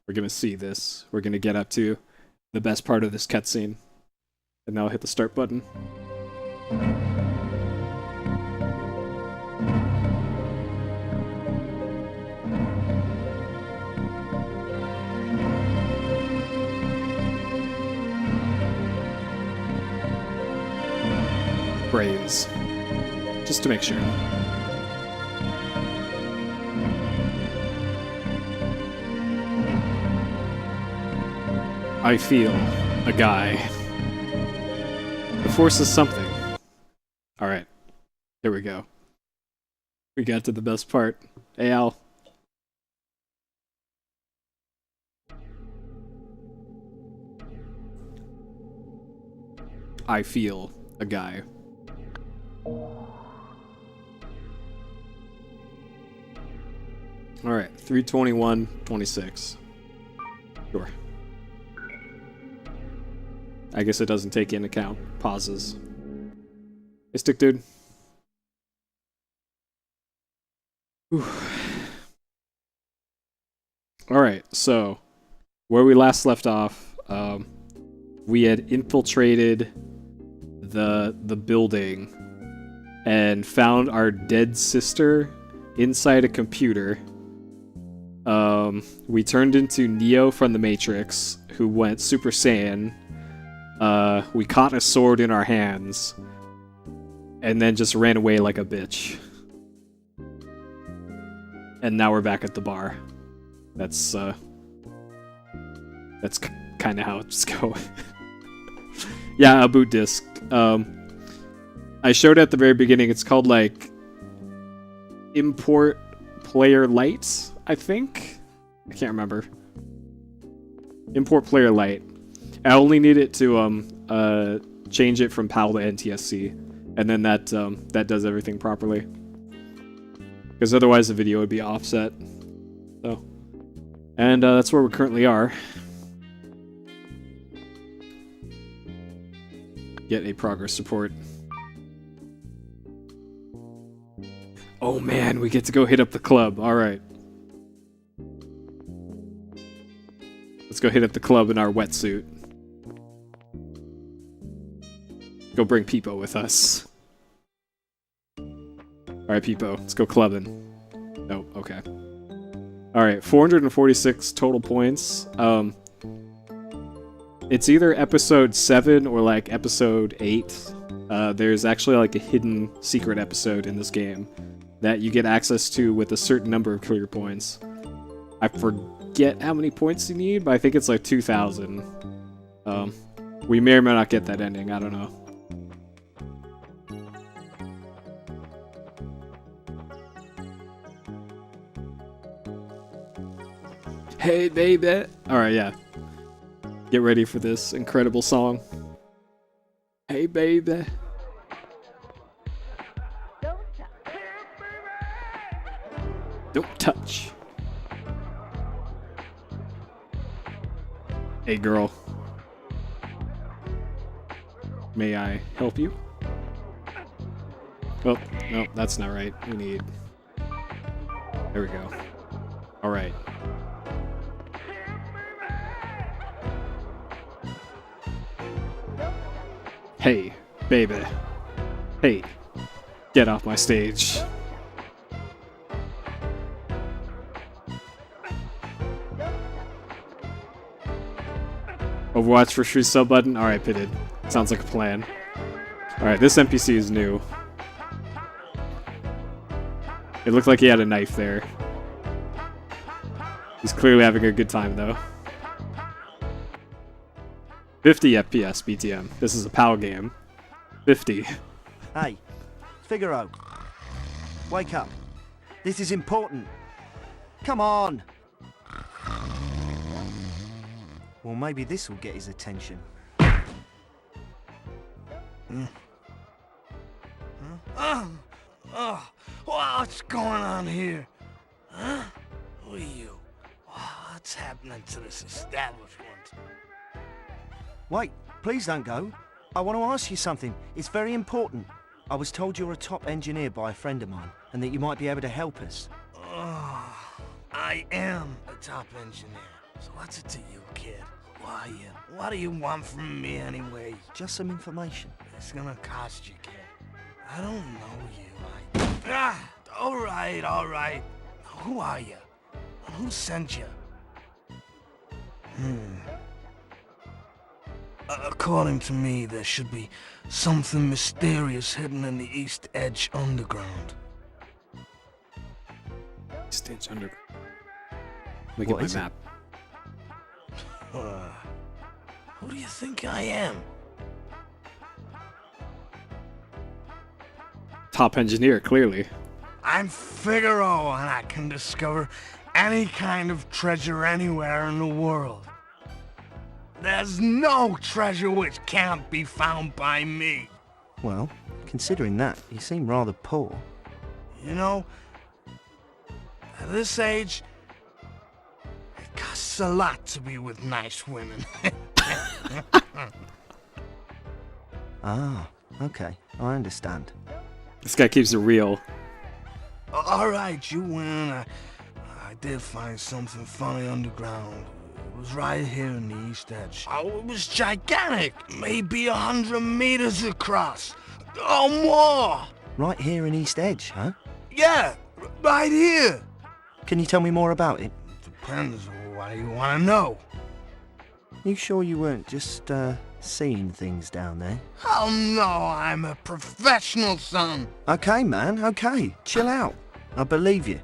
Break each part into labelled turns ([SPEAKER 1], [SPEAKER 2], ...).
[SPEAKER 1] We're gonna see this. We're gonna get up to the best part of this cutscene. And now I'll hit the start button. Brains. Just to make sure. I feel a guy. The force is something. Alright. Here we go. We got to the best part. Hey, Al. I feel a guy. Alright, 3:21:26. Sure. I guess it doesn't take into account pauses. Hey, stick dude. Alright, so where we last left off, we had infiltrated the building and found our dead sister inside a computer. We turned into Neo from the Matrix, who went Super Saiyan. We caught a sword in our hands, and then just ran away like a bitch. And now we're back at the bar. That's kind of how it's going. Yeah, a boot disc. I showed at the very beginning. It's called like Import Player Lite, I think. I can't remember. Import Player Lite. I only need it to change it from PAL to NTSC, and then that does everything properly. Because otherwise the video would be offset. So, and that's where we currently are. Get a progress report. Oh man, we get to go hit up the club. All right. Let's go hit up the club in our wetsuit. Go bring Peepo with us. Alright, Peepo, let's go clubbing. Oh, okay. Alright, 446 total points. It's either episode 7 or like episode 8. There's actually like a hidden secret episode in this game that you get access to with a certain number of clear points. I forget how many points you need, but I think it's like 2,000. We may or may not get that ending, I don't know. Hey, baby! Alright, yeah. Get ready for this incredible song. Hey, baby! Don't touch. Hey, girl. May I help you? Oh, no, that's not right. We need... There we go. Alright. Hey, baby. Hey, get off my stage. Overwatch for free sub button? Alright, Pitted. Sounds like a plan. Alright, this NPC is new. It looked like he had a knife there. He's clearly having a good time, though. 50 FPS BTM. This is a PAL game. 50.
[SPEAKER 2] Hey, Figaro. Wake up. This is important. Come on. Well, maybe this will get his attention.
[SPEAKER 3] What's going on here? Huh? Who are you? What's happening to this establishment?
[SPEAKER 2] Wait, please don't go. I want to ask you something. It's very important. I was told you're a top engineer by a friend of mine, and that you might be able to help us.
[SPEAKER 3] I am a top engineer. So what's it to you, kid? Who are you? What do you want from me anyway?
[SPEAKER 2] Just some information.
[SPEAKER 3] It's gonna cost you, kid. I don't know you. All right. Who are you? Who sent you? According to me, there should be something mysterious hidden in the East Edge underground.
[SPEAKER 1] East Edge underground. Look at my map.
[SPEAKER 3] Who do you think I am?
[SPEAKER 1] Top engineer, clearly.
[SPEAKER 3] I'm Figaro, and I can discover any kind of treasure anywhere in the world. There's no treasure which can't be found by me.
[SPEAKER 2] Well, considering that, you seem rather poor.
[SPEAKER 3] You know, at this age, it costs a lot to be with nice women.
[SPEAKER 2] Ah, okay, I understand.
[SPEAKER 1] This guy keeps it real.
[SPEAKER 3] All right, you win. I did find something funny underground. It was right here in the East Edge. Oh, it was gigantic. Maybe 100 meters across. Oh, more.
[SPEAKER 2] Right here in East Edge, huh?
[SPEAKER 3] Yeah, right here.
[SPEAKER 2] Can you tell me more about it?
[SPEAKER 3] Depends. What do you want to know?
[SPEAKER 2] You sure you weren't just, seeing things down there?
[SPEAKER 3] Oh, no, I'm a professional, son.
[SPEAKER 2] Okay, man, okay. Chill out. I believe you.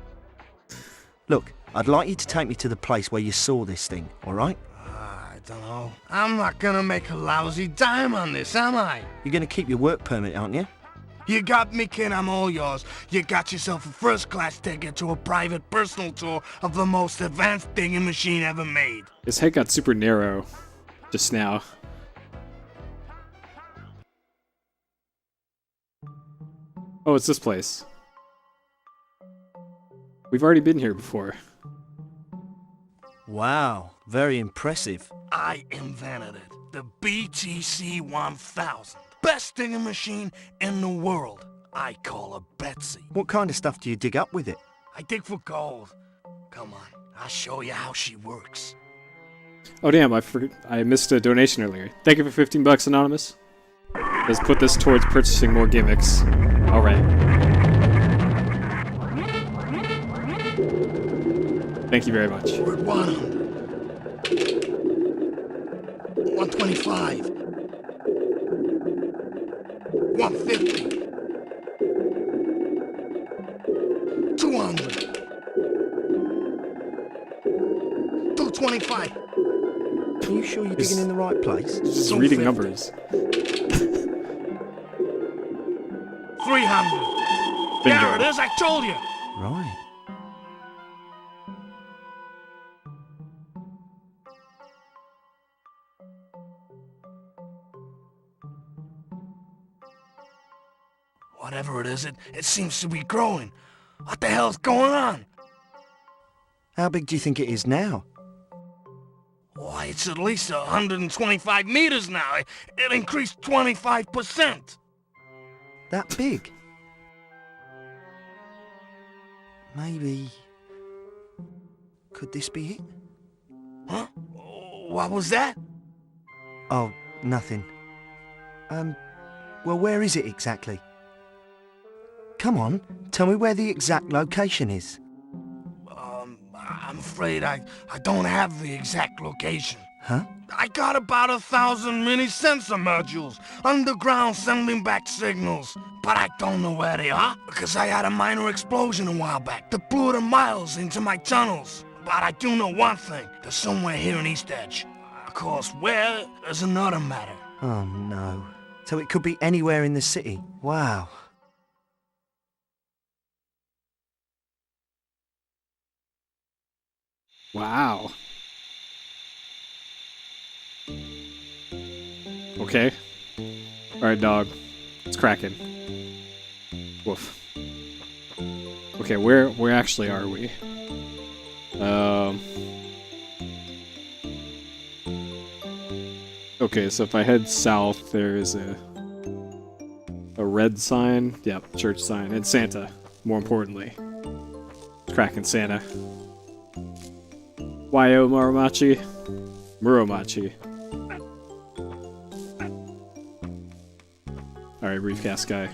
[SPEAKER 2] Look, I'd like you to take me to the place where you saw this thing, alright?
[SPEAKER 3] I don't know. I'm not gonna make a lousy dime on this, am I?
[SPEAKER 2] You're gonna keep your work permit, aren't you?
[SPEAKER 3] You got me, kid, I'm all yours. You got yourself a first-class ticket to a private personal tour of the most advanced digging machine ever made.
[SPEAKER 1] His head got super narrow just now. Oh, it's this place. We've already been here before.
[SPEAKER 2] Wow, very impressive.
[SPEAKER 3] I invented it. The BTC 1000. Best digging machine in the world. I call her Betsy.
[SPEAKER 2] What kind of stuff do you dig up with it?
[SPEAKER 3] I dig for gold. Come on, I'll show you how she works.
[SPEAKER 1] Oh damn, I missed a donation earlier. Thank you for 15 bucks, Anonymous. Let's put this towards purchasing more gimmicks. Alright. Thank you very much.
[SPEAKER 3] We're at 100. 125. 150. 200. 225.
[SPEAKER 2] Are you sure you're digging in the right place?
[SPEAKER 1] Just
[SPEAKER 3] 250.
[SPEAKER 1] reading numbers.
[SPEAKER 3] 300.
[SPEAKER 1] Bingo.
[SPEAKER 3] There it is, I told you.
[SPEAKER 2] Right.
[SPEAKER 3] Whatever it is, it seems to be growing. What the hell's going on?
[SPEAKER 2] How big do you think it is now?
[SPEAKER 3] Why, it's at least 125 meters now. It increased 25%.
[SPEAKER 2] That big? Maybe... Could this be it?
[SPEAKER 3] Huh? What was that?
[SPEAKER 2] Oh, nothing. Well, where is it exactly? Come on, tell me where the exact location is.
[SPEAKER 3] I'm afraid I don't have the exact location.
[SPEAKER 2] Huh?
[SPEAKER 3] I got about 1,000 mini sensor modules underground sending back signals. But I don't know where they are, because I had a minor explosion a while back that blew them miles into my tunnels. But I do know one thing, they're somewhere here in East Edge. Of course, where is another matter.
[SPEAKER 2] Oh no. So it could be anywhere in the city. Wow.
[SPEAKER 1] Wow. Okay. Alright, dog. It's cracking. Woof. Okay, where actually are we? Okay, so if I head south, there's a red sign. Yep, church sign. And Santa, more importantly. Cracking Santa. Wayo Muromachi. Muromachi. Alright, Reefcast guy.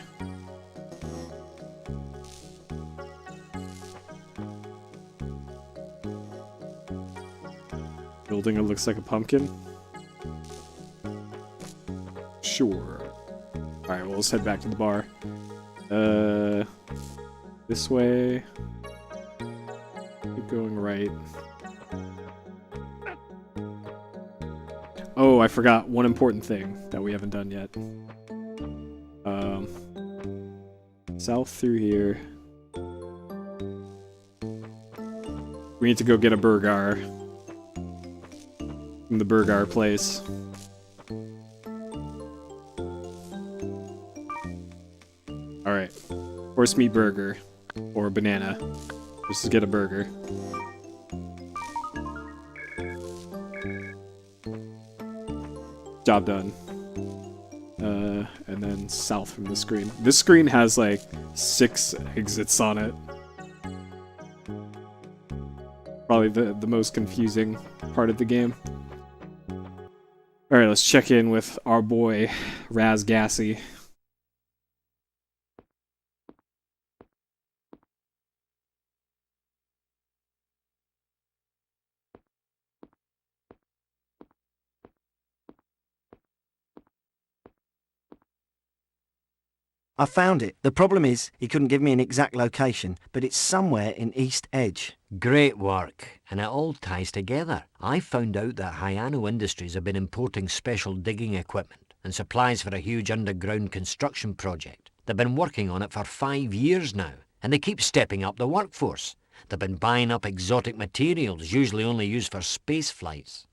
[SPEAKER 1] Building it looks like a pumpkin. Sure. Alright, well, let's head back to the bar. This way. Keep going right. Oh, I forgot one important thing that we haven't done yet. South through here. We need to go get a burger from the burger place. Alright. Horse meat burger. Or banana. Let's just get a burger. Job done. And then south from the screen. This screen has like 6 exits on it. Probably the most confusing part of the game. Alright, let's check in with our boy, Raz Gassy.
[SPEAKER 2] I found it. The problem is, he couldn't give me an exact location, but it's somewhere in East Edge.
[SPEAKER 4] Great work, and it all ties together. I found out that Hayano Industries have been importing special digging equipment and supplies for a huge underground construction project. They've been working on it for 5 years now, and they keep stepping up the workforce. They've been buying up exotic materials, usually only used for space flights.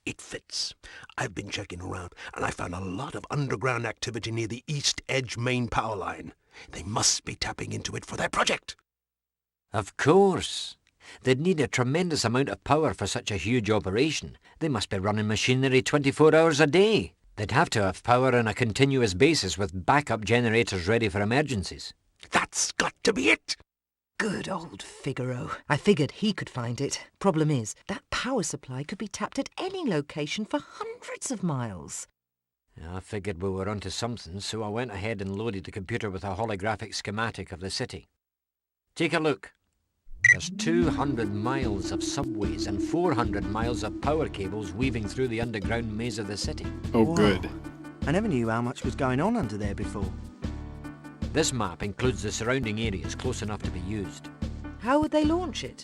[SPEAKER 5] It fits. I've been checking around, and I found a lot of underground activity near the East Edge main power line. They must be tapping into it for their project.
[SPEAKER 4] Of course. They'd need a tremendous amount of power for such a huge operation. They must be running machinery 24 hours a day. They'd have to have power on a continuous basis with backup generators ready for emergencies.
[SPEAKER 5] That's got to be it!
[SPEAKER 6] Good old Figaro. I figured he could find it. Problem is, that power supply could be tapped at any location for hundreds of miles.
[SPEAKER 4] I figured we were onto something, so I went ahead and loaded the computer with a holographic schematic of the city. Take a look. There's 200 miles of subways and 400 miles of power cables weaving through the underground maze of the city.
[SPEAKER 1] Oh,
[SPEAKER 2] Wow.
[SPEAKER 1] good.
[SPEAKER 2] I never knew how much was going on under there before.
[SPEAKER 4] This map includes the surrounding areas close enough to be used.
[SPEAKER 6] How would they launch it?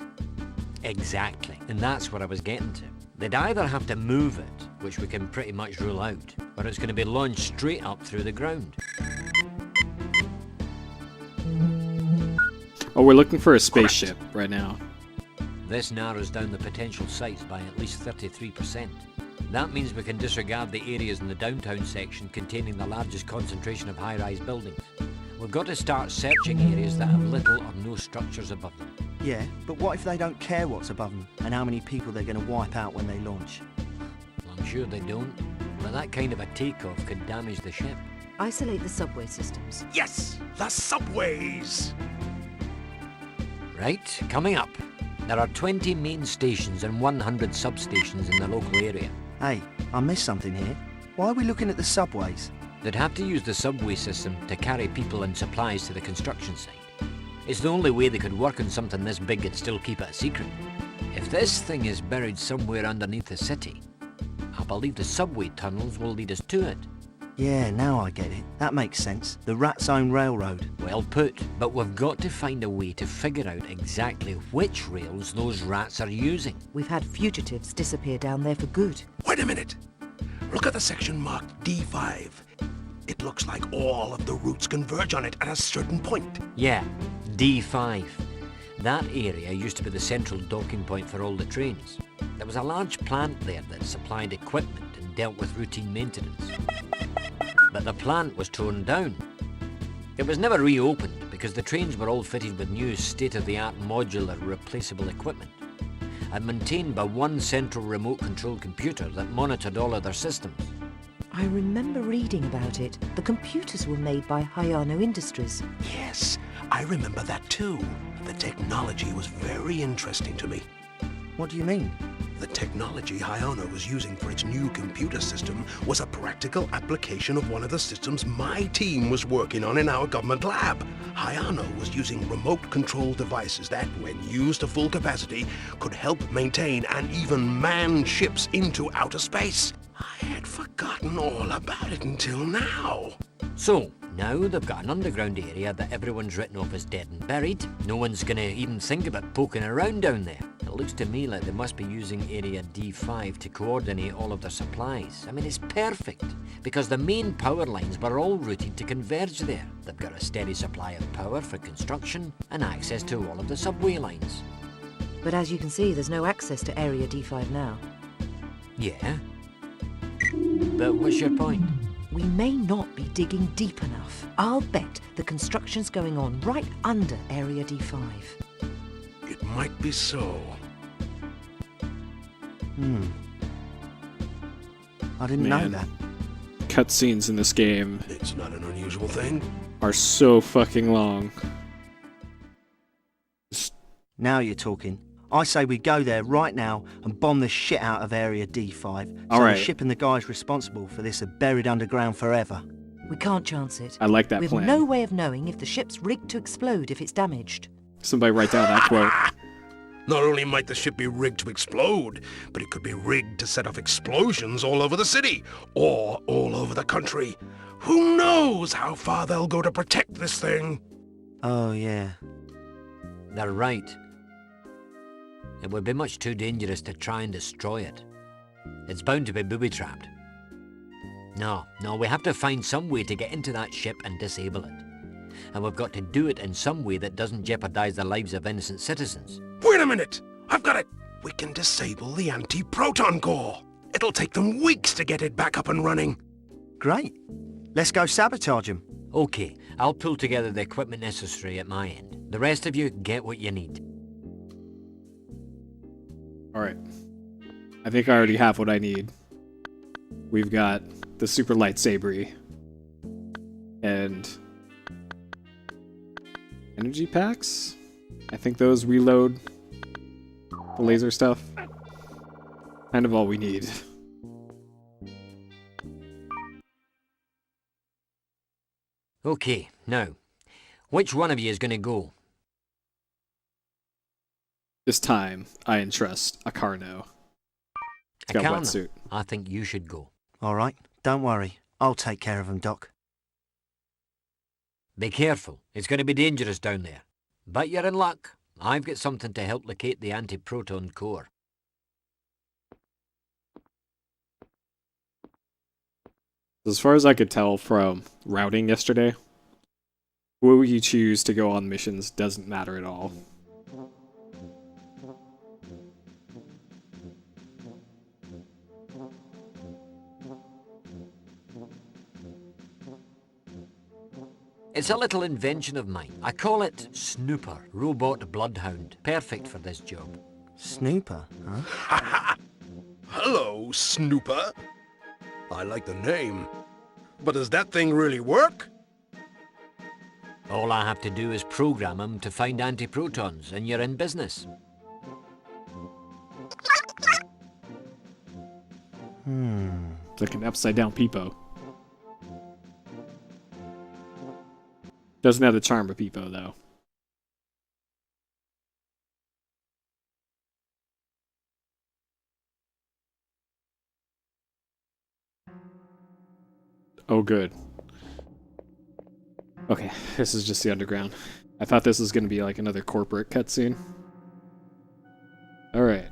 [SPEAKER 4] Exactly, and that's what I was getting to. They'd either have to move it, which we can pretty much rule out, or it's going to be launched straight up through the ground.
[SPEAKER 1] Oh, we're looking for a spaceship right now.
[SPEAKER 4] This narrows down the potential sites by at least 33%. That means we can disregard the areas in the downtown section containing the largest concentration of high-rise buildings. We've got to start searching areas that have little or no structures above them.
[SPEAKER 2] Yeah, but what if they don't care what's above them and how many people they're going to wipe out when they launch?
[SPEAKER 4] Well, I'm sure they don't, but that kind of a takeoff could damage the ship.
[SPEAKER 6] Isolate the subway systems.
[SPEAKER 5] Yes, the subways!
[SPEAKER 4] Right, coming up. There are 20 main stations and 100 substations in the local area.
[SPEAKER 2] Hey, I missed something here. Why are we looking at the subways?
[SPEAKER 4] They'd have to use the subway system to carry people and supplies to the construction site. It's the only way they could work on something this big and still keep it a secret. If this thing is buried somewhere underneath the city, I believe the subway tunnels will lead us to it.
[SPEAKER 2] Yeah, now I get it. That makes sense. The Rat's Own Railroad.
[SPEAKER 4] Well put, but we've got to find a way to figure out exactly which rails those rats are using.
[SPEAKER 6] We've had fugitives disappear down there for good.
[SPEAKER 5] Wait a minute. Look at the section marked D5. It looks like all of the routes converge on it at a certain point.
[SPEAKER 4] Yeah, D5. That area used to be the central docking point for all the trains. There was a large plant there that supplied equipment and dealt with routine maintenance. But the plant was torn down. It was never reopened because the trains were all fitted with new state-of-the-art modular replaceable equipment and maintained by one central remote control computer that monitored all other systems.
[SPEAKER 6] I remember reading about it. The computers were made by Hayano Industries.
[SPEAKER 5] Yes, I remember that too. The technology was very interesting to me.
[SPEAKER 2] What do you mean?
[SPEAKER 5] The technology Hyano was using for its new computer system was a practical application of one of the systems my team was working on in our government lab. Hyano was using remote-controlled devices that, when used to full capacity, could help maintain and even man ships into outer space. I had forgotten all about it until now.
[SPEAKER 4] So, now they've got an underground area that everyone's written off as dead and buried. No one's gonna even think about poking around down there. It looks to me like they must be using Area D5 to coordinate all of their supplies. I mean, it's perfect, because the main power lines were all routed to converge there. They've got a steady supply of power for construction and access to all of the subway lines.
[SPEAKER 6] But as you can see, there's no access to Area D5 now.
[SPEAKER 4] Yeah. But what's your point?
[SPEAKER 6] We may not be digging deep enough. I'll bet the construction's going on right under Area D5.
[SPEAKER 5] It might be so.
[SPEAKER 2] I didn't know
[SPEAKER 1] Man.
[SPEAKER 2] that.
[SPEAKER 1] Cutscenes in this game
[SPEAKER 5] It's not an unusual thing.
[SPEAKER 1] are so fucking long.
[SPEAKER 2] Now you're talking. I say we go there right now and bomb the shit out of Area D5. So
[SPEAKER 1] All right.
[SPEAKER 2] the ship and the guys responsible for this are buried underground forever.
[SPEAKER 6] We can't chance it.
[SPEAKER 1] I like that
[SPEAKER 6] We've
[SPEAKER 1] plan.
[SPEAKER 6] no way of knowing if the ship's rigged to explode if it's damaged.
[SPEAKER 1] Somebody write down that quote.
[SPEAKER 5] Not only might the ship be rigged to explode, but it could be rigged to set off explosions all over the city, or all over the country. Who knows how far they'll go to protect this thing?
[SPEAKER 2] Oh, yeah.
[SPEAKER 4] They're right. It would be much too dangerous to try and destroy it. It's bound to be booby-trapped. No, we have to find some way to get into that ship and disable it. And we've got to do it in some way that doesn't jeopardize the lives of innocent citizens.
[SPEAKER 5] Wait a minute! I've got it! We can disable the anti-proton core. It'll take them weeks to get it back up and running.
[SPEAKER 2] Great. Let's go sabotage them.
[SPEAKER 4] Okay, I'll pull together the equipment necessary at my end. The rest of you get what you need.
[SPEAKER 1] Alright. I think I already have what I need. We've got the super lightsaber and energy packs. I think those reload the laser stuff. Kind of all we need.
[SPEAKER 4] Okay, now, which one of you is going to go?
[SPEAKER 1] This time, I entrust Acarno. He's got
[SPEAKER 4] Akarna,
[SPEAKER 1] wetsuit.
[SPEAKER 4] I think you should go.
[SPEAKER 2] All right, don't worry. I'll take care of them, Doc.
[SPEAKER 4] Be careful, it's going to be dangerous down there. But you're in luck. I've got something to help locate the anti-proton core.
[SPEAKER 1] As far as I could tell from routing yesterday, who you choose to go on missions doesn't matter at all.
[SPEAKER 4] It's a little invention of mine. I call it Snooper, Robot Bloodhound. Perfect for this job.
[SPEAKER 2] Snooper, huh?
[SPEAKER 5] Hello, Snooper. I like the name. But does that thing really work?
[SPEAKER 4] All I have to do is program him to find antiprotons, and you're in business.
[SPEAKER 1] It's like an upside down peepo. Doesn't have the charm of peepo though. Oh, good. Okay, this is just the underground. I thought this was going to be like another corporate cutscene. Alright.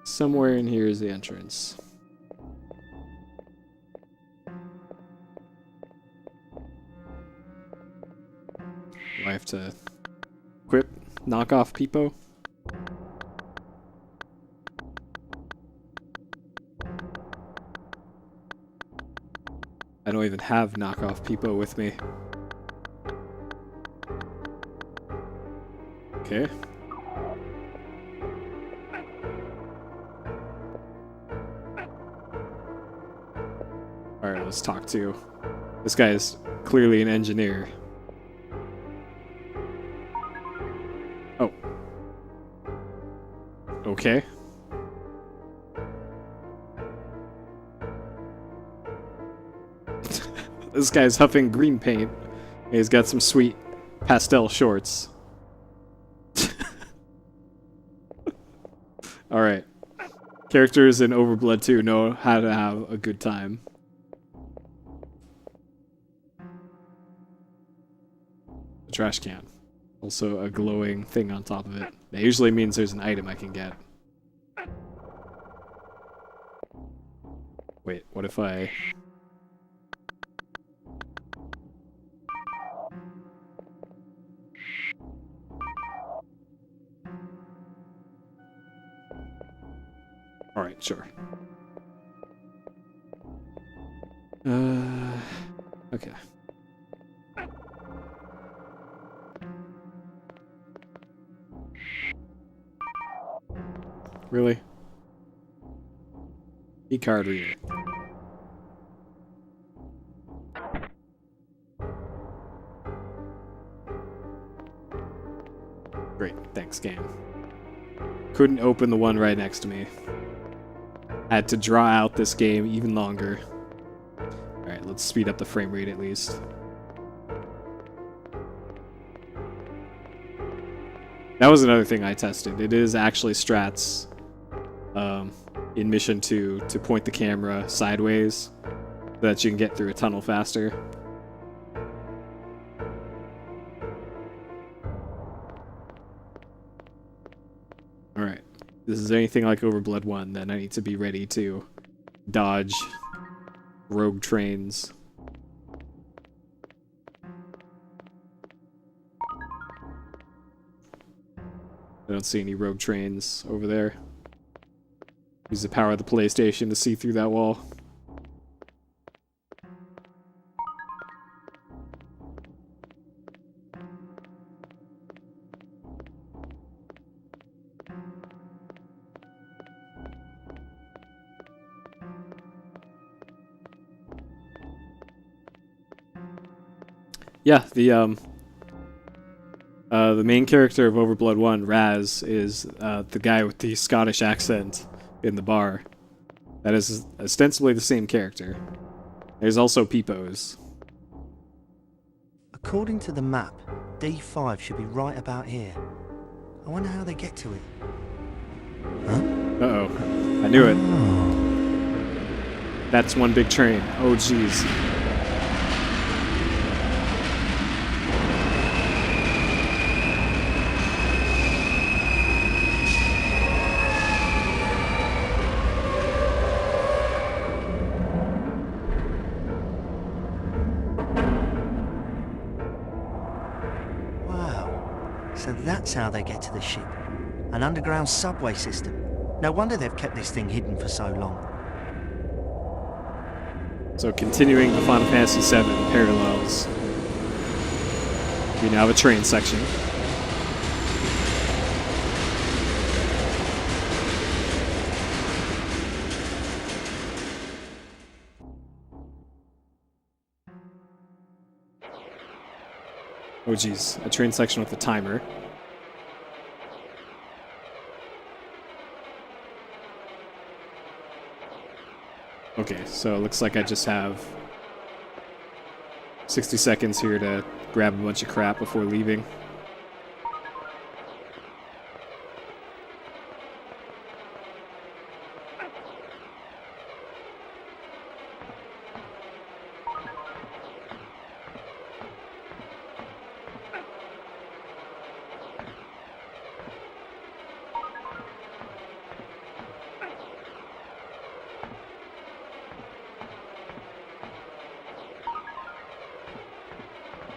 [SPEAKER 1] Somewhere in here is the entrance. Do I have to equip knockoff Peepo? I don't even have knockoff Peepo with me. Okay. Alright, let's talk to... This guy is clearly an engineer. Oh. Okay. This guy's huffing green paint. He's got some sweet pastel shorts. Alright. Characters in OverBlood 2 know how to have a good time. A trash can. Also a glowing thing on top of it. That usually means there's an item I can get. Wait, what if I... Alright, sure. Okay. Really? E-card reader. Great, thanks, game. Couldn't open the one right next to me. Had to draw out this game even longer. Alright, let's speed up the frame rate at least. That was another thing I tested. It is actually strats in Mission 2 to point the camera sideways so that you can get through a tunnel faster. Alright. If this is anything like OverBlood 1, then I need to be ready to dodge rogue trains. I don't see any rogue trains over there. Use the power of the PlayStation to see through that wall. Yeah, the main character of OverBlood 1, Raz, is the guy with the Scottish accent in the bar. That is ostensibly the same character. There's also Peepos.
[SPEAKER 2] According to the map, D5 should be right about here. I wonder how they get to it. Huh?
[SPEAKER 1] Uh-oh. I knew it. That's one big train. Oh, jeez.
[SPEAKER 2] So that's how they get to the ship. An underground subway system. No wonder they've kept this thing hidden for so long.
[SPEAKER 1] So continuing the Final Fantasy VII parallels. We now have a train section. Oh geez, a train section with a timer. Okay, so it looks like I just have 60 seconds here to grab a bunch of crap before leaving.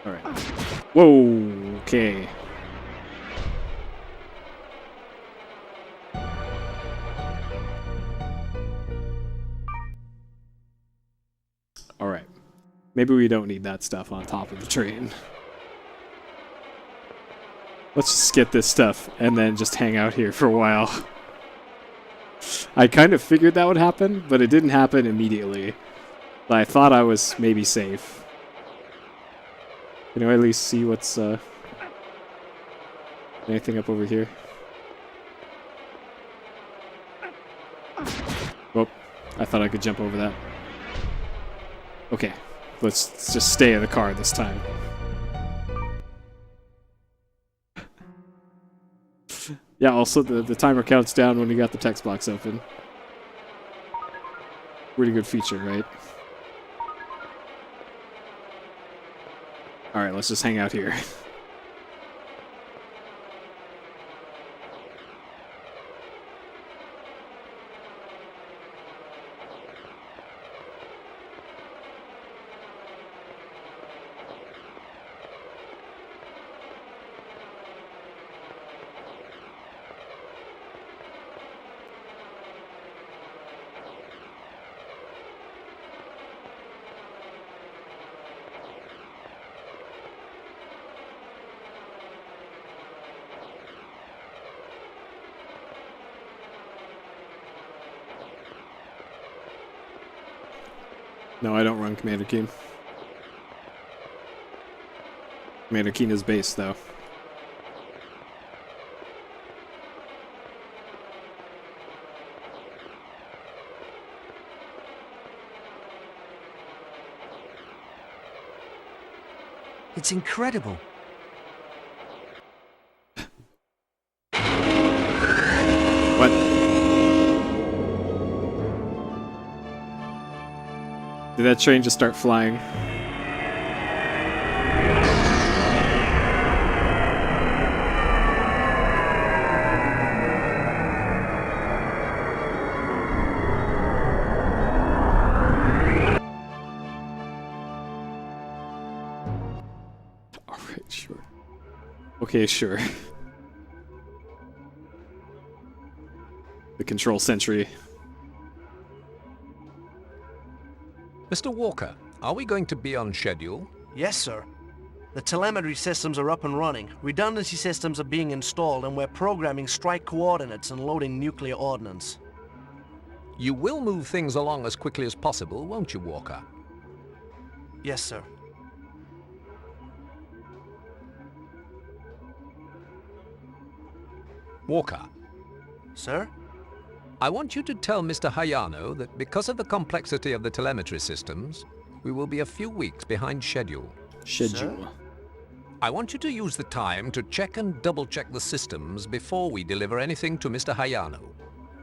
[SPEAKER 1] Alright. Whoa, okay. Alright. Maybe we don't need that stuff on top of the train. Let's just get this stuff and then just hang out here for a while. I kind of figured that would happen, but it didn't happen immediately. But I thought I was maybe safe. Can I at least see what's, anything up over here? Oh, I thought I could jump over that. Okay, let's just stay in the car this time. Yeah, also the timer counts down when you got the text box open. Pretty good feature, right? Alright, let's just hang out here. No, I don't run Commander Keen. Commander Keen is base, though.
[SPEAKER 2] It's incredible.
[SPEAKER 1] What? Did that train just start flying? Alright, sure. Okay, sure. The control sentry.
[SPEAKER 7] Mr. Walker, are we going to be on schedule?
[SPEAKER 8] Yes, sir. The telemetry systems are up and running, redundancy systems are being installed, and we're programming strike coordinates and loading nuclear ordnance.
[SPEAKER 7] You will move things along as quickly as possible, won't you, Walker?
[SPEAKER 8] Yes, sir.
[SPEAKER 7] Walker,
[SPEAKER 8] Sir?
[SPEAKER 7] I want you to tell Mr. Hayano that because of the complexity of the telemetry systems, we will be a few weeks behind schedule.
[SPEAKER 1] Schedule.
[SPEAKER 7] I want you to use the time to check and double-check the systems before we deliver anything to Mr. Hayano.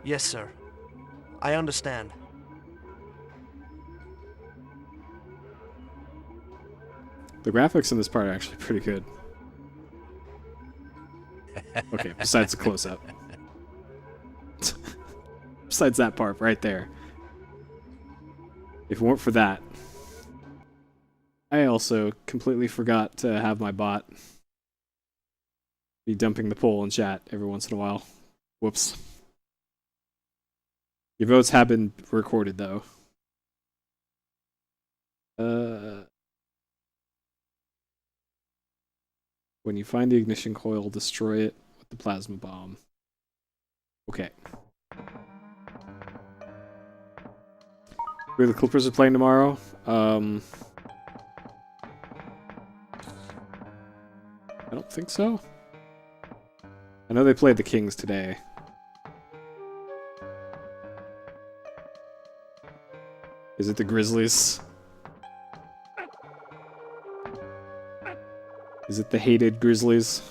[SPEAKER 8] Yes, sir. I understand.
[SPEAKER 1] The graphics in this part are actually pretty good. Okay, besides the close-up. Besides that part right there. If it weren't for that. I also completely forgot to have my bot be dumping the poll in chat every once in a while. Whoops. Your votes have been recorded, though. When you find the ignition coil, destroy it with the plasma bomb. Okay. Where the Clippers are playing tomorrow? I don't think so. I know they played the Kings today. Is it the Grizzlies? Is it the hated Grizzlies?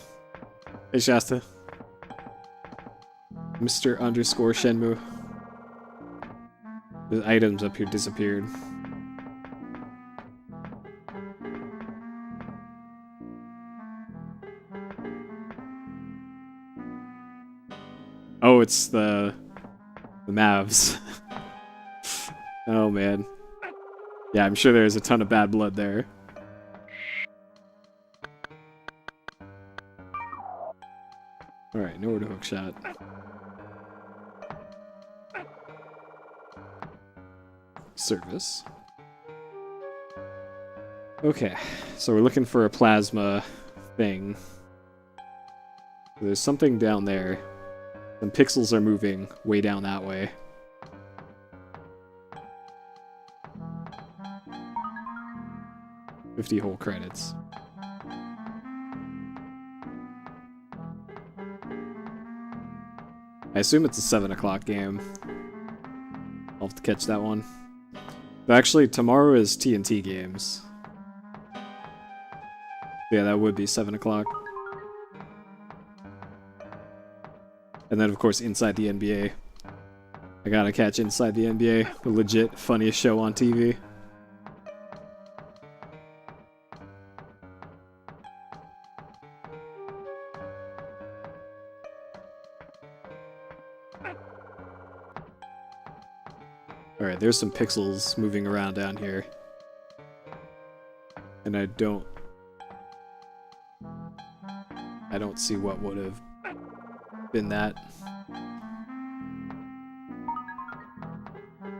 [SPEAKER 1] Hey, Shasta. Mr. _ Shenmue. The items up here disappeared. Oh, it's the Mavs. Oh, man. Yeah, I'm sure there's a ton of bad blood there. Alright, nowhere to hook shot. Service. Okay, so we're looking for a plasma thing. There's something down there. Some pixels are moving way down that way. $50 whole credits. I assume it's a 7 o'clock game. I'll have to catch that one. But actually, tomorrow is TNT games. Yeah, that would be 7 o'clock. And then, of course, Inside the NBA. I gotta catch Inside the NBA, the legit funniest show on TV. Alright, there's some pixels moving around down here. And I don't see what would have been that.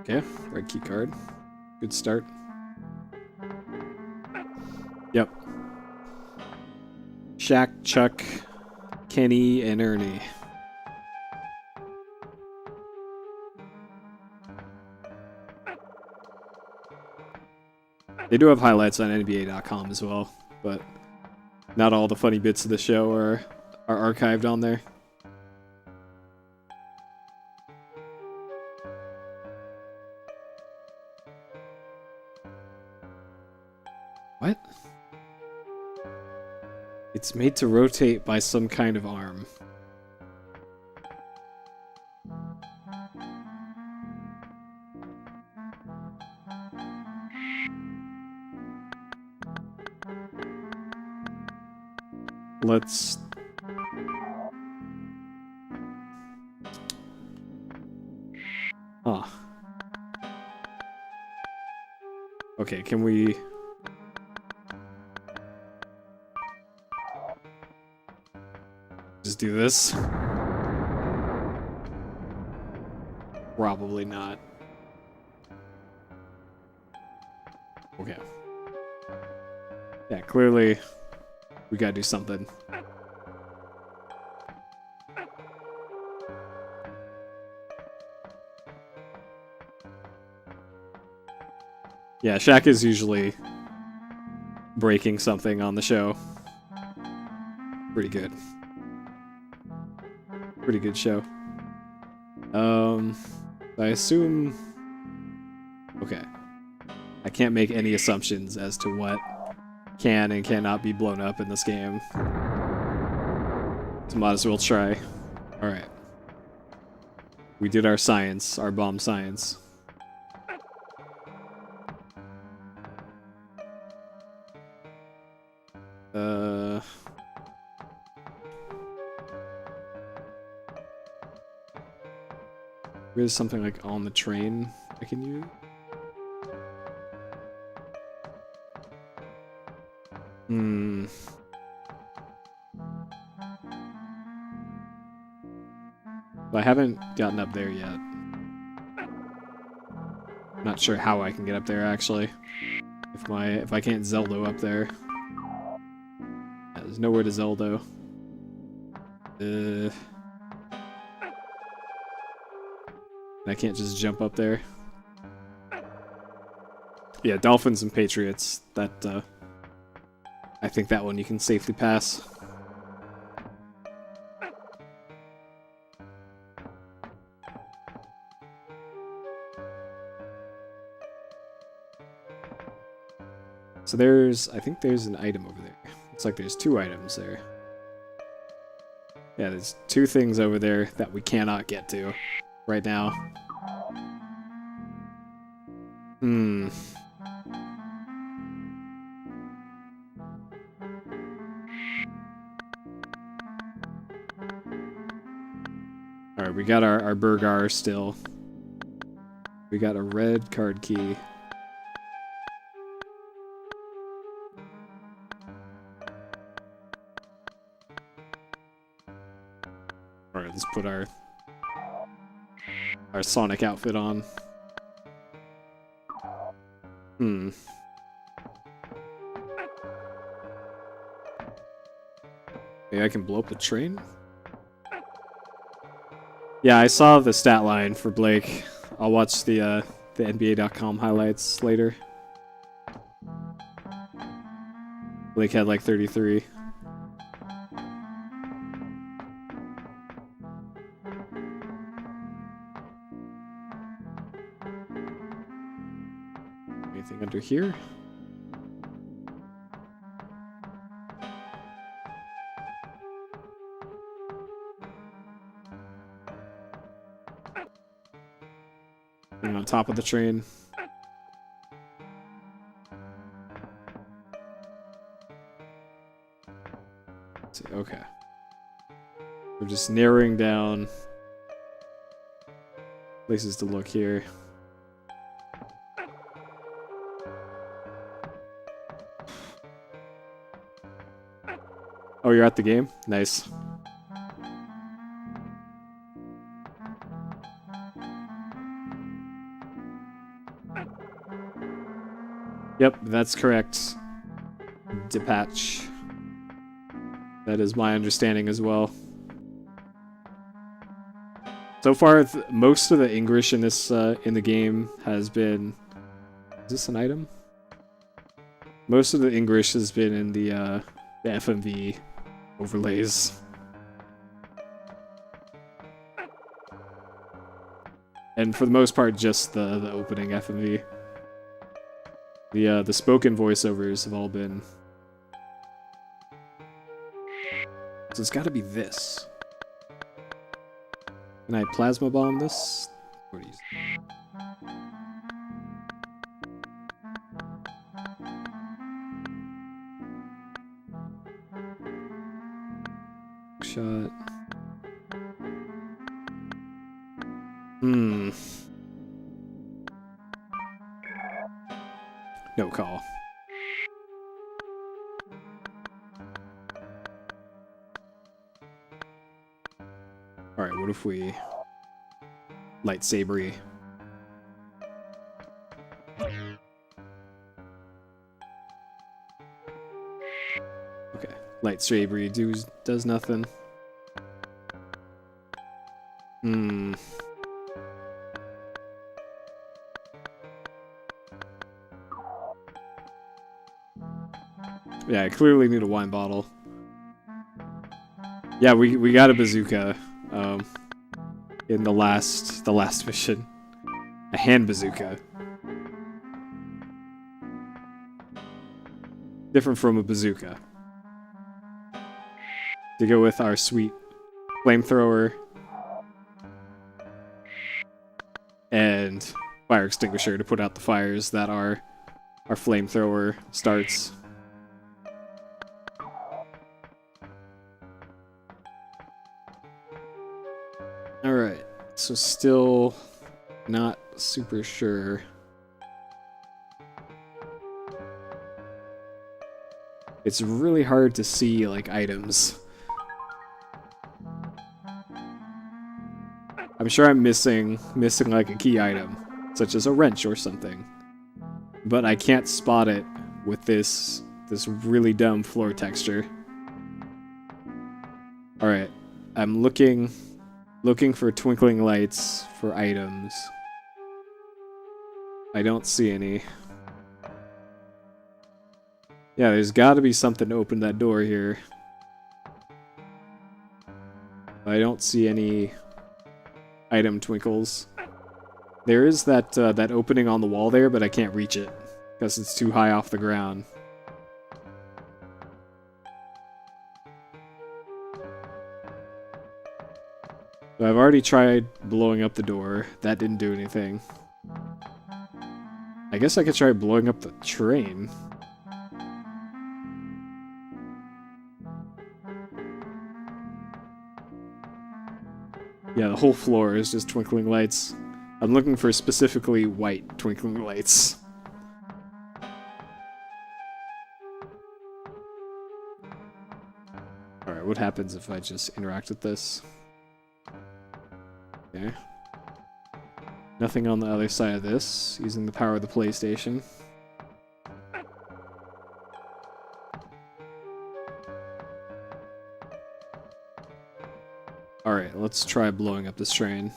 [SPEAKER 1] Okay, red key card. Good start. Yep. Shaq, Chuck, Kenny, and Ernie. They do have highlights on NBA.com as well, but not all the funny bits of the show are archived on there. What? It's made to rotate by some kind of arm. Let's... Huh. Okay, can we... just do this? Probably not. Okay. Yeah, clearly we gotta do something. Yeah, Shaq is usually breaking something on the show. Pretty good. Pretty good show. I assume... Okay. I can't make any assumptions as to what can and cannot be blown up in this game. So might as well try. Alright. We did our science, our bomb science. There's something like on the train I can use. I haven't gotten up there yet. Not sure how I can get up there actually. If I can't Zeldo up there. Yeah, there's nowhere to Zeldo. I can't just jump up there. Yeah, Dolphins and Patriots. That I think that one you can safely pass. So I think there's an item over there. Looks like there's 2 items there. Yeah, there's 2 things over there that we cannot get to right now. Alright, we got our Burgar still. We got a red card key. Alright, let's put our Sonic outfit on. Maybe I can blow up the train? Yeah, I saw the stat line for Blake. I'll watch the NBA.com highlights later. Blake had like 33. through here. And on top of the train. Let's see, okay. We're just narrowing down places to look here. Oh, you're at the game? Nice. Yep, that's correct. Depatch. That is my understanding as well. So far, most of the English in this in the game has been. Is this an item? Most of the English has been in the FMV overlays. And for the most part, just the opening FMV. The spoken voiceovers have all been. So it's got to be this. Can I plasma bomb this? What do you? Shot. No call. Alright, what if we lightsabery? Okay, lightsabery does nothing. Yeah, I clearly need a wine bottle. Yeah, we got a bazooka in the last mission. A hand bazooka. Different from a bazooka. To go with our sweet flamethrower and fire extinguisher to put out the fires that our flamethrower starts. Alright, so still not super sure. It's really hard to see, like, items. I'm sure I'm missing like a key item, such as a wrench or something. But I can't spot it with this really dumb floor texture. Alright, I'm looking for twinkling lights for items. I don't see any. Yeah, there's gotta be something to open that door here. I don't see any item twinkles. There is that opening on the wall there, but I can't reach it because it's too high off the ground. So I've already tried blowing up the door. That didn't do anything. I guess I could try blowing up the train. Yeah, the whole floor is just twinkling lights. I'm looking for specifically white twinkling lights. Alright, what happens if I just interact with this? Okay. Nothing on the other side of this, using the power of the PlayStation. Alright, let's try blowing up this train.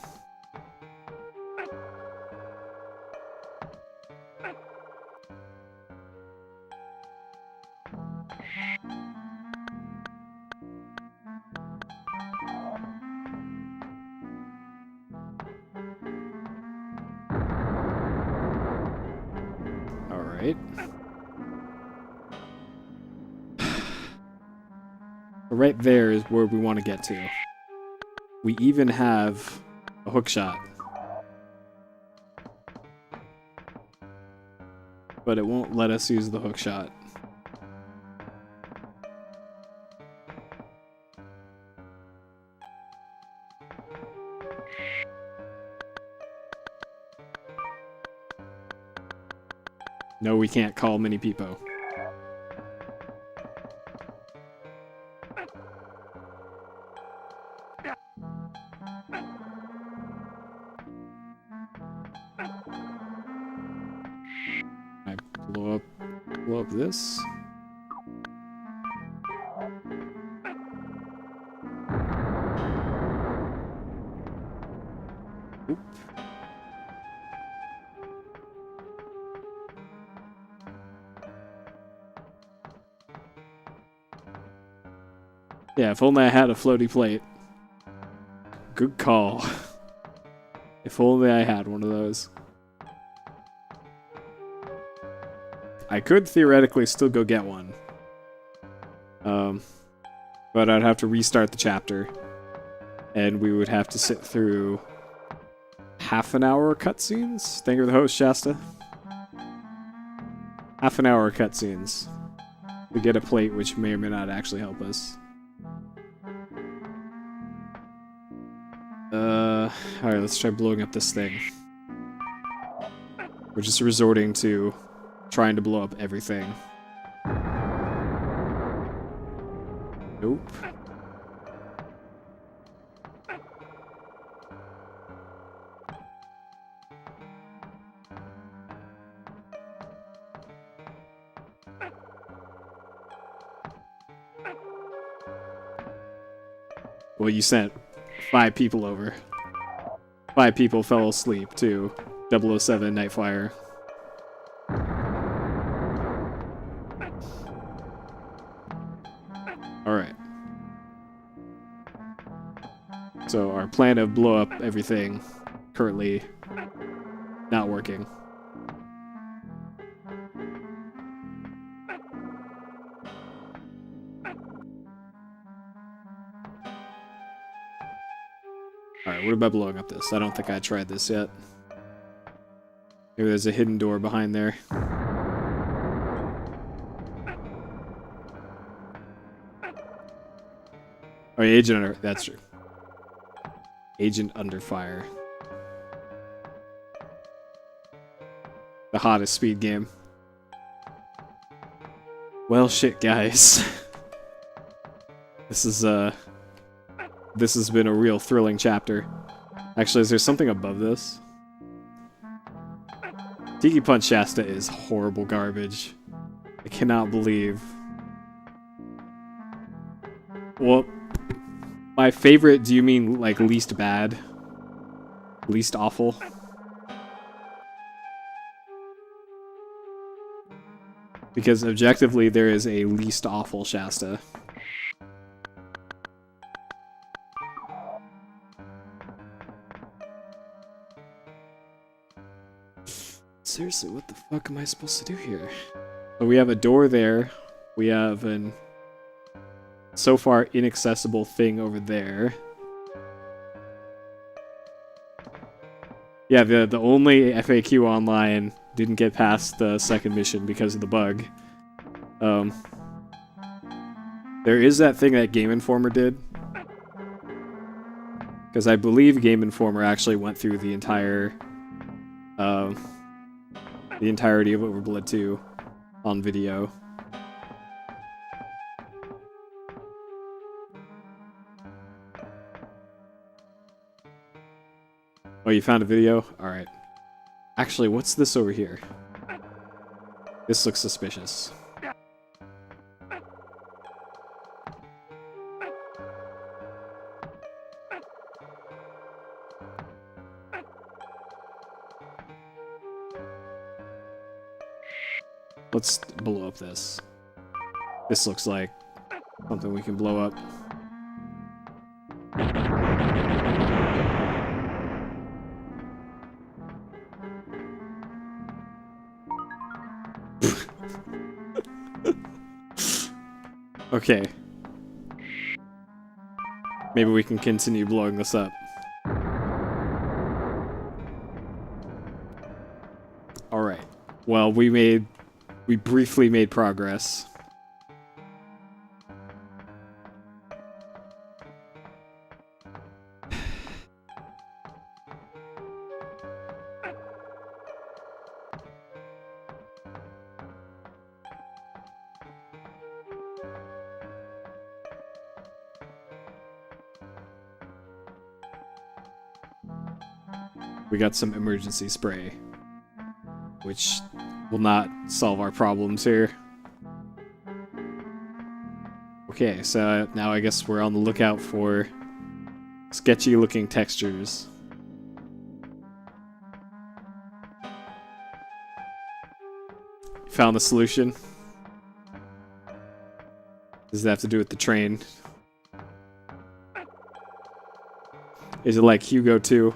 [SPEAKER 1] Alright. Right there is where we want to get to. We even have a hook shot. But it won't let us use the hook shot. No, we can't call Mini Peepo. I blow up this. Oop. Yeah, if only I had a floaty plate. Good call. If only I had one of those. I could theoretically still go get one. But I'd have to restart the chapter. And we would have to sit through half an hour cutscenes? Thank you for the host, Shasta. Half an hour cutscenes. We get a plate, which may or may not actually help us. Alright, let's try blowing up this thing. We're just resorting to trying to blow up everything. Nope. Well, you sent 5 people over. 5 people fell asleep to 007 Nightfire. Alright. So our plan to blow up everything currently not working. Alright, what about blowing up this? I don't think I tried this yet. Maybe there's a hidden door behind there. Oh, yeah, Agent Under... That's true. Agent Under Fire. The hottest speed game. Well, shit, guys. This has been a real thrilling chapter. Actually, is there something above this? Tiki Punch Shasta is horrible garbage. I cannot believe... Well, my favorite, do you mean, like, least bad? Least awful? Because objectively, there is a least awful Shasta. Seriously, what the fuck am I supposed to do here? Oh, we have a door there. We have an so far inaccessible thing over there. Yeah, the only FAQ online didn't get past the second mission because of the bug. There is that thing that Game Informer did. Because I believe Game Informer actually went through the entire... the entirety of OverBlood 2 on video. Oh, you found a video? Alright. Actually, what's this over here? This looks suspicious. Let's blow up this. This looks like something we can blow up. Okay. Maybe we can continue blowing this up. Alright. Well, we briefly made progress. We got some emergency spray, which will not solve our problems here. Okay, so now I guess we're on the lookout for sketchy looking textures. Found the solution? Does it have to do with the train? Is it like Hugo 2?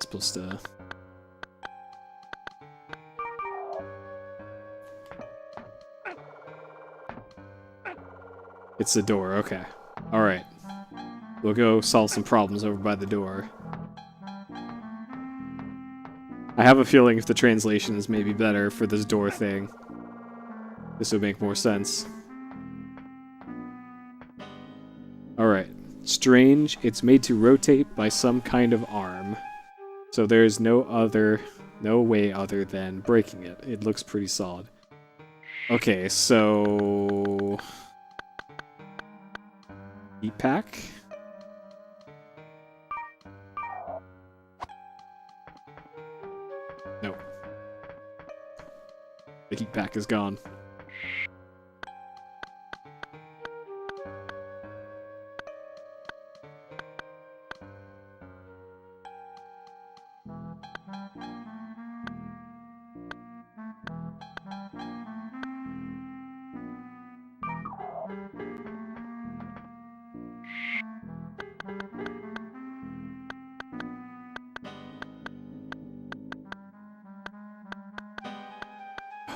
[SPEAKER 1] Supposed to... It's the door, okay. Alright. We'll go solve some problems over by the door. I have a feeling if the translation is maybe better for this door thing, this would make more sense. Alright. Strange, it's made to rotate by some kind of arm. So there's no way other than breaking it. It looks pretty solid. Okay, so... Heat pack? No. The heat pack is gone.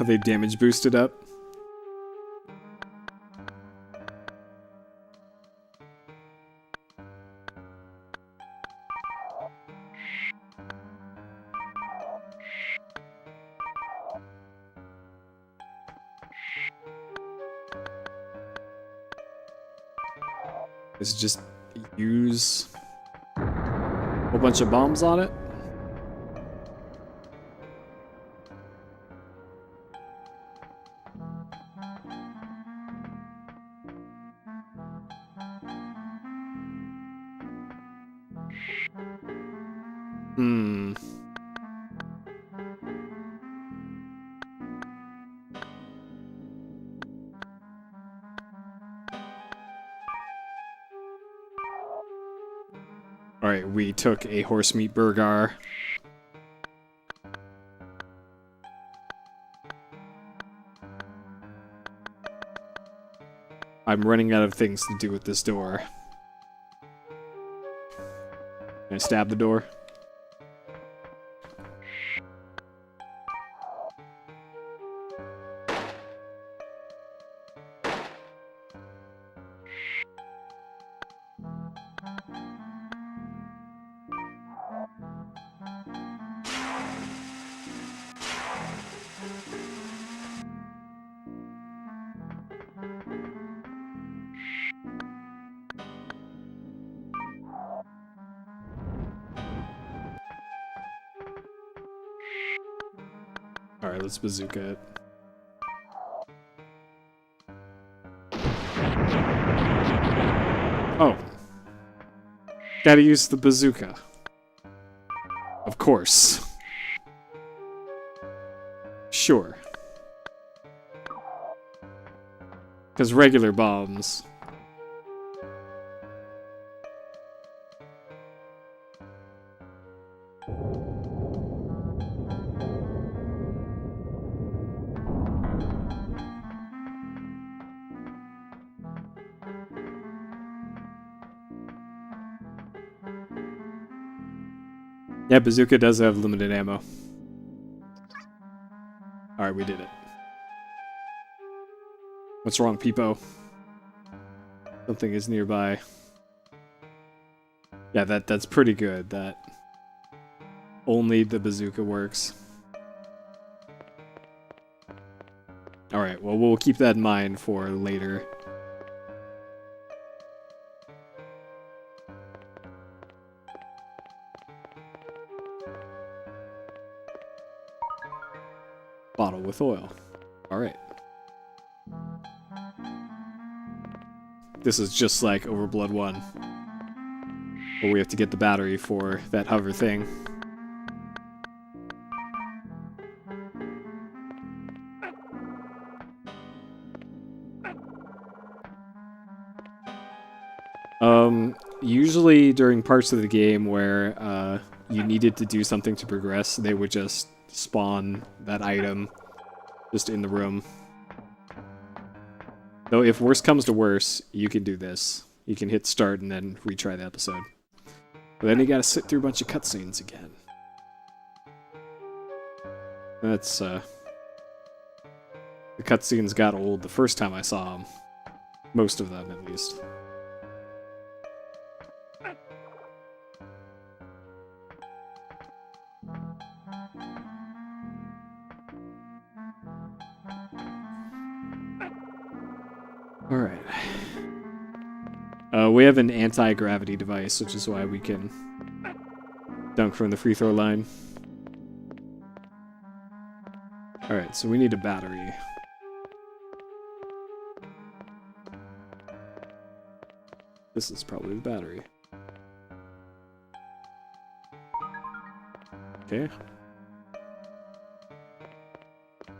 [SPEAKER 1] Are they damage boosted up? Is it just use a whole bunch of bombs on it? Alright, we took a horse meat burger. I'm running out of things to do with this door. Can I stab the door? Alright, let's bazooka it. Oh. Gotta use the bazooka. Of course. Sure. Because regular bombs... Yeah, bazooka does have limited ammo. Alright, we did it. What's wrong, Peepo? Something is nearby. Yeah, that's pretty good. That only the bazooka works. Alright, well, we'll keep that in mind for later. Bottle with oil. Alright. This is just like OverBlood 1. Where we have to get the battery for that hover thing. Usually during parts of the game where you needed to do something to progress, they would just spawn that item just in the room. Though if worse comes to worse, you can do this. You can hit start and then retry the episode. But then you gotta sit through a bunch of cutscenes again. That's, the cutscenes got old the first time I saw them. Most of them, at least. Alright. We have an anti-gravity device, which is why we can dunk from the free throw line. Alright, so we need a battery. This is probably the battery. Okay.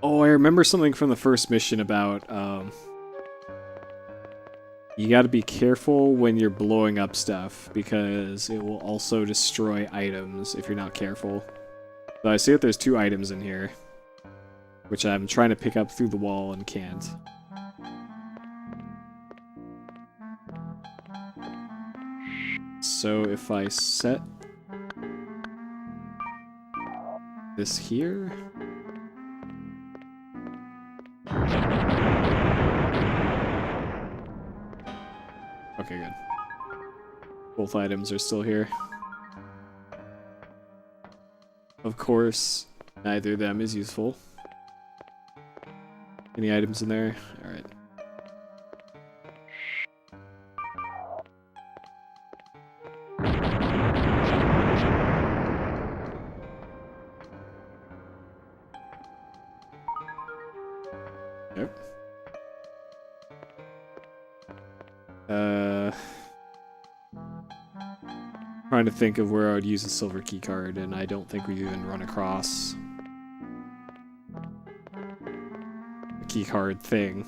[SPEAKER 1] Oh, I remember something from the first mission about, you gotta be careful when you're blowing up stuff, because it will also destroy items if you're not careful. So I see that there's 2 items in here, which I'm trying to pick up through the wall and can't. So if I set this here... Okay, good. Both items are still here. Of course, neither of them is useful. Any items in there? Alright. Yep. Trying to think of where I would use a silver key card, and I don't think we've even run across a key card thing.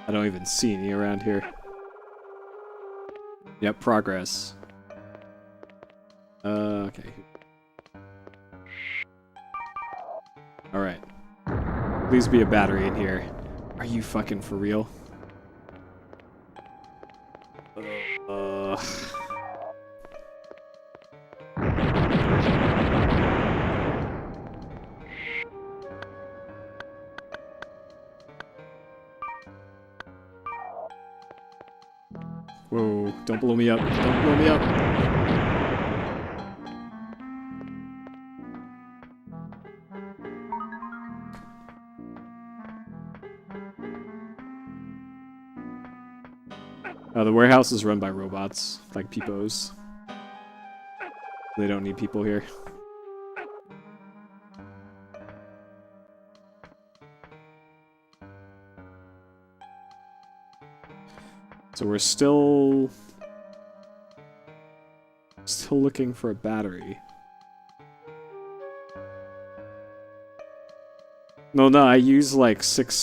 [SPEAKER 1] I don't even see any around here. Yep, progress. Okay. Alright. Please be a battery in here. Are you fucking for real? Whoa, don't blow me up. Don't blow me up. The warehouse is run by robots, like Peepos. They don't need people here. So we're still looking for a battery. No, I use like six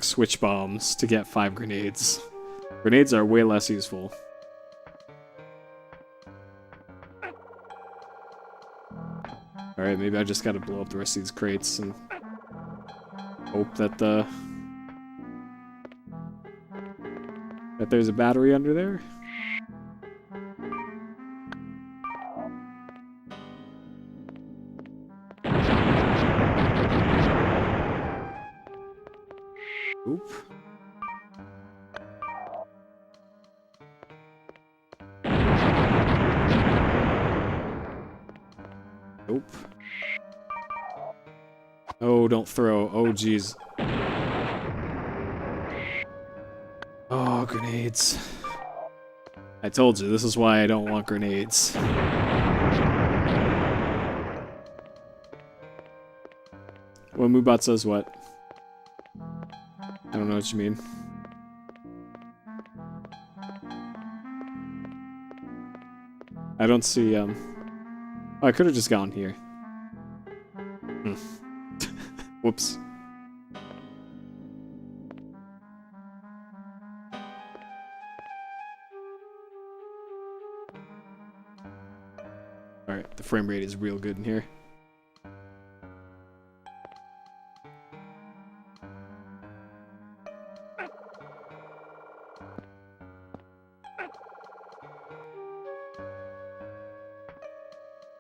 [SPEAKER 1] switch bombs to get 5 grenades. Grenades are way less useful. Alright, maybe I just gotta blow up the rest of these crates and hope that that there's a battery under there. Oop. Nope. Oh, don't throw. Oh, jeez. Oh, grenades. I told you, this is why I don't want grenades. Well, Moobot says what? I don't know what you mean. I don't see, Oh, I could have just gone here. Whoops. Alright, the frame rate is real good in here.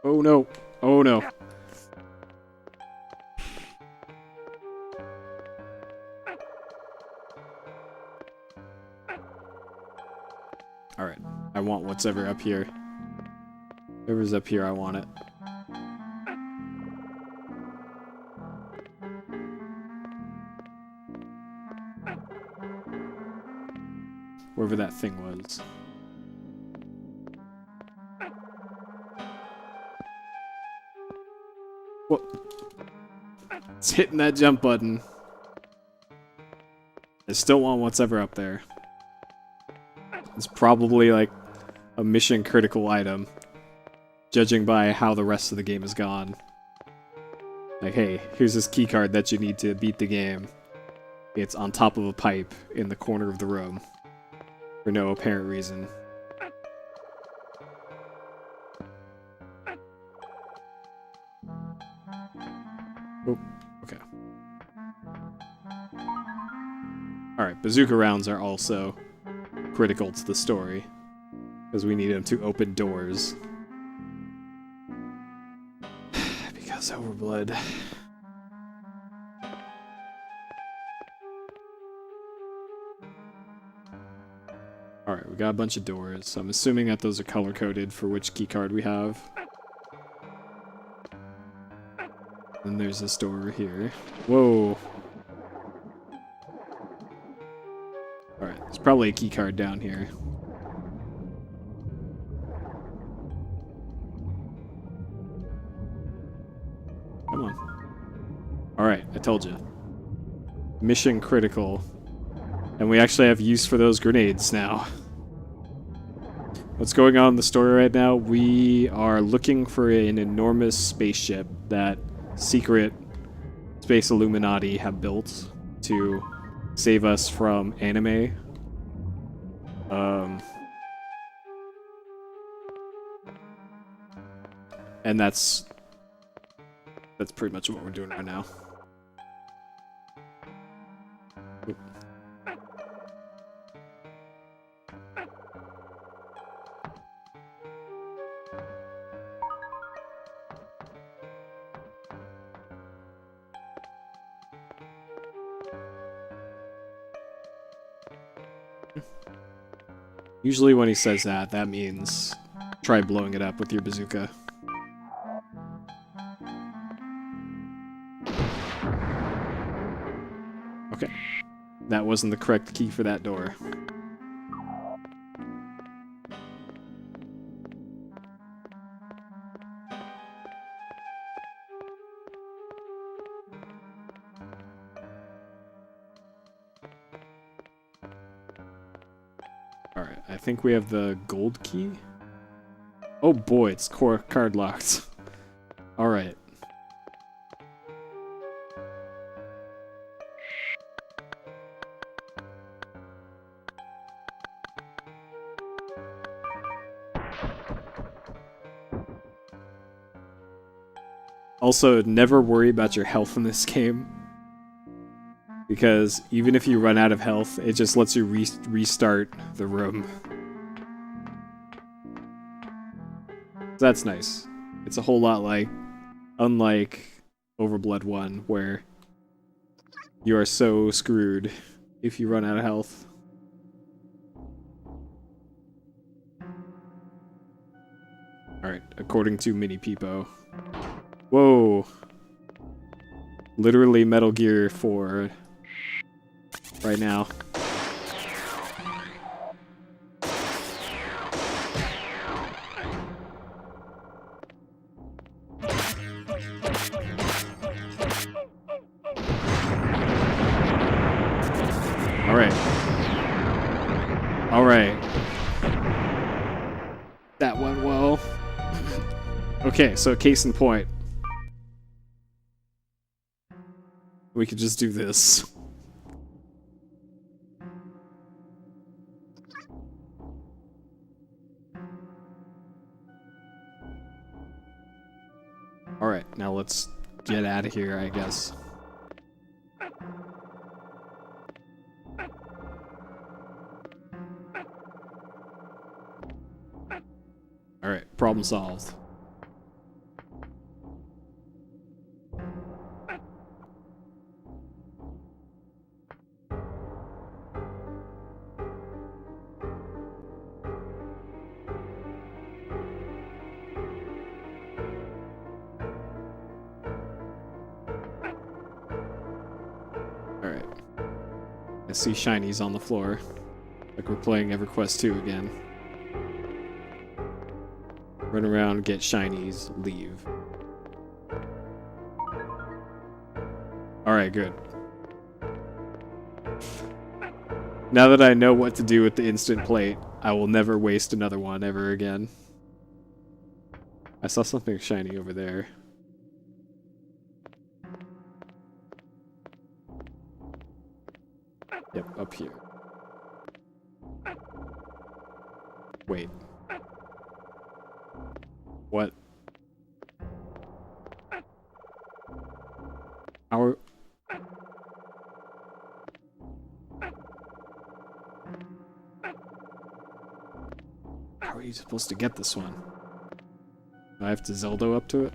[SPEAKER 1] Oh no. Oh no. Alright, I want what's ever up here. Whatever's up here, I want it. Wherever that thing was. Whoa. It's hitting that jump button. I still want what's ever up there. It's probably like a mission critical item, judging by how the rest of the game is gone. Like, hey, here's this keycard that you need to beat the game. It's on top of a pipe in the corner of the room. For no apparent reason. Oh, okay. Alright, bazooka rounds are also critical to the story, because we need them to open doors. Because OverBlood. Alright, we got a bunch of doors, so I'm assuming that those are color-coded for which keycard we have. Then there's this door over here. Whoa! Alright, there's probably a keycard down here. Come on. Alright, I told you. Mission critical. And we actually have use for those grenades now. What's going on in the story right now? We are looking for an enormous spaceship that secret space Illuminati have built to save us from anime. And that's pretty much what we're doing right now. Oop. Usually when he says that, that means try blowing it up with your bazooka. Okay. That wasn't the correct key for that door. Alright, I think we have the gold key. Oh boy, it's card locked. Alright. Also, never worry about your health in this game, because even if you run out of health, it just lets you restart the room. That's nice. It's a whole lot unlike OverBlood 1, where you are so screwed if you run out of health. Alright, according to Mini Peepo. Whoa! Literally Metal Gear 4 right now. Alright. Alright. That went well. Okay, so case in point. We could just do this. Alright, now let's get out of here, I guess. Alright, problem solved. Alright. I see shinies on the floor. Like we're playing EverQuest 2 again. Run around, get shinies, leave. Alright, good. Now that I know what to do with the instant plate, I will never waste another one ever again. I saw something shiny over there. Yep, up here. Wait. What? How are you supposed to get this one? Do I have to Zelda up to it?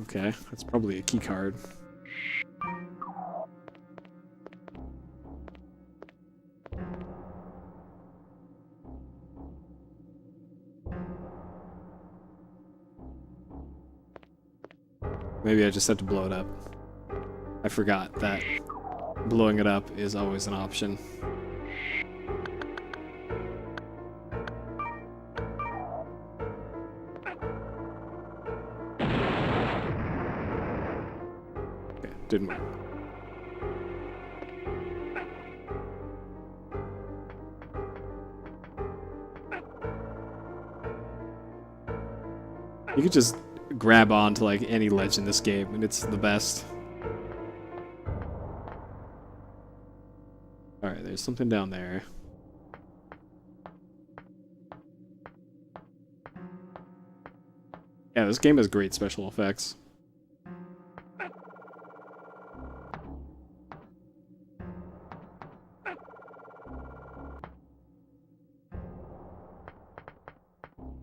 [SPEAKER 1] Okay, that's probably a key card. Maybe I just have to blow it up. I forgot that blowing it up is always an option. Okay, didn't work. You could just grab on to like any ledge in this game and it's the best. Alright, there's something down there. Yeah, this game has great special effects.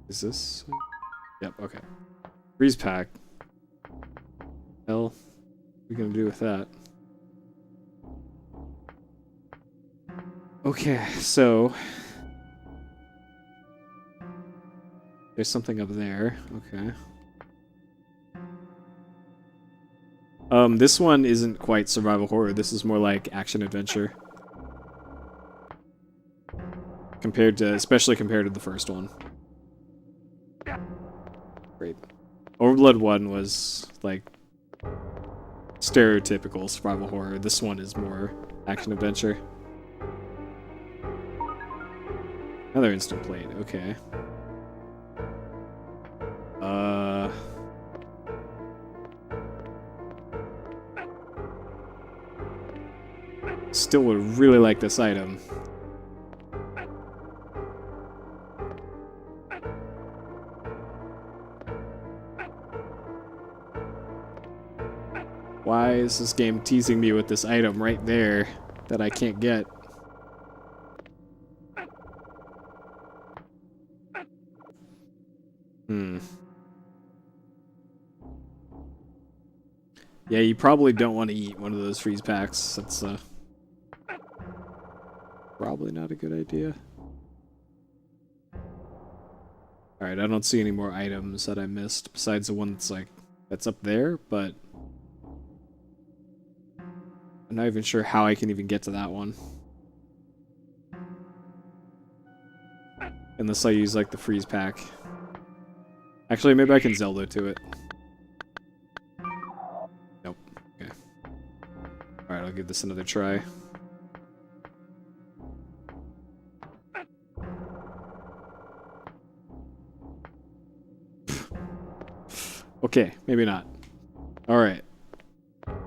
[SPEAKER 1] Is this? Yep, okay. Freeze pack. Hell, what are we gonna do with that? Okay, so there's something up there. Okay. This one isn't quite survival horror. This is more like action adventure. Especially compared to the first one. Great. OverBlood 1 was like stereotypical survival horror. This one is more action adventure. Another instant plate, okay. Still would really like this item. Why is this game teasing me with this item right there that I can't get? Yeah, you probably don't want to eat one of those freeze packs. That's probably not a good idea. Alright, I don't see any more items that I missed besides the one that's up there, but I'm not even sure how I can even get to that one. Unless I use like the freeze pack. Actually, maybe I can Zelda to it. Nope. Okay. Alright, I'll give this another try. Okay, maybe not. Alright.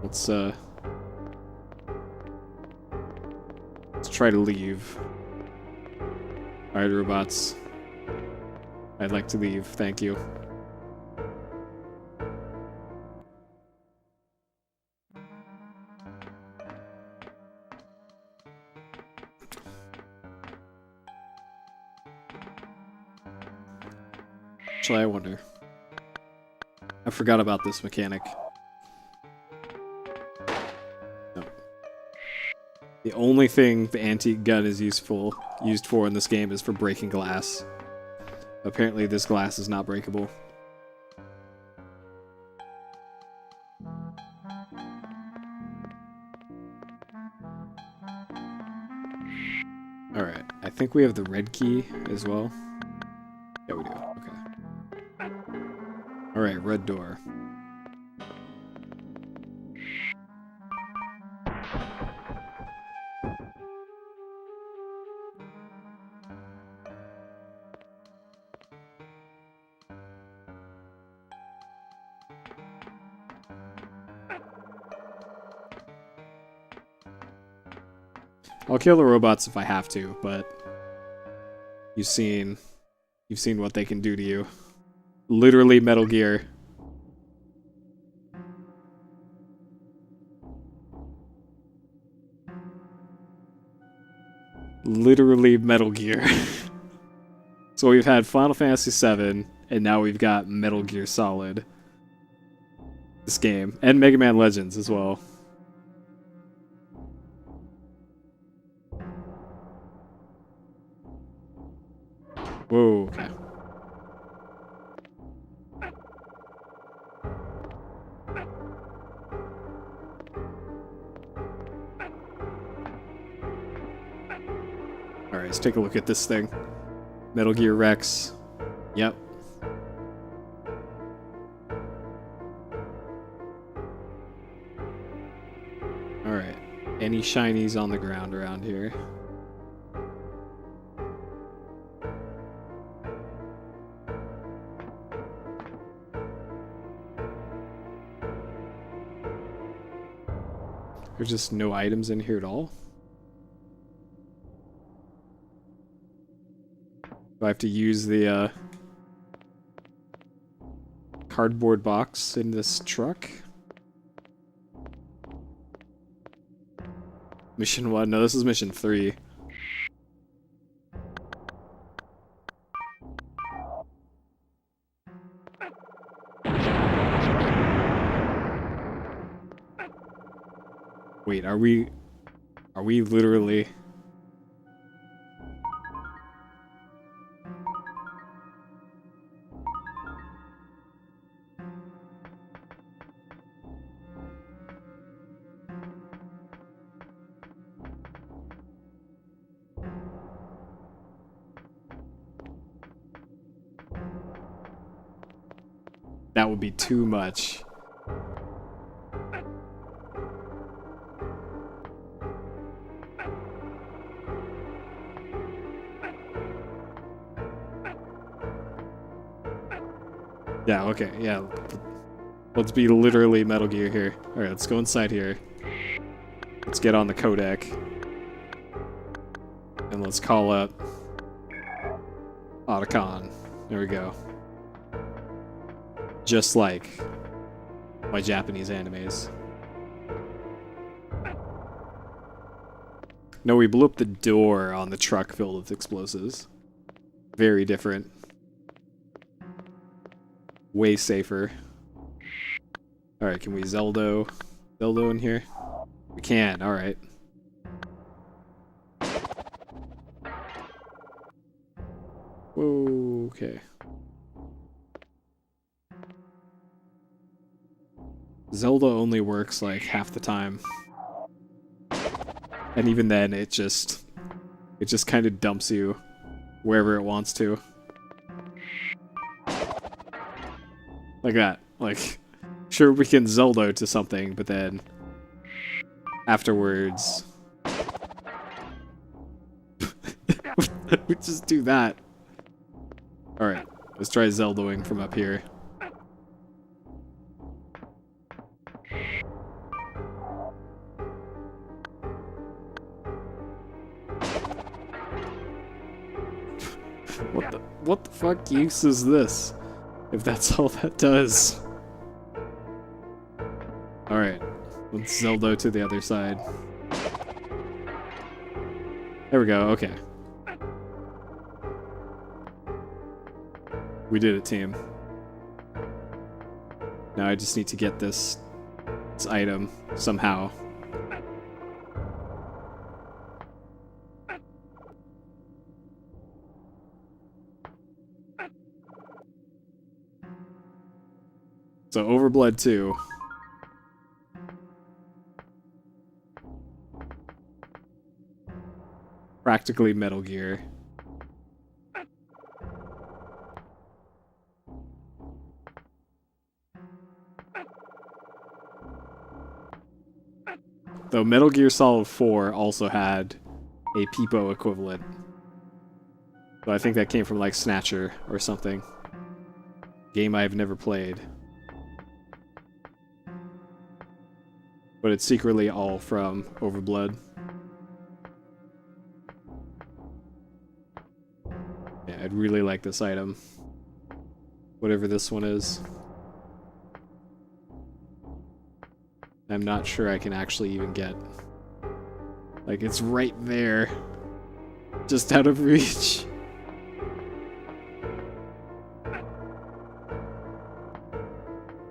[SPEAKER 1] Let's try to leave. Alright, robots. I'd like to leave, thank you. Actually, I wonder. I forgot about this mechanic. No. The only thing the antique gun is used for in this game is for breaking glass. Apparently this glass is not breakable. Alright, I think we have the red key as well. Yeah, we do. Okay. Alright, red door. I'll kill the robots if I have to, but you've seen what they can do to you. Literally Metal Gear. Literally Metal Gear. So we've had Final Fantasy VII, and now we've got Metal Gear Solid. This game. And Mega Man Legends as well. Whoa, okay. Alright, let's take a look at this thing. Metal Gear Rex. Yep. Alright. Any shinies on the ground around here? There's just no items in here at all? Do I have to use the cardboard box in this truck? Mission 1? No, this is mission 3. Wait, are we literally... That would be too much. Yeah, okay, yeah. Let's be literally Metal Gear here. Alright, let's go inside here. Let's get on the codec. And let's call up Otacon. There we go. Just like my Japanese animes. No, we blew up the door on the truck filled with explosives. Very different. Way safer. Alright, can we Zeldo in here? We can, alright. Whoa, okay. Zelda only works like half the time. And even then, it just kind of dumps you wherever it wants to. Like that. Like, sure, we can Zelda to something, but then afterwards... we just do that. Alright, let's try Zeldoing from up here. What the fuck use is this? If that's all that does. Alright, let's Zelda to the other side. There we go, okay. We did it, team. Now I just need to get this item somehow. So, OverBlood 2. Practically Metal Gear. Though Metal Gear Solid 4 also had a Peepo equivalent. So I think that came from like Snatcher or something. Game I've never played. But it's secretly all from OverBlood. Yeah, I'd really like this item. Whatever this one is. I'm not sure I can actually even get. Like, it's right there. Just out of reach.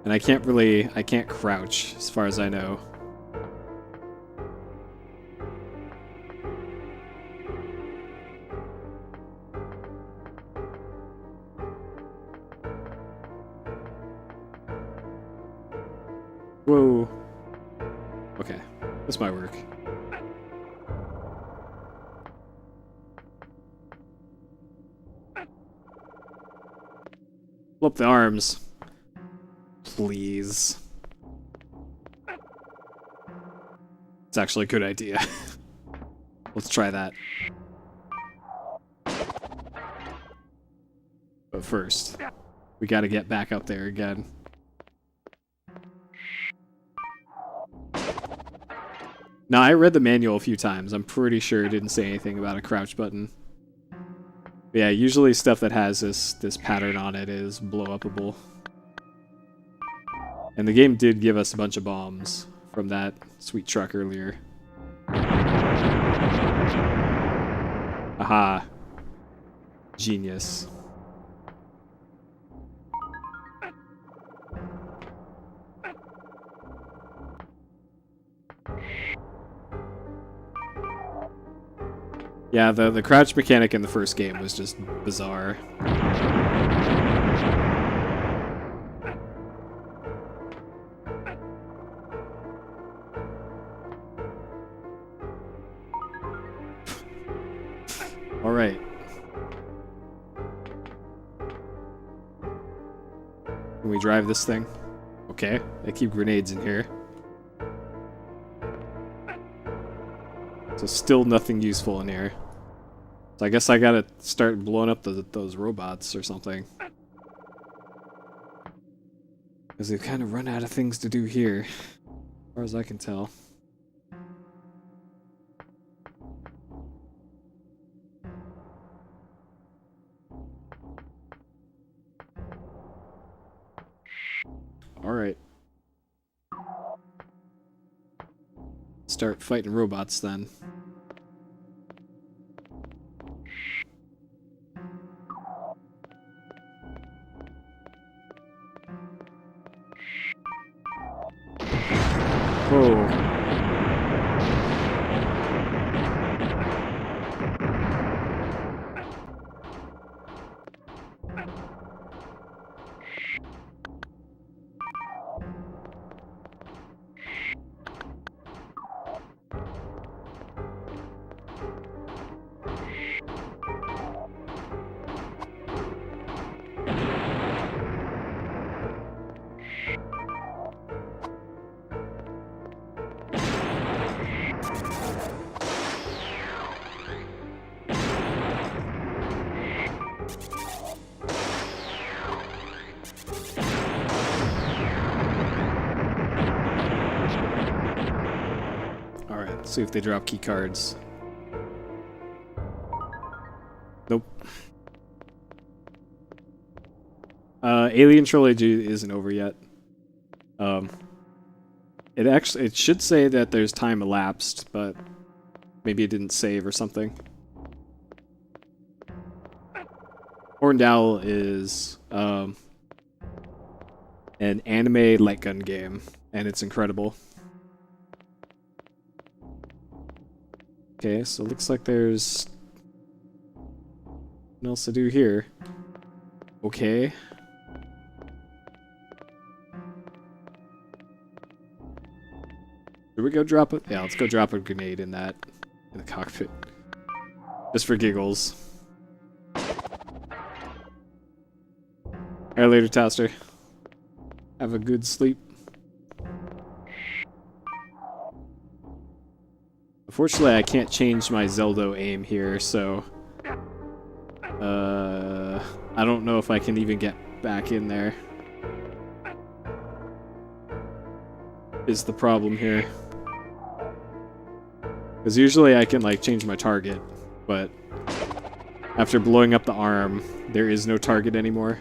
[SPEAKER 1] And I can't crouch, as far as I know. Whoa. Okay, this might work. Flip the arms. Please. It's actually a good idea. Let's try that. But first, we gotta get back up there again. Now, I read the manual a few times. I'm pretty sure it didn't say anything about a crouch button. But yeah, usually stuff that has this pattern on it is blow-upable. And the game did give us a bunch of bombs from that sweet truck earlier. Aha. Genius. Yeah, the crouch mechanic in the first game was just bizarre. Alright. Can we drive this thing? Okay, they keep grenades in here. So still nothing useful in here. So I guess I gotta start blowing up those robots or something. Because they've kind of run out of things to do here, as far as I can tell. Alright. Start fighting robots then. Whoa. Alright, see if they drop key cards. Nope. Alien Trilogy isn't over yet. It should say that there's time elapsed, but maybe it didn't save or something. Horned Owl is an anime light gun game, and it's incredible. Okay, so it looks like there's nothing else to do here. Okay. Should we go drop it? Yeah, let's go drop a grenade in the cockpit. Just for giggles. Alright, later, Taster. Have a good sleep. Unfortunately, I can't change my Zelda aim here, so... I don't know if I can even get back in there. Is the problem here. Because usually I can, like, change my target, but... after blowing up the arm, there is no target anymore.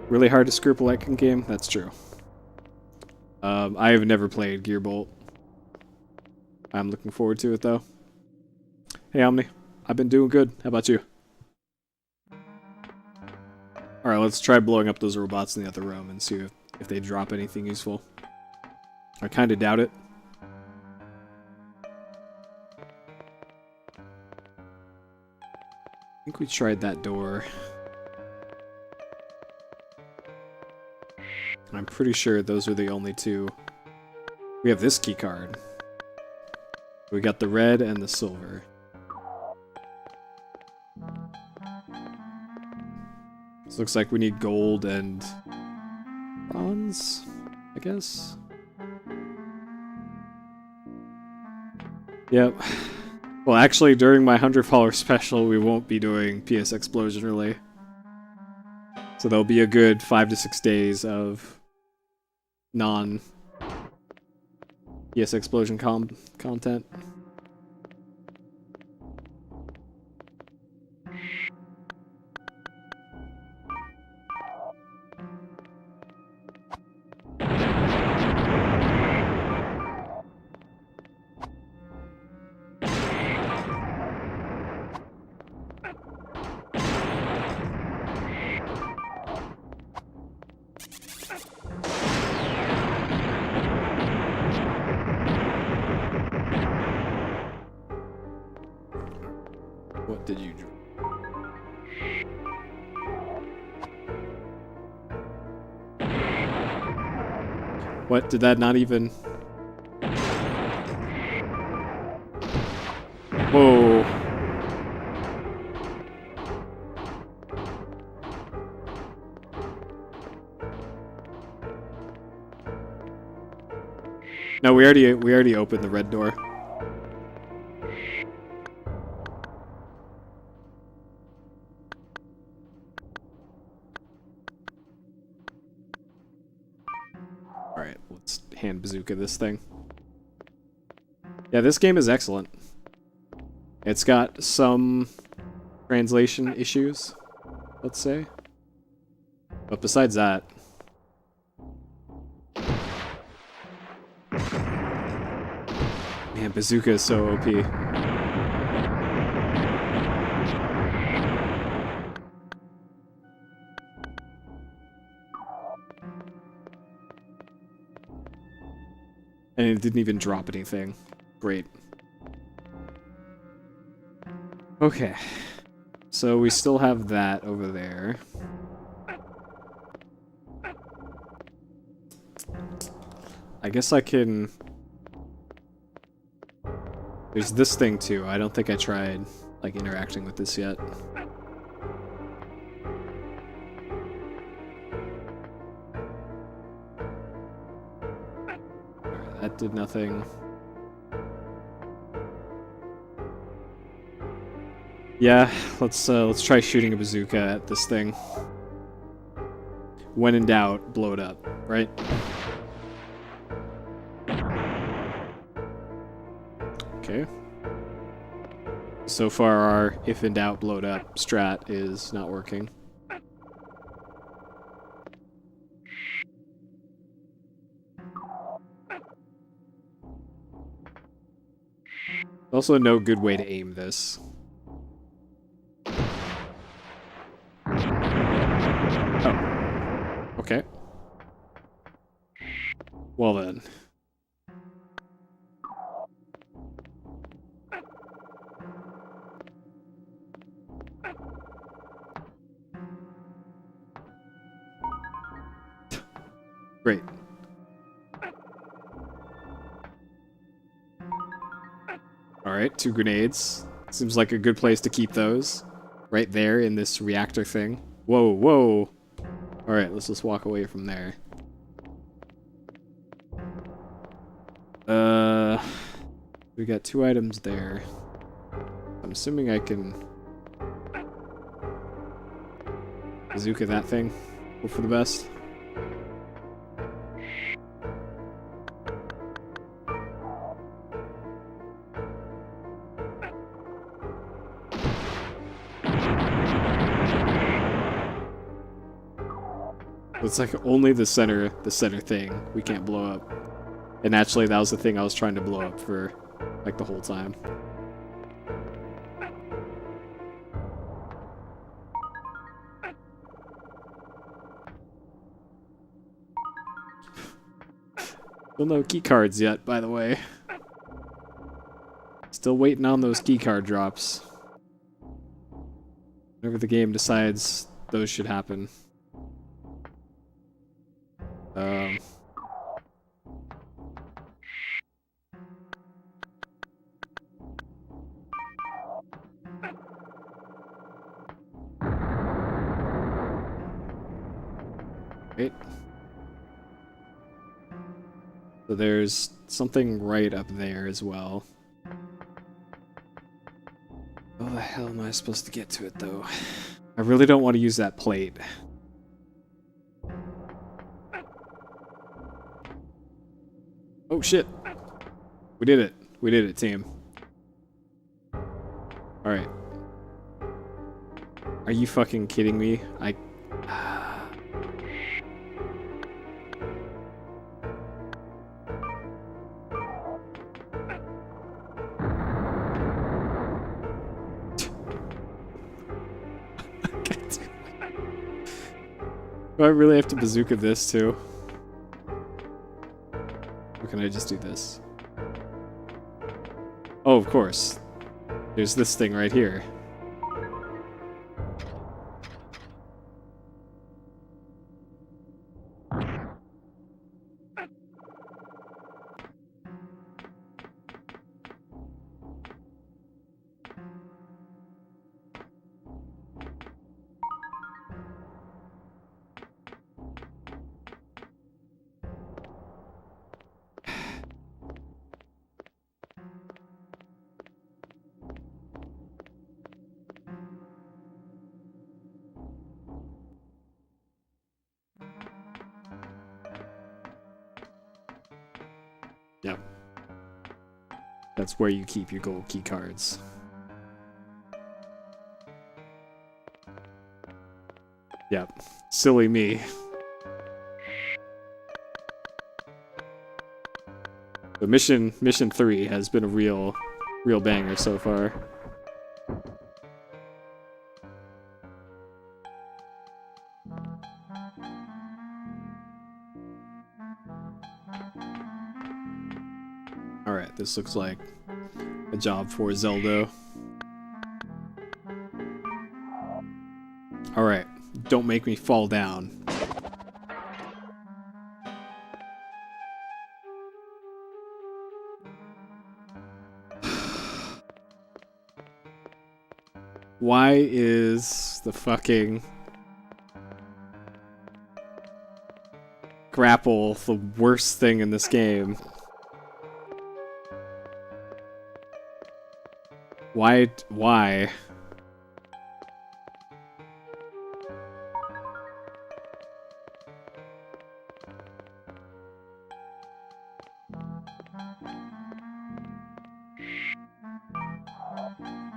[SPEAKER 1] Really hard to screw up a light gun game? That's true. I have never played Gearbolt. I'm looking forward to it, though. Hey, Omni. I've been doing good. How about you? Alright, let's try blowing up those robots in the other room and see if they drop anything useful. I kinda doubt it. I think we tried that door. I'm pretty sure those are the only two. We have this key card. We got the red and the silver. This looks like we need gold and bronze, I guess. Yep. Well, actually, during my $100 special, we won't be doing PSXplosion really. So there'll be a good 5 to 6 days of non-PSXplosion content. What did you do? What? Did that not even... Whoa. No, we already opened the red door. Alright, let's hand bazooka this thing. Yeah, this game is excellent. It's got some translation issues, let's say. But besides that... Man, bazooka is so OP. it didn't even drop anything. Great. Okay. So we still have that over there. I guess I can... There's this thing too. I don't think I tried, like, interacting with this yet. Alright, that did nothing. Yeah, let's try shooting a bazooka at this thing. When in doubt, blow it up, right? Okay. So far, our if in doubt, blow it up strat is not working. Also, no good way to aim this. Oh. Okay. Well then. Great. Alright, 2 grenades. Seems like a good place to keep those. Right there in this reactor thing. Whoa, whoa. Alright, let's just walk away from there. We got 2 items there. I'm assuming I can bazooka that thing. Hope for the best. It's like only the center thing we can't blow up. And actually that was the thing I was trying to blow up for like the whole time. Still no key cards yet, by the way. Still waiting on those key card drops. Whenever the game decides those should happen. Wait. So there's something right up there as well. How the hell am I supposed to get to it, though? I really don't want to use that plate. Oh, shit. We did it. We did it, team. Alright. Are you fucking kidding me? Do I really have to bazooka this too? Or can I just do this? Oh, of course. There's this thing right here. Yep. That's where you keep your gold key cards. Yep. Silly me. The mission 3 has been a real banger so far. This looks like a job for Zelda. Alright, don't make me fall down. Why is the fucking grapple the worst thing in this game? Why?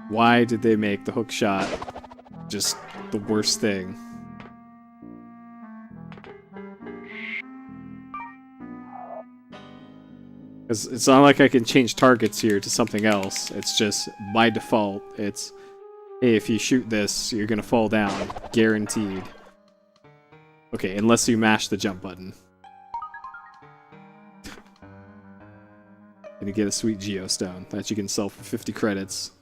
[SPEAKER 1] Why did they make the hook shot just the worst thing? Because it's not like I can change targets here to something else. It's just, by default, it's, hey, if you shoot this, you're gonna fall down. Guaranteed. Okay, unless you mash the jump button. And you get a sweet geostone that you can sell for 50 credits.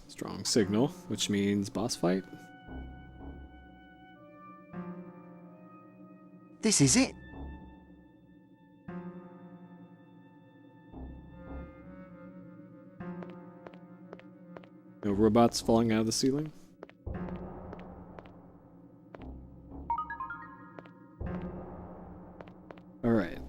[SPEAKER 1] Strong signal, which means boss fight.
[SPEAKER 2] This is it.
[SPEAKER 1] No robots falling out of the ceiling. Alright.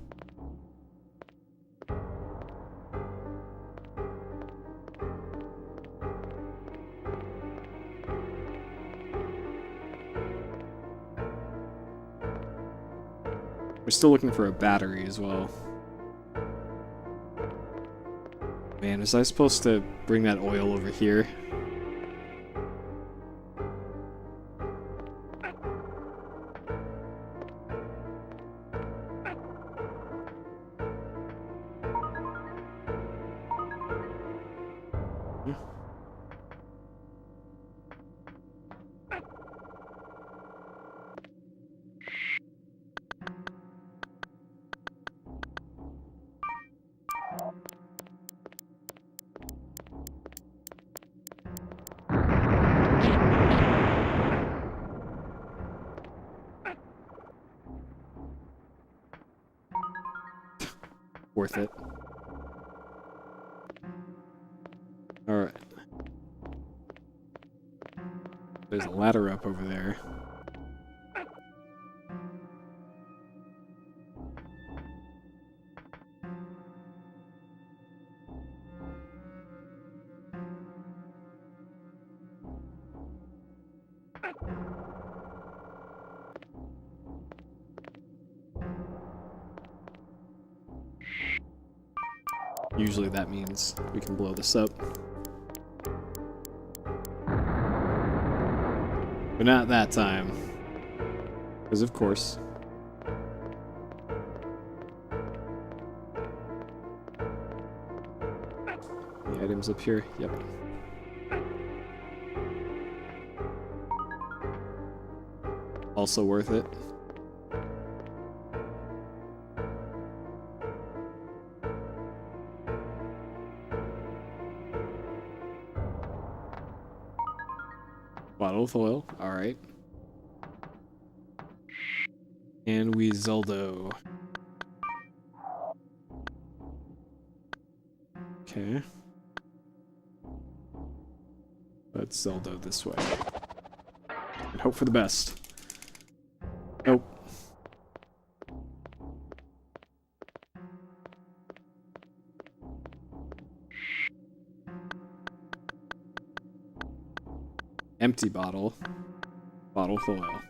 [SPEAKER 1] We're still looking for a battery as well. Man, was I supposed to bring that oil over here? Worth it. Alright. There's a ladder up over there. Usually that means we can blow this up. But not that time. Because of course. The items up here, yep. Also worth it. Bottle of oil, alright. And we Zeldo. Okay. Let's Zeldo this way. And hope for the best. Nope. Empty bottle. Bottle of oil.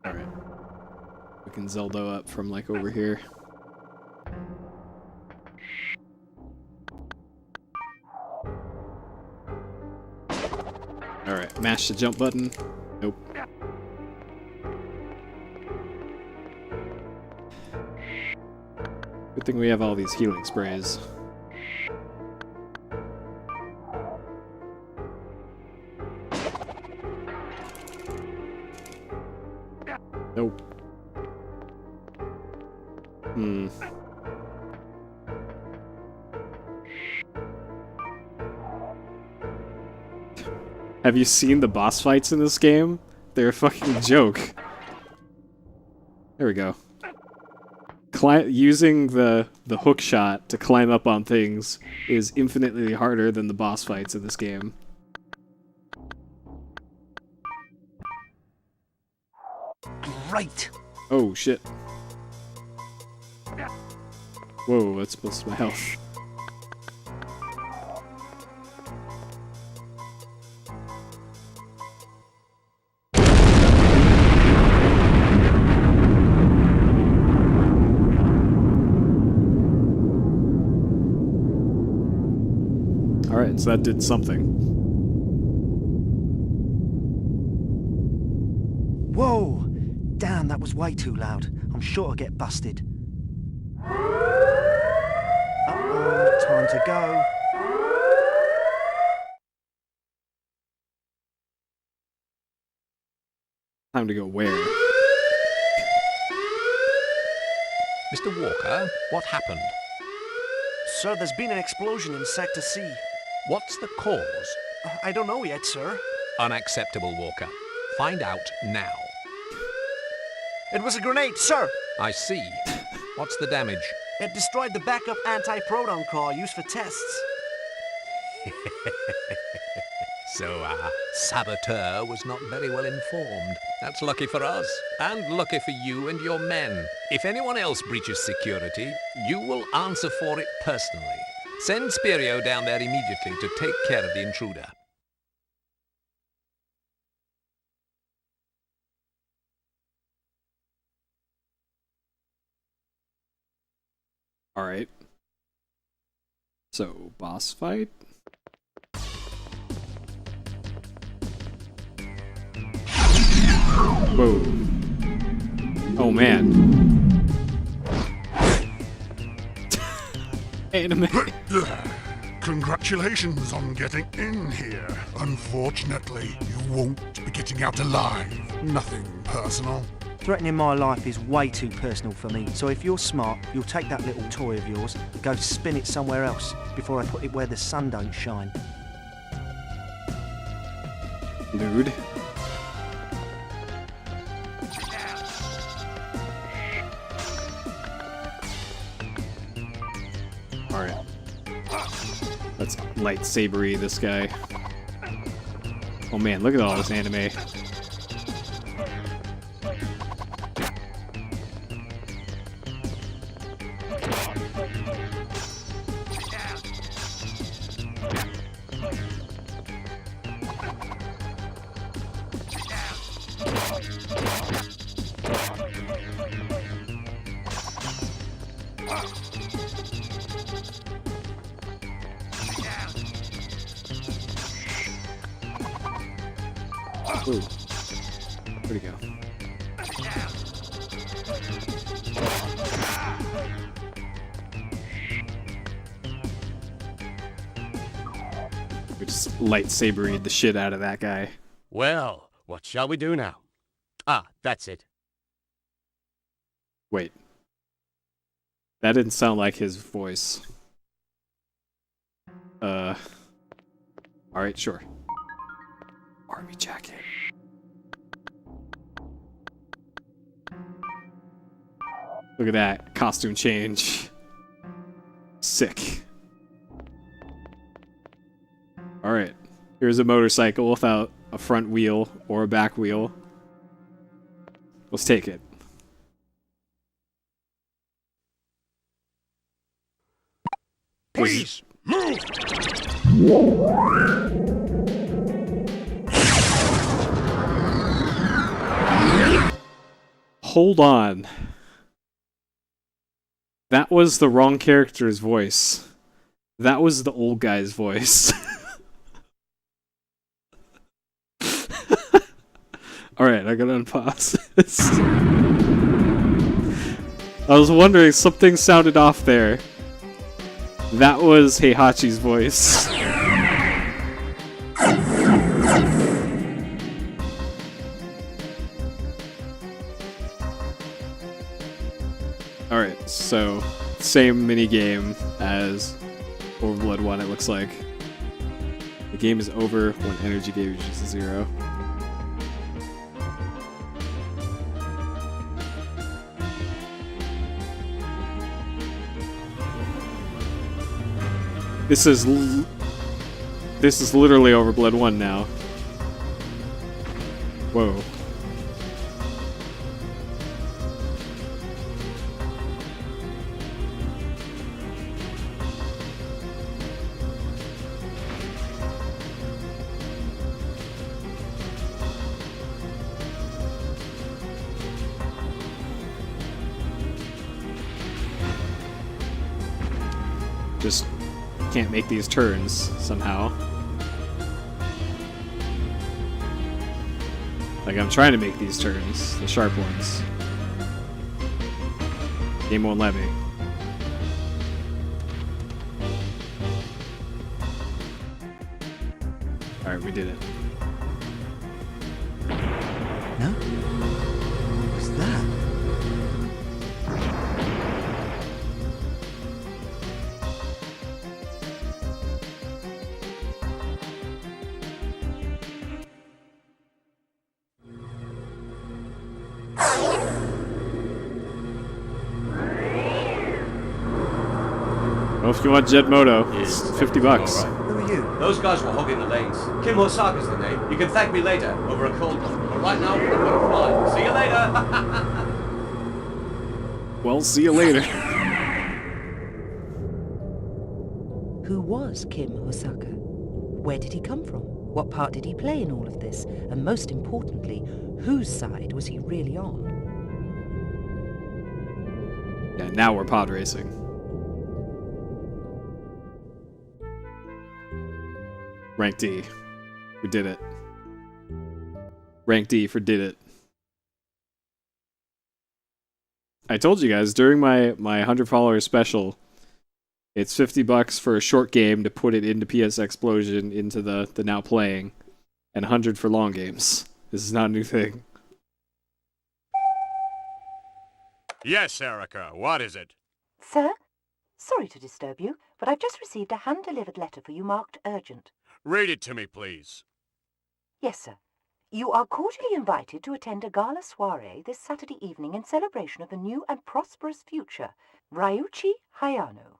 [SPEAKER 1] Alright. We can Zeldo up from like over here. Alright, mash the jump button. Nope. Good thing we have all these healing sprays. Nope. Have you seen the boss fights in this game? They're a fucking joke. There we go. Using the hook shot to climb up on things is infinitely harder than the boss fights in this game.
[SPEAKER 2] Great!
[SPEAKER 1] Oh shit. Whoa, that's supposed to be my health. Alright, so that did something.
[SPEAKER 2] Whoa! Damn, that was way too loud. I'm sure I'll get busted. Uh-oh, time to go.
[SPEAKER 1] Time to go where?
[SPEAKER 7] Mr. Walker, what happened?
[SPEAKER 8] Sir, there's been an explosion in Sector C.
[SPEAKER 7] What's the cause?
[SPEAKER 8] I don't know yet, sir.
[SPEAKER 7] Unacceptable, Walker. Find out now.
[SPEAKER 8] It was a grenade, sir!
[SPEAKER 7] I see. What's the damage?
[SPEAKER 8] It destroyed the backup anti-proton car used for tests.
[SPEAKER 7] So, Saboteur was not very well informed. That's lucky for us, and lucky for you and your men. If anyone else breaches security, you will answer for it personally. Send Spirio down there immediately to take care of the intruder.
[SPEAKER 1] Alright. So, boss fight? Whoa. Oh man. Anime.
[SPEAKER 3] Congratulations on getting in here. Unfortunately, you won't be getting out alive. Nothing personal.
[SPEAKER 2] Threatening my life is way too personal for me, so if you're smart, you'll take that little toy of yours and go spin it somewhere else before I put it where the sun don't shine.
[SPEAKER 1] Dude. Alright. Let's lightsabery this guy. Oh man, look at all this anime. Ooh. Where'd he go? We just lightsabered the shit out of that guy.
[SPEAKER 9] Well, what shall we do now? Ah, that's it.
[SPEAKER 1] Wait. That didn't sound like his voice. Alright, sure. Army jacket. Look at that costume change. Sick. Alright. Here's a motorcycle without a front wheel or a back wheel. Let's take it.
[SPEAKER 3] Please, move!
[SPEAKER 1] Hold on. That was the wrong character's voice. That was the old guy's voice. Alright, I gotta unpause this. I was wondering, something sounded off there. That was Heihachi's voice. Alright, so same mini game as OverBlood 1, it looks like. The game is over when energy gauge is 0. This is literally OverBlood 1 now. Whoa. Just can't make these turns somehow. Like, I'm trying to make these turns, the sharp ones. Game won't let me. Alright, we did it.
[SPEAKER 2] No? What was that?
[SPEAKER 1] Well, if you want Jet Moto, it's $50.
[SPEAKER 2] Who are you?
[SPEAKER 9] Those guys were hogging the lanes. Kim Osaka's the name. You can thank me later over a cold one. But right now, I'm gonna fly. See you later.
[SPEAKER 1] Well, see you later.
[SPEAKER 6] Who was Kim Hosaka? Where did he come from? What part did he play in all of this? And most importantly, whose side was he really on?
[SPEAKER 1] Yeah, now we're pod racing. Rank D. We did it. Rank D for did it. I told you guys during my 100 followers special, it's $50 for a short game to put it into PSXplosion into the now playing, and 100 for long games. This is not a new thing.
[SPEAKER 9] Yes, Erica. What is it?
[SPEAKER 6] Sir? Sorry to disturb you, but I've just received a hand-delivered letter for you marked urgent.
[SPEAKER 9] Read it to me, please.
[SPEAKER 6] Yes, sir. You are cordially invited to attend a gala soirée this Saturday evening in celebration of the new and prosperous future, Ryuichi Hayano.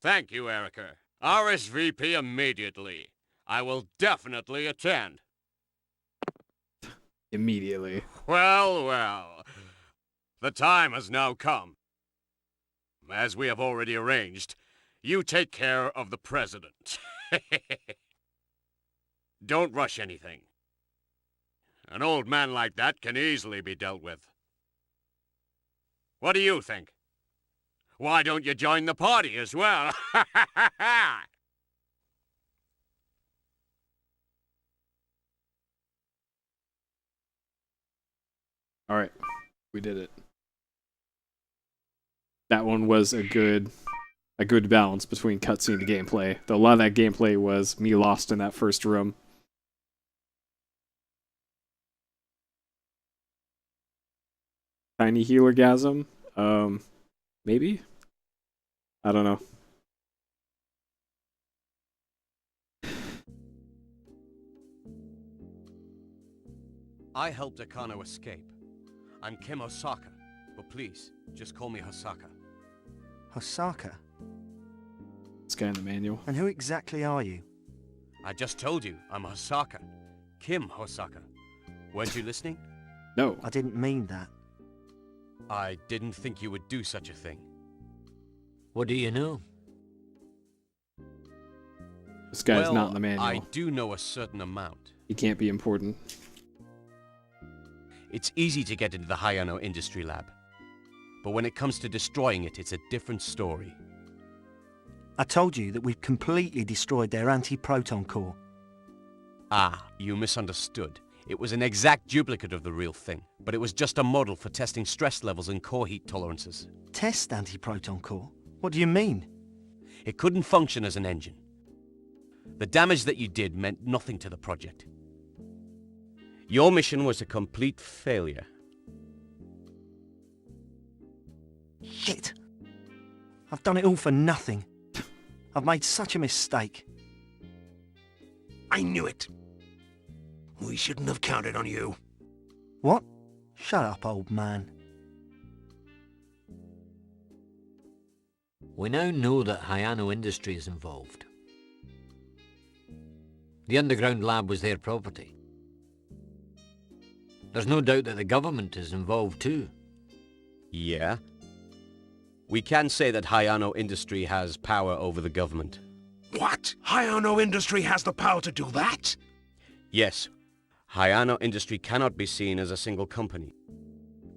[SPEAKER 9] Thank you, Erica. RSVP immediately. I will definitely attend.
[SPEAKER 1] Immediately.
[SPEAKER 9] Well, well. The time has now come. As we have already arranged, you take care of the president. Don't rush anything. An old man like that can easily be dealt with. What do you think? Why don't you join the party as well?
[SPEAKER 1] Alright. We did it. That one was a good balance between cutscene to gameplay. Though a lot of that gameplay was me lost in that first room. Tiny healergasm? Maybe? I don't know.
[SPEAKER 9] I helped Akano escape. I'm Kim Osaka, but please, just call me Hosaka.
[SPEAKER 2] Hosaka?
[SPEAKER 1] This guy in the manual.
[SPEAKER 2] And who exactly are you?
[SPEAKER 9] I just told you, I'm Hosaka. Kim Hosaka. Weren't you listening?
[SPEAKER 1] No.
[SPEAKER 2] I didn't mean that.
[SPEAKER 9] I didn't think you would do such a thing.
[SPEAKER 4] What do you know?
[SPEAKER 1] This guy's not in the manual.
[SPEAKER 9] I do know a certain amount.
[SPEAKER 1] He can't be important.
[SPEAKER 9] It's easy to get into the Hayano Industry Lab. But when it comes to destroying it, it's a different story.
[SPEAKER 2] I told you that we've completely destroyed their anti-proton core.
[SPEAKER 9] Ah, you misunderstood. It was an exact duplicate of the real thing, but it was just a model for testing stress levels and core heat tolerances.
[SPEAKER 2] Test anti-proton core? What do you mean?
[SPEAKER 9] It couldn't function as an engine. The damage that you did meant nothing to the project. Your mission was a complete failure.
[SPEAKER 2] Shit! I've done it all for nothing. I've made such a mistake.
[SPEAKER 5] I knew it. We shouldn't have counted on you.
[SPEAKER 2] What? Shut up, old man.
[SPEAKER 4] We now know that Hyano Industry is involved. The underground lab was their property. There's no doubt that the government is involved too.
[SPEAKER 9] Yeah. We can say that Hyano Industry has power over the government.
[SPEAKER 5] What? Hyano Industry has the power to do that?
[SPEAKER 9] Yes. Hyano Industry cannot be seen as a single company,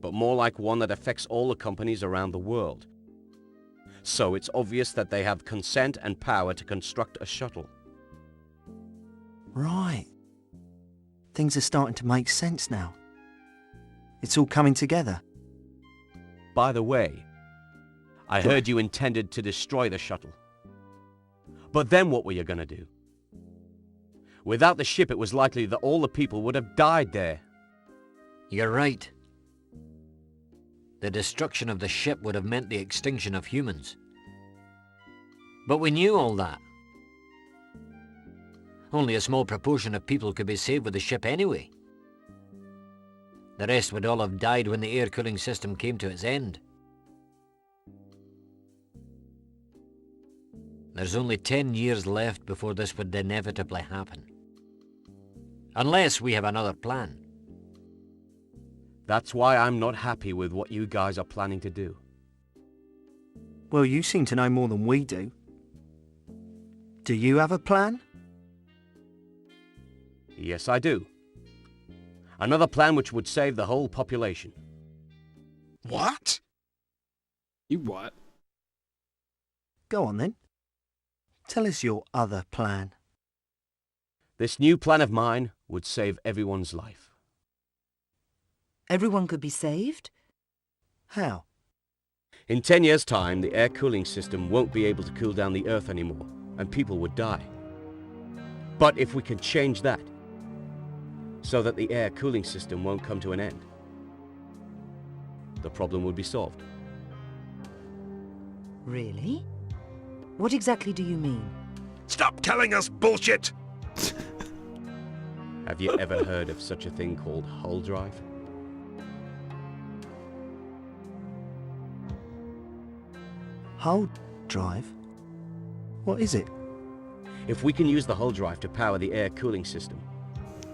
[SPEAKER 9] but more like one that affects all the companies around the world. So it's obvious that they have consent and power to construct a shuttle.
[SPEAKER 2] Right. Things are starting to make sense now. It's all coming together.
[SPEAKER 9] By the way, I heard you intended to destroy the shuttle. But then what were you gonna do? Without the ship, it was likely that all the people would have died there.
[SPEAKER 4] You're right. The destruction of the ship would have meant the extinction of humans. But we knew all that. Only a small proportion of people could be saved with the ship anyway. The rest would all have died when the air cooling system came to its end. There's only 10 years left before this would inevitably happen. Unless we have another plan.
[SPEAKER 9] That's why I'm not happy with what you guys are planning to do.
[SPEAKER 2] Well, you seem to know more than we do. Do you have a plan?
[SPEAKER 9] Yes, I do. Another plan which would save the whole population.
[SPEAKER 5] What?
[SPEAKER 1] You what?
[SPEAKER 2] Go on then. Tell us your other plan.
[SPEAKER 9] This new plan of mine would save everyone's life.
[SPEAKER 6] Everyone could be saved?
[SPEAKER 2] How?
[SPEAKER 9] In 10 years' time, the air cooling system won't be able to cool down the Earth anymore, and people would die. But if we can change that, so that the air cooling system won't come to an end, the problem would be solved.
[SPEAKER 6] Really? What exactly do you mean?
[SPEAKER 5] Stop telling us bullshit!
[SPEAKER 9] Have you ever heard of such a thing called hull drive?
[SPEAKER 2] Hull drive? What is it?
[SPEAKER 9] If we can use the hull drive to power the air cooling system,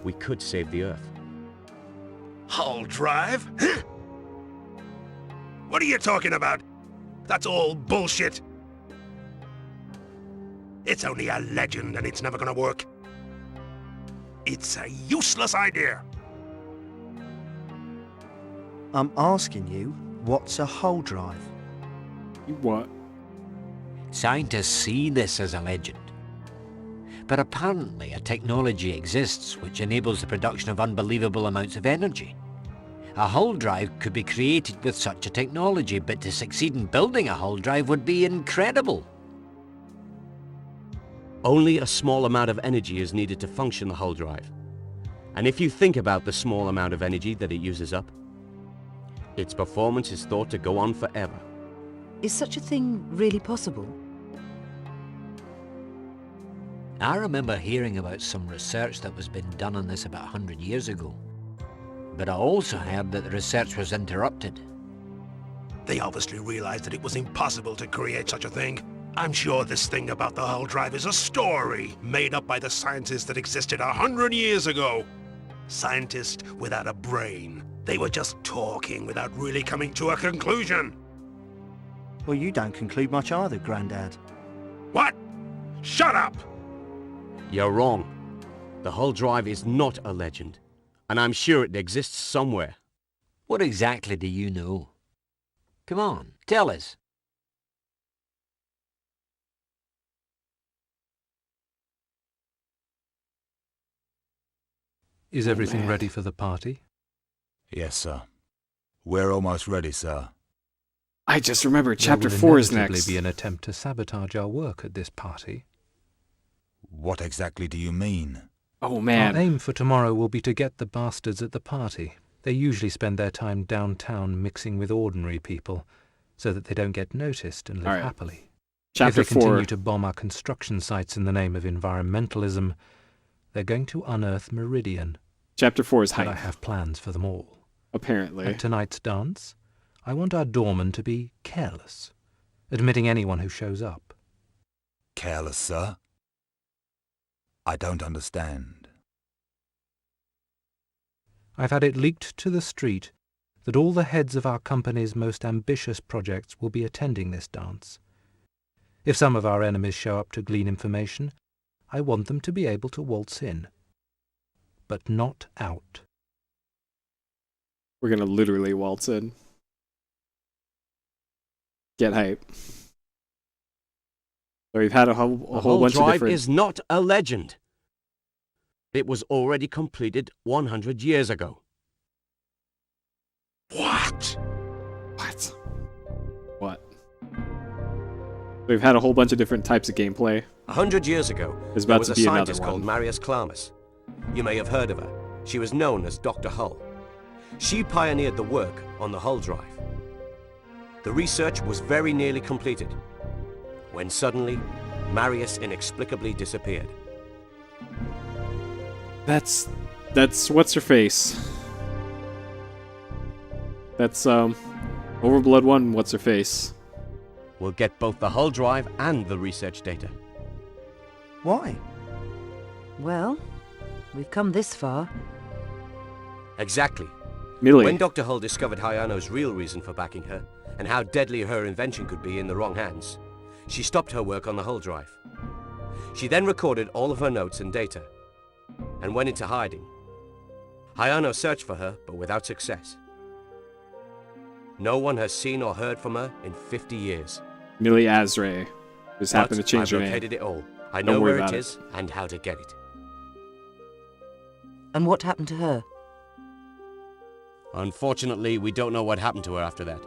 [SPEAKER 9] we could save the Earth.
[SPEAKER 5] Hull drive? Huh? What are you talking about? That's all bullshit. It's only a legend and it's never gonna work. It's a useless idea.
[SPEAKER 2] I'm asking you, what's a hull drive?
[SPEAKER 1] You what?
[SPEAKER 4] Scientists see this as a legend. But apparently a technology exists which enables the production of unbelievable amounts of energy. A hull drive could be created with such a technology, but to succeed in building a hull drive would be incredible.
[SPEAKER 9] Only a small amount of energy is needed to function the hull drive. And if you think about the small amount of energy that it uses up, its performance is thought to go on forever.
[SPEAKER 6] Is such a thing really possible?
[SPEAKER 4] I remember hearing about some research that was being done on this about 100 years ago. But I also heard that the research was interrupted.
[SPEAKER 5] They obviously realized that it was impossible to create such a thing. I'm sure this thing about the hull drive is a story made up by the scientists that existed 100 years ago. Scientists without a brain. They were just talking without really coming to a conclusion.
[SPEAKER 2] Well, you don't conclude much either, Grandad.
[SPEAKER 5] What? Shut up!
[SPEAKER 9] You're wrong. The hull drive is not a legend, and I'm sure it exists somewhere.
[SPEAKER 4] What exactly do you know? Come on, tell us.
[SPEAKER 10] Is everything ready for the party?
[SPEAKER 11] Yes, sir. We're almost ready, sir.
[SPEAKER 1] I just remembered Chapter
[SPEAKER 10] There will
[SPEAKER 1] 4 is
[SPEAKER 10] inevitably
[SPEAKER 1] next.
[SPEAKER 10] be an attempt to sabotage our work at this party.
[SPEAKER 11] What exactly do you mean?
[SPEAKER 1] Oh, man.
[SPEAKER 10] Our aim for tomorrow will be to get the bastards at the party. They usually spend their time downtown mixing with ordinary people, so that they don't get noticed and live
[SPEAKER 1] All right.
[SPEAKER 10] happily.
[SPEAKER 1] Chapter
[SPEAKER 10] if they
[SPEAKER 1] 4.
[SPEAKER 10] continue to bomb our construction sites in the name of environmentalism, they're going to unearth Meridian.
[SPEAKER 1] Chapter 4 is
[SPEAKER 10] But I
[SPEAKER 1] hype,
[SPEAKER 10] have plans for them all.
[SPEAKER 1] apparently.
[SPEAKER 10] At tonight's dance, I want our doorman to be careless, admitting anyone who shows up.
[SPEAKER 11] Careless, sir? I don't understand.
[SPEAKER 10] I've had it leaked to the street that all the heads of our company's most ambitious projects will be attending this dance. If some of our enemies show up to glean information, I want them to be able to waltz in, but not out.
[SPEAKER 1] We're gonna literally waltz in. Get hype. So we've had a whole bunch of
[SPEAKER 9] drive
[SPEAKER 1] different...
[SPEAKER 9] is not a legend. It was already completed 100 years ago.
[SPEAKER 5] What?
[SPEAKER 1] What? What? We've had a whole bunch of different types of gameplay.
[SPEAKER 9] 100 years ago,
[SPEAKER 1] There's
[SPEAKER 9] there
[SPEAKER 1] about
[SPEAKER 9] was
[SPEAKER 1] to
[SPEAKER 9] a
[SPEAKER 1] be another
[SPEAKER 9] scientist called
[SPEAKER 1] one.
[SPEAKER 9] Marius Clamus. You may have heard of her. She was known as Dr. Hull. She pioneered the work on the Hull drive. The research was very nearly completed, when suddenly, Marius inexplicably disappeared.
[SPEAKER 1] That's what's her face. That's OverBlood 1, what's her face.
[SPEAKER 9] We'll get both the Hull drive and the research data.
[SPEAKER 8] Why?
[SPEAKER 6] Well, we've come this far.
[SPEAKER 9] Exactly.
[SPEAKER 1] Millie.
[SPEAKER 9] When Dr. Hull discovered Hayano's real reason for backing her, and how deadly her invention could be in the wrong hands, she stopped her work on the Hull drive. She then recorded all of her notes and data, and went into hiding. Hayano searched for her, but without success. No one has seen or heard from her in 50 years.
[SPEAKER 1] Millie Azray. Just happened to change her
[SPEAKER 9] I've
[SPEAKER 1] name.
[SPEAKER 9] located it all. I
[SPEAKER 1] Don't
[SPEAKER 9] know
[SPEAKER 1] worry
[SPEAKER 9] where
[SPEAKER 1] about
[SPEAKER 9] it
[SPEAKER 1] it.
[SPEAKER 9] is and how to get it.
[SPEAKER 6] And what happened to her?
[SPEAKER 9] Unfortunately, we don't know what happened to her after that.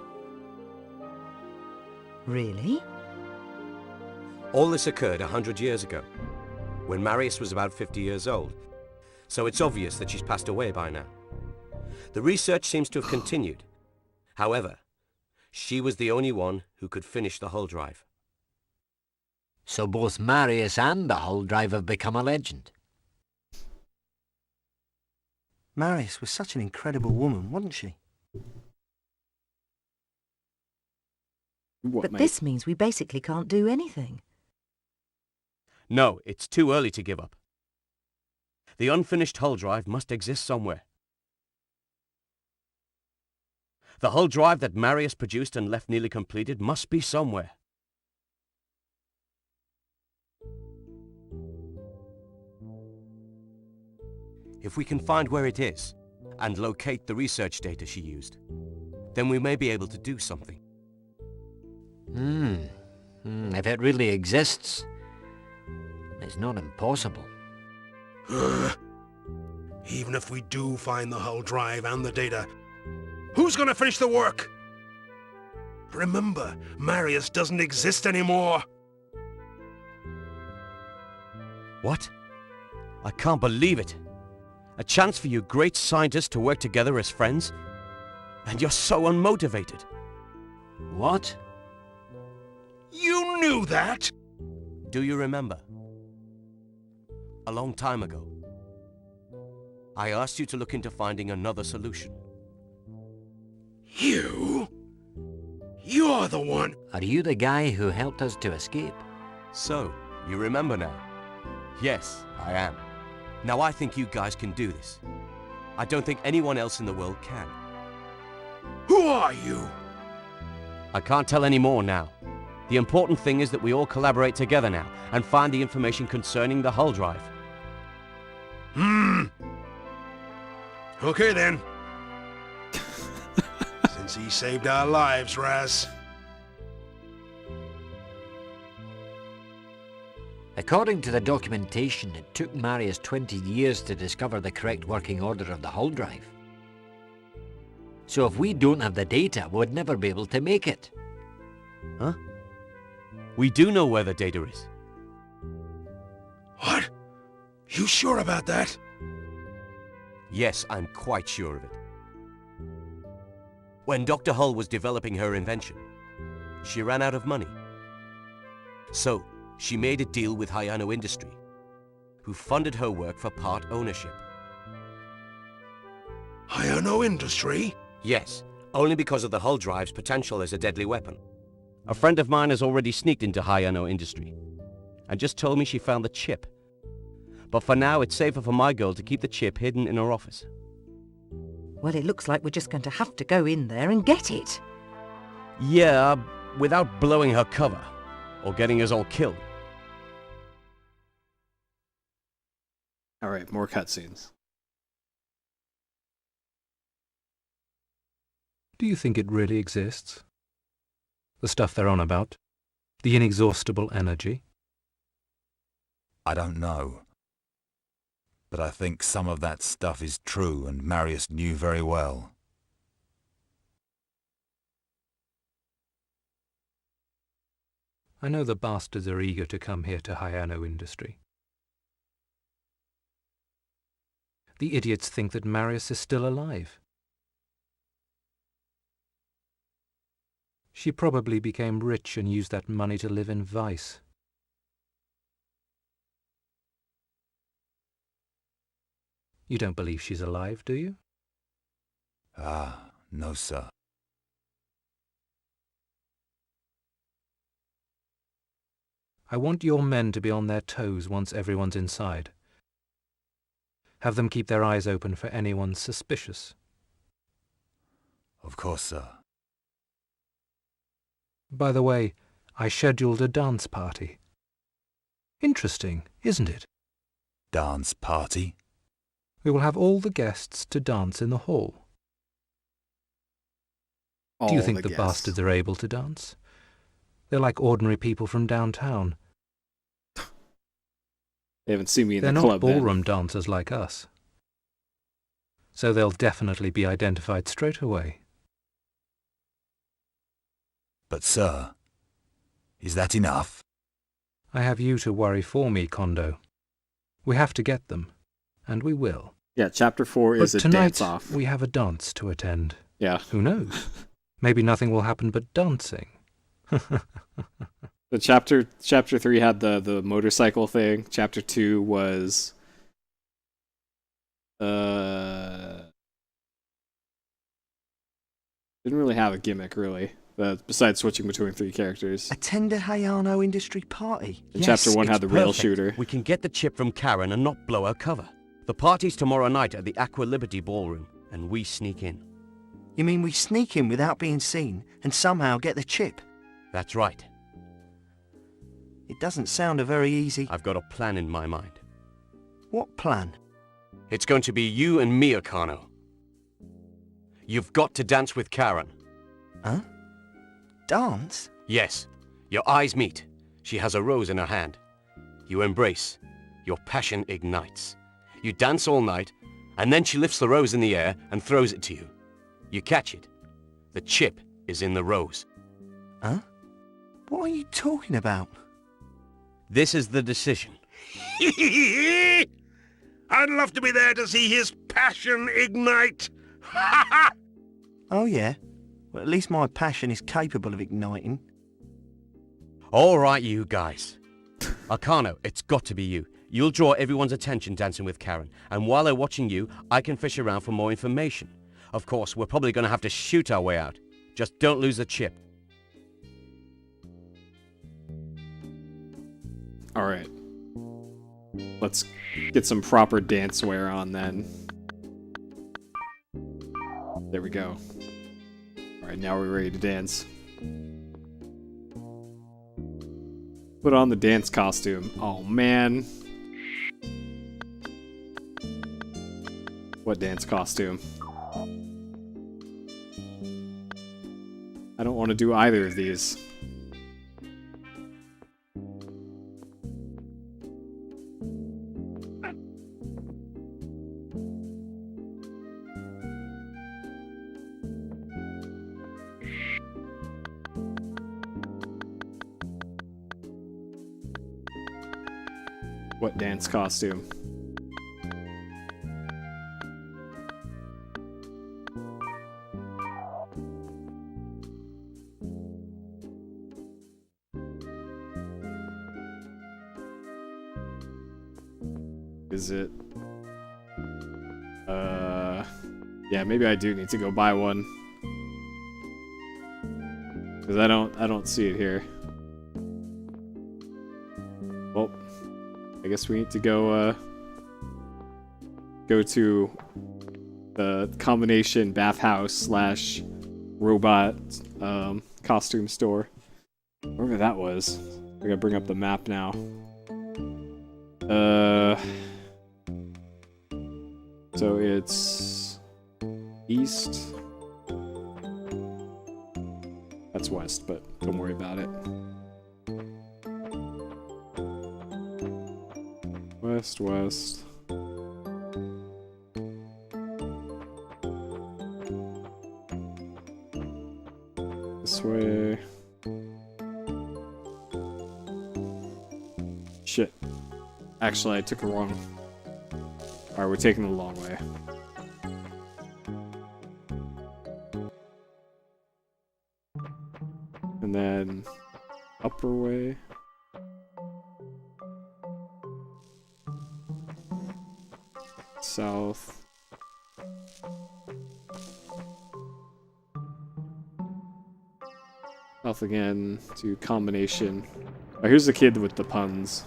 [SPEAKER 6] Really?
[SPEAKER 9] All this occurred 100 years ago, when Marius was about 50 years old, so it's obvious that she's passed away by now. The research seems to have continued. However, she was the only one who could finish the Hull drive.
[SPEAKER 4] So both Marius and the Hull drive have become a legend.
[SPEAKER 2] Marius was such an incredible woman, wasn't she?
[SPEAKER 1] What,
[SPEAKER 6] But
[SPEAKER 1] mate?
[SPEAKER 6] this means we basically can't do anything.
[SPEAKER 9] No, it's too early to give up. The unfinished Hull drive must exist somewhere. The Hull drive that Marius produced and left nearly completed must be somewhere. If we can find where it is, and locate the research data she used, then we may be able to do something.
[SPEAKER 4] If it really exists, it's not impossible.
[SPEAKER 5] Even if we do find the Hull drive and the data, who's gonna finish the work? Remember, Marius doesn't exist anymore.
[SPEAKER 9] What? I can't believe it. A chance for you great scientists to work together as friends? And you're so unmotivated.
[SPEAKER 4] What?
[SPEAKER 5] You knew that?
[SPEAKER 9] Do you remember? A long time ago, I asked you to look into finding another solution.
[SPEAKER 5] You? You're the one.
[SPEAKER 4] Are you the guy who helped us to escape?
[SPEAKER 9] So, you remember now? Yes, I am. Now I think you guys can do this. I don't think anyone else in the world can.
[SPEAKER 5] Who are you?
[SPEAKER 9] I can't tell any more now. The important thing is that we all collaborate together now and find the information concerning the Hull drive.
[SPEAKER 5] Okay then. Since he saved our lives, Raz.
[SPEAKER 4] According to the documentation, it took Marius 20 years to discover the correct working order of the hull drive. So if we don't have the data, we'd never be able to make it.
[SPEAKER 9] Huh? We do know where the data is.
[SPEAKER 5] What? You sure about that?
[SPEAKER 9] Yes, I'm quite sure of it. When Dr. Hull was developing her invention, she ran out of money. So, she made a deal with Hayano Industry, who funded her work for part ownership.
[SPEAKER 5] Hayano Industry?
[SPEAKER 9] Yes, only because of the hull drive's potential as a deadly weapon. A friend of mine has already sneaked into Hayano Industry and just told me she found the chip. But for now, it's safer for my girl to keep the chip hidden in her office.
[SPEAKER 6] Well, it looks like we're just going to have to go in there and get it.
[SPEAKER 9] Yeah, without blowing her cover or getting us all killed.
[SPEAKER 1] Alright, more cutscenes.
[SPEAKER 10] Do you think it really exists? The stuff they're on about? The inexhaustible energy?
[SPEAKER 11] I don't know. But I think some of that stuff is true and Marius knew very well.
[SPEAKER 10] I know the bastards are eager to come here to Hayano Industry. The idiots think that Marius is still alive. She probably became rich and used that money to live in vice. You don't believe she's alive, do you?
[SPEAKER 11] Ah, no, sir.
[SPEAKER 10] I want your men to be on their toes once everyone's inside. Have them keep their eyes open for anyone suspicious.
[SPEAKER 11] Of course, sir.
[SPEAKER 10] By the way, I scheduled a dance party. Interesting, isn't it?
[SPEAKER 11] Dance party?
[SPEAKER 10] We will have all the guests to dance in the hall. Do you think the bastards are able to dance? They're like ordinary people from downtown.
[SPEAKER 1] They haven't seen me in
[SPEAKER 10] They're
[SPEAKER 1] the
[SPEAKER 10] not
[SPEAKER 1] club
[SPEAKER 10] ballroom dancers like us. So they'll definitely be identified straight away.
[SPEAKER 11] But, sir, is that enough?
[SPEAKER 10] I have you to worry for me, Kondo. We have to get them, and we will.
[SPEAKER 1] Yeah, Chapter 4 is
[SPEAKER 10] but
[SPEAKER 1] a
[SPEAKER 10] tonight
[SPEAKER 1] dance-off.
[SPEAKER 10] we have a dance to attend.
[SPEAKER 1] Yeah.
[SPEAKER 10] Who knows? Maybe nothing will happen but dancing.
[SPEAKER 1] The chapter 3 had the motorcycle thing. Chapter 2 was didn't really have a gimmick really. Besides switching between 3 characters.
[SPEAKER 2] Attend a Hayano Industry party.
[SPEAKER 1] And Chapter 1 had the rail
[SPEAKER 9] Perfect.
[SPEAKER 1] shooter.
[SPEAKER 9] We can get the chip from Karen and not blow her cover. The party's tomorrow night at the Aqua Liberty Ballroom, and we sneak in.
[SPEAKER 2] You mean we sneak in without being seen and somehow get the chip?
[SPEAKER 9] That's right.
[SPEAKER 2] It doesn't sound a very easy...
[SPEAKER 9] I've got a plan in my mind.
[SPEAKER 2] What plan?
[SPEAKER 9] It's going to be you and me, Akano. You've got to dance with Karen.
[SPEAKER 2] Huh? Dance?
[SPEAKER 9] Yes. Your eyes meet. She has a rose in her hand. You embrace. Your passion ignites. You dance all night, and then she lifts the rose in the air and throws it to you. You catch it. The chip is in the rose.
[SPEAKER 2] Huh? What are you talking about?
[SPEAKER 9] This is the decision.
[SPEAKER 5] I'd love to be there to see his passion ignite.
[SPEAKER 2] Oh yeah? Well, at least my passion is capable of igniting.
[SPEAKER 9] All right, you guys. Akano, it's got to be you. You'll draw everyone's attention dancing with Karen, and while they're watching you, I can fish around for more information. Of course, we're probably going to have to shoot our way out. Just don't lose the chip.
[SPEAKER 1] Alright. Let's get some proper dance wear on then. There we go. Alright, now we're ready to dance. Put on the dance costume. Oh man. What dance costume? I don't want to do either of these. What dance costume? Is it? Yeah, maybe I do need to go buy one. Because I don't see it here. Well, I guess we need to go to the combination bathhouse / robot costume store. Wherever that was. I gotta bring up the map now. So it's east. That's west, but don't worry about it. West, west. This way. Shit. Actually, I took the wrong... Alright, we're taking the long way. And then... upper way. South. South again to combination. Oh, here's the kid with the puns.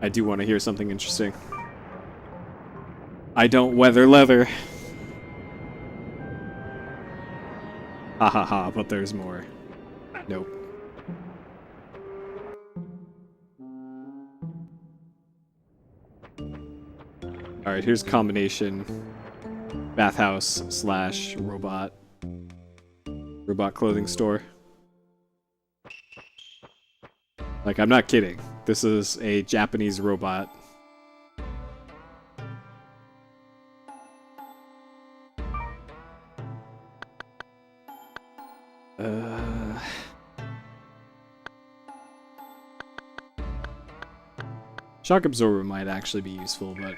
[SPEAKER 1] I do want to hear something interesting. I don't weather leather. Ha ha ha, but there's more. Nope. Alright, here's combination bathhouse / robot clothing store. Like, I'm not kidding. This is a Japanese robot. Shock absorber might actually be useful, but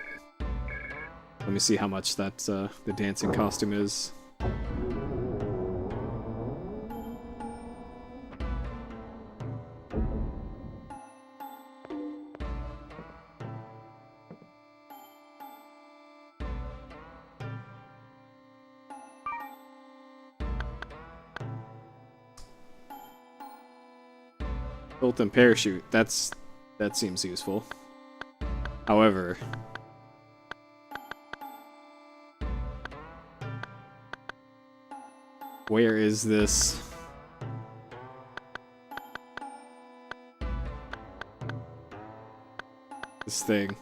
[SPEAKER 1] let me see how much that the dancing costume is. Built-in parachute. That seems useful. However, where is this? This thing.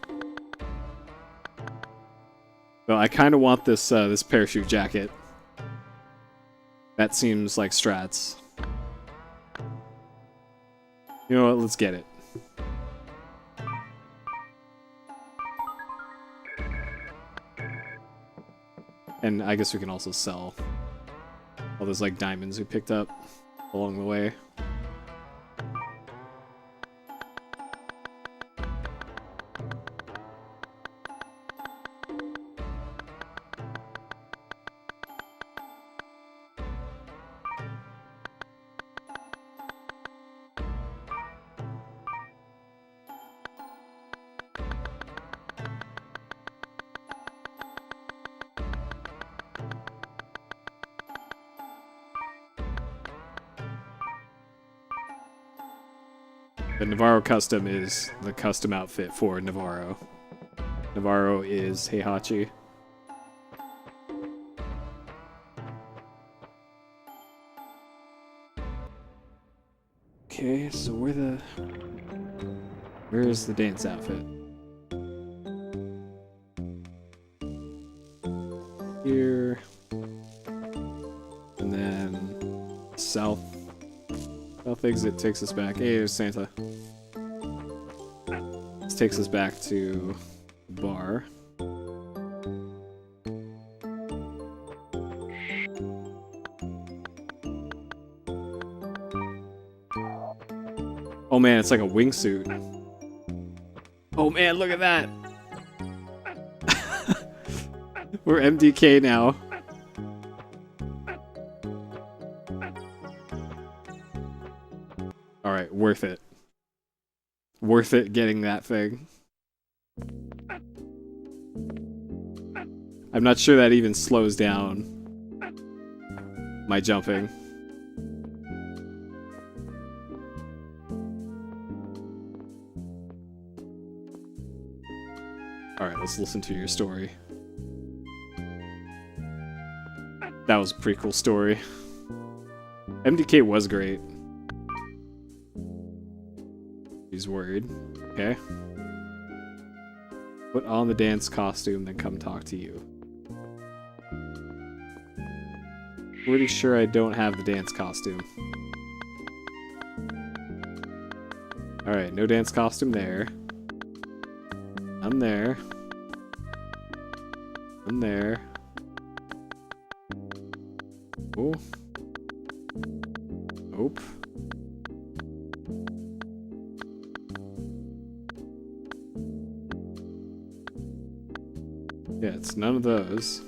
[SPEAKER 1] Well, I kind of want this this parachute jacket. That seems like strats. You know what? Let's get it. And I guess we can also sell all those like diamonds we picked up along the way. The Navarro custom is the custom outfit for Navarro. Navarro is Heihachi. Okay, so where is the dance outfit? Here. And then south exit takes us back. Hey, there's Santa. This takes us back to the bar. Oh man, it's like a wingsuit. Oh man, look at that! We're MDK now. Alright, worth it. Worth it getting that thing. I'm not sure that even slows down my jumping. Alright, let's listen to your story. That was a pretty cool story. MDK was great. He's worried. Okay. Put on the dance costume, then come talk to you. Pretty sure I don't have the dance costume. Alright, no dance costume there. I'm there. I'm there. Oh. Nope. Yeah, it's none of those.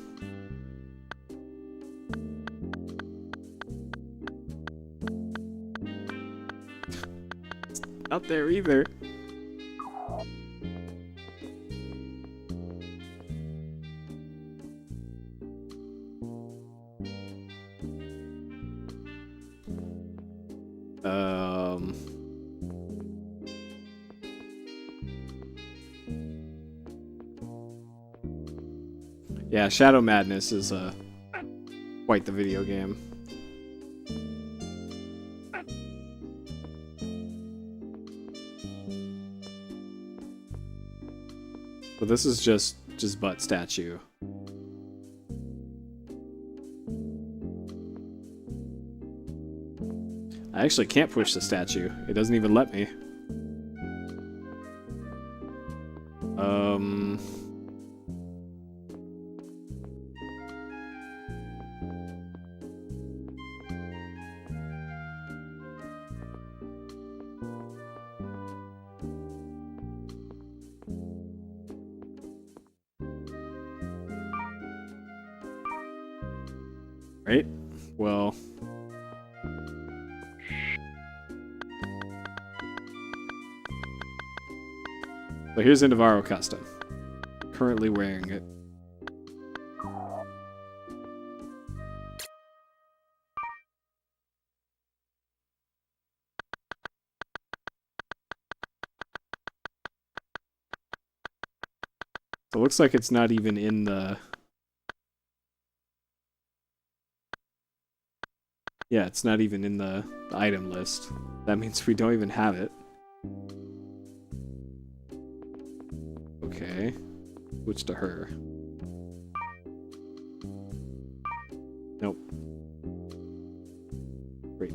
[SPEAKER 1] It's not there either. Yeah, Shadow Madness is quite the video game. But this is just butt statue. I actually can't push the statue. It doesn't even let me. Right? Well... So here's a Navarro custom. Currently wearing it. So it looks like it's not even in the... Yeah, it's not even in the item list. That means we don't even have it. Okay. Switch to her. Nope. Great.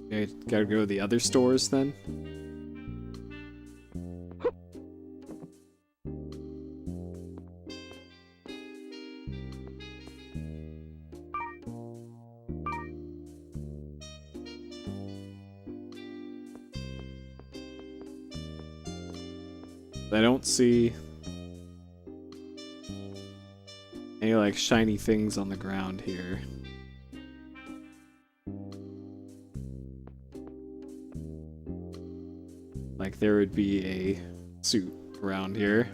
[SPEAKER 1] Okay, gotta go to the other stores then. I don't see any like shiny things on the ground here. Like there would be a suit around here.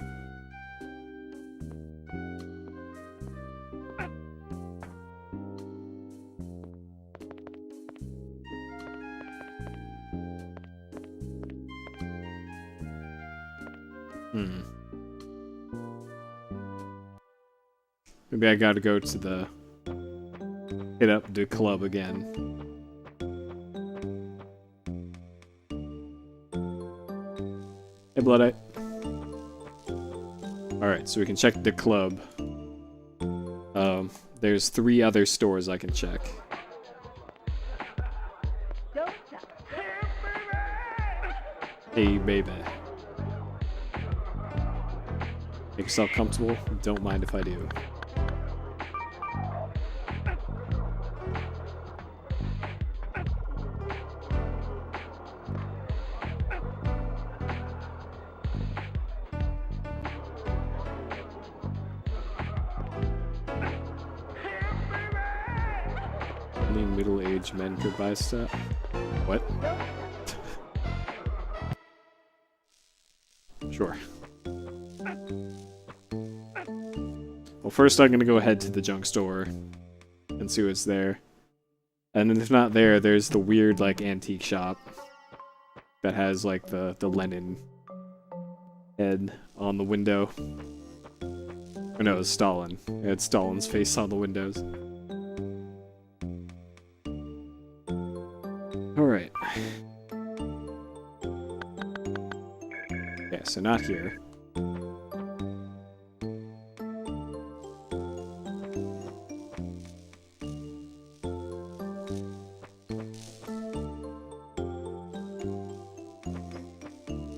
[SPEAKER 1] Maybe I gotta go to the... hit up the club again. Hey, Bloodite. Alright, so we can check the club. There's 3 other stores I can check. Hey, baby. Make yourself comfortable. Don't mind if I do. Only middle-aged men could buy stuff. What? Sure. Well, first I'm gonna go ahead to the junk store and see what's there. And then if not there, there's the weird, like, antique shop that has, like, the Lenin head on the window. Or no, it's Stalin. It had Stalin's face on the windows. Alright. Yeah, so not here.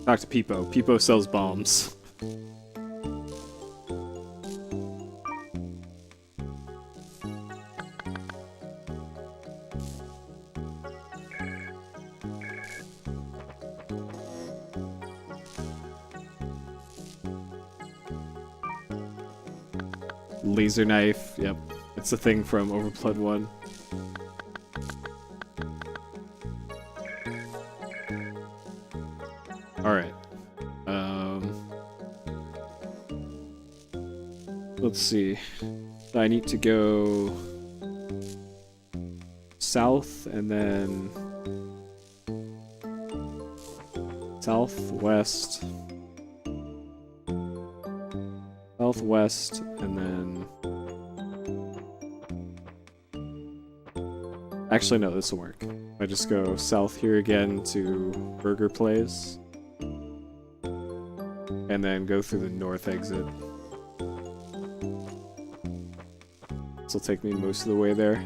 [SPEAKER 1] Talk to Peepo. Peepo sells bombs. Laser knife, yep. It's a thing from OverBlood 1. Alright. Let's see. I need to go south and then southwest. Southwest and then... Actually, no, this will work. I just go south here again to Burger Place. And then go through the north exit. This will take me most of the way there.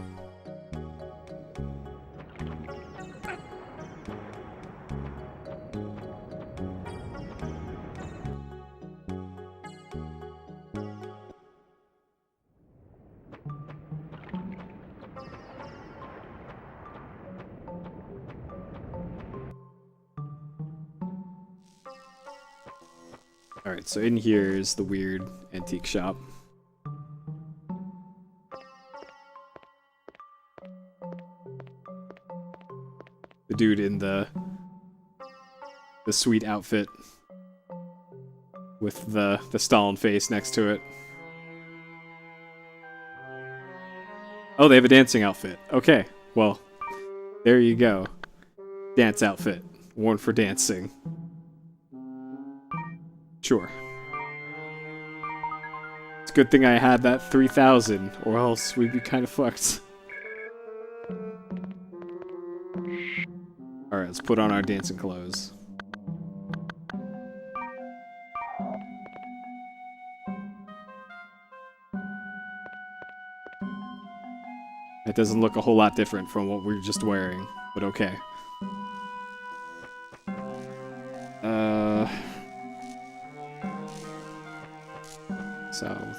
[SPEAKER 1] Alright, so in here is the weird antique shop. The dude in the sweet outfit with the Stalin face next to it. Oh, they have a dancing outfit. Okay, well, there you go. Dance outfit, worn for dancing. Sure. It's a good thing I had that 3,000, or else we'd be kind of fucked. Alright, let's put on our dancing clothes. It doesn't look a whole lot different from what we were just wearing, but okay. South.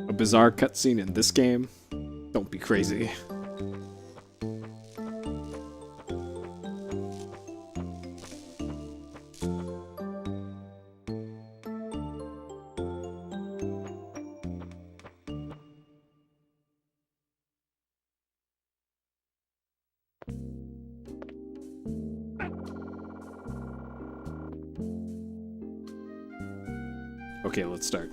[SPEAKER 1] A bizarre cutscene in this game? Don't be crazy. Okay, let's start.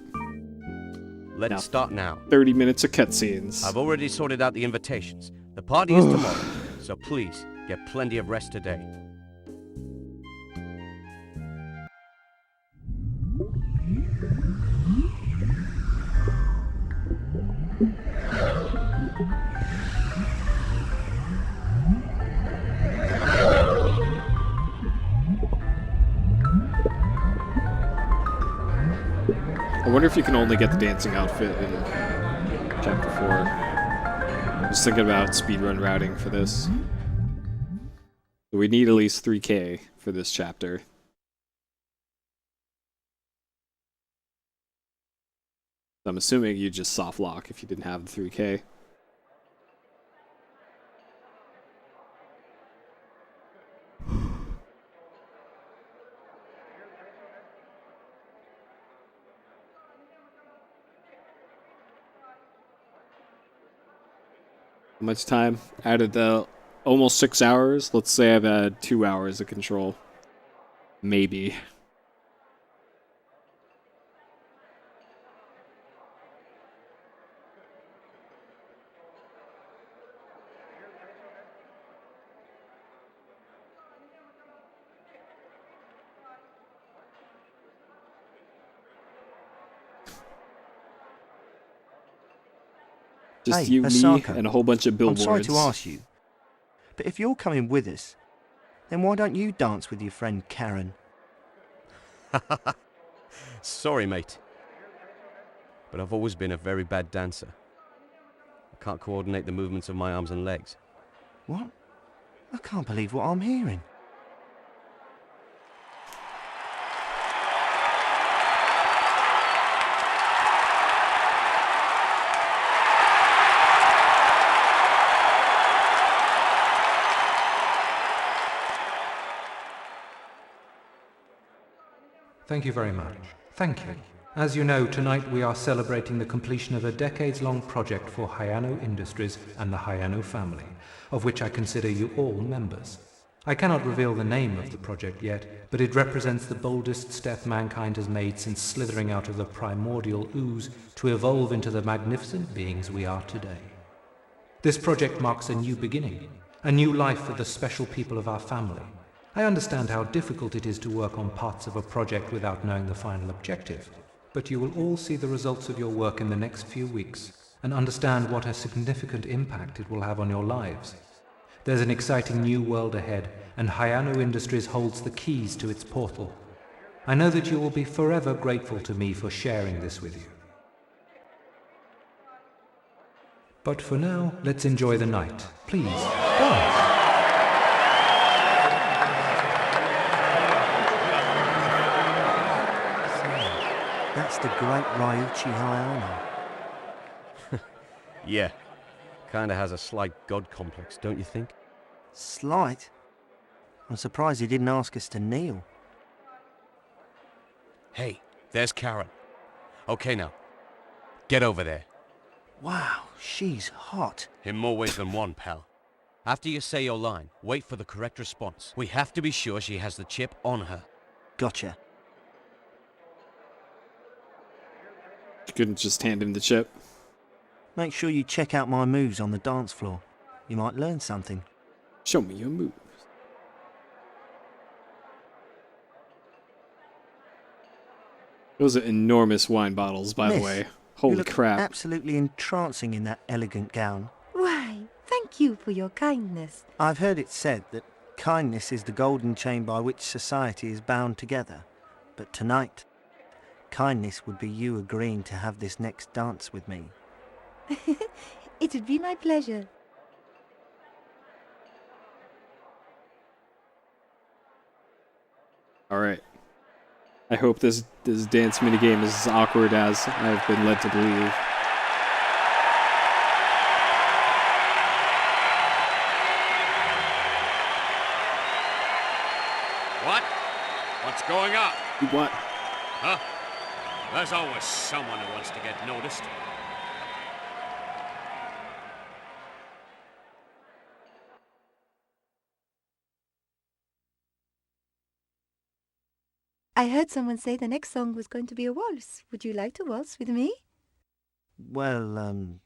[SPEAKER 9] Let's start now.
[SPEAKER 1] 30 minutes of cutscenes.
[SPEAKER 9] I've already sorted out the invitations. The party is tomorrow, so please, get plenty of rest today.
[SPEAKER 1] wonder if you can only get the dancing outfit in Chapter 4. Just thinking about speedrun routing for this. We need at least 3K for this chapter. I'm assuming you just soft lock if you didn't have the 3K. How much time? Out of the almost 6 hours, let's say I've had 2 hours of control. Maybe. Just
[SPEAKER 2] Hey,
[SPEAKER 1] you, me,
[SPEAKER 2] Osaka,
[SPEAKER 1] and a whole bunch of billboards.
[SPEAKER 2] I'm sorry to ask you, but if you're coming with us, then why don't you dance with your friend Karen?
[SPEAKER 9] Sorry, mate. But I've always been a very bad dancer. I can't coordinate the movements of my arms and legs.
[SPEAKER 2] What? I can't believe what I'm hearing.
[SPEAKER 10] Thank you very much. Thank you. As you know, tonight we are celebrating the completion of a decades-long project for Hayano Industries and the Hayano family, of which I consider you all members. I cannot reveal the name of the project yet, but it represents the boldest step mankind has made since slithering out of the primordial ooze to evolve into the magnificent beings we are today. This project marks a new beginning, a new life for the special people of our family. I understand how difficult it is to work on parts of a project without knowing the final objective, but you will all see the results of your work in the next few weeks and understand what a significant impact it will have on your lives. There's an exciting new world ahead, and Hayano Industries holds the keys to its portal. I know that you will be forever grateful to me for sharing this with you. But for now, let's enjoy the night. Please, dance!
[SPEAKER 2] That's the great Ryuichi Hayano.
[SPEAKER 9] Yeah. Kinda has a slight god complex, don't you think?
[SPEAKER 2] Slight? I'm surprised he didn't ask us to kneel.
[SPEAKER 9] Hey, there's Karen. Okay now. Get over there.
[SPEAKER 2] Wow, she's hot.
[SPEAKER 9] In more ways than one, pal. After you say your line, wait for the correct response. We have to be sure she has the chip on her.
[SPEAKER 2] Gotcha.
[SPEAKER 1] You couldn't just hand him the chip.
[SPEAKER 2] Make sure you check out my moves on the dance floor. You might learn something.
[SPEAKER 1] Show me your moves. Those are enormous wine bottles, by the
[SPEAKER 2] Miss,
[SPEAKER 1] way.
[SPEAKER 2] you
[SPEAKER 1] Holy
[SPEAKER 2] look
[SPEAKER 1] crap.
[SPEAKER 2] absolutely entrancing in that elegant gown.
[SPEAKER 6] Why, thank you for your kindness.
[SPEAKER 2] I've heard it said that kindness is the golden chain by which society is bound together. But tonight, kindness would be you agreeing to have this next dance with me.
[SPEAKER 6] It would be my pleasure.
[SPEAKER 1] Alright. I hope this dance minigame is as awkward as I've been led to believe.
[SPEAKER 7] What? What's going on?
[SPEAKER 1] What?
[SPEAKER 7] Huh? There's always someone who wants to get noticed.
[SPEAKER 6] I heard someone say the next song was going to be a waltz. Would you like to waltz with me?
[SPEAKER 2] Well,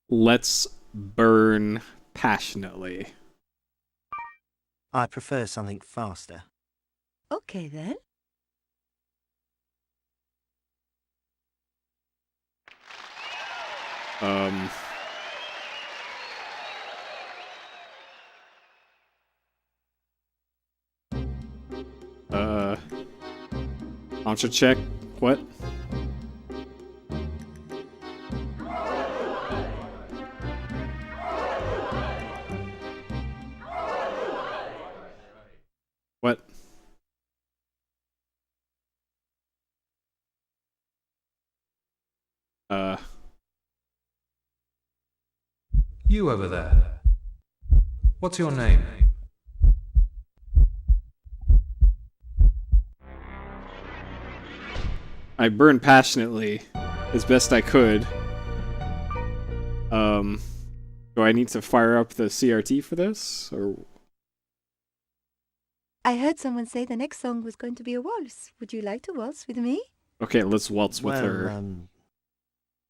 [SPEAKER 1] Let's burn passionately.
[SPEAKER 2] I prefer something faster.
[SPEAKER 6] Okay then.
[SPEAKER 1] Launcher check. What? What?
[SPEAKER 10] You over there. What's your name?
[SPEAKER 1] I burned passionately as best I could. Do I need to fire up the CRT for this? Or
[SPEAKER 12] I heard someone say the next song was going to be a waltz. Would you like to waltz with me?
[SPEAKER 1] okay, let's waltz with her.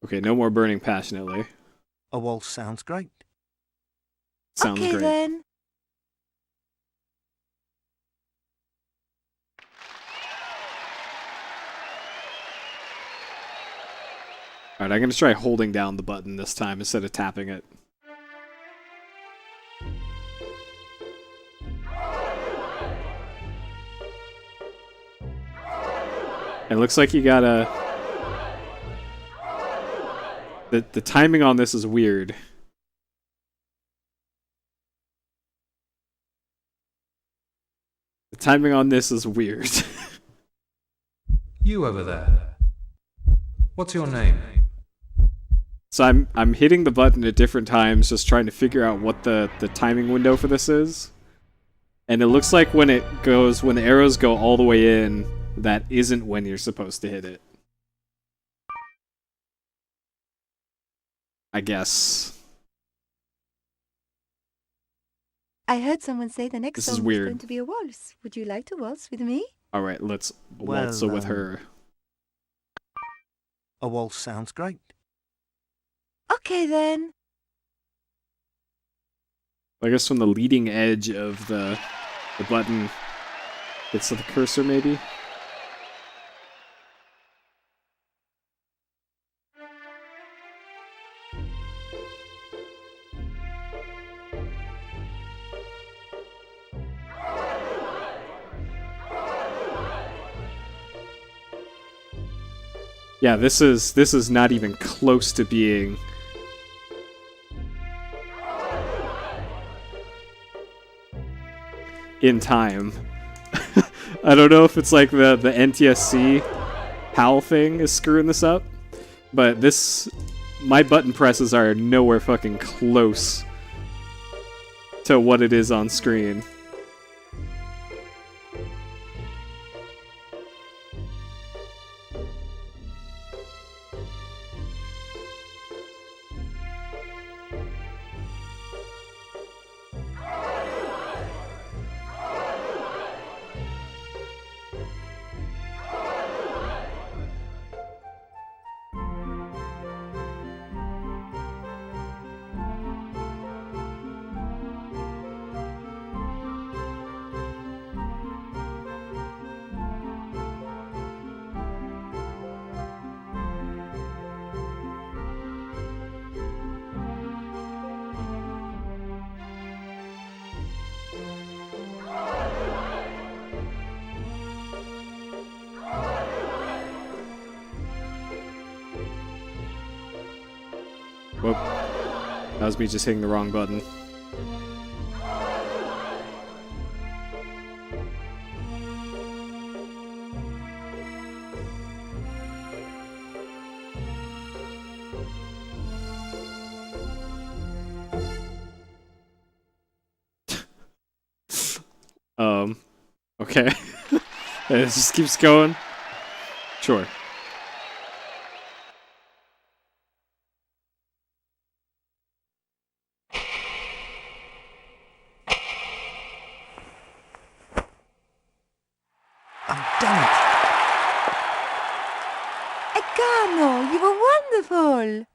[SPEAKER 1] Okay, no more burning passionately.
[SPEAKER 2] A waltz sounds great.
[SPEAKER 1] Sounds
[SPEAKER 12] okay,
[SPEAKER 1] great.
[SPEAKER 12] then.
[SPEAKER 1] Alright, I'm gonna try holding down the button this time instead of tapping it. It looks like you gotta... The timing on this is weird. The timing on this is weird.
[SPEAKER 10] You over there. What's your name?
[SPEAKER 1] So I'm hitting the button at different times, just trying to figure out what the timing window for this is. And it looks like when the arrows go all the way in, that isn't when you're supposed to hit it. I guess.
[SPEAKER 12] I heard someone say the next
[SPEAKER 1] This is
[SPEAKER 12] song was
[SPEAKER 1] weird.
[SPEAKER 12] going to be a waltz. Would you like to waltz with me?
[SPEAKER 1] Alright, let's waltz with her.
[SPEAKER 2] A waltz sounds great.
[SPEAKER 12] Okay, then.
[SPEAKER 1] I guess from the leading edge of the button hits the cursor, maybe? Yeah, this is not even close to being in time. I don't know if it's like the NTSC PAL thing is screwing this up, but my button presses are nowhere fucking close to what it is on screen. Whoop. That was me just hitting the wrong button. Okay. It just keeps going. Sure.
[SPEAKER 2] I've done it.
[SPEAKER 12] Egano, you were wonderful.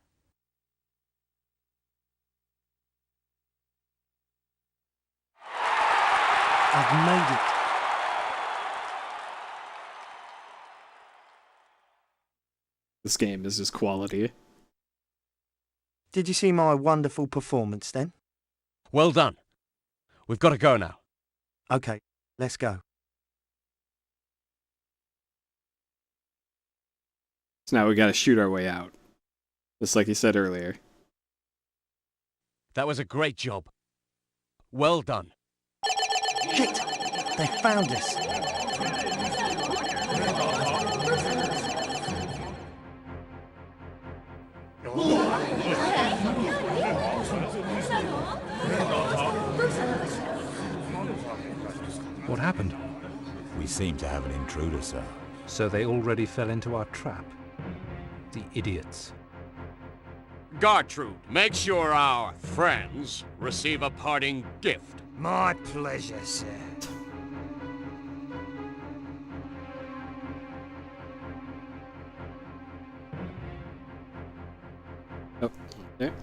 [SPEAKER 2] I've made it.
[SPEAKER 1] This game is just quality.
[SPEAKER 2] Did you see my wonderful performance then?
[SPEAKER 9] Well done. We've got to go now.
[SPEAKER 2] Okay, let's go.
[SPEAKER 1] So now we gotta shoot our way out. Just like he said earlier.
[SPEAKER 8] That was a great job. Well done.
[SPEAKER 2] Shit! They found us.
[SPEAKER 10] What happened?
[SPEAKER 11] We seem to have an intruder, sir.
[SPEAKER 10] So they already fell into our trap. The idiots.
[SPEAKER 9] Gertrude, make sure our friends receive a parting gift.
[SPEAKER 3] My pleasure, sir.
[SPEAKER 1] Oh, there.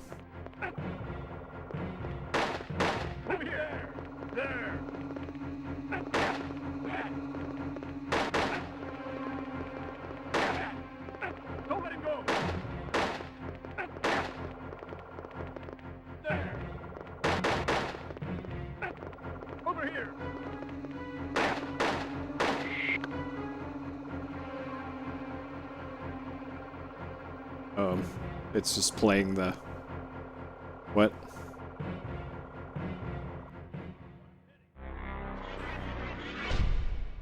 [SPEAKER 1] It's just playing the... What?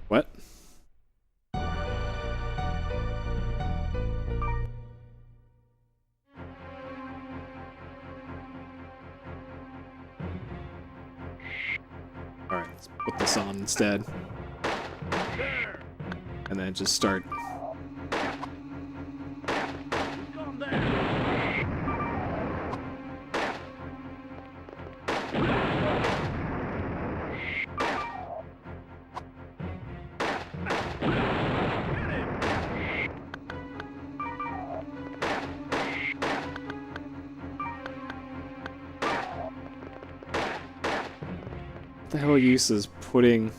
[SPEAKER 1] What? Alright, let's put this on instead. And then just start... What the hell use is putting...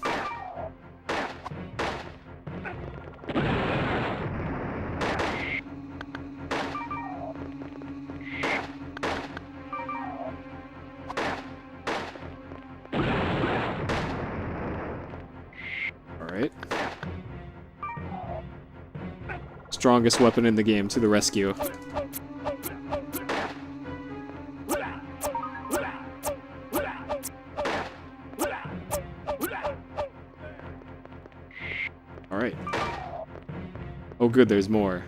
[SPEAKER 1] Alright. Strongest weapon in the game to the rescue. Alright. Oh good, there's more.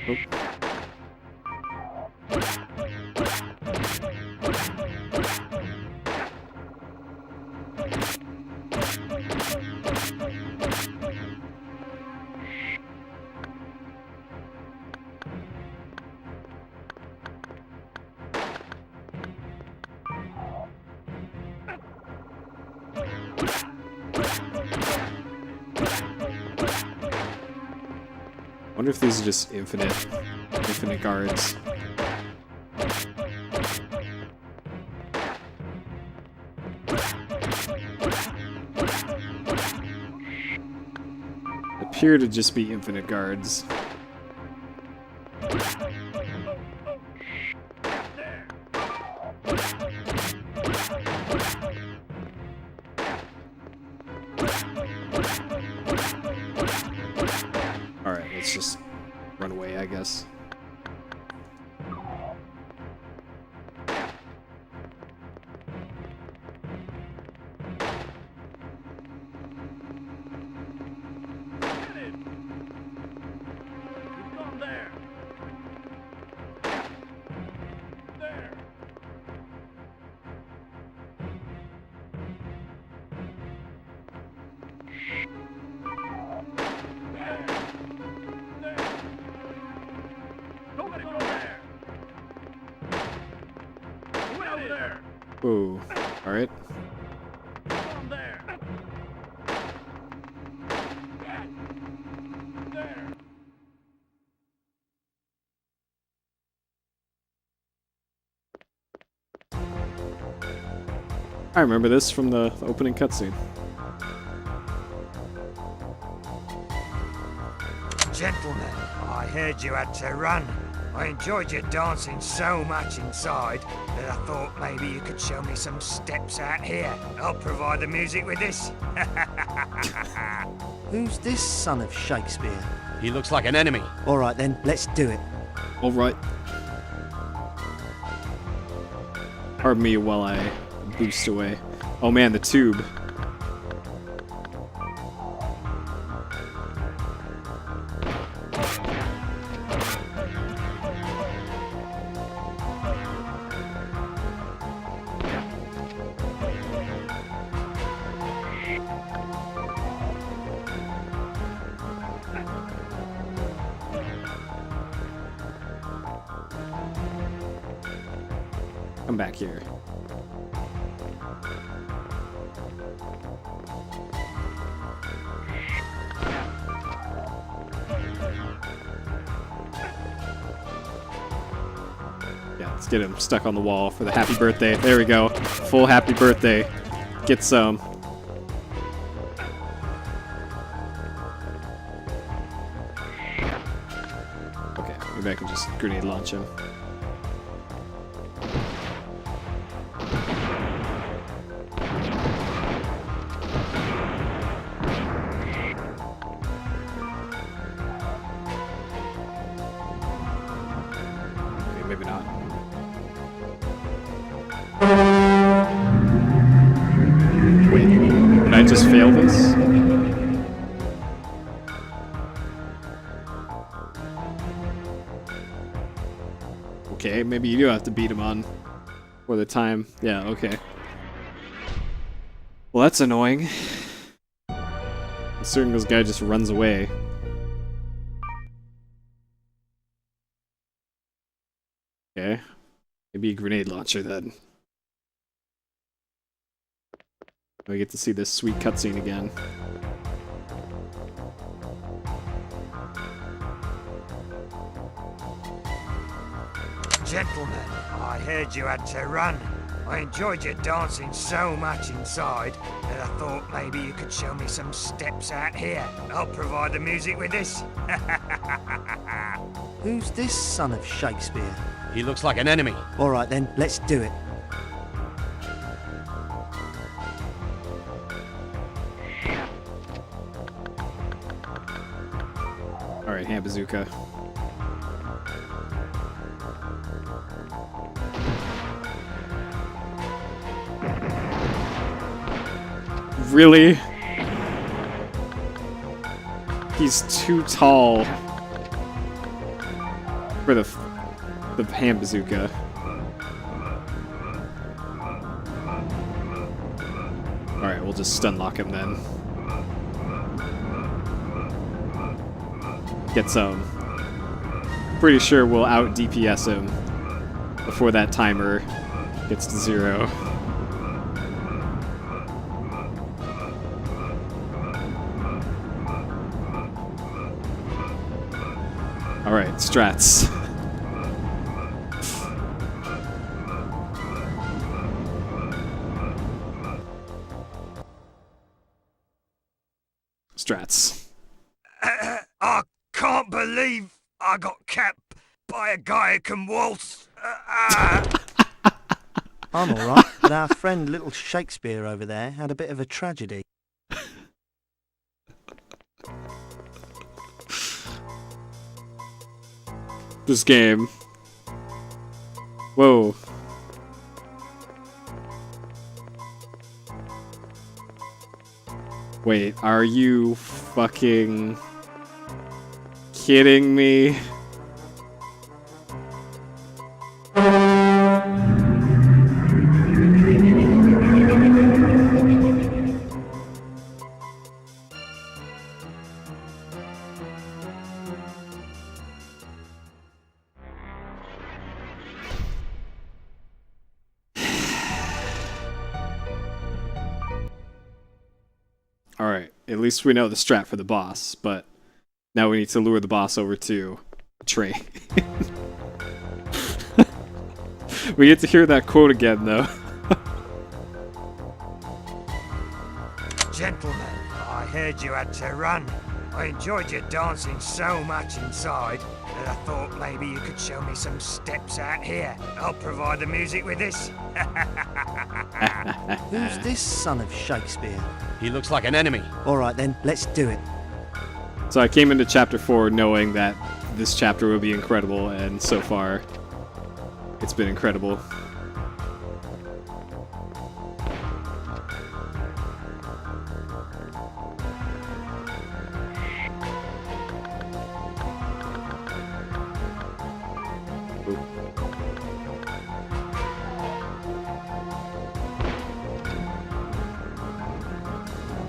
[SPEAKER 1] Oh. I wonder if these are just infinite guards. Appear to just be infinite guards. Alright, let's just run away, I guess. Whoa, alright. I remember this from the opening cutscene.
[SPEAKER 13] Gentlemen, I heard you had to run. I enjoyed your dancing so much inside that I thought maybe you could show me some steps out here. I'll provide the music with this.
[SPEAKER 2] Who's this son of Shakespeare?
[SPEAKER 9] He looks like an enemy.
[SPEAKER 2] All right then, let's do it.
[SPEAKER 1] All right. Pardon me while I boost away. Oh man, the tube. Come back here. Yeah, let's get him stuck on the wall for the happy birthday. There we go. Full happy birthday. Get some. Okay, maybe I can just grenade launch him. Maybe not. Wait, did I just fail this? Okay, maybe you do have to beat him on for the time. Yeah, okay. Well, that's annoying. Considering this guy just runs away. Okay. Maybe a grenade launcher then. We get to see this sweet cutscene again.
[SPEAKER 13] Gentlemen, I heard you had to run. I enjoyed your dancing so much inside that I thought maybe you could show me some steps out here. I'll provide the music with this.
[SPEAKER 2] Who's this son of Shakespeare?
[SPEAKER 9] He looks like an enemy.
[SPEAKER 2] All right then, let's do it.
[SPEAKER 1] All right, hand bazooka. Really? He's too tall for the hand bazooka. Alright, we'll just stun lock him then. Get some. Pretty sure we'll out DPS him before that timer gets to 0. Alright, strats. Strats.
[SPEAKER 13] I can't believe I got capped by a guy who can waltz.
[SPEAKER 2] I'm alright, but our friend little Shakespeare over there had a bit of a tragedy.
[SPEAKER 1] This game. Whoa. Wait, are you fucking kidding me? Alright, at least we know the strat for the boss, but now we need to lure the boss over to a train. We get to hear that quote again, though.
[SPEAKER 13] Gentlemen, I heard you had to run. I enjoyed your dancing so much inside that I thought maybe you could show me some steps out here. I'll provide the music with this.
[SPEAKER 2] Who's this son of Shakespeare?
[SPEAKER 9] He looks like an enemy.
[SPEAKER 2] All right then, let's do it.
[SPEAKER 1] So I came into chapter 4 knowing that this chapter would be incredible, and so far, it's been incredible.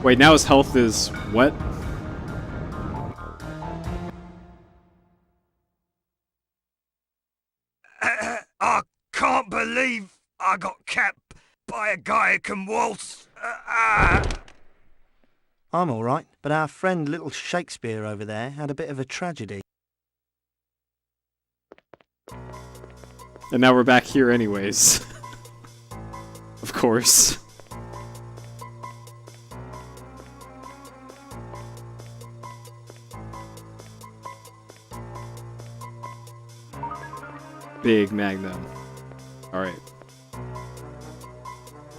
[SPEAKER 1] Wait, now his health is what?
[SPEAKER 13] I can't believe I got capped by a guy who can waltz.
[SPEAKER 2] I'm all right, but our friend little Shakespeare over there had a bit of a tragedy.
[SPEAKER 1] And now we're back here anyways. Of course. Big Magnum. Alright.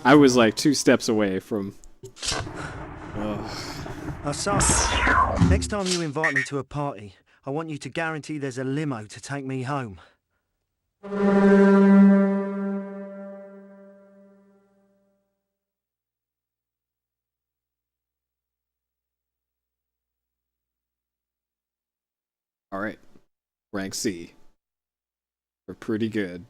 [SPEAKER 1] I was like 2 steps away from...
[SPEAKER 2] Asaka, next time you invite me to a party, I want you to guarantee there's a limo to take me home.
[SPEAKER 1] Alright. Rank C. We're pretty good.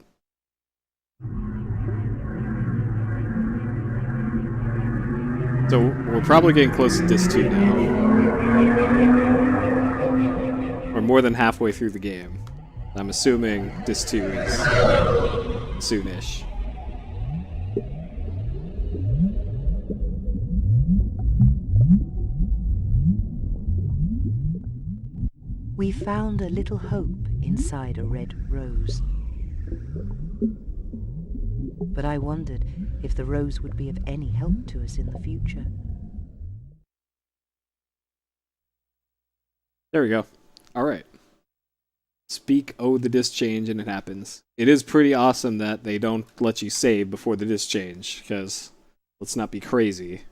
[SPEAKER 1] So we're probably getting close to Disc 2 now. We're more than halfway through the game. I'm assuming Disc 2 is soonish.
[SPEAKER 6] We found a little hope inside a red rose. But I wondered if the rose would be of any help to us in the future.
[SPEAKER 1] There we go. Alright. Speak the disc change and it happens. It is pretty awesome that they don't let you save before the disc change, because let's not be crazy.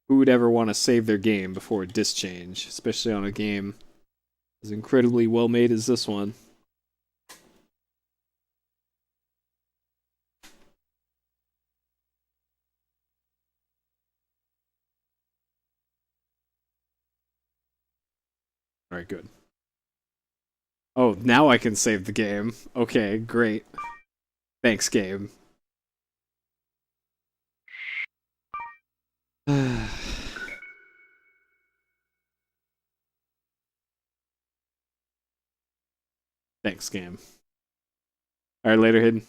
[SPEAKER 1] Who would ever want to save their game before a disc change, especially on a game as incredibly well made as this one? Alright, good. Oh, now I can save the game. Okay, great. Thanks, game. Thanks, game. Alright, later, Hidden.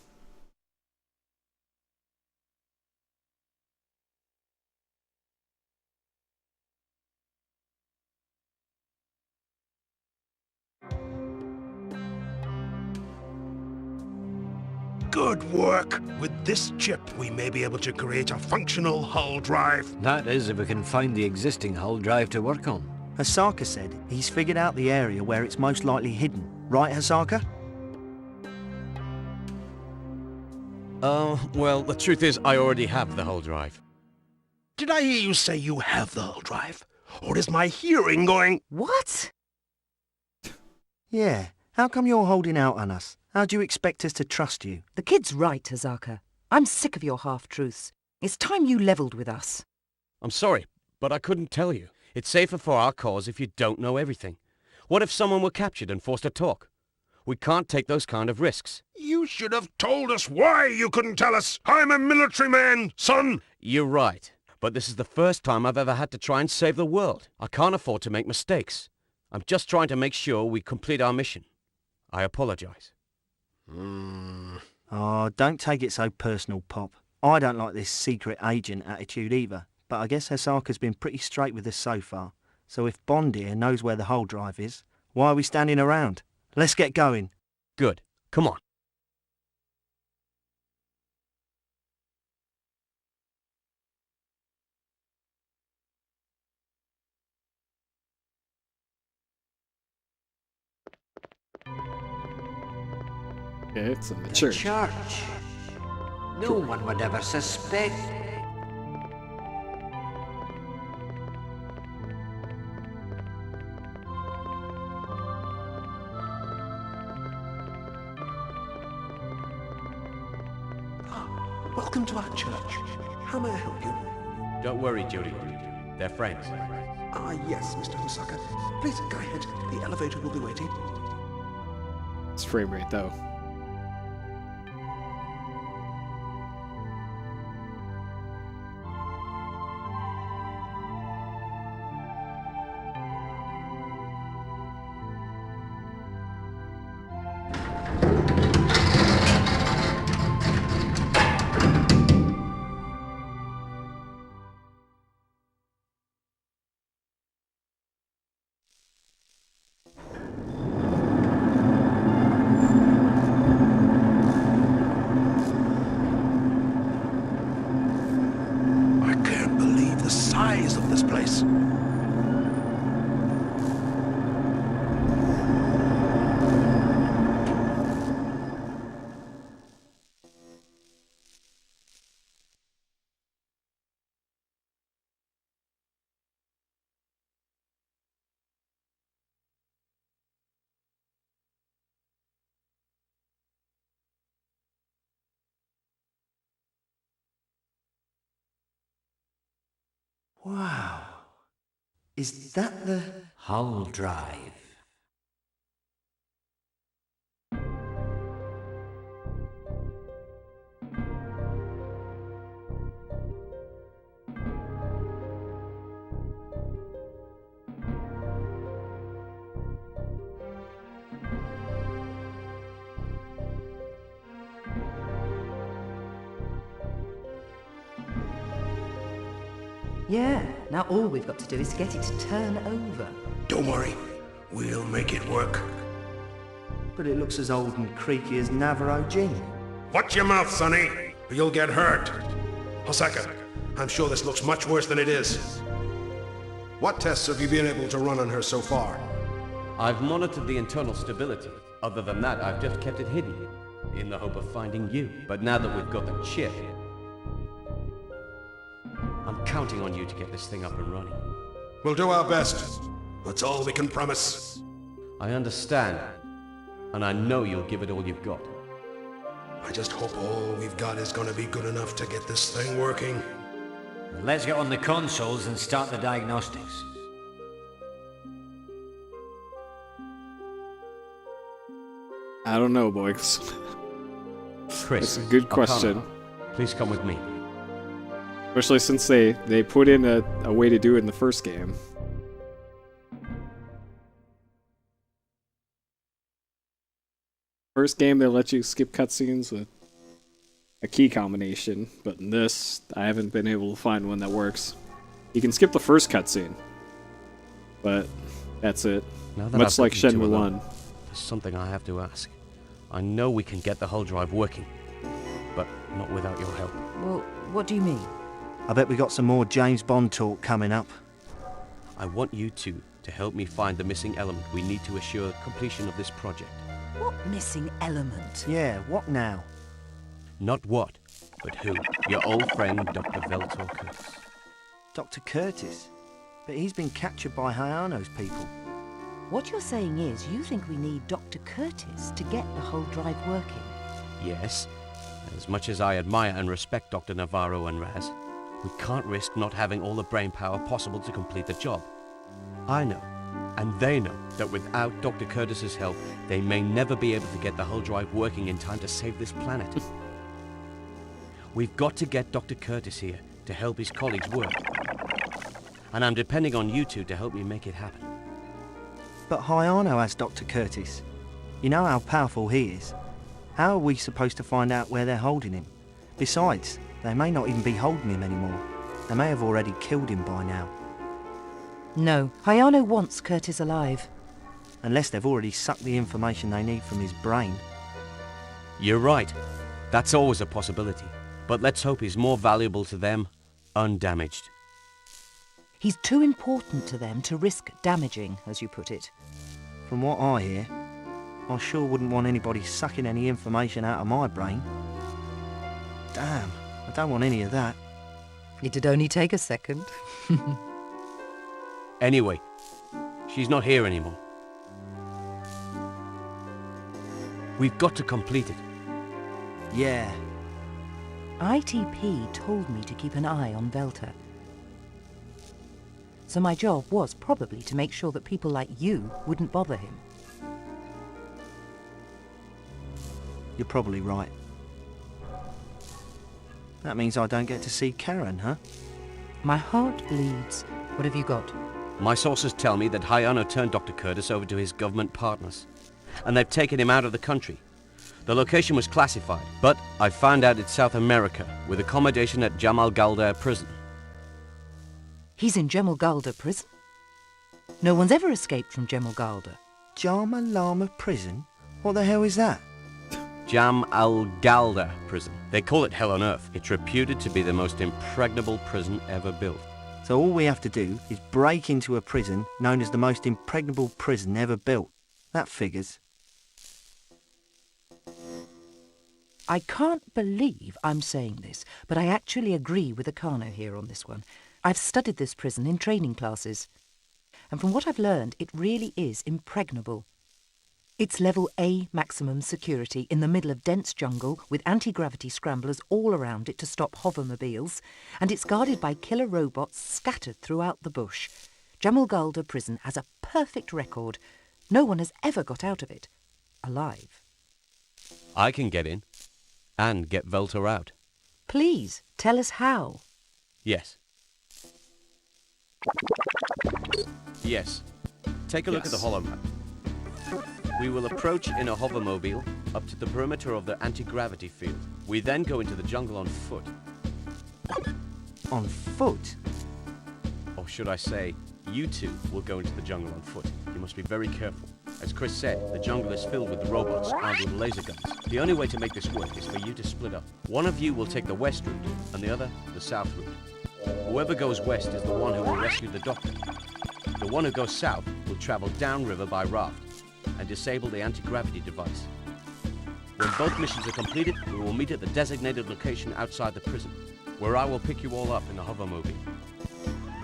[SPEAKER 5] Good work! With this chip, we may be able to create a functional hull drive.
[SPEAKER 4] That is, if we can find the existing hull drive to work on.
[SPEAKER 2] Hasaka said he's figured out the area where it's most likely hidden. Right, Hasaka?
[SPEAKER 9] Well, the truth is I already have the hull drive.
[SPEAKER 5] Did I hear you say you have the hull drive? Or is my hearing going...
[SPEAKER 6] What?
[SPEAKER 2] Yeah. How come you're holding out on us? How do you expect us to trust you?
[SPEAKER 6] The kid's right, Hasaka. I'm sick of your half-truths. It's time you levelled with us.
[SPEAKER 9] I'm sorry, but I couldn't tell you. It's safer for our cause if you don't know everything. What if someone were captured and forced to talk? We can't take those kind of risks.
[SPEAKER 5] You should have told us why you couldn't tell us. I'm a military man, son.
[SPEAKER 9] You're right, but this is the first time I've ever had to try and save the world. I can't afford to make mistakes. I'm just trying to make sure we complete our mission. I apologize.
[SPEAKER 2] Oh, don't take it so personal, Pop. I don't like this secret agent attitude either, but I guess Hasaka's been pretty straight with us so far. So if Bond here knows where the hull drive is, why are we standing around? Let's get going.
[SPEAKER 9] Good. Come on.
[SPEAKER 1] Okay, it's in the
[SPEAKER 4] The
[SPEAKER 1] church.
[SPEAKER 4] church. No one would ever suspect.
[SPEAKER 5] Welcome to our church. How may I help you?
[SPEAKER 9] Don't worry, Judy. They're friends.
[SPEAKER 5] Ah, yes, Mr. Hosaka. Please, go ahead. The elevator will be waiting.
[SPEAKER 1] It's frame rate, though.
[SPEAKER 5] I can't believe the size of this place.
[SPEAKER 2] Wow. Is that the...
[SPEAKER 4] Hull drive.
[SPEAKER 6] Yeah, now all we've got to do is to get it to turn over.
[SPEAKER 5] Don't worry. We'll make it work.
[SPEAKER 2] But it looks as old and creaky as Navarro gin.
[SPEAKER 5] Watch your mouth, Sonny, or you'll get hurt. Hosaka, I'm sure this looks much worse than it is. What tests have you been able to run on her so far?
[SPEAKER 9] I've monitored the internal stability. Other than that, I've just kept it hidden, in the hope of finding you. But now that we've got the chip, I'm counting on you to get this thing up and running.
[SPEAKER 5] We'll do our best. That's all we can promise.
[SPEAKER 9] I understand, and I know you'll give it all you've got.
[SPEAKER 5] I just hope all we've got is gonna be good enough to get this thing working.
[SPEAKER 4] Let's get on the consoles and start the diagnostics.
[SPEAKER 1] I don't know, boys.
[SPEAKER 9] Chris,
[SPEAKER 1] That's a good question.
[SPEAKER 9] O'Connor, please come with me.
[SPEAKER 1] Especially since they put in a way to do it in the first game. First game, they let you skip cutscenes with a key combination, but in this, I haven't been able to find one that works. You can skip the first cutscene, but that's it.
[SPEAKER 9] Now that
[SPEAKER 1] Much
[SPEAKER 9] I've
[SPEAKER 1] like
[SPEAKER 9] gotten you
[SPEAKER 1] Shenmue
[SPEAKER 9] alone,
[SPEAKER 1] 1.
[SPEAKER 9] There's something I have to ask. I know we can get the hull drive working, but not without your help.
[SPEAKER 6] Well, what do you mean?
[SPEAKER 2] I bet we got some more James Bond talk coming up.
[SPEAKER 9] I want you two to help me find the missing element we need to assure completion of this project.
[SPEAKER 6] What missing element?
[SPEAKER 2] Yeah, what now?
[SPEAKER 9] Not what, but who. Your old friend, Dr. Veltor Curtis.
[SPEAKER 2] Dr. Curtis? But he's been captured by Hayano's people.
[SPEAKER 6] What you're saying is you think we need Dr. Curtis to get the whole drive working?
[SPEAKER 9] Yes. As much as I admire and respect Dr. Navarro and Raz, we can't risk not having all the brainpower possible to complete the job. I know, and they know, that without Dr. Curtis's help, they may never be able to get the hull drive working in time to save this planet. We've got to get Dr. Curtis here to help his colleagues work. And I'm depending on you two to help me make it happen.
[SPEAKER 2] But Hayano has Dr. Curtis. You know how powerful he is. How are we supposed to find out where they're holding him? Besides, they may not even be holding him anymore. They may have already killed him by now.
[SPEAKER 6] No, Hayano wants Curtis alive.
[SPEAKER 2] Unless they've already sucked the information they need from his brain.
[SPEAKER 9] You're right. That's always a possibility. But let's hope he's more valuable to them, undamaged.
[SPEAKER 6] He's too important to them to risk damaging, as you put it.
[SPEAKER 2] From what I hear, I sure wouldn't want anybody sucking any information out of my brain. Damn, I don't want any of that.
[SPEAKER 6] It'd only take a second.
[SPEAKER 9] Anyway, she's not here anymore. We've got to complete it.
[SPEAKER 2] Yeah.
[SPEAKER 6] ITP told me to keep an eye on Velta. So my job was probably to make sure that people like you wouldn't bother him.
[SPEAKER 2] You're probably right. That means I don't get to see Karen, huh?
[SPEAKER 6] My heart bleeds. What have you got?
[SPEAKER 9] My sources tell me that Hayano turned Dr. Curtis over to his government partners, and they've taken him out of the country. The location was classified, but I found out it's South America, with accommodation at Jamal Galder prison.
[SPEAKER 6] He's in Jemal Galder prison? No one's ever escaped from Jemal Galder.
[SPEAKER 2] Jama Lama prison? What the hell is that?
[SPEAKER 9] Jam al Galder prison. They call it Hell on Earth. It's reputed to be the most impregnable prison ever built.
[SPEAKER 2] So all we have to do is break into a prison known as the most impregnable prison ever built. That figures.
[SPEAKER 6] I can't believe I'm saying this, but I actually agree with Akano here on this one. I've studied this prison in training classes, and from what I've learned, it really is impregnable. It's level A maximum security in the middle of dense jungle with anti-gravity scramblers all around it to stop hovermobiles, and it's guarded by killer robots scattered throughout the bush. Jamal Galder prison has a perfect record. No one has ever got out of it alive.
[SPEAKER 9] I can get in and get Velta out.
[SPEAKER 6] Please, tell us how.
[SPEAKER 9] Yes. Yes. Take a look at the holomap. We will approach in a hovermobile up to the perimeter of the anti-gravity field. We then go into the jungle on foot.
[SPEAKER 2] On foot?
[SPEAKER 9] Or should I say, you two will go into the jungle on foot. You must be very careful. As Chris said, the jungle is filled with robots armed with laser guns. The only way to make this work is for you to split up. One of you will take the west route, and the other the south route. Whoever goes west is the one who will rescue the doctor. The one who goes south will travel downriver by raft and disable the anti-gravity device. When both missions are completed, we will meet at the designated location outside the prison, where I will pick you all up in a hovermobile.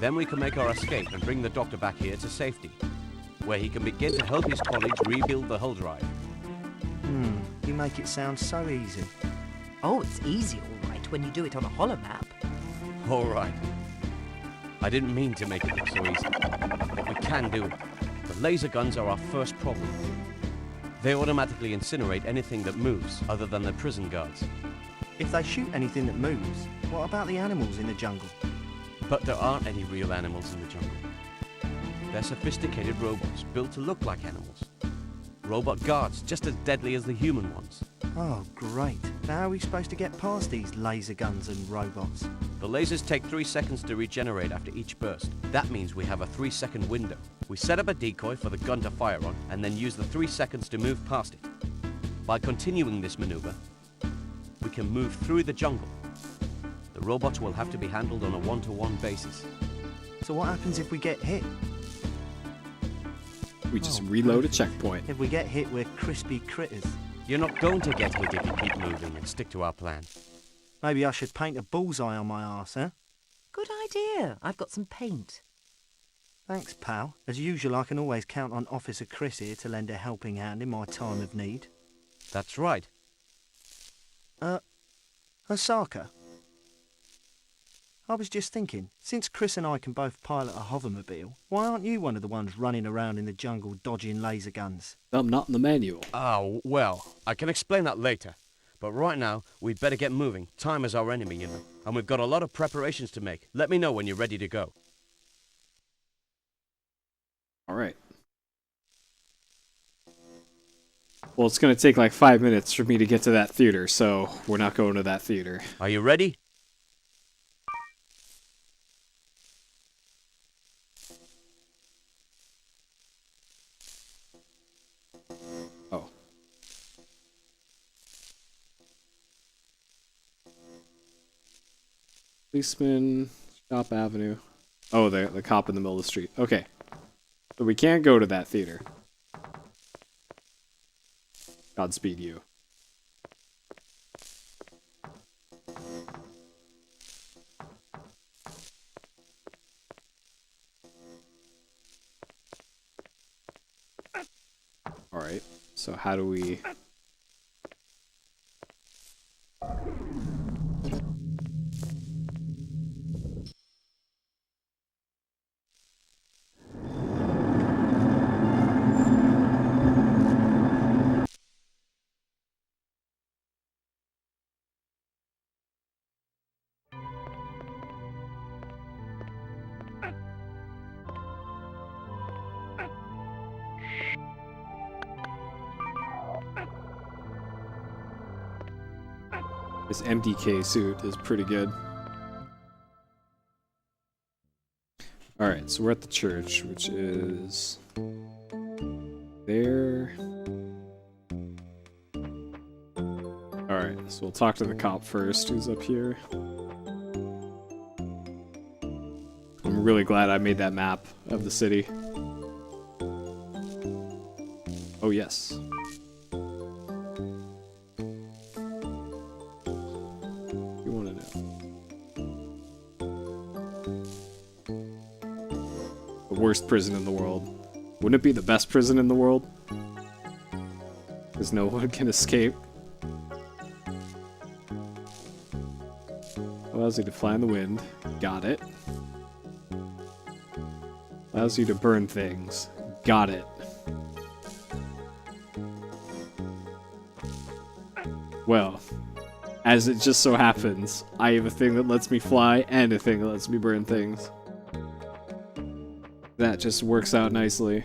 [SPEAKER 9] Then we can make our escape and bring the doctor back here to safety, where he can begin to help his colleagues rebuild the hull drive.
[SPEAKER 2] You make it sound so easy.
[SPEAKER 6] Oh, it's easy, all right, when you do it on a holomap.
[SPEAKER 9] All right. I didn't mean to make it look so easy, but we can do it. The laser guns are our first problem. They automatically incinerate anything that moves, other than the prison guards.
[SPEAKER 2] If they shoot anything that moves, what about the animals in the jungle?
[SPEAKER 9] But there aren't any real animals in the jungle. They're sophisticated robots, built to look like animals. Robot guards, just as deadly as the human ones.
[SPEAKER 2] Oh, great. Now how are we supposed to get past these laser guns and robots?
[SPEAKER 9] The lasers take 3 seconds to regenerate after each burst. That means we have a 3-second window. We set up a decoy for the gun to fire on, and then use the 3 seconds to move past it. By continuing this maneuver, we can move through the jungle. The robots will have to be handled on a 1-to-1 basis.
[SPEAKER 2] So what happens if we get hit?
[SPEAKER 1] We just reload a checkpoint.
[SPEAKER 2] If we get hit, we're crispy critters.
[SPEAKER 9] You're not going to get hit if you keep moving and stick to our plan.
[SPEAKER 2] Maybe I should paint a bullseye on my arse, huh?
[SPEAKER 6] Good idea. I've got some paint.
[SPEAKER 2] Thanks, pal. As usual, I can always count on Officer Chris here to lend a helping hand in my time of need.
[SPEAKER 9] That's right.
[SPEAKER 2] Osaka. I was just thinking, since Chris and I can both pilot a hovermobile, why aren't you one of the ones running around in the jungle dodging laser guns?
[SPEAKER 1] I'm not in the manual.
[SPEAKER 9] Oh, well, I can explain that later. But right now, we'd better get moving. Time is our enemy, you know. And we've got a lot of preparations to make. Let me know when you're ready to go.
[SPEAKER 1] All right. Well, it's going to take like 5 minutes for me to get to that theater, so we're not going to that theater.
[SPEAKER 9] Are you ready?
[SPEAKER 1] Oh. Policeman, Shop Avenue. Oh, the cop in the middle of the street. Okay. So we can't go to that theater. Godspeed you. Alright, so how do we... This MDK suit is pretty good. Alright, so we're at the church, which is... there. Alright, so we'll talk to the cop first, who's up here. I'm really glad I made that map of the city. Oh, yes. Worst prison in the world. Wouldn't it be the best prison in the world? Because no one can escape. Allows you to fly in the wind. Got it. Allows you to burn things. Got it. Well, as it just so happens, I have a thing that lets me fly and a thing that lets me burn things. That just works out nicely.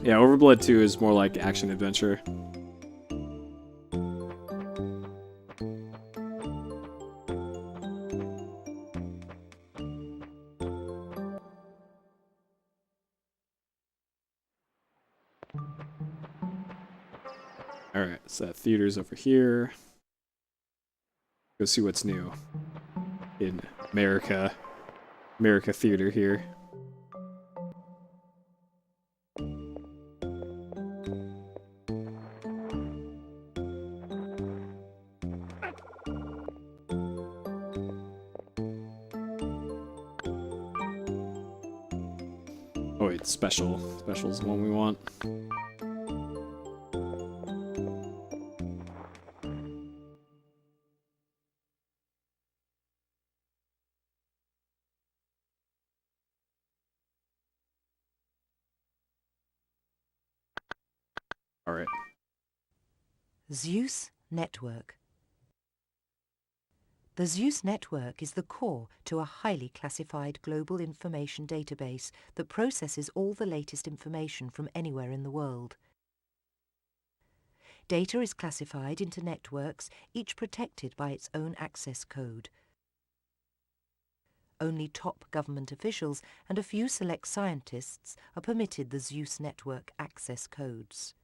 [SPEAKER 1] Yeah, OverBlood 2 is more like action-adventure. Alright, so that theater's over here. Go see what's new in America. America Theater here. Oh wait, special. Special's the one we want. Alright.
[SPEAKER 6] Zeus Network. The Zeus Network is the core to a highly classified global information database that processes all the latest information from anywhere in the world. Data is classified into networks, each protected by its own access code. Only top government officials and a few select scientists are permitted the Zeus Network access codes.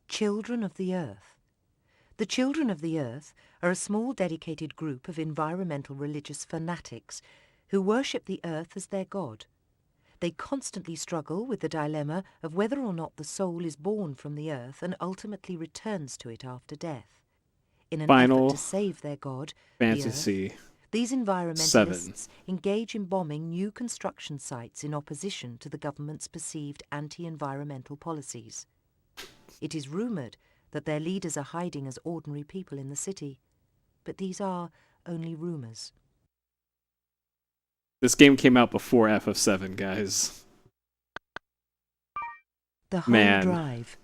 [SPEAKER 6] Children of the Earth. The Children of the Earth are a small dedicated group of environmental religious fanatics who worship the Earth as their god. They constantly struggle with the dilemma of whether or not the soul is born from the Earth and ultimately returns to it after death. In an effort to save their god,
[SPEAKER 1] Fantasy
[SPEAKER 6] the Earth, these environmentalists engage in bombing new construction sites in opposition to the government's perceived anti-environmental policies. It is rumoured that their leaders are hiding as ordinary people in the city, but these are only rumours.
[SPEAKER 1] This game came out before FF7, guys.
[SPEAKER 6] The whole drive.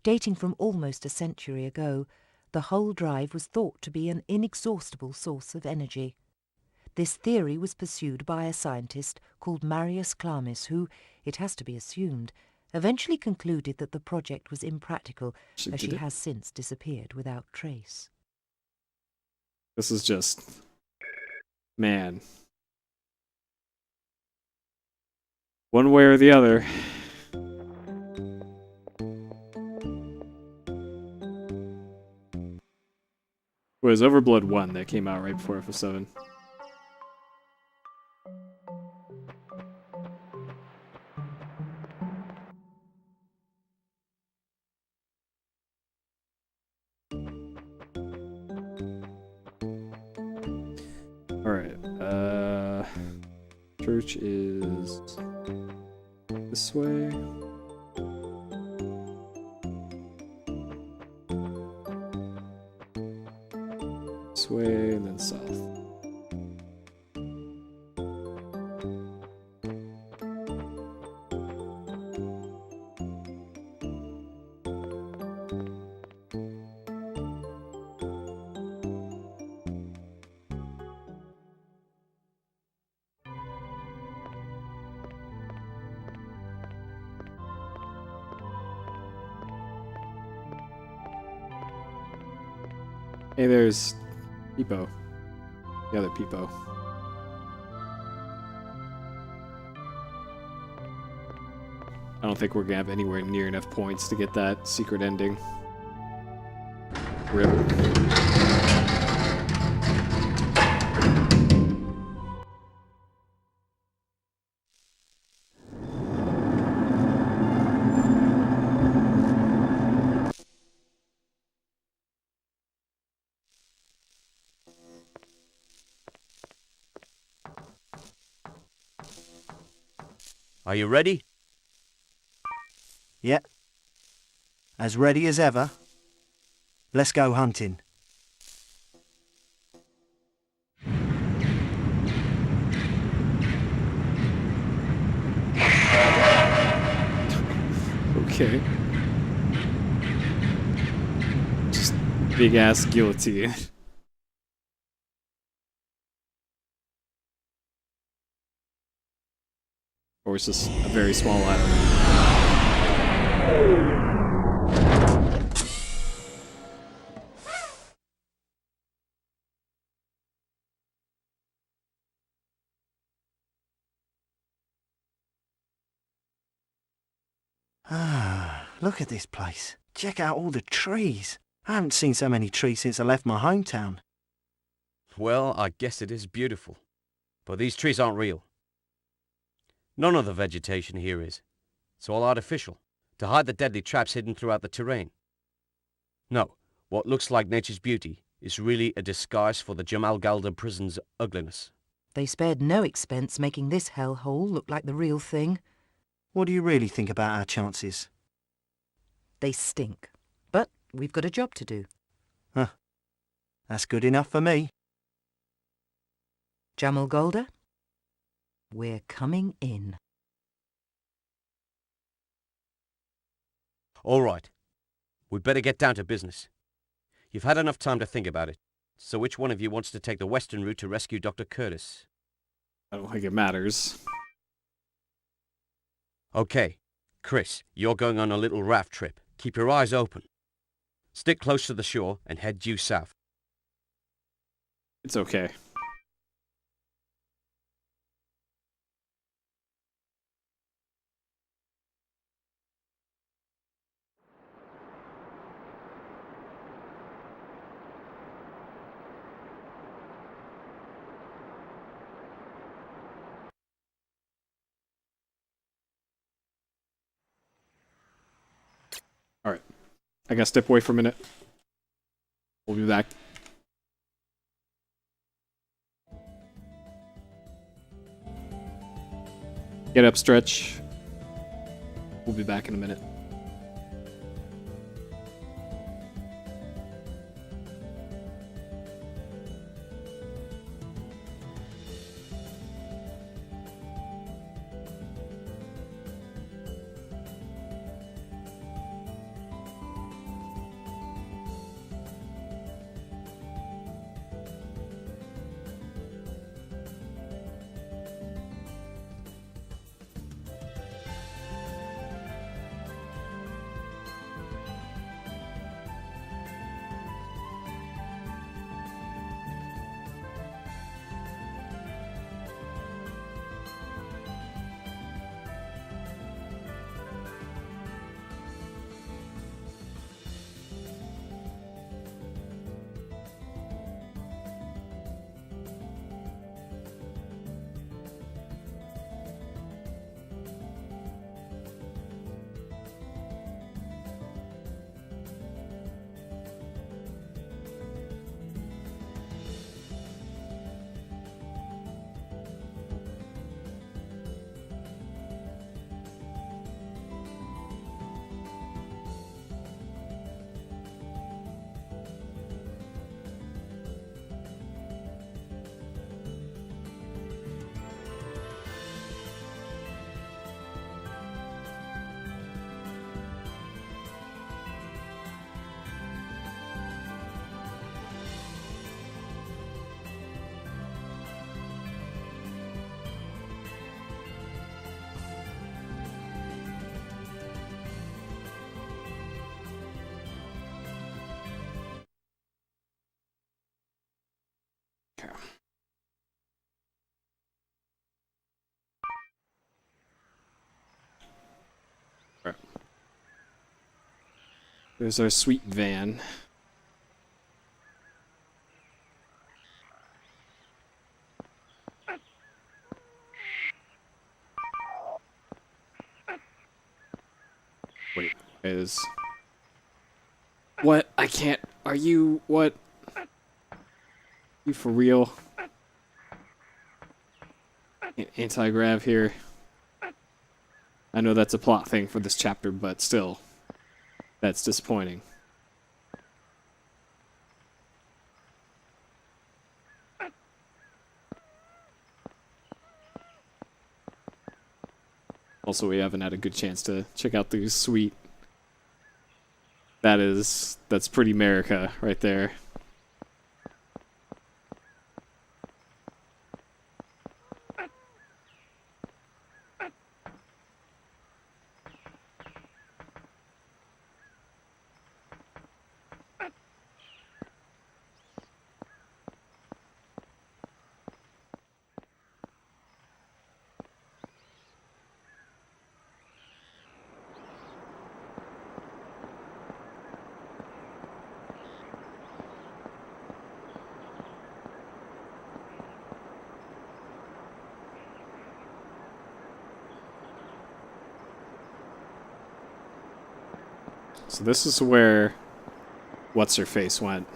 [SPEAKER 6] Dating from almost a century ago, the whole drive was thought to be an inexhaustible source of energy. This theory was pursued by a scientist called Marius who, it has to be assumed, eventually concluded that the project was impractical, as she has since disappeared without trace.
[SPEAKER 1] This is just... man. One way or the other. It was OverBlood 1 that came out right before FF7. Alright, church is this way. This way, and then south. Hey, there's Peepo. The other Peepo. I don't think we're gonna have anywhere near enough points to get that secret ending. Rip.
[SPEAKER 9] Are you ready?
[SPEAKER 2] Yeah. As ready as ever. Let's go hunting.
[SPEAKER 1] Okay. Just big ass guillotine. Or it's just a very small island.
[SPEAKER 2] Ah, look at this place. Check out all the trees. I haven't seen so many trees since I left my hometown.
[SPEAKER 9] Well, I guess it is beautiful. But these trees aren't real. None of the vegetation here is. It's all artificial, to hide the deadly traps hidden throughout the terrain. No, what looks like nature's beauty is really a disguise for the Jamal Galda prison's ugliness.
[SPEAKER 6] They spared no expense making this hellhole look like the real thing.
[SPEAKER 2] What do you really think about our chances?
[SPEAKER 6] They stink. But we've got a job to do.
[SPEAKER 2] Huh. That's good enough for me.
[SPEAKER 6] Jamal Golda, we're coming in.
[SPEAKER 9] All right. We'd better get down to business. You've had enough time to think about it. So which one of you wants to take the western route to rescue Dr. Curtis?
[SPEAKER 1] I don't think it matters.
[SPEAKER 9] Okay. Chris, you're going on a little raft trip. Keep your eyes open. Stick close to the shore and head due south.
[SPEAKER 1] It's okay. Alright. I gotta step away for a minute. We'll be back. Get up, stretch. We'll be back in a minute. Okay. All right. There's our sweet van. Wait, is... What? I can't... Are you... What? You for real? Anti-grav here. I know that's a plot thing for this chapter, but still. That's disappointing. Also, we haven't had a good chance to check out the suite. That's pretty America right there. So this is where What's-Her-Face went.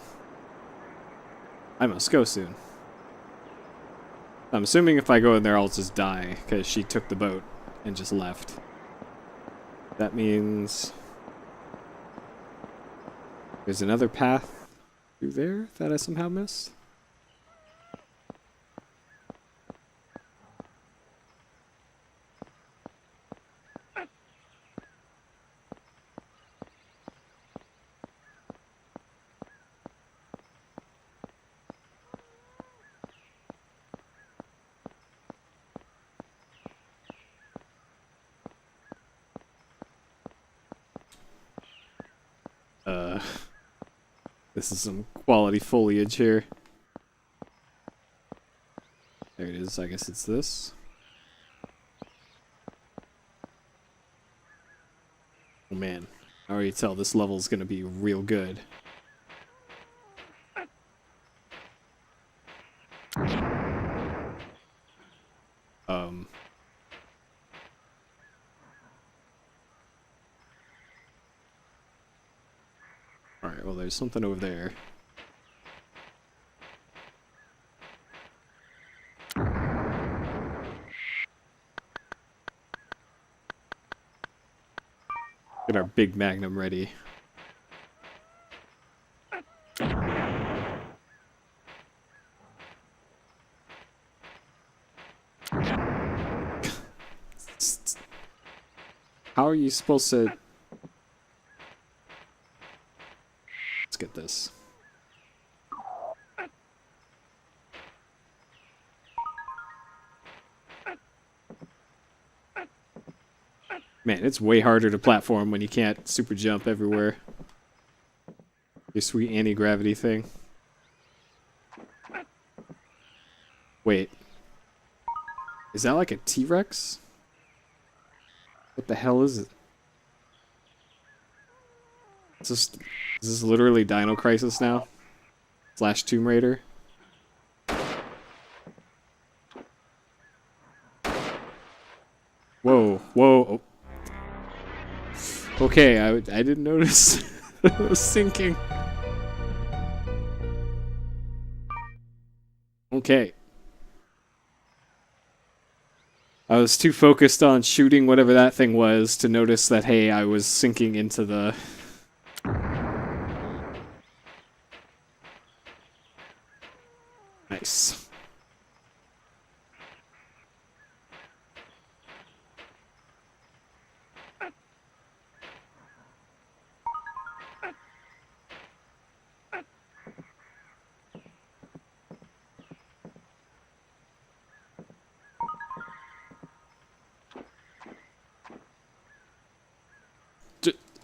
[SPEAKER 1] I must go soon. I'm assuming if I go in there I'll just die, because she took the boat and just left. That means... There's another path through there that I somehow missed? This is some quality foliage here. There it is, I guess it's this. Oh man, I already tell this level's gonna be real good. Alright, well there's something over there. Get our big magnum ready. How are you supposed to... Let's get this. Man, it's way harder to platform when you can't super jump everywhere. Your sweet anti-gravity thing. Wait. Is that like a T-Rex? What the hell is it? Is this literally Dino Crisis now? / Tomb Raider? Whoa, whoa. Oh. Okay, I didn't notice. It was sinking. Okay. I was too focused on shooting whatever that thing was to notice that, hey, I was sinking into the... Nice.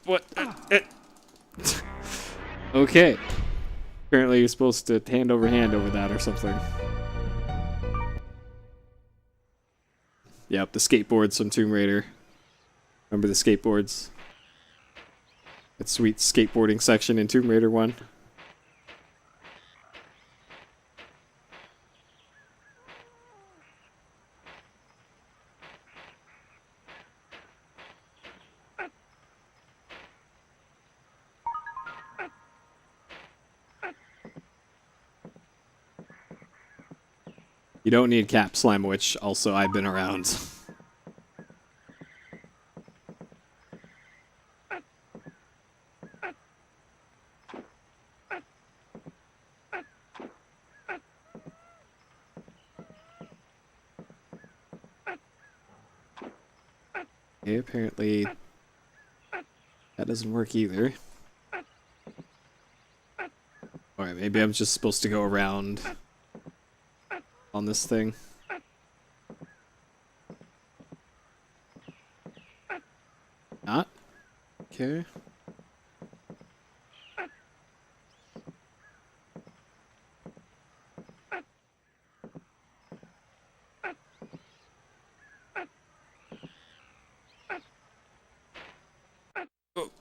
[SPEAKER 1] What? Okay. Apparently you're supposed to hand over that or something. Yep, the skateboards from Tomb Raider. Remember the skateboards? That sweet skateboarding section in Tomb Raider 1. You don't need cap slime, which also I've been around. Okay, apparently that doesn't work either. Alright, maybe I'm just supposed to go around on this thing. Not? Okay.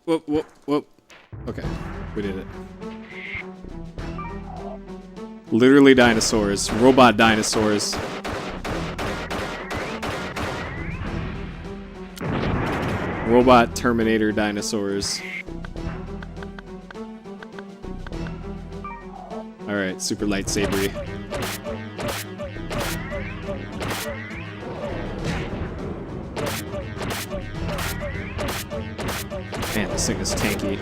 [SPEAKER 1] Whoop. Okay, we did it. Literally dinosaurs. Robot dinosaurs. Robot Terminator dinosaurs. Alright, super lightsabery. Man, this thing is tanky.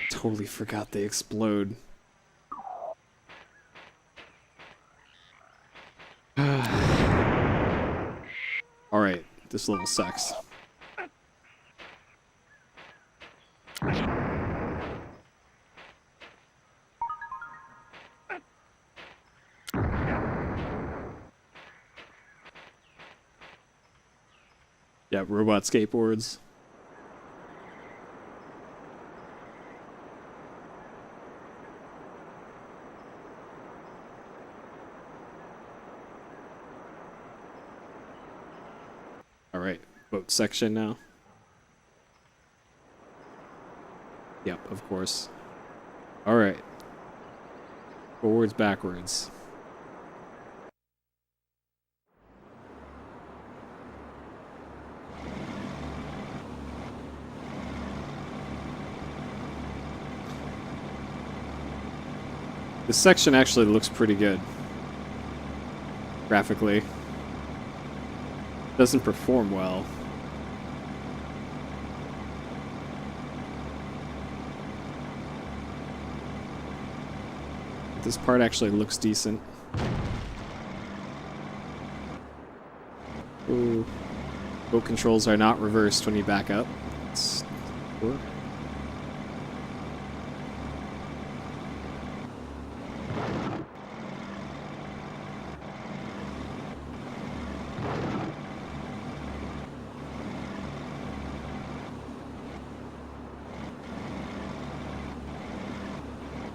[SPEAKER 1] Totally forgot they explode. Alright, this level sucks. Yeah, robot skateboards. Alright, boat section now. Yep, of course. Alright. Forwards, backwards. This section actually looks pretty good. Graphically. Doesn't perform well. This part actually looks decent. Ooh. Boat controls are not reversed when you back up. It's cool.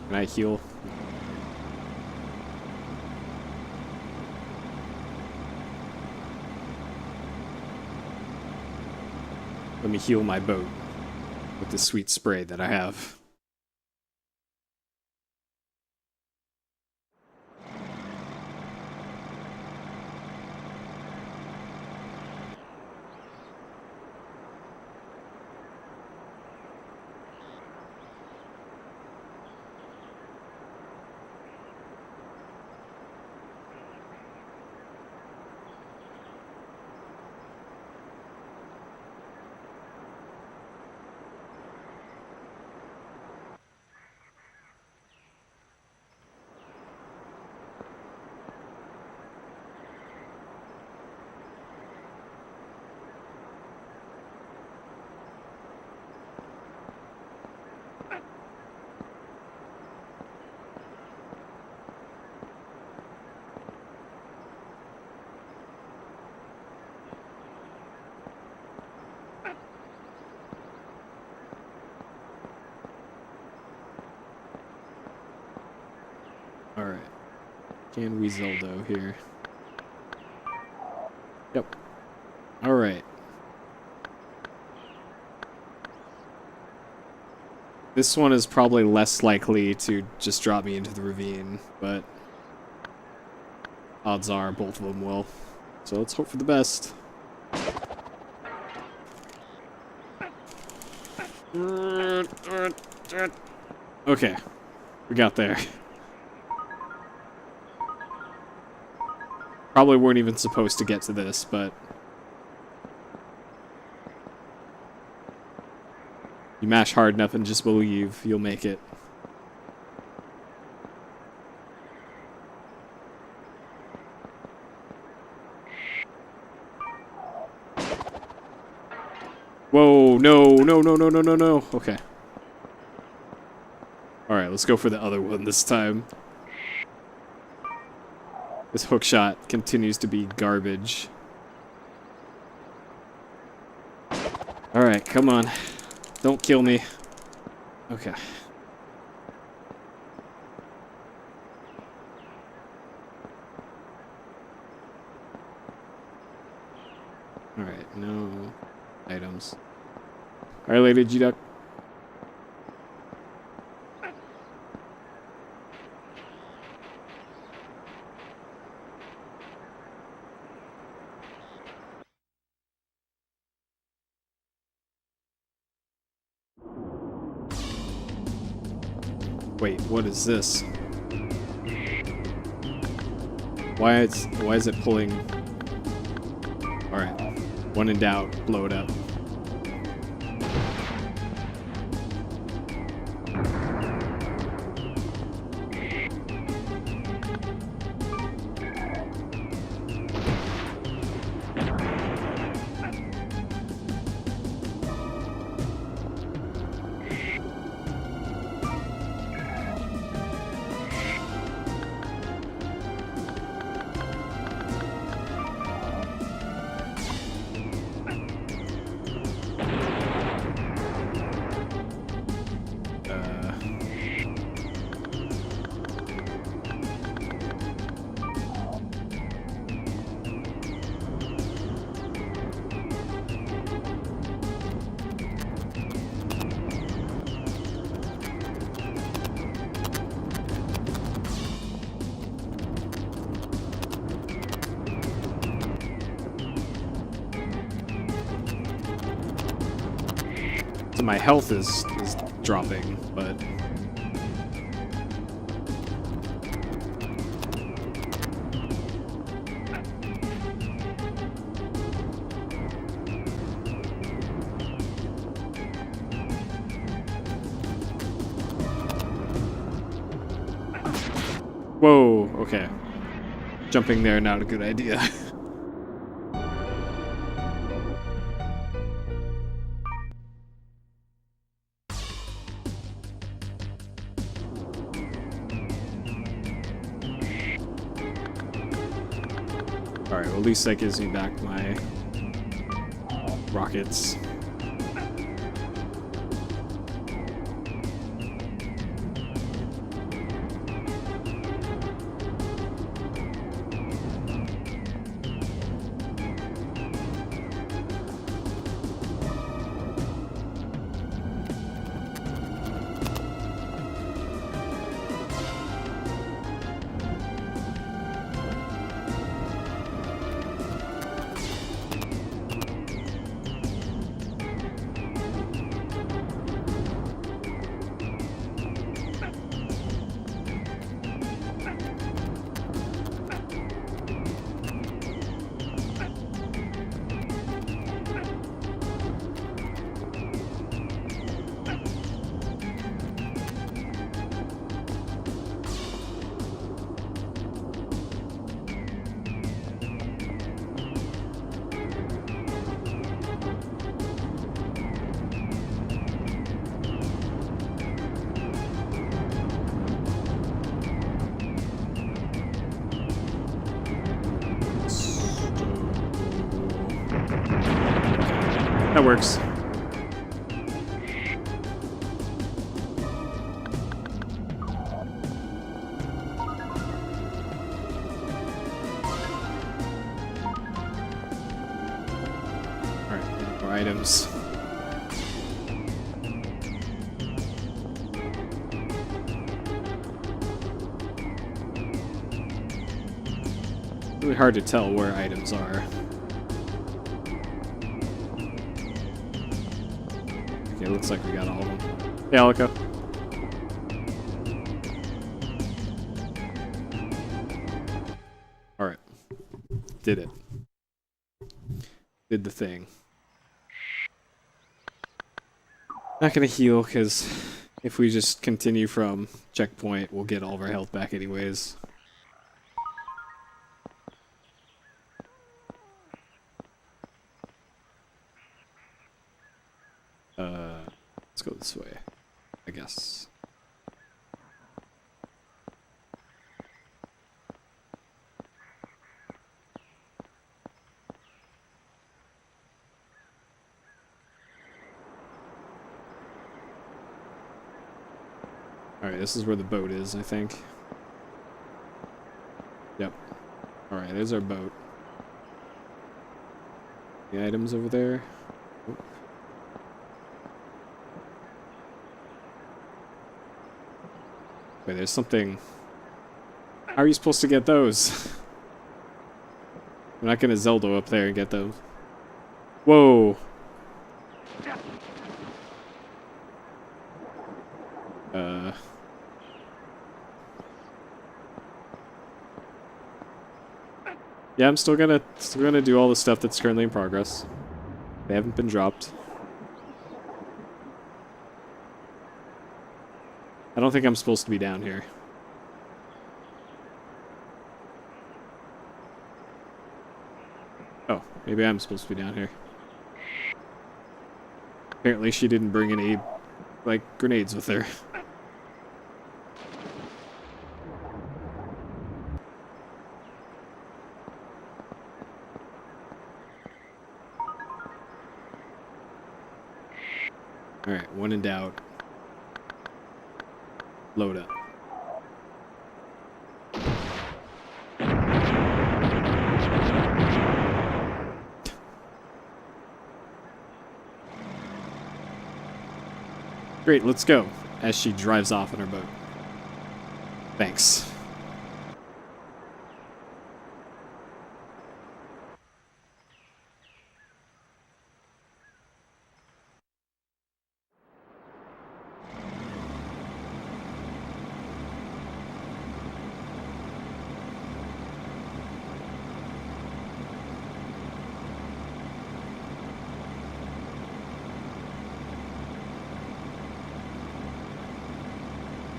[SPEAKER 1] Can I heal? Let me heal my boat with the sweet spray that I have. Can we Zeldo here? Yep. Alright. This one is probably less likely to just drop me into the ravine, but odds are both of them will. So let's hope for the best. Okay. We got there. Probably weren't even supposed to get to this, but you mash hard enough and just believe you'll make it. Whoa, no, no, no, no, no, no, no. Okay. Alright, let's go for the other one this time. This hookshot continues to be garbage. Alright, come on. Don't kill me. Okay. Alright, no items. Alright, Lady G-Duck. Wait, what is this? Why is it pulling? Alright. When in doubt, blow it up. So my health is dropping, but whoa, okay. Jumping there, not a good idea. Alright, well, at least that gives me back my rockets. That works. more items. Really hard to tell where items are. Okay, looks like we got all of them. Hey, Alika. Alright. Did it. Did the thing. Not gonna heal, because if we just continue from checkpoint, we'll get all of our health back anyways. Let's go this way, I guess. Alright, this is where the boat is, I think. Yep. Alright, there's our boat. The items over there. Oop. Wait, there's something... How are you supposed to get those? I'm not gonna Zelda up there and get those. Whoa! Yeah, I'm still gonna do all the stuff that's currently in progress. They haven't been dropped. I don't think I'm supposed to be down here. Oh, maybe I'm supposed to be down here. Apparently she didn't bring any, like, grenades with her. Alright, when in doubt, load up. Great, let's go, as she drives off in her boat. Thanks.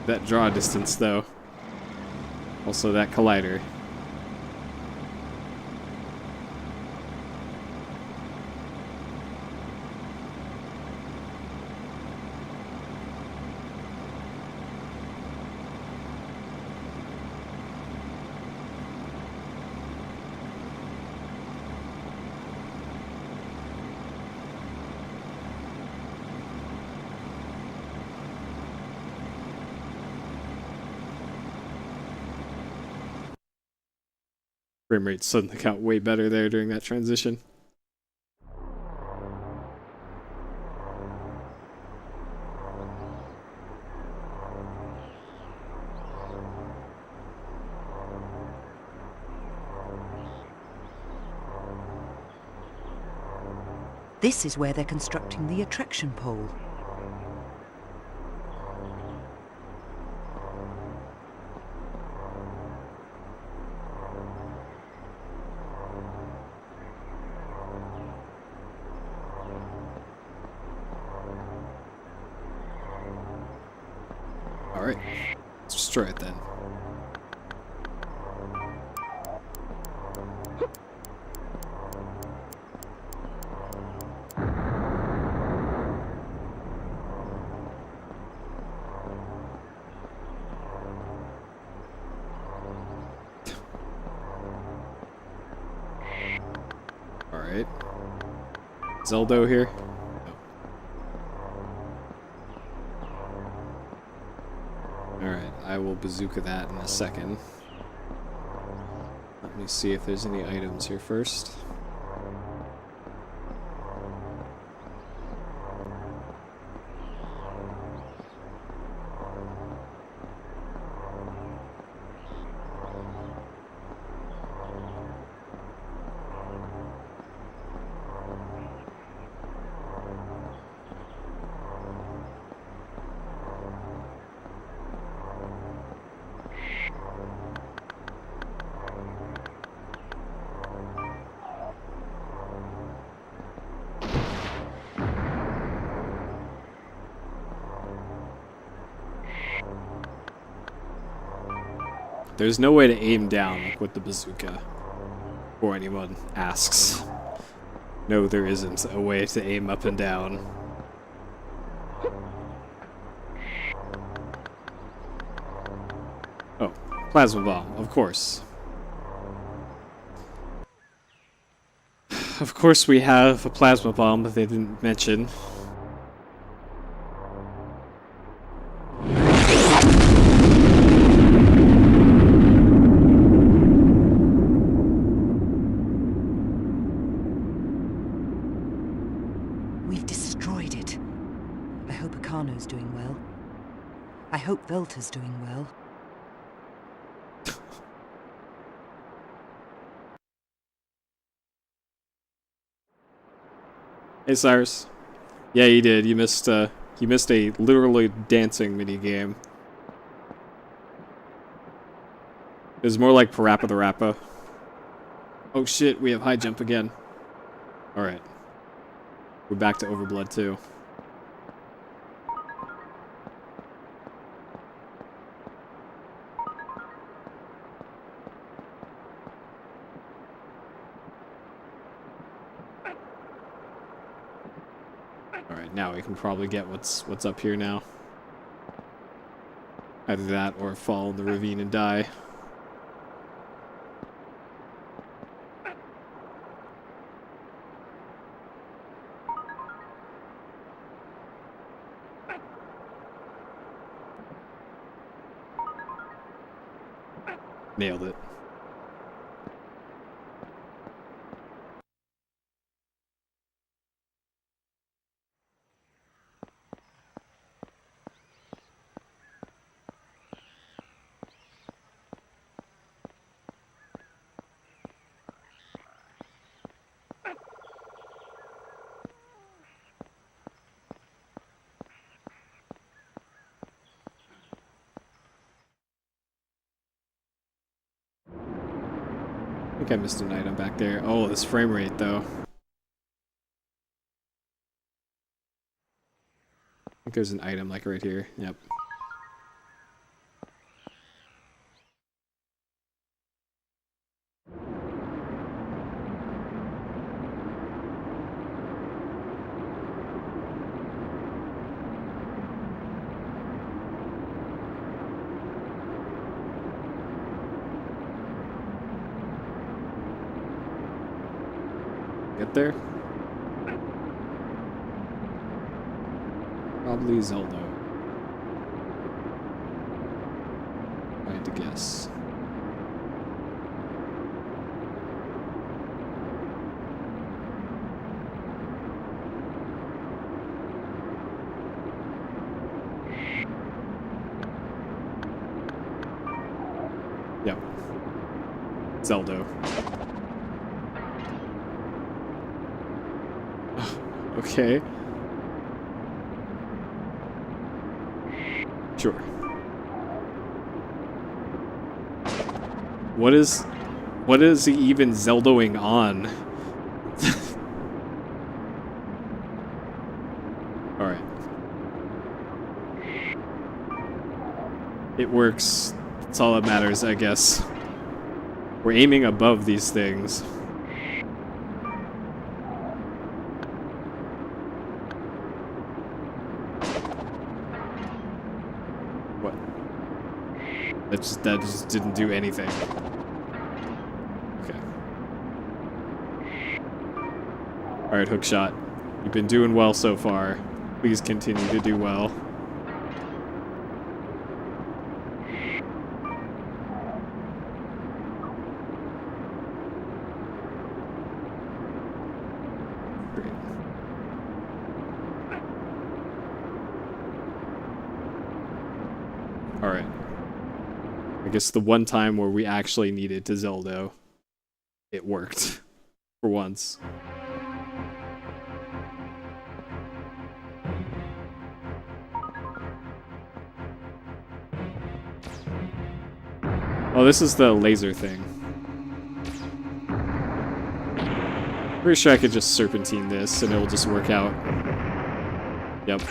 [SPEAKER 1] That draw distance, though. Also, that collider. Frame rate suddenly got way better there during that transition.
[SPEAKER 6] This is where they're constructing the attraction pole.
[SPEAKER 1] Alright, let's destroy it then. Alright. Zeldo here. Alright, I will bazooka that in a second. Let me see if there's any items here first. There's no way to aim down with the bazooka. Before anyone asks. No, there isn't a way to aim up and down. Oh, plasma bomb, of course. Of course we have a plasma bomb that they didn't mention.
[SPEAKER 6] We've destroyed it. I hope Akano's doing well. I hope Velta's doing well.
[SPEAKER 1] Hey Cyrus. Yeah, you did. You missed a literally dancing minigame. It was more like Parappa the Rappa. Oh shit, we have high jump again. Alright. We're back to OverBlood too. Alright, now we can probably get what's up here now. Either that or fall in the ravine and die. Nailed it. I think I missed an item back there. Oh, this frame rate, though. I think there's an item, like, right here. Yep. Get there? Probably Zelda. I had to guess. Yep. Zelda. Okay. Sure. What is he even Zeldoing on? Alright. It works. That's all that matters, I guess. We're aiming above these things. That just didn't do anything. Okay. Alright, Hookshot. You've been doing well so far. Please continue to do well. Great. Alright. I guess the one time where we actually needed to Zelda, it worked. For once. Oh, this is the laser thing. Pretty sure I could just serpentine this and it'll just work out. Yep.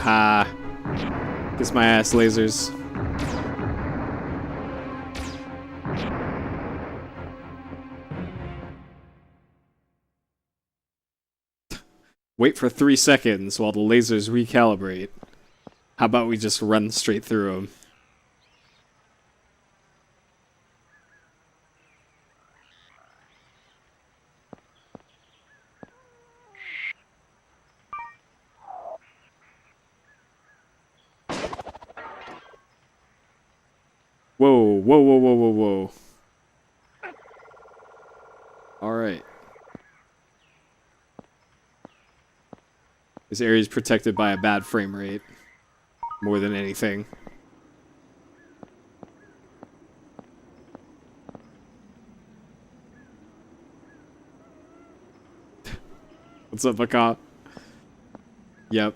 [SPEAKER 1] Haha. Kiss my ass, lasers. Wait for 3 seconds while the lasers recalibrate. How about we just run straight through them? Whoa, whoa, whoa, whoa, whoa, whoa. Alright. This area is protected by a bad frame rate. More than anything. What's up, Baka? Yep.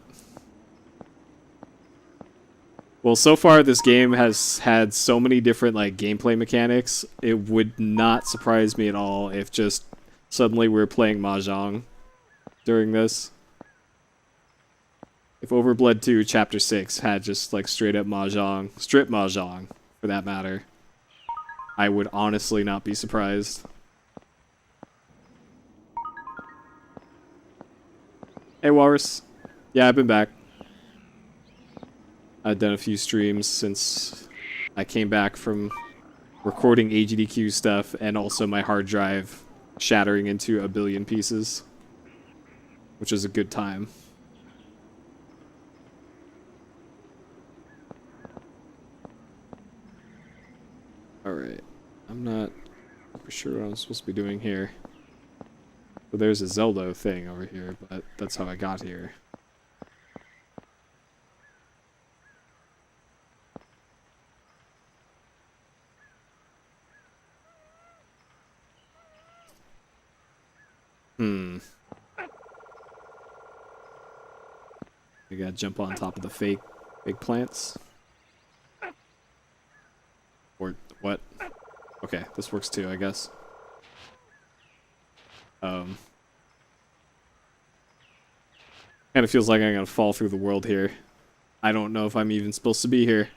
[SPEAKER 1] Well, so far this game has had so many different like gameplay mechanics. It would not surprise me at all if just suddenly we're playing Mahjong during this. If OverBlood 2 Chapter 6 had just like straight up Mahjong, strip Mahjong for that matter, I would honestly not be surprised. Hey Walrus. Yeah, I've been back. I've done a few streams since I came back from recording AGDQ stuff and also my hard drive shattering into a billion pieces, which is a good time. Alright, I'm not for sure what I'm supposed to be doing here. So there's a Zelda thing over here, but that's how I got here. I gotta jump on top of the fake plants. Or what? Okay, this works too, I guess. Kind of feels like I'm gonna fall through the world here. I don't know if I'm even supposed to be here.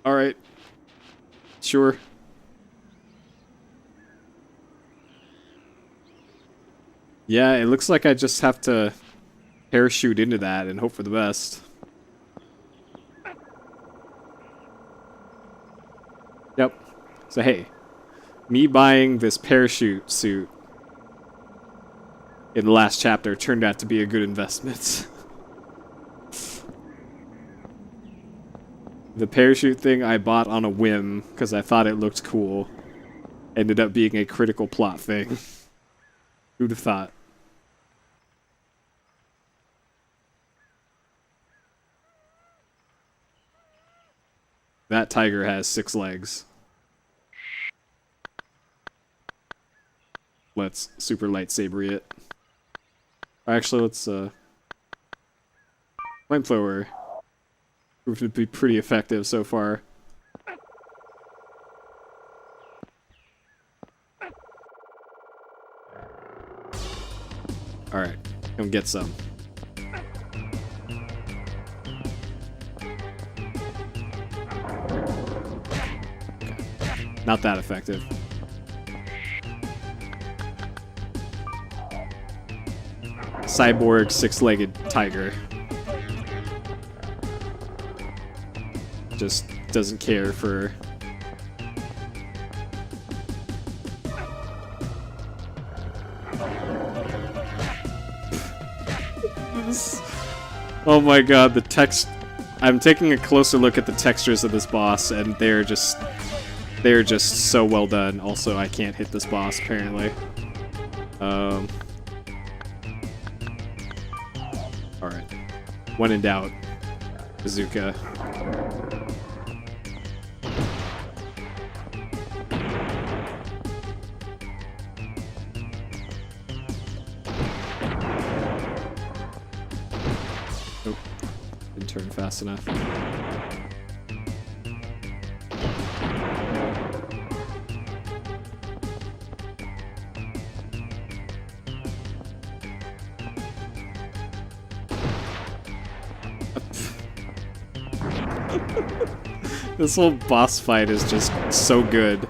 [SPEAKER 1] Alright. Sure. Yeah, it looks like I just have to parachute into that and hope for the best. Yep. So hey, me buying this parachute suit in the last chapter turned out to be a good investment. The parachute thing I bought on a whim because I thought it looked cool ended up being a critical plot thing. Who'd have thought? That tiger has 6 legs. Let's super lightsaber it. Actually, let's flamethrower proved to be pretty effective so far. Alright, come get some. Not that effective. Cyborg 6-legged tiger. Just doesn't care for... Oh my god, the text... I'm taking a closer look at the textures of this boss, and they're just so well done. Also, I can't hit this boss, apparently. Alright. When in doubt, bazooka. Nope. Didn't turn fast enough. This whole boss fight is just so good.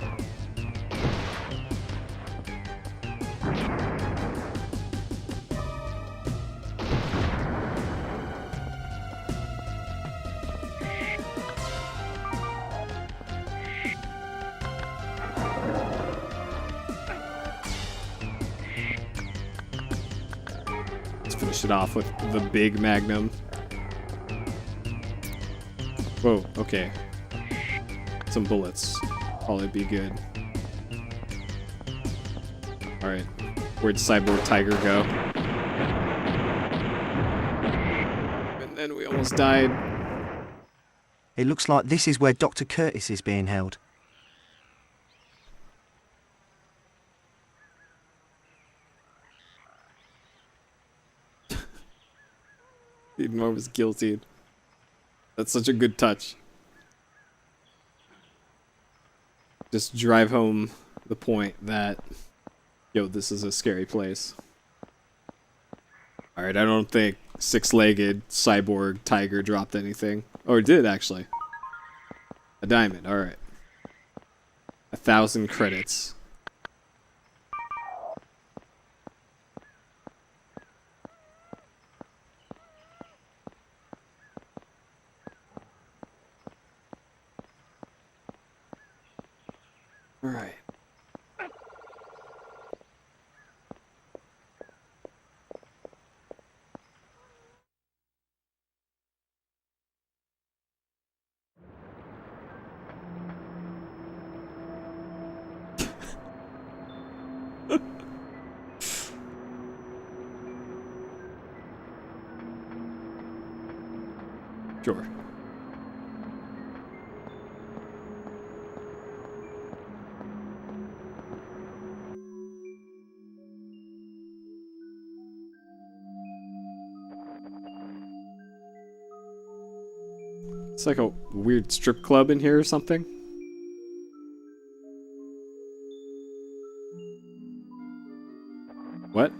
[SPEAKER 1] Let's finish it off with the big magnum. Whoa, okay. Some bullets. Probably be good. Alright. Where'd Cyborg Tiger go? And then we almost died.
[SPEAKER 2] It looks like this is where Dr. Curtis is being held.
[SPEAKER 1] Edenmore was guilty. That's such a good touch. Just drive home the point that, yo, this is a scary place. Alright, I don't think six-legged cyborg tiger dropped anything. Oh, it did, actually. A diamond, alright. 1,000 credits. Alright. Sure. It's like a weird strip club in here or something. What?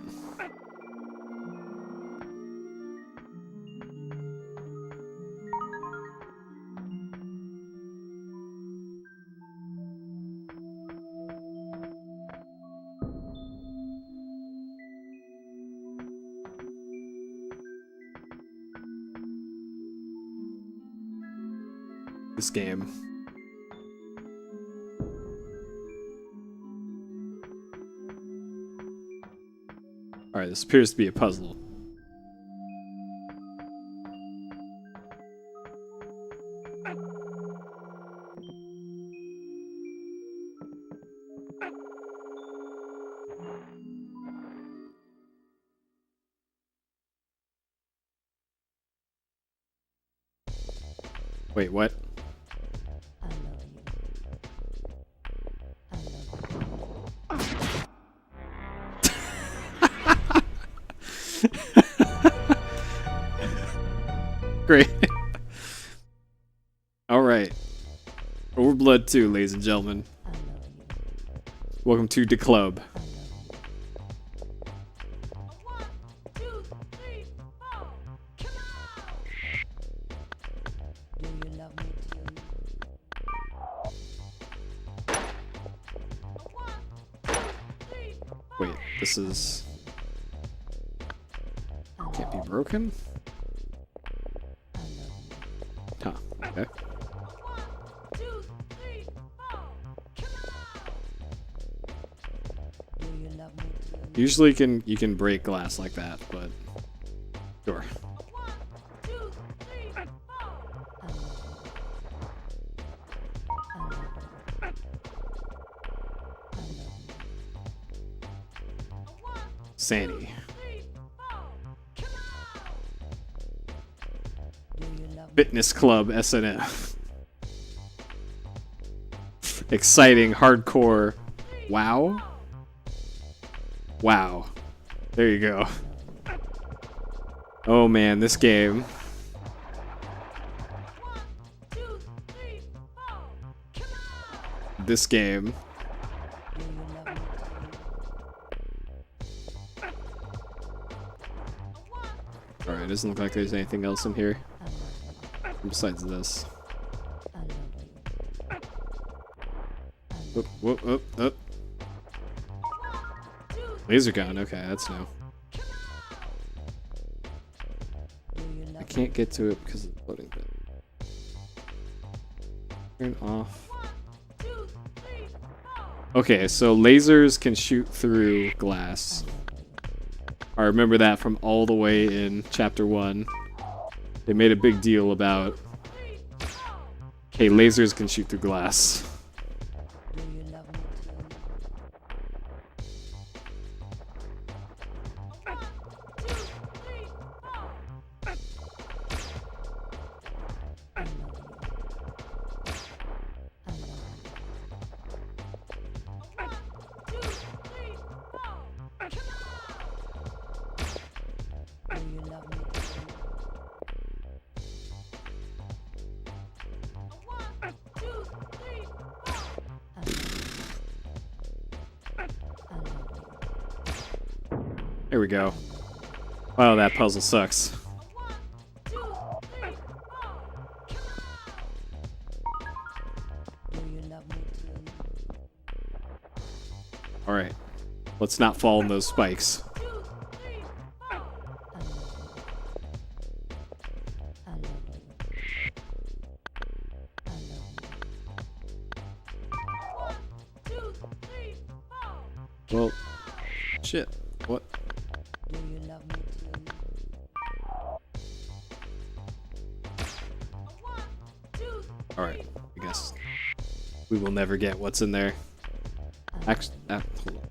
[SPEAKER 1] This game. Alright, this appears to be a puzzle. Wait, what? Great. Alright. OverBlood 2, ladies and gentlemen. Welcome to the club. Wait, this is... Can't be broken? Huh, okay. Usually you can break glass like that, but sure. Sandy. Fitness Club SNF. Exciting, hardcore. Wow. Wow. There you go. Oh man, this game. This game. Alright, doesn't look like there's anything else in here besides this. Whoop, whoop, whoop, whoop. Laser gun, okay, that's new. I can't get to it because of the loading bit. Turn off. Okay, so lasers can shoot through glass. I remember that from all the way in Chapter 1. They made a big deal about, hey, lasers can shoot through glass. There we go. Wow, that puzzle sucks. Alright. Let's not fall in those spikes. Well, shit. What? Alright, I guess we will never get what's in there. Actually, hold on.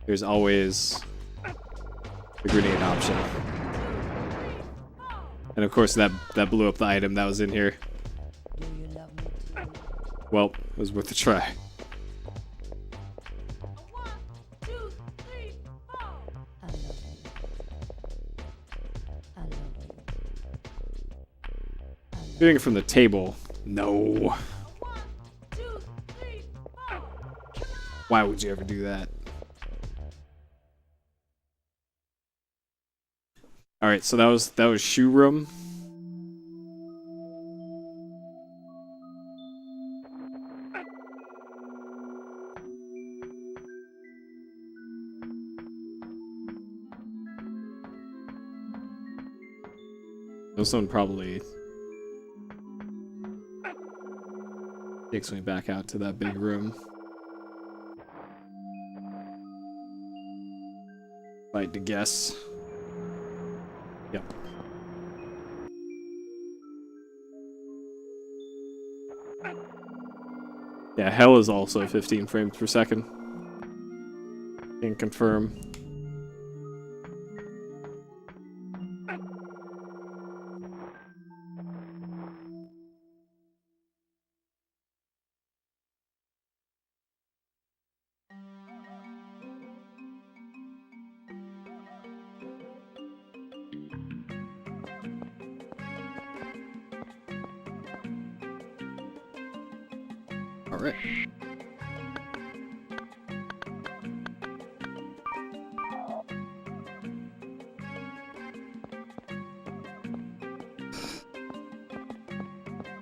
[SPEAKER 1] There's always the grenade option. And of course that blew up the item that was in here. Well, it was worth a try. Doing it from the table. No. Why would you ever do that? Alright, so that was shoe room. This one probably takes me back out to that big room. If I had to guess. Yep. Yeah, hell is also 15 frames per second. Can confirm. Alright.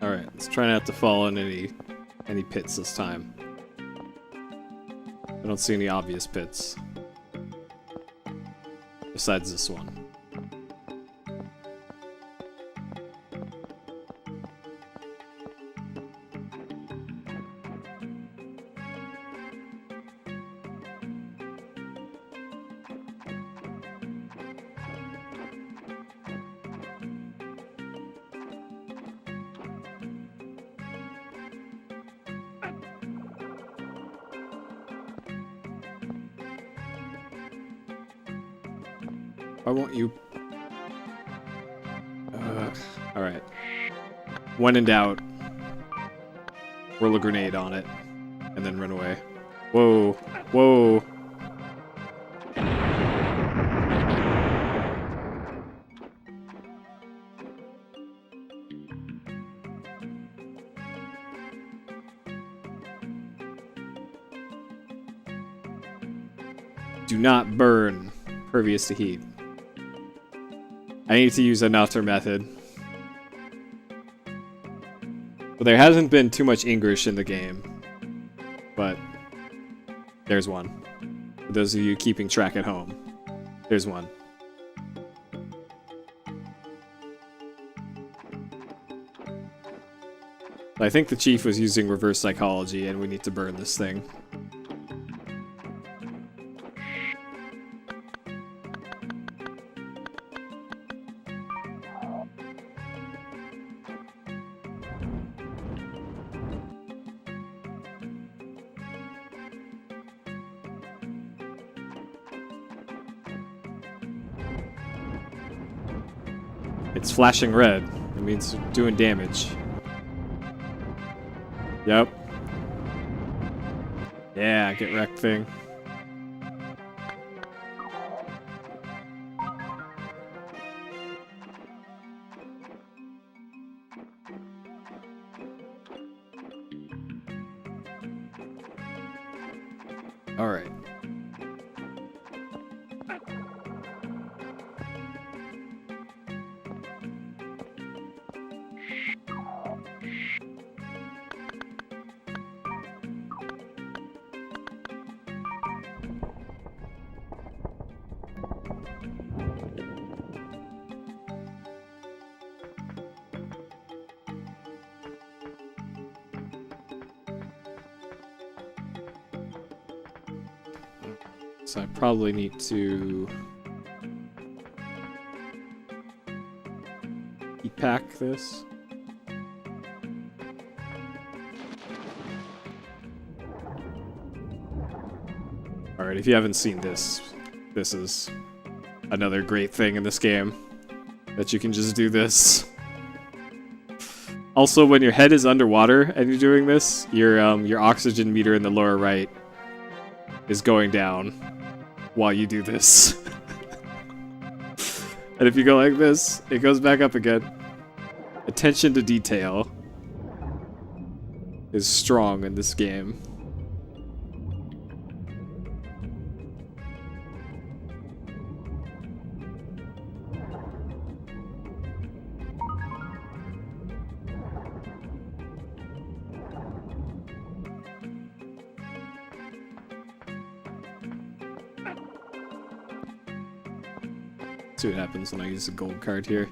[SPEAKER 1] Alright, let's try not to fall in any pits this time. I don't see any obvious pits. Besides this one. Why won't you? Alright. When in doubt, roll a grenade on it, and then run away. Whoa. Whoa. Do not burn, pervious to heat. I need to use another method. But there hasn't been too much English in the game. but there's one. For those of you keeping track at home, there's one. I think the chief was using reverse psychology, and we need to burn this thing. It's flashing red. It means doing damage. Yep. Yeah, get wrecked thing. All right. So I probably need to pack this. Alright, if you haven't seen this, this is another great thing in this game. That you can just do this. Also, when your head is underwater and you're doing this, your oxygen meter in the lower right is going down while you do this. And if you go like this, it goes back up again. Attention to detail is strong in this game. See what happens when I use the gold card here.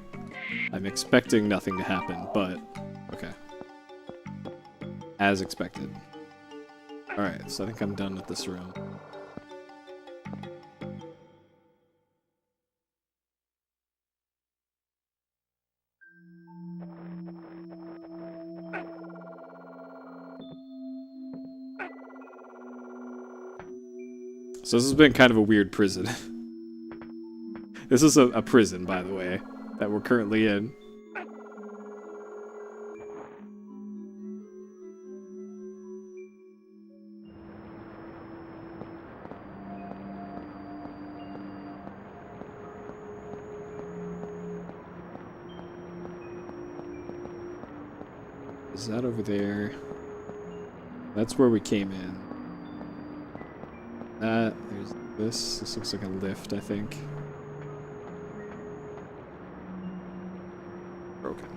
[SPEAKER 1] I'm expecting nothing to happen, but okay. As expected. Alright, so I think I'm done with this room. So this has been kind of a weird prison. This is a prison, by the way, that we're currently in. Is that over there? That's where we came in. There's this. This looks like a lift, I think. Broken.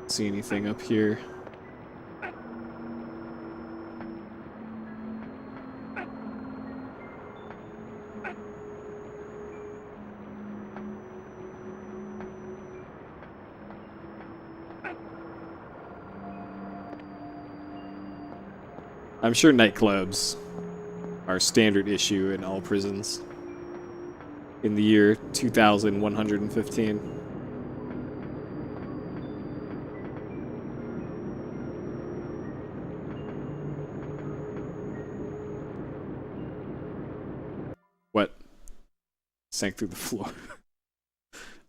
[SPEAKER 1] See anything up here? I'm sure nightclubs are standard issue in all prisons in the year 2115. What? Sank through the floor.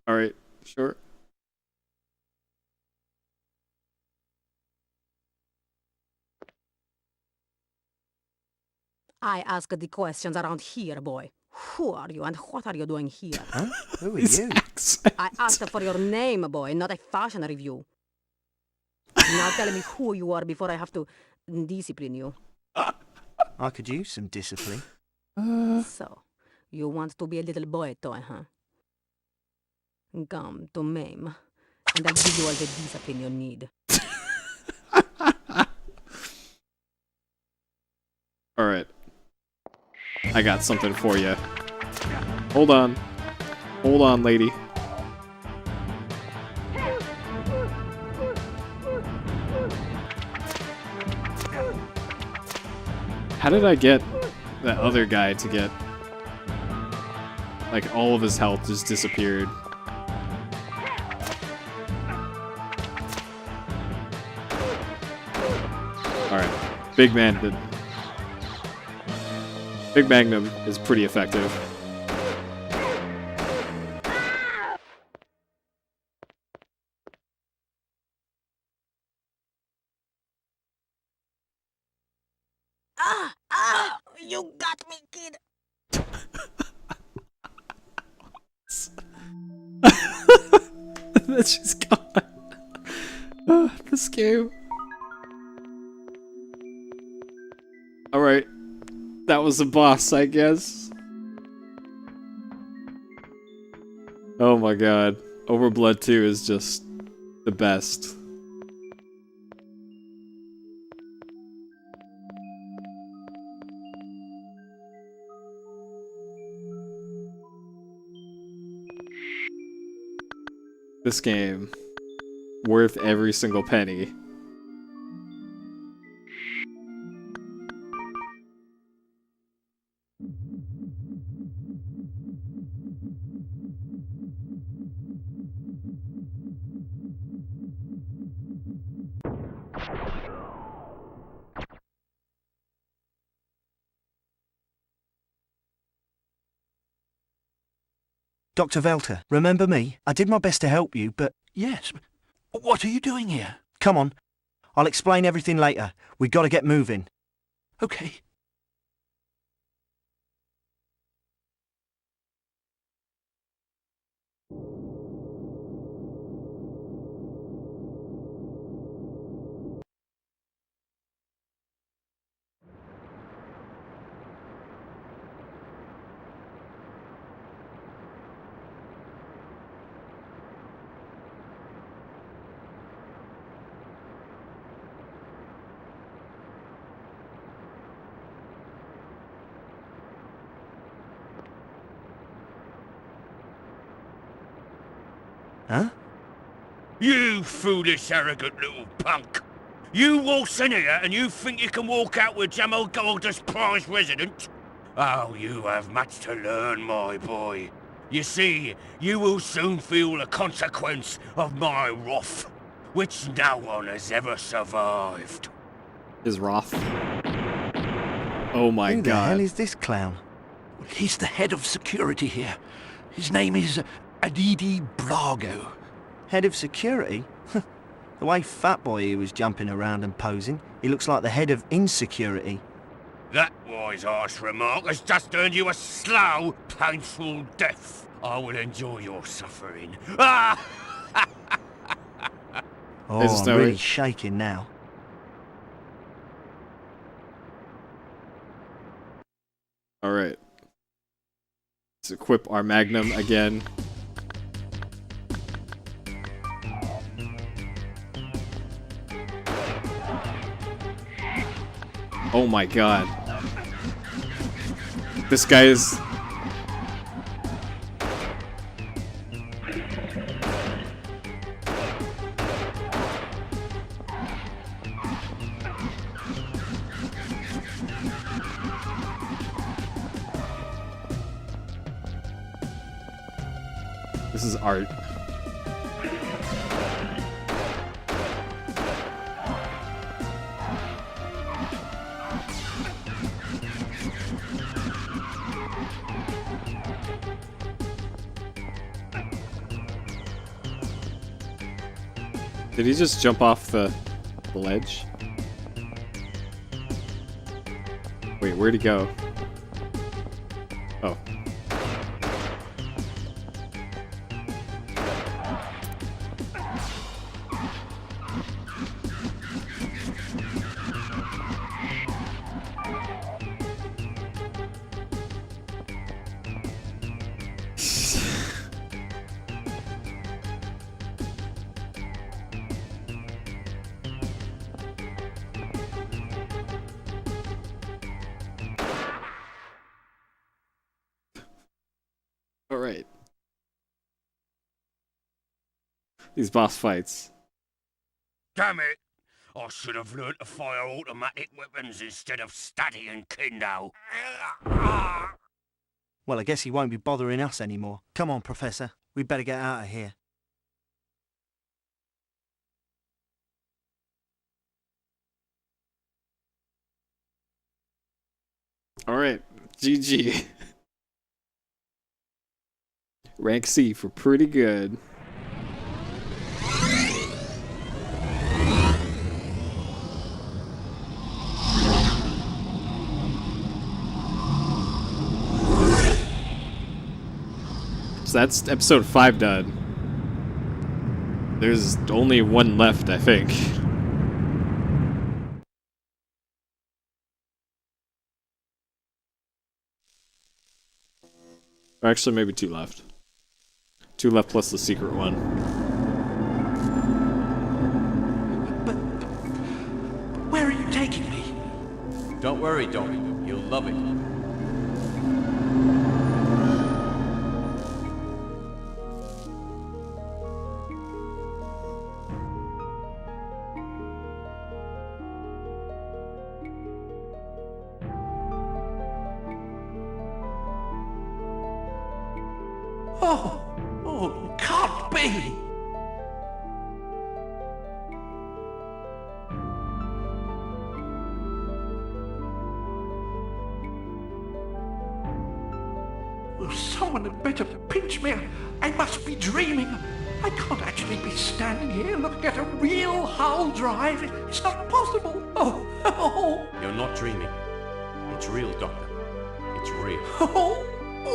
[SPEAKER 1] Alright, sure.
[SPEAKER 14] I ask the questions around here, boy. Who are you and what are you doing here?
[SPEAKER 2] Huh? Who are you?
[SPEAKER 14] I asked for your name, boy, not a fashion review. Now tell me who you are before I have to discipline you.
[SPEAKER 2] I could use some discipline.
[SPEAKER 14] So, you want to be a little boy toy, huh? Come to Mame, and I'll give you all the discipline you need.
[SPEAKER 1] Alright. I got something for you. Hold on. Hold on, lady. How did I get that other guy to get... like, all of his health just disappeared? Alright. Big man did... Big Magnum is pretty effective.
[SPEAKER 14] You got me, kid.
[SPEAKER 1] That's just gone. This game. Alright. That was the boss, I guess. Oh my god. OverBlood 2 is just the best. This game, worth every single penny.
[SPEAKER 2] Dr. Velter, remember me? I did my best to help you, but...
[SPEAKER 3] Yes. What are you doing here?
[SPEAKER 2] Come on. I'll explain everything later. We've got to get moving.
[SPEAKER 3] Okay.
[SPEAKER 2] Huh?
[SPEAKER 15] You foolish, arrogant little punk! You waltz in here and you think you can walk out with Jamal Golder's prize resident? Oh, you have much to learn, my boy. You see, you will soon feel the consequence of my wrath, which no one has ever survived.
[SPEAKER 1] Is wrath. Oh my
[SPEAKER 2] Who
[SPEAKER 1] god.
[SPEAKER 2] the hell is this clown?
[SPEAKER 3] He's the head of security here. His name is Adidi Blago.
[SPEAKER 2] Head of security? The way Fat Boy here was jumping around and posing, he looks like the head of insecurity.
[SPEAKER 15] That wise-ass remark has just earned you a slow, painful death. I will enjoy your suffering. Ah!
[SPEAKER 2] Oh, I'm really shaking now.
[SPEAKER 1] Alright. Let's equip our Magnum again. Oh my god. This guy is... This is art. Did he just jump off the ledge? Wait, where'd he go? Oh. These boss fights.
[SPEAKER 15] Damn it! I should have learnt to fire automatic weapons instead of studying kendo.
[SPEAKER 2] Well, I guess he won't be bothering us anymore. Come on, Professor. We'd better get out of here.
[SPEAKER 1] Alright, GG. Rank C for pretty good. So that's episode 5 done. There's only one left, I think. Or actually, maybe 2 left. 2 left plus the secret one.
[SPEAKER 8] But where are you taking me?
[SPEAKER 9] Don't worry, Doc. You'll love it.
[SPEAKER 8] Oh, it can't be! Oh, someone had better pinch me. I must be dreaming. I can't actually be standing here looking at a real hull drive. It's not possible. Oh.
[SPEAKER 9] You're not dreaming. It's real, Doctor. It's real.
[SPEAKER 8] Oh,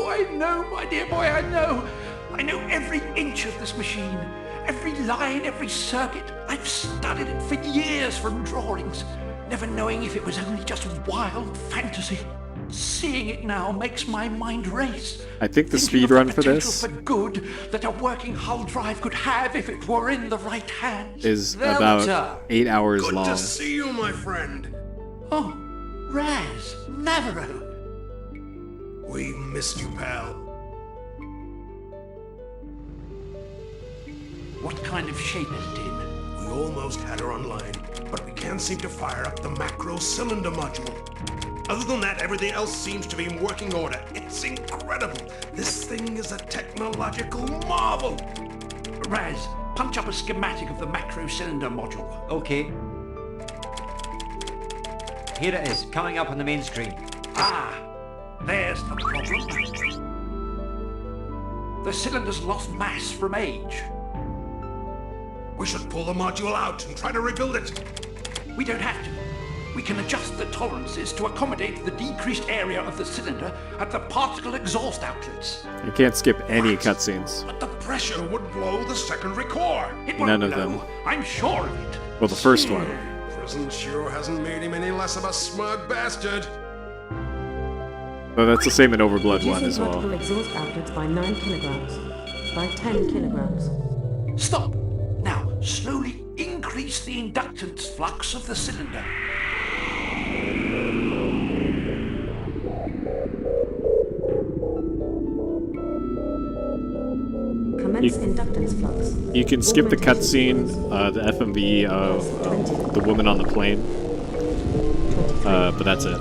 [SPEAKER 8] I know, my dear boy, I know. I know every inch of this machine, every line, every circuit. I've studied it for years from drawings, never knowing if it was only just wild fantasy. Seeing it now makes my mind race.
[SPEAKER 1] I think the speed run for this
[SPEAKER 8] for good that a working hull drive could have if it were in the right hands
[SPEAKER 1] is about 8 hours long.
[SPEAKER 5] Good to see you, my friend.
[SPEAKER 8] Oh, Raz, Navarro.
[SPEAKER 5] We missed you, pal.
[SPEAKER 8] What kind of shape is it in?
[SPEAKER 5] We almost had her online, but we can't seem to fire up the macro cylinder module. Other than that, everything else seems to be in working order. It's incredible. This thing is a technological marvel.
[SPEAKER 8] Raz, punch up a schematic of the macro cylinder module.
[SPEAKER 4] Okay. Here it is, coming up on the main screen.
[SPEAKER 8] Ah, there's the problem. The cylinder's lost mass from age.
[SPEAKER 5] We should pull the module out and try to rebuild it.
[SPEAKER 8] We don't have to. We can adjust the tolerances to accommodate the decreased area of the cylinder at the particle exhaust outlets.
[SPEAKER 1] You can't skip any cutscenes.
[SPEAKER 5] But the pressure would blow the secondary core.
[SPEAKER 8] It won't
[SPEAKER 1] None of
[SPEAKER 8] blow.
[SPEAKER 1] them.
[SPEAKER 8] I'm sure of it.
[SPEAKER 1] Well, the first one.
[SPEAKER 5] Prison sure hasn't made him any less of a smug bastard.
[SPEAKER 1] But that's the same in OverBlood 1 as well.
[SPEAKER 14] Particle exhaust outlets by 9 kilograms. By 10 kilograms.
[SPEAKER 8] Stop! Now, slowly increase the inductance flux of the cylinder.
[SPEAKER 14] Commence inductance flux.
[SPEAKER 1] You can skip the cutscene, the FMV of the woman on the plane. But that's it.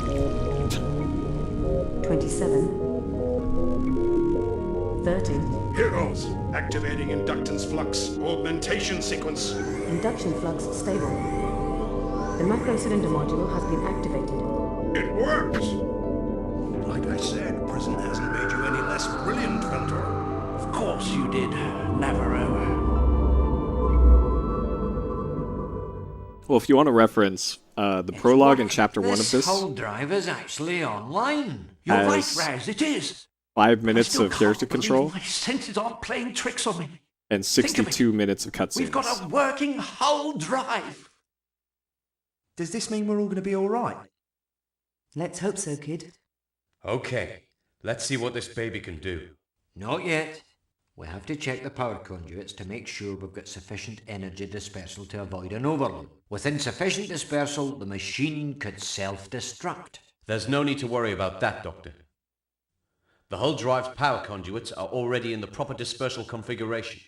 [SPEAKER 14] 27. 30.
[SPEAKER 5] Here goes. Activating inductance flux augmentation sequence.
[SPEAKER 14] Induction flux stable. The macro cylinder module has been activated.
[SPEAKER 5] It works! Like I said, prison hasn't made you any less brilliant, Ventor.
[SPEAKER 8] Of course you did, Navarro.
[SPEAKER 1] Well, if you want to reference the prologue in chapter 1 of this,
[SPEAKER 4] whole drive is actually online.
[SPEAKER 8] You're right,
[SPEAKER 1] As-
[SPEAKER 8] Raz, it is.
[SPEAKER 1] 5 minutes of character control,
[SPEAKER 8] My senses aren't playing tricks on me.
[SPEAKER 1] and 62 minutes of
[SPEAKER 8] We've got
[SPEAKER 1] cutscenes.
[SPEAKER 8] a working hull drive.
[SPEAKER 2] Does this mean we're all going to be all right?
[SPEAKER 6] Let's hope so, kid.
[SPEAKER 9] Okay, let's see what this baby can do.
[SPEAKER 4] Not yet. We have to check the power conduits to make sure we've got sufficient energy dispersal to avoid an overload. With insufficient dispersal, the machine could self-destruct.
[SPEAKER 9] There's no need to worry about that, Doctor. The hull drive's power conduits are already in the proper dispersal configuration.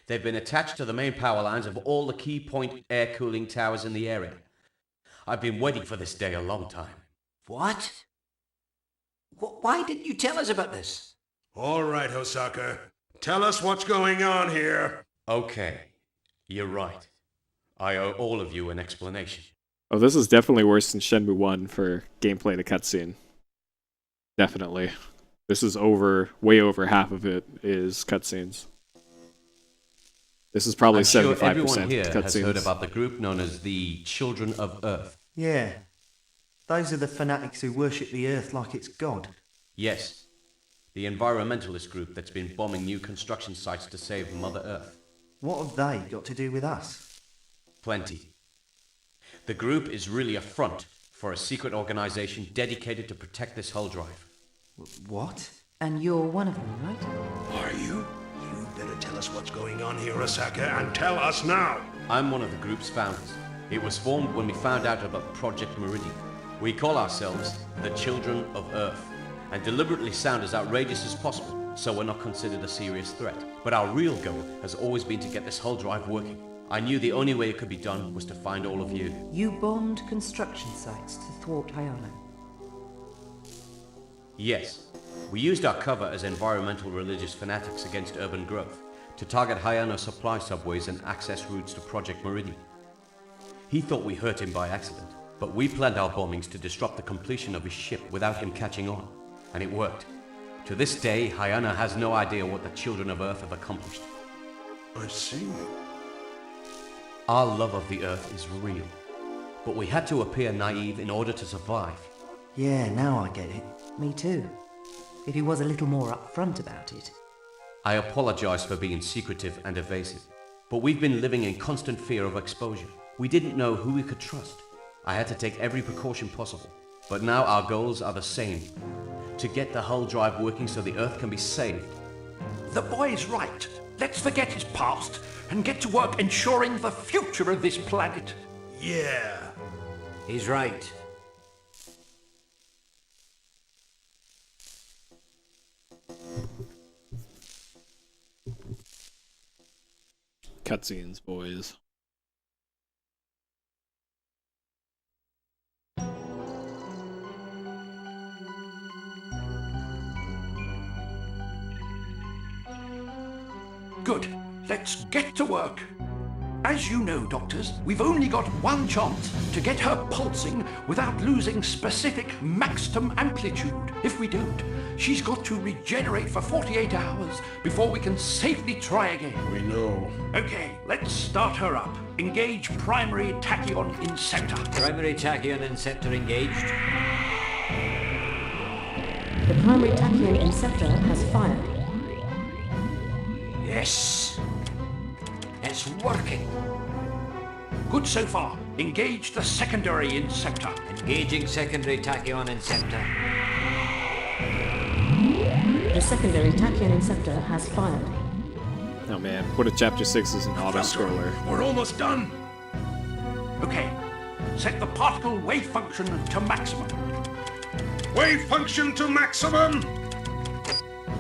[SPEAKER 9] They've been attached to the main power lines of all the key point air cooling towers in the area. I've been waiting for this day a long time.
[SPEAKER 4] What? Why didn't you tell us about this?
[SPEAKER 5] All right, Hosaka. Tell us what's going on here.
[SPEAKER 9] Okay, you're right. I owe all of you an explanation.
[SPEAKER 1] Oh, this is definitely worse than Shenmue 1 for gameplay to cutscene. Definitely. This is way over half of it is cutscenes. This is probably 75%
[SPEAKER 9] sure everyone here has
[SPEAKER 1] cutscenes.
[SPEAKER 9] heard about the group known as the Children of Earth.
[SPEAKER 2] Yeah. Those are the fanatics who worship the Earth like it's God.
[SPEAKER 9] Yes. The environmentalist group that's been bombing new construction sites to save Mother Earth.
[SPEAKER 2] What have they got to do with us?
[SPEAKER 9] Plenty. The group is really a front for a secret organization dedicated to protect this hull drive.
[SPEAKER 2] What?
[SPEAKER 6] And you're one of them, right?
[SPEAKER 5] Are you? You better tell us what's going on here, Hosaka, and tell us now.
[SPEAKER 9] I'm one of the group's founders. It was formed when we found out about Project Meridian. We call ourselves the Children of Earth, and deliberately sound as outrageous as possible, so we're not considered a serious threat. But our real goal has always been to get this hull drive working. I knew the only way it could be done was to find all of you.
[SPEAKER 6] You bombed construction sites to thwart Hayano.
[SPEAKER 9] Yes. We used our cover as environmental religious fanatics against urban growth to target Hayano supply subways and access routes to Project Meridian. He thought we hurt him by accident, but we planned our bombings to disrupt the completion of his ship without him catching on. And it worked. To this day, Hayano has no idea what the Children of Earth have accomplished.
[SPEAKER 5] I see.
[SPEAKER 9] Our love of the Earth is real, but we had to appear naive in order to survive.
[SPEAKER 2] Yeah, now I get it.
[SPEAKER 6] Me too. If he was a little more upfront about it.
[SPEAKER 9] I apologize for being secretive and evasive, but we've been living in constant fear of exposure. We didn't know who we could trust. I had to take every precaution possible, but now our goals are the same. To get the hull drive working so the Earth can be saved.
[SPEAKER 8] The boy's right. Let's forget his past and get to work ensuring the future of this planet.
[SPEAKER 5] Yeah.
[SPEAKER 4] He's right.
[SPEAKER 1] Cutscenes, boys.
[SPEAKER 8] Good. Let's get to work. As you know, doctors, we've only got one chance to get her pulsing without losing specific maximum amplitude. If we don't, she's got to regenerate for 48 hours before we can safely try again.
[SPEAKER 5] We know.
[SPEAKER 8] Okay, let's start her up. Engage primary tachyon inceptor.
[SPEAKER 4] Primary tachyon inceptor engaged.
[SPEAKER 14] The primary tachyon inceptor has fired.
[SPEAKER 8] Yes.
[SPEAKER 4] It's working.
[SPEAKER 8] Good so far. Engage the secondary inceptor.
[SPEAKER 4] Engaging secondary tachyon inceptor.
[SPEAKER 14] The secondary tachyon inceptor has fired.
[SPEAKER 1] Oh man, what if Chapter 6 is an auto-scroller?
[SPEAKER 8] We're almost done. Okay. Set the particle wave function to maximum.
[SPEAKER 5] Wave function to maximum!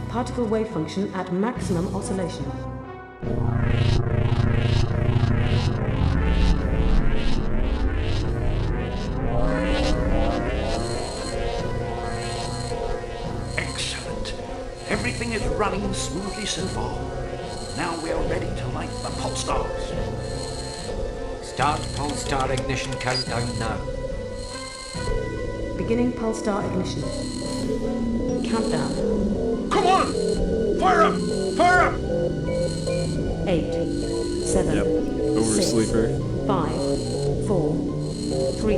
[SPEAKER 14] Particle wave function at maximum oscillation.
[SPEAKER 8] Excellent. Everything is running smoothly so far. Now we are ready to light the pulse stars.
[SPEAKER 4] Start pulse star ignition countdown now.
[SPEAKER 14] Beginning pulse star ignition. Countdown.
[SPEAKER 5] Come on! Fire up! Fire up!
[SPEAKER 14] 8, 7,
[SPEAKER 1] Yep.
[SPEAKER 14] 6,
[SPEAKER 1] Oversleeper.
[SPEAKER 14] 5, 4, 3,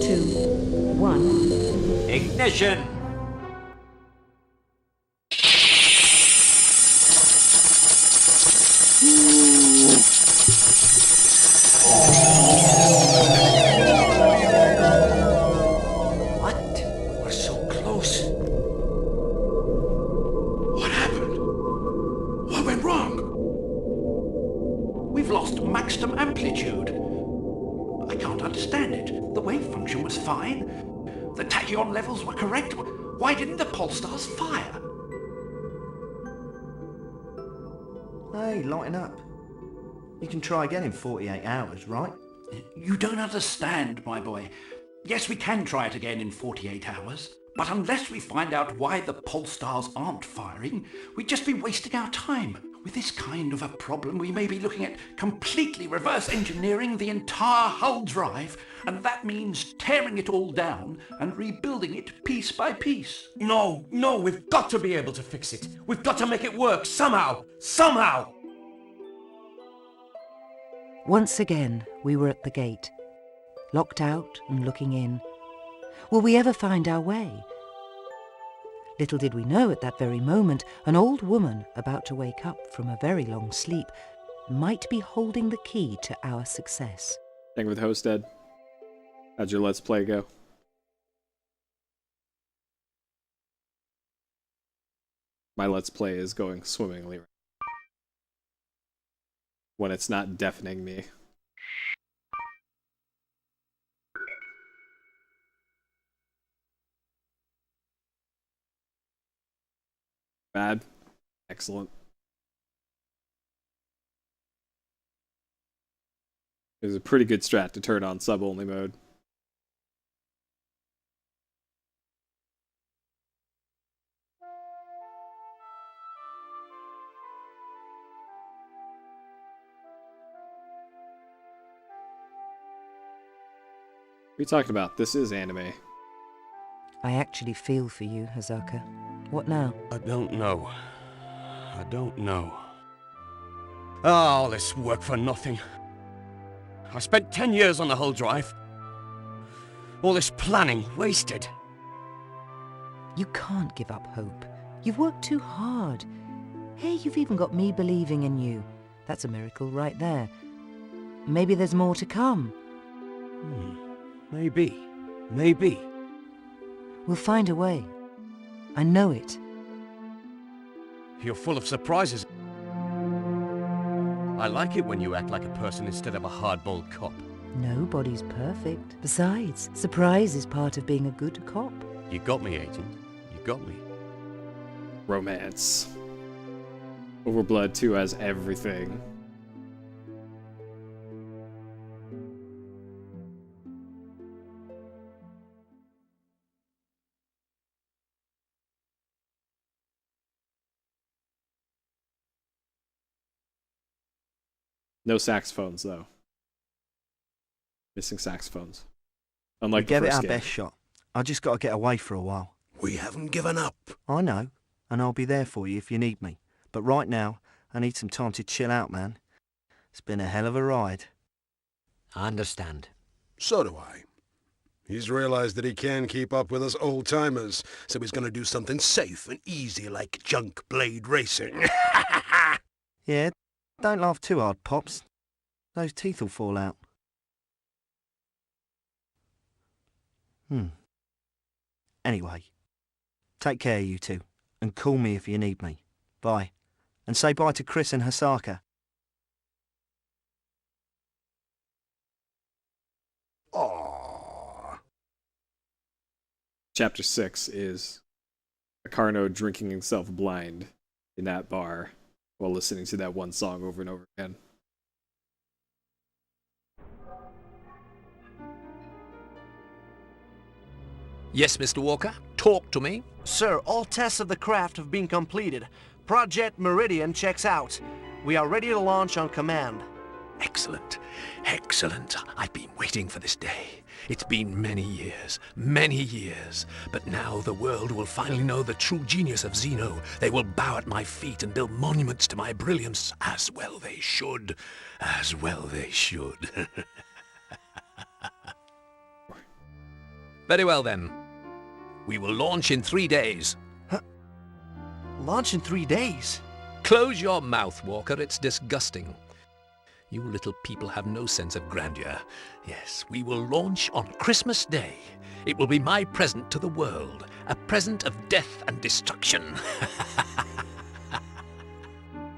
[SPEAKER 14] 2, 1.
[SPEAKER 4] Ignition!
[SPEAKER 8] What? We're so close. What happened? What went wrong? We've lost maximum amplitude. I can't understand it. The wave function was fine. The tachyon levels were correct. Why didn't the pulse stars fire?
[SPEAKER 2] Hey, lighten up. You can try again in 48 hours, right?
[SPEAKER 8] You don't understand, my boy. Yes, we can try it again in 48 hours, but unless we find out why the Polestars aren't firing, we'd just be wasting our time. With this kind of a problem, we may be looking at completely reverse engineering the entire hull drive, and that means tearing it all down and rebuilding it piece by piece.
[SPEAKER 15] No, we've got to be able to fix it. We've got to make it work somehow. Somehow!
[SPEAKER 6] Once again, we were at the gate, locked out and looking in. Will we ever find our way? Little did we know at that very moment, an old woman about to wake up from a very long sleep might be holding the key to our success.
[SPEAKER 1] Thing with Hosted. How'd your Let's Play go? My Let's Play is going swimmingly. When it's not deafening me. Bad. Excellent. It was a pretty good strat to turn on sub-only mode. What are you talking about? This is anime.
[SPEAKER 6] I actually feel for you, Hazaka. What now?
[SPEAKER 9] I don't know. I don't know. All this work for nothing. I spent 10 years on the hull drive. All this planning wasted.
[SPEAKER 6] You can't give up hope. You've worked too hard. Hey, you've even got me believing in you. That's a miracle right there. Maybe there's more to come.
[SPEAKER 9] Maybe. Maybe.
[SPEAKER 6] We'll find a way. I know it.
[SPEAKER 9] You're full of surprises. I like it when you act like a person instead of a hardball cop.
[SPEAKER 6] Nobody's perfect. Besides, surprise is part of being a good cop.
[SPEAKER 9] You got me, Agent. You got me.
[SPEAKER 1] Romance. OverBlood 2 has everything. No saxophones, though. Missing saxophones. Unlike
[SPEAKER 2] we gave
[SPEAKER 1] the
[SPEAKER 2] it
[SPEAKER 1] first
[SPEAKER 2] our
[SPEAKER 1] game.
[SPEAKER 2] best shot. I just got to get away for a while.
[SPEAKER 5] We haven't given up.
[SPEAKER 2] I know, and I'll be there for you if you need me. But right now, I need some time to chill out, man. It's been a hell of a ride.
[SPEAKER 4] I understand.
[SPEAKER 5] So do I. He's realized that he can keep up with us old-timers, so he's gonna do something safe and easy like junk blade racing.
[SPEAKER 2] Yeah, don't laugh too hard, Pops. Those teeth will fall out. Anyway, take care, you two, and call me if you need me. Bye. And say bye to Chris and Hasaka.
[SPEAKER 5] Aww.
[SPEAKER 1] Chapter 6 is Acarno drinking himself blind in that bar while listening to that one song over and over again.
[SPEAKER 7] Yes, Mr. Walker? Talk to me.
[SPEAKER 2] Sir, all tests of the craft have been completed. Project Meridian checks out. We are ready to launch on command.
[SPEAKER 15] Excellent. Excellent. I've been waiting for this day. It's been many years, but now the world will finally know the true genius of Zeno. They will bow at my feet and build monuments to my brilliance. As well they should. As well they should.
[SPEAKER 7] Very well, then. We will launch in 3 days.
[SPEAKER 2] Huh? Launch in 3 days?
[SPEAKER 7] Close your mouth, Walker. It's disgusting. You little people have no sense of grandeur. Yes, we will launch on Christmas Day. It will be my present to the world. A present of death and destruction.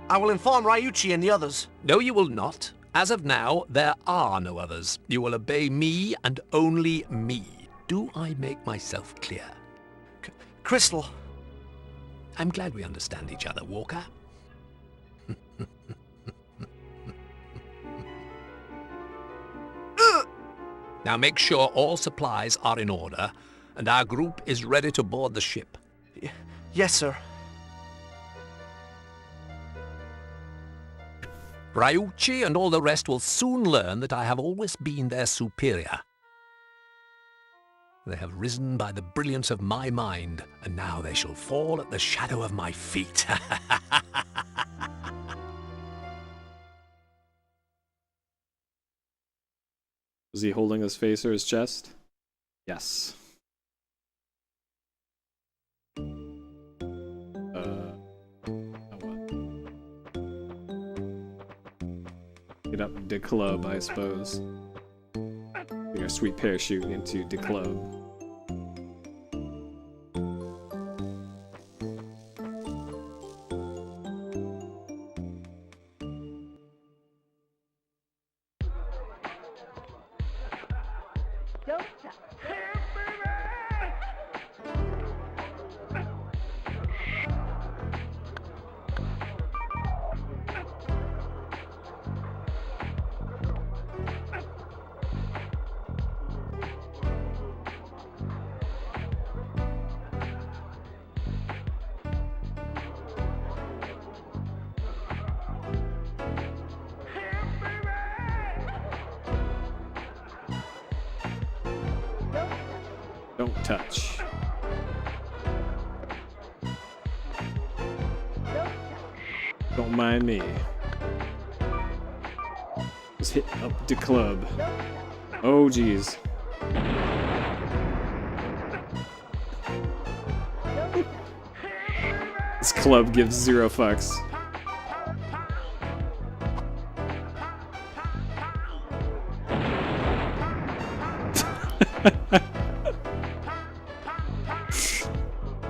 [SPEAKER 2] I will inform Ryuichi and the others.
[SPEAKER 7] No, you will not. As of now, there are no others. You will obey me and only me. Do I make myself clear?
[SPEAKER 2] Crystal.
[SPEAKER 7] I'm glad we understand each other, Walker. Now make sure all supplies are in order, and our group is ready to board the ship.
[SPEAKER 2] Yes, sir.
[SPEAKER 7] Ryuichi and all the rest will soon learn that I have always been their superior. They have risen by the brilliance of my mind, and now they shall fall at the shadow of my feet.
[SPEAKER 1] Was he holding his face or his chest? Yes. Get up the club, I suppose. Your sweet parachute into the club. Don't touch. Don't mind me. Just hit up the club. Oh, jeez. This club gives 0 fucks.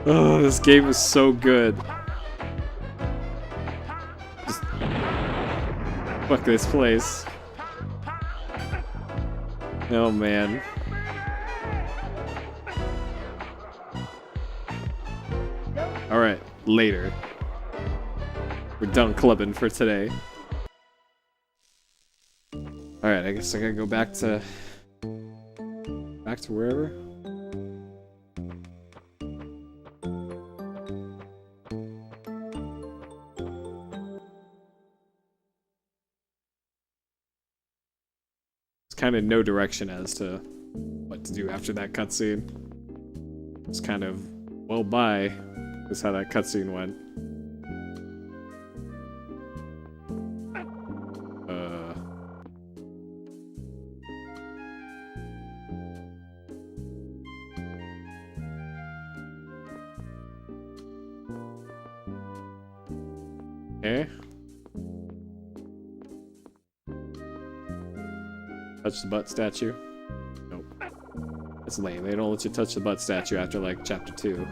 [SPEAKER 1] Oh, this game is so good. Just fuck this place. Oh man. Alright, later. We're done clubbing for today. Alright, I guess I gotta go back to wherever. Kind of no direction as to what to do after that cutscene. It's kind of, well, bye. That's how that cutscene went. Okay. Touch the butt statue? Nope. That's lame. They don't let you touch the butt statue after, like, chapter 2.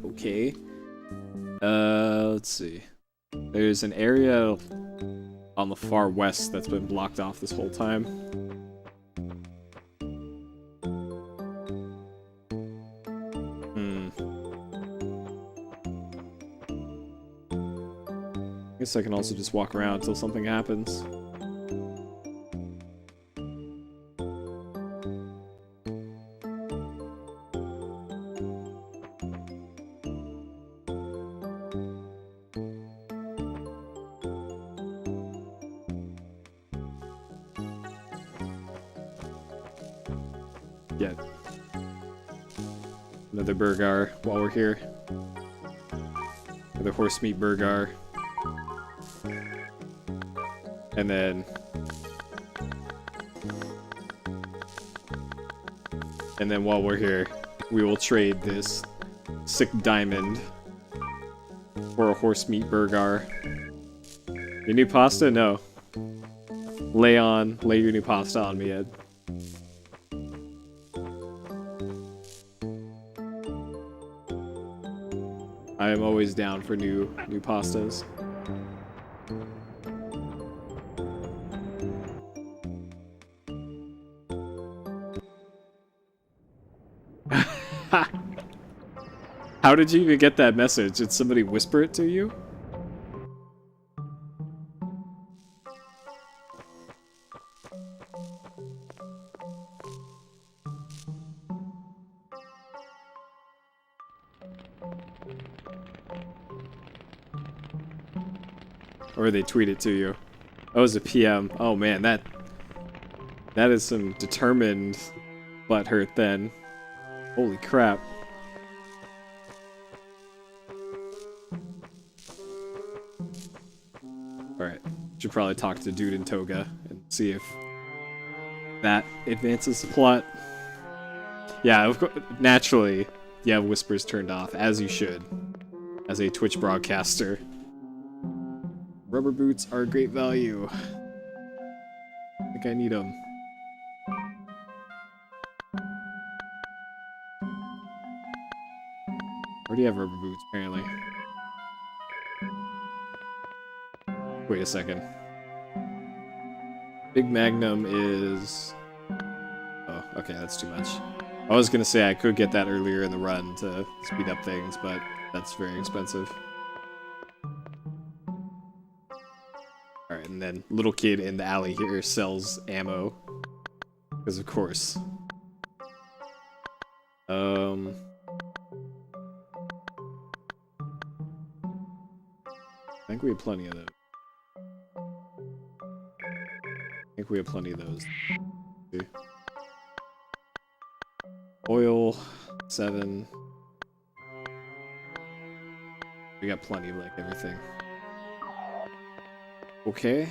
[SPEAKER 1] Okay. Let's see. There's an area on the far west that's been blocked off this whole time. I guess I can also just walk around until something happens. Get another burgar while we're here. Another horse meat burgar. And then while we're here, we will trade this sick diamond for a horse meat burgar. Your new pasta? No. Lay your new pasta on me, Ed. I am always down for new pastas. How did you even get that message? Did somebody whisper it to you? Or they tweet it to you. Oh, it's a PM. Oh man, that is some determined butthurt then. Holy crap. Alright, should probably talk to dude in toga and see if that advances the plot. Yeah, of course, naturally, you have whispers turned off, as you should, as a Twitch broadcaster. Rubber boots are a great value. I think I need them. Already have rubber boots, apparently. Wait a second. Big Magnum is... Oh, okay, that's too much. I was gonna say I could get that earlier in the run to speed up things, but that's very expensive. Alright, and then little kid in the alley here sells ammo. Because of course. I think we have plenty of those. I think we have plenty of those. See. Oil, 7. We got plenty of like everything. Okay.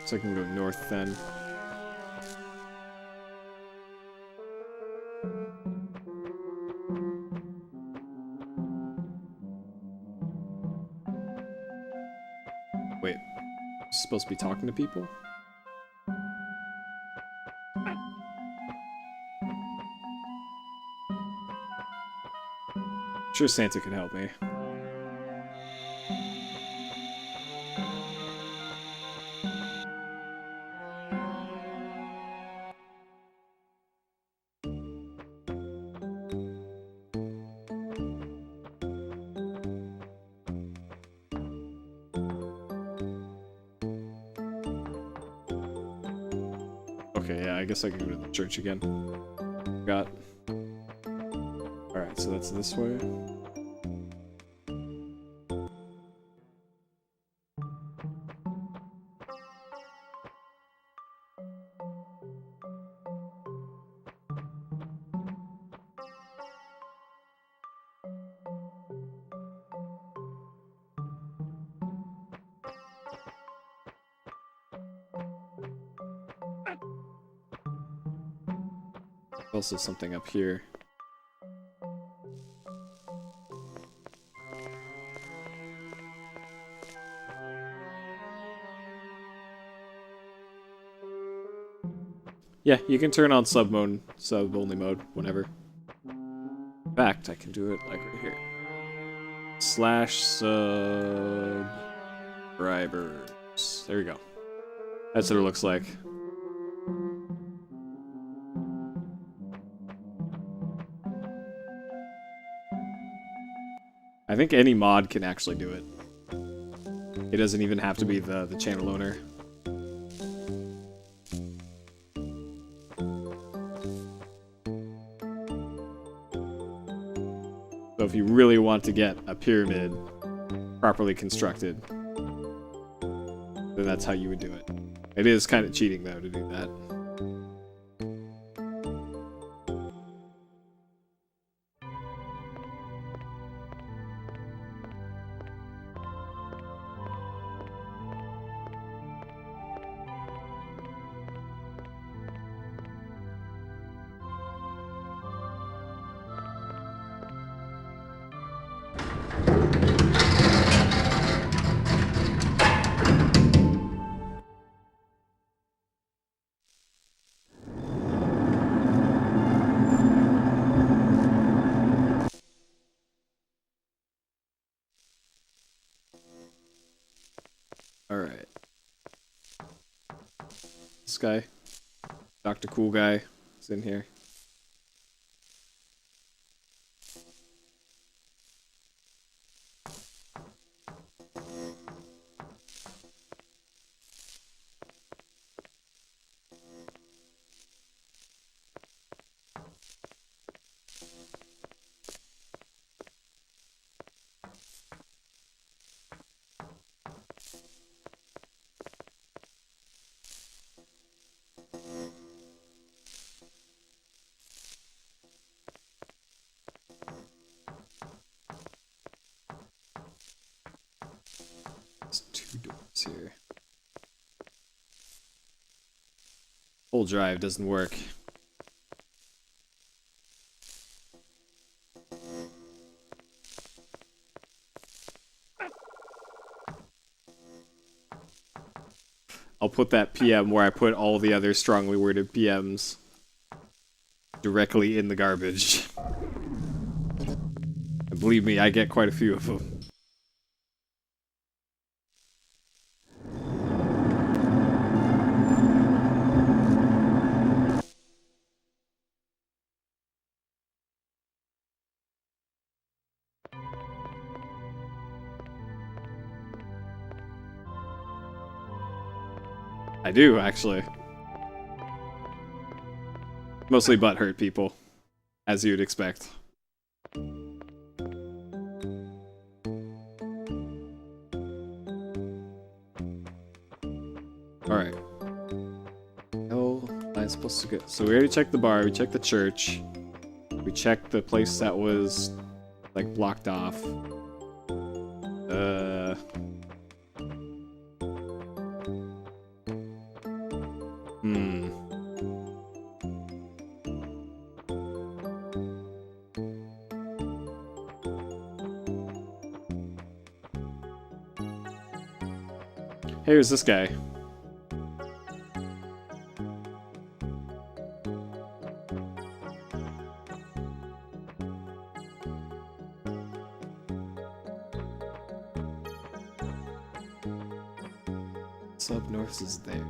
[SPEAKER 1] So I can go north then. Wait, supposed to be talking to people? Sure, Santa can help me. Okay, yeah, I guess I can go to the church again. Got. Alright, so that's this way. Also something up here. Yeah, you can turn on sub-only mode whenever. In fact, I can do it like right here. /subscribers. There we go. That's what it looks like. I think any mod can actually do it. It doesn't even have to be the channel owner. So if you really want to get a pyramid properly constructed, then that's how you would do it. It is kind of cheating though to do that. Alright. This guy, Dr. Cool Guy, is in here. Whole drive doesn't work. I'll put that PM where I put all the other strongly worded PMs. Directly in the garbage. And believe me, I get quite a few of them. I do, actually. Mostly butthurt people, as you'd expect. Alright. How am I supposed to go? So we already checked the bar, we checked the church. We checked the place that was, like, blocked off. Here's this guy. Sub North is there.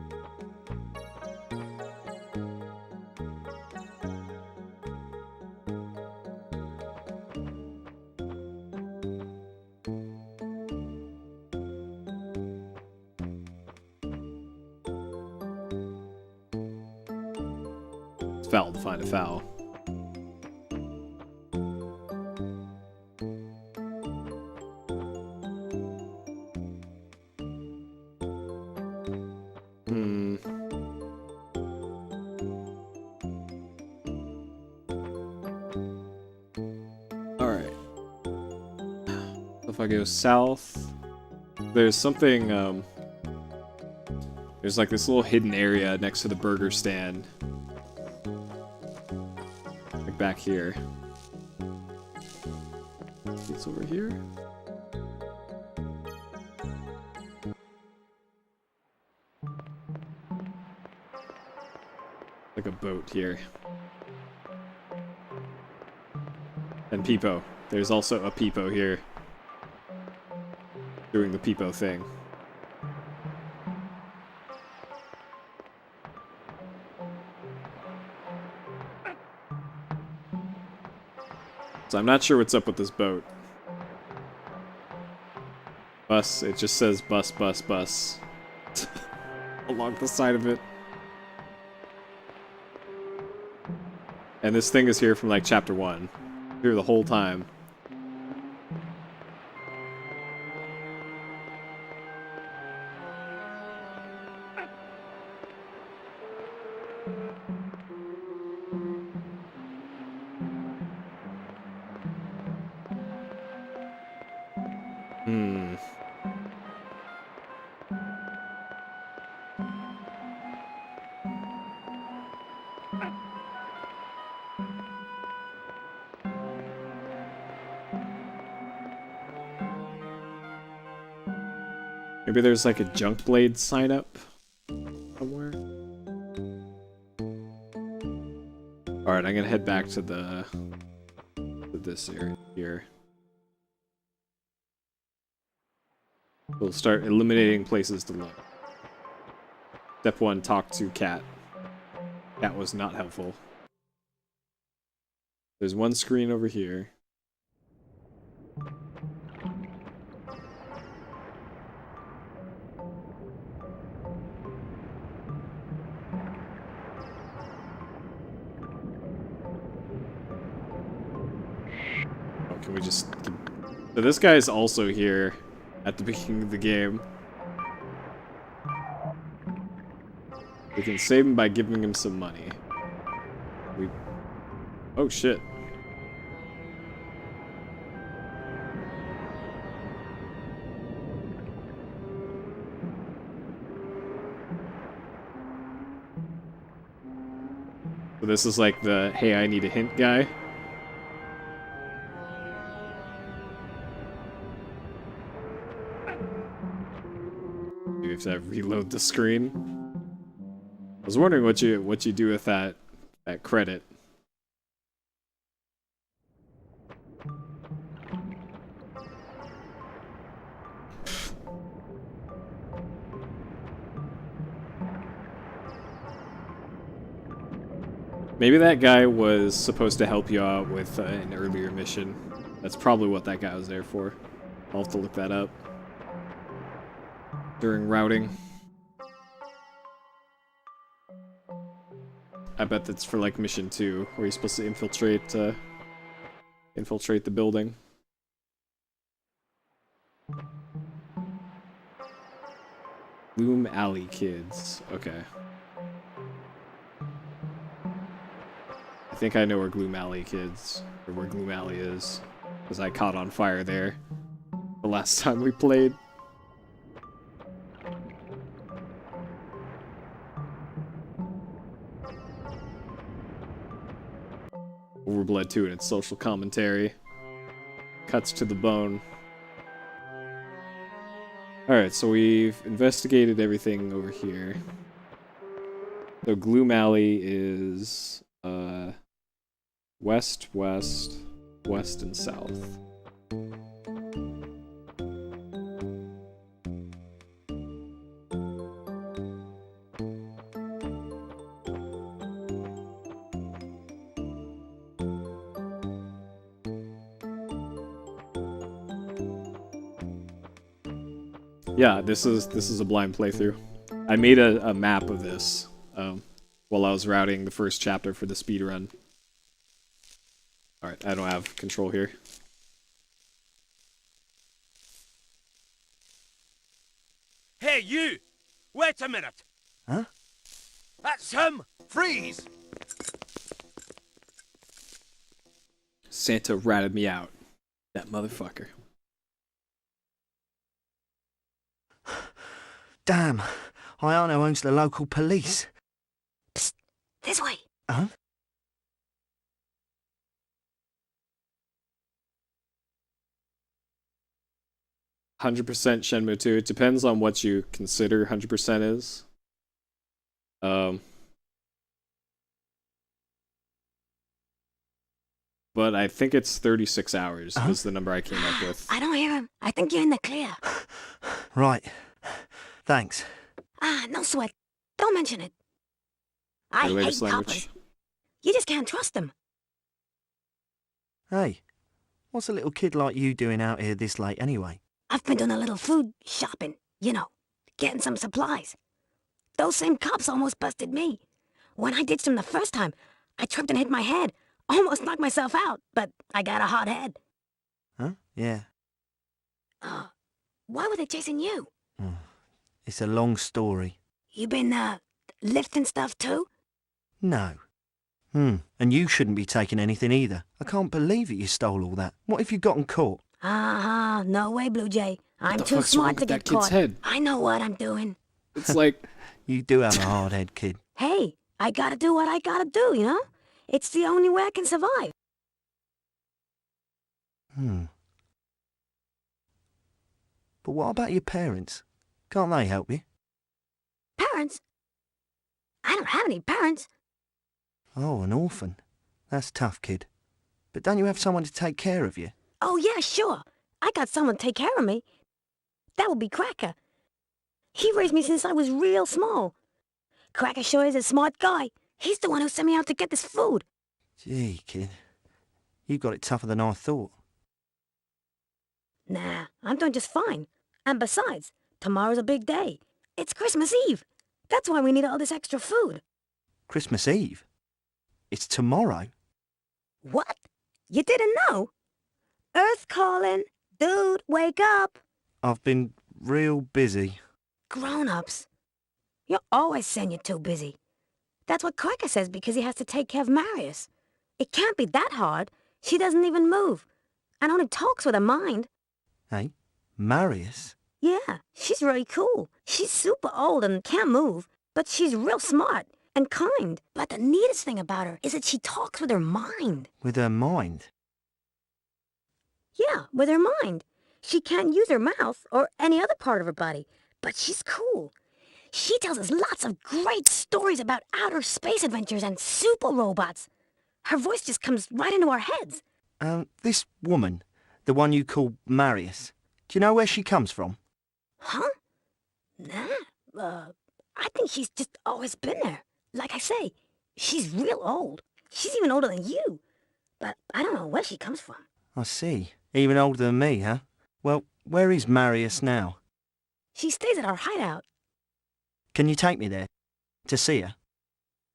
[SPEAKER 1] Foul to find a foul. Alright. If I go south, there's something, there's like this little hidden area next to the burger stand. Back here. It's over here. Like a boat here. And Peepo. There's also a Peepo here. Doing the Peepo thing. So I'm not sure what's up with this boat. Bus, it just says bus, bus, bus. Along the side of it. And this thing is here from like chapter 1. Here the whole time. Maybe there's like a junk blade sign up somewhere. Alright, I'm gonna head back to this area here. We'll start eliminating places to look. Step 1, talk to Cat. Cat was not helpful. There's one screen over here. Can we just... So this guy's also here at the beginning of the game. We can save him by giving him some money. Oh shit. So this is like the, hey, I need a hint guy. You have to reload the screen. I was wondering what you do with that credit. Maybe that guy was supposed to help you out with an earlier mission. That's probably what that guy was there for. I'll have to look that up during routing. I bet that's for like mission 2, where you're supposed to infiltrate the building. Gloom Alley Kids. Okay. I think I know where Gloom Alley Kids, or where Gloom Alley is, because I caught on fire there the last time we played. OverBlood 2 and its social commentary. Cuts to the bone. Alright, so we've investigated everything over here. So Gloom Alley is west, west, west, and south. Yeah, this is a blind playthrough. I made a map of this while I was routing the first chapter for the speedrun. Alright, I don't have control here.
[SPEAKER 15] Hey, you! Wait a minute!
[SPEAKER 2] Huh?
[SPEAKER 15] That's him! Freeze!
[SPEAKER 1] Santa ratted me out. That motherfucker.
[SPEAKER 2] Damn, Ayano owns the local police.
[SPEAKER 14] Psst, this way.
[SPEAKER 2] Huh?
[SPEAKER 1] %, Shenmue 2. It depends on what you consider 100% is. But I think it's 36 hours was the number I came up with.
[SPEAKER 14] I don't hear him. I think you're in the clear.
[SPEAKER 2] Right. Thanks.
[SPEAKER 14] No sweat. Don't mention it. I hate
[SPEAKER 1] latest
[SPEAKER 14] coppers.
[SPEAKER 1] language.
[SPEAKER 14] You just can't trust them.
[SPEAKER 2] Hey, what's a little kid like you doing out here this late anyway?
[SPEAKER 14] I've been doing a little food shopping, you know, getting some supplies. Those same cops almost busted me. When I ditched them the first time, I tripped and hit my head. Almost knocked myself out, but I got a hard head.
[SPEAKER 2] Huh? Yeah.
[SPEAKER 14] Why were they chasing you?
[SPEAKER 2] It's a long story.
[SPEAKER 14] You been, lifting stuff too?
[SPEAKER 2] No. And you shouldn't be taking anything either. I can't believe it you stole all that. What if you'd gotten caught?
[SPEAKER 14] No way, Blue Jay. I'm
[SPEAKER 1] the
[SPEAKER 14] too
[SPEAKER 1] fuck's wrong
[SPEAKER 14] smart to
[SPEAKER 1] with
[SPEAKER 14] get
[SPEAKER 1] that kid's
[SPEAKER 14] caught.
[SPEAKER 1] head?
[SPEAKER 14] I know what I'm doing.
[SPEAKER 1] It's like...
[SPEAKER 2] You do have a hard head, kid.
[SPEAKER 14] Hey, I gotta do what I gotta do, you know? It's the only way I can survive.
[SPEAKER 2] But what about your parents? Can't they help you?
[SPEAKER 14] Parents? I don't have any parents.
[SPEAKER 2] Oh, an orphan. That's tough, kid. But don't you have someone to take care of you?
[SPEAKER 14] Oh, yeah, sure. I got someone to take care of me. That would be Cracker. He raised me since I was real small. Cracker sure is a smart guy. He's the one who sent me out to get this food.
[SPEAKER 2] Gee, kid. You've got it tougher than I thought.
[SPEAKER 14] Nah, I'm doing just fine. And besides, tomorrow's a big day. It's Christmas Eve. That's why we need all this extra food.
[SPEAKER 2] Christmas Eve? It's tomorrow.
[SPEAKER 14] What? You didn't know? Earth calling. Dude, wake up.
[SPEAKER 2] I've been real busy.
[SPEAKER 14] Grown-ups. You're always saying you're too busy. That's what Cracker says because he has to take care of Marius. It can't be that hard. She doesn't even move. And only talks with her mind.
[SPEAKER 2] Hey, Marius?
[SPEAKER 14] Yeah, she's really cool. She's super old and can't move. But she's real smart. and kind. But the neatest thing about her is that she talks with her mind.
[SPEAKER 2] With her mind?
[SPEAKER 14] Yeah, with her mind. She can't use her mouth or any other part of her body, but she's cool. She tells us lots of great stories about outer space adventures and super robots. Her voice just comes right into our heads.
[SPEAKER 2] This woman, the one you call Marius, do you know where she comes from?
[SPEAKER 14] Huh? Nah, I think she's just always been there. Like I say, she's real old. She's even older than you. But I don't know where she comes from.
[SPEAKER 2] I see. Even older than me, huh? Well, where is Marius now?
[SPEAKER 14] She stays at our hideout.
[SPEAKER 2] Can you take me there? To see her?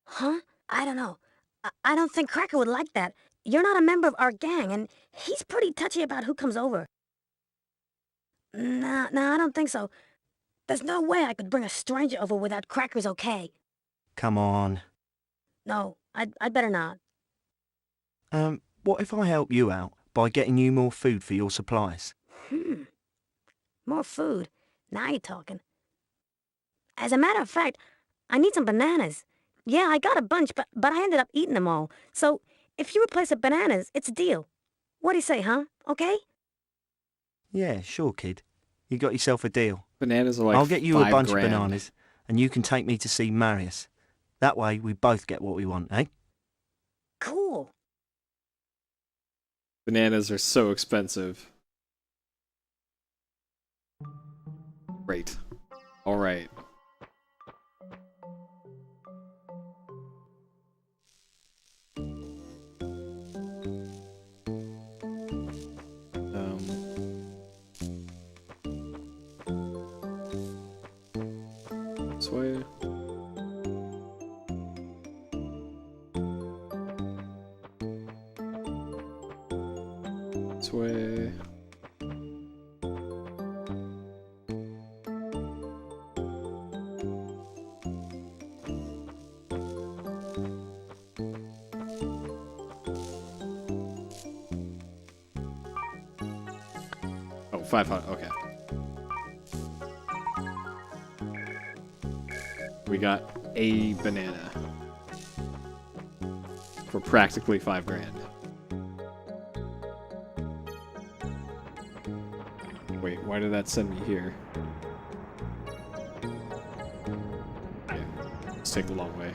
[SPEAKER 14] Huh? I don't know. I don't think Cracker would like that. You're not a member of our gang, and he's pretty touchy about who comes over. Nah, I don't think so. There's no way I could bring a stranger over without Cracker's okay.
[SPEAKER 2] Come on.
[SPEAKER 14] No, I'd better not.
[SPEAKER 2] What if I help you out by getting you more food for your supplies?
[SPEAKER 14] More food. Now you're talking. As a matter of fact, I need some bananas. Yeah, I got a bunch, but I ended up eating them all. So, if you replace the bananas, it's a deal. What do you say, huh? Okay?
[SPEAKER 2] Yeah, sure, kid. You got yourself a deal.
[SPEAKER 1] Bananas are like
[SPEAKER 2] I'll get you a bunch
[SPEAKER 1] $5,000.
[SPEAKER 2] of bananas, and you can take me to see Marius. That way, we both get what we want, eh?
[SPEAKER 14] Cool.
[SPEAKER 1] Bananas are so expensive. Great. Alright. This way. This way. Oh, 500, okay. We got a banana for practically $5,000. Wait, why did that send me here? Yeah, let's take the long way.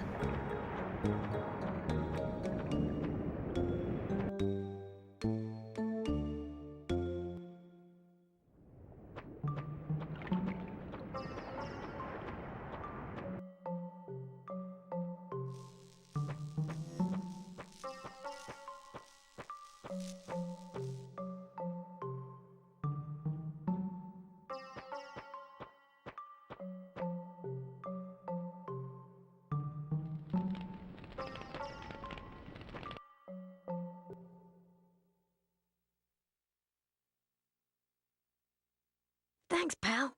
[SPEAKER 14] Thanks, pal.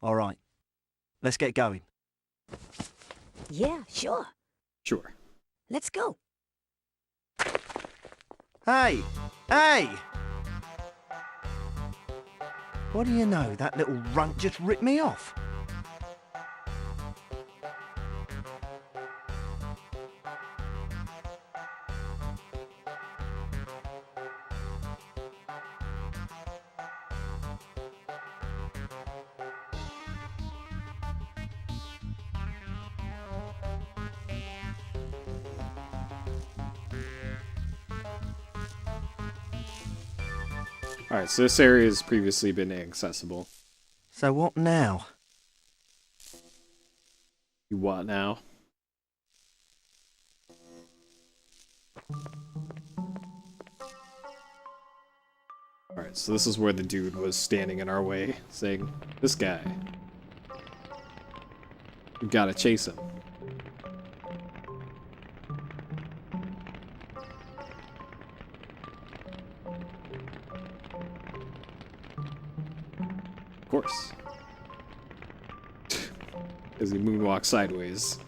[SPEAKER 2] All right. Let's get going.
[SPEAKER 14] Yeah, sure.
[SPEAKER 1] Sure.
[SPEAKER 14] Let's go.
[SPEAKER 2] Hey! Hey! What do you know? That little runt just ripped me off.
[SPEAKER 1] Alright, so this area has previously been inaccessible.
[SPEAKER 2] So what now?
[SPEAKER 1] You what now? Alright, so this is where the dude was standing in our way, saying, this guy. You gotta chase him. Of course. As he moonwalks sideways.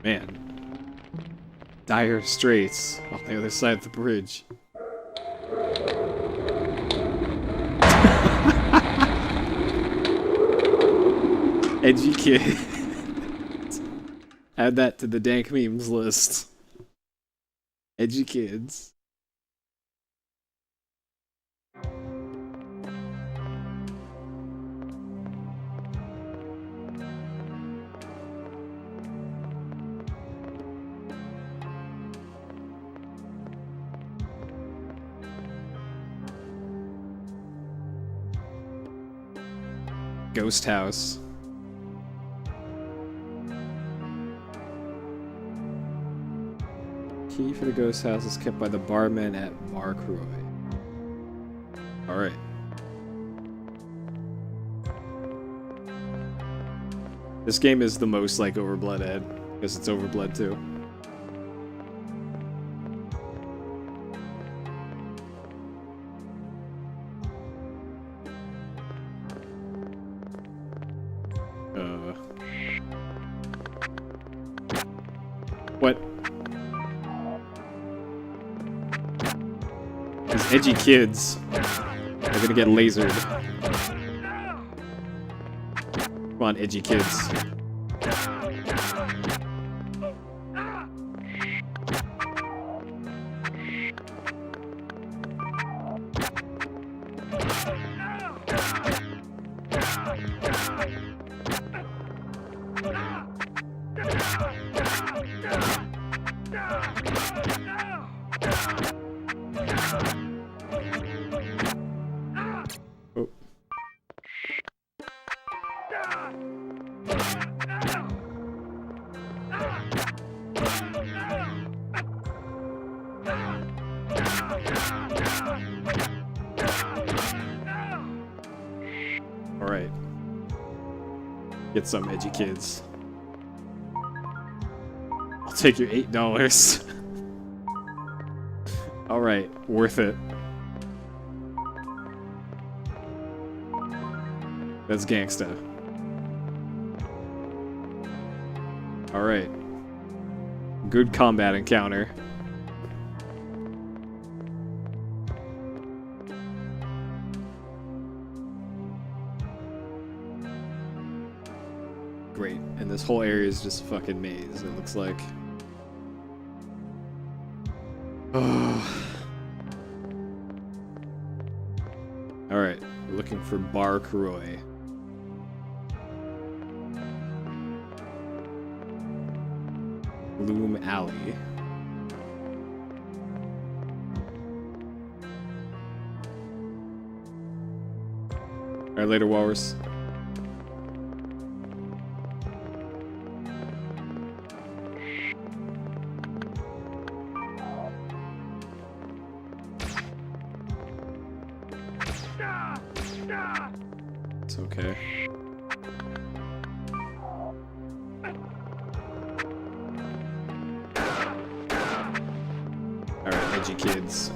[SPEAKER 1] Man. Dire straits on the other side of the bridge. Edgy kid. Add that to the dank memes list. Edgy kids. Ghost house. Key for the ghost house is kept by the barman at Bar Croy. Alright. This game is the most like OverBlood, Ed, because it's OverBlood too. What? These edgy kids are gonna get lasered. Come on, edgy kids. Alright. Get some edgy kids. I'll take your $8. Alright, worth it. That's gangsta. Alright. Good combat encounter. Great. And this whole area is just a fucking maze, it looks like. Alright, we're looking for Bar Croy. Bloom Alley. Alright, later, Walrus. It's okay. Alright, edgy kids.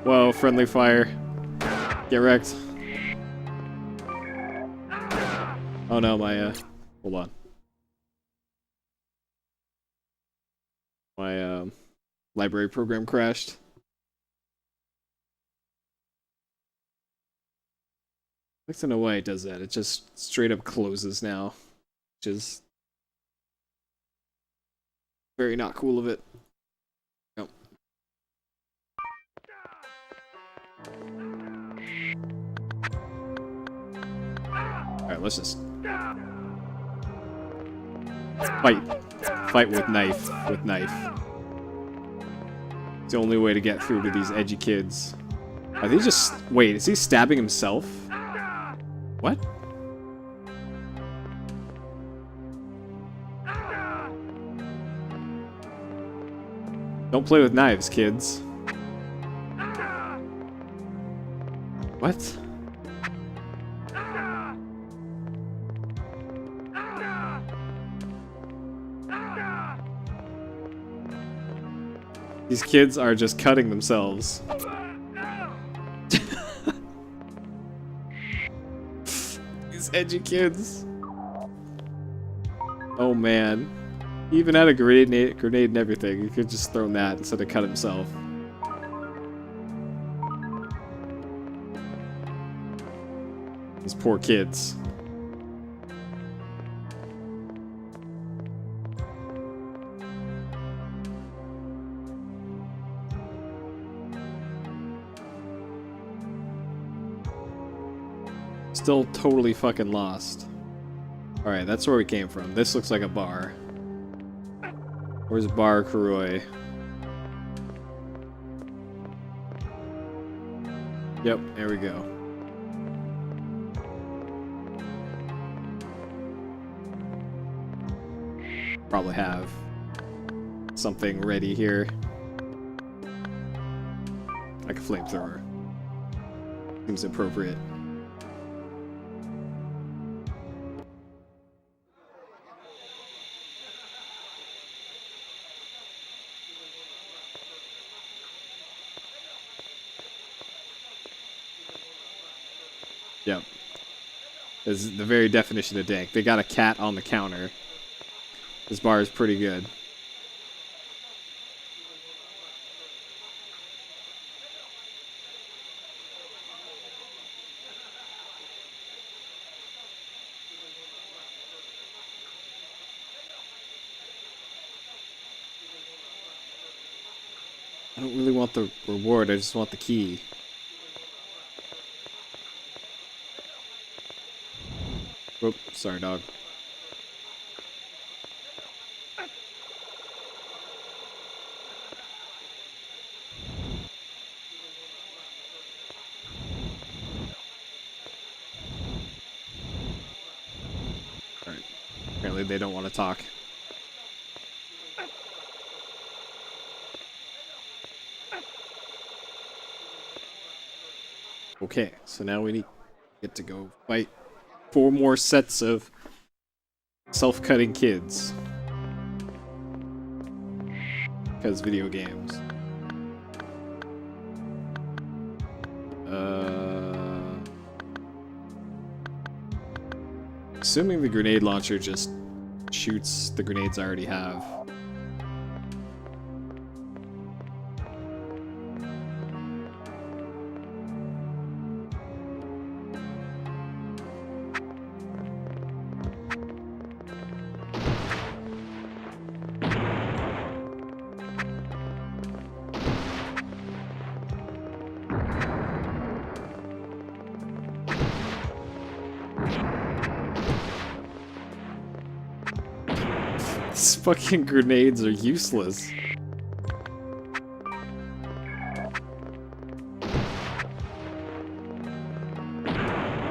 [SPEAKER 1] Whoa, friendly fire. Get wrecked. Oh no, my, hold on. My, library program crashed. I don't know why it does that. It just straight up closes now. Which is very not cool of it. Nope. Alright, let's just fight with knife. It's the only way to get through to these edgy kids. Are they just... Wait, is he stabbing himself? What? Don't play with knives, kids. What? These kids are just cutting themselves. These edgy kids. Oh man. He even had a grenade and everything. He could just thrown that instead of cut himself. These poor kids. Still totally fucking lost. Alright, that's where we came from. This looks like a bar. Where's Bar Kuroi? Yep, there we go. Probably have something ready here. Like a flamethrower. Seems appropriate. Yep. This is the very definition of dank. They got a cat on the counter. This bar is pretty good. I don't really want the reward, I just want the key. Whoop, sorry, dog. Alright. Apparently they don't want to talk. Okay, so now we get to go fight 4 more sets of self-cutting kids. Because video games. Assuming the grenade launcher just shoots the grenades I already have. These fucking grenades are useless.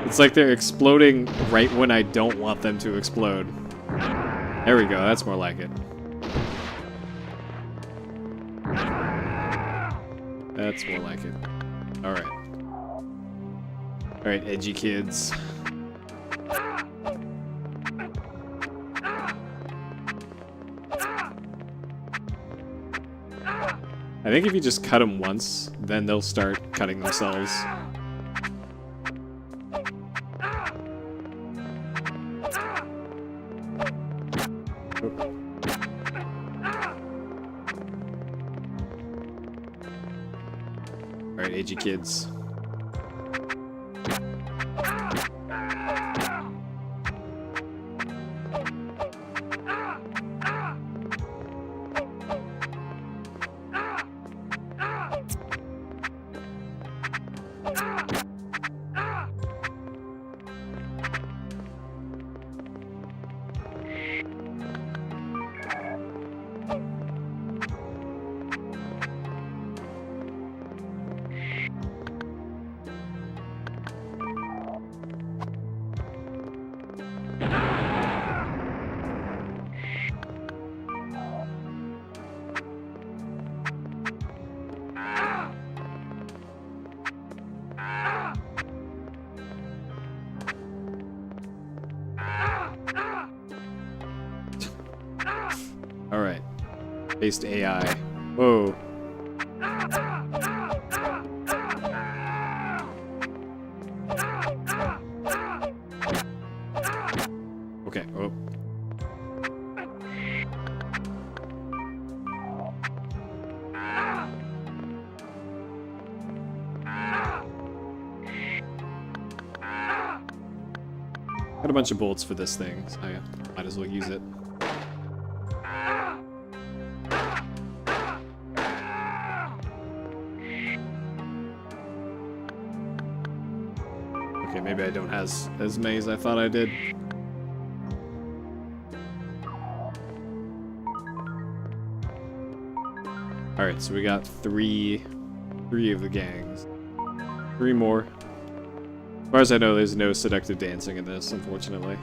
[SPEAKER 1] It's like they're exploding right when I don't want them to explode. There we go, that's more like it. That's more like it. Alright. Alright, edgy kids. I think if you just cut them once, then they'll start cutting themselves. Alright, edgy kids. Alright. Based AI. Whoa. Okay. Oh. Got a bunch of bullets for this thing, so I might as well use it. Okay, maybe I don't have as many as I thought I did. Alright, so we got three of the gangs. 3 more. As far as I know, there's no seductive dancing in this, unfortunately.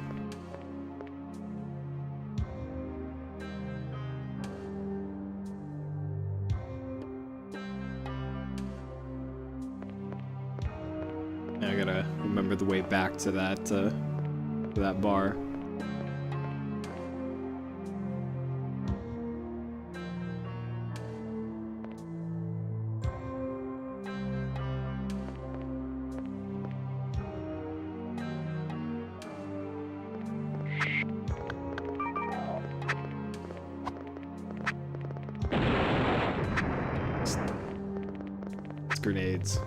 [SPEAKER 1] I gotta remember the way back to that bar. It's grenades.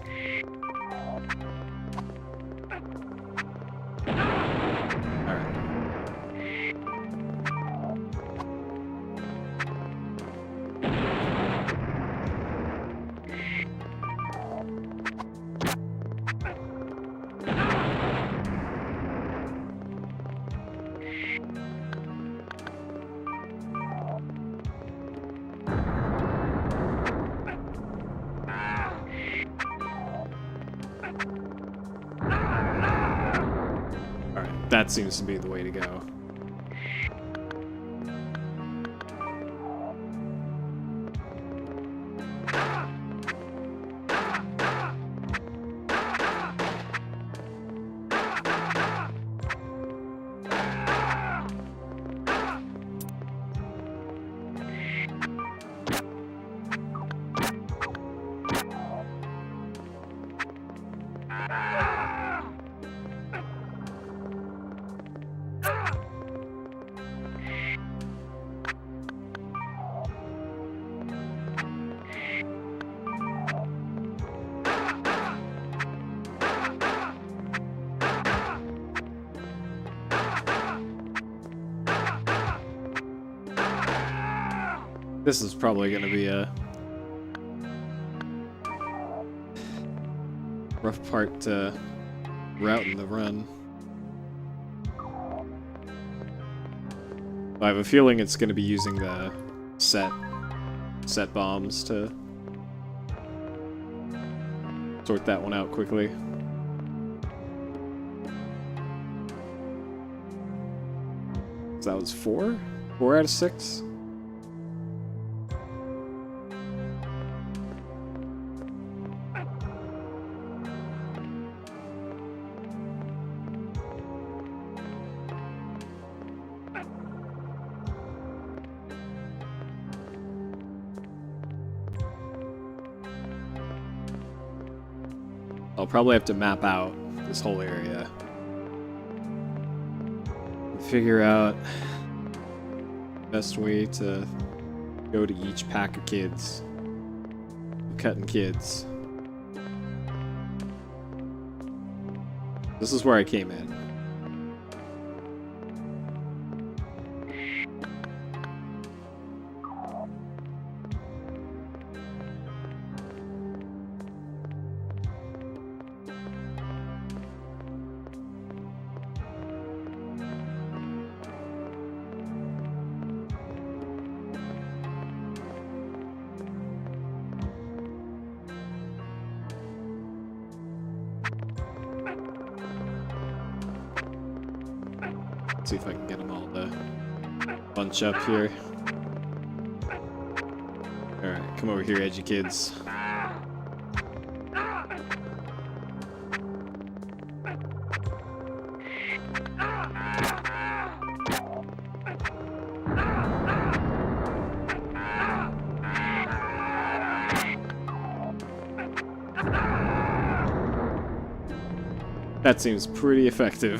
[SPEAKER 1] That seems to be the way to go. This is probably going to be a rough part to route in the run. I have a feeling it's going to be using the set bombs to sort that one out quickly. So that was 4? 4 out of 6? I'll probably have to map out this whole area. Figure out the best way to go to each pack of kids. Cutting kids. This is where I came in. See if I can get them all to bunch up here. Alright, come over here, edgy kids. That seems pretty effective.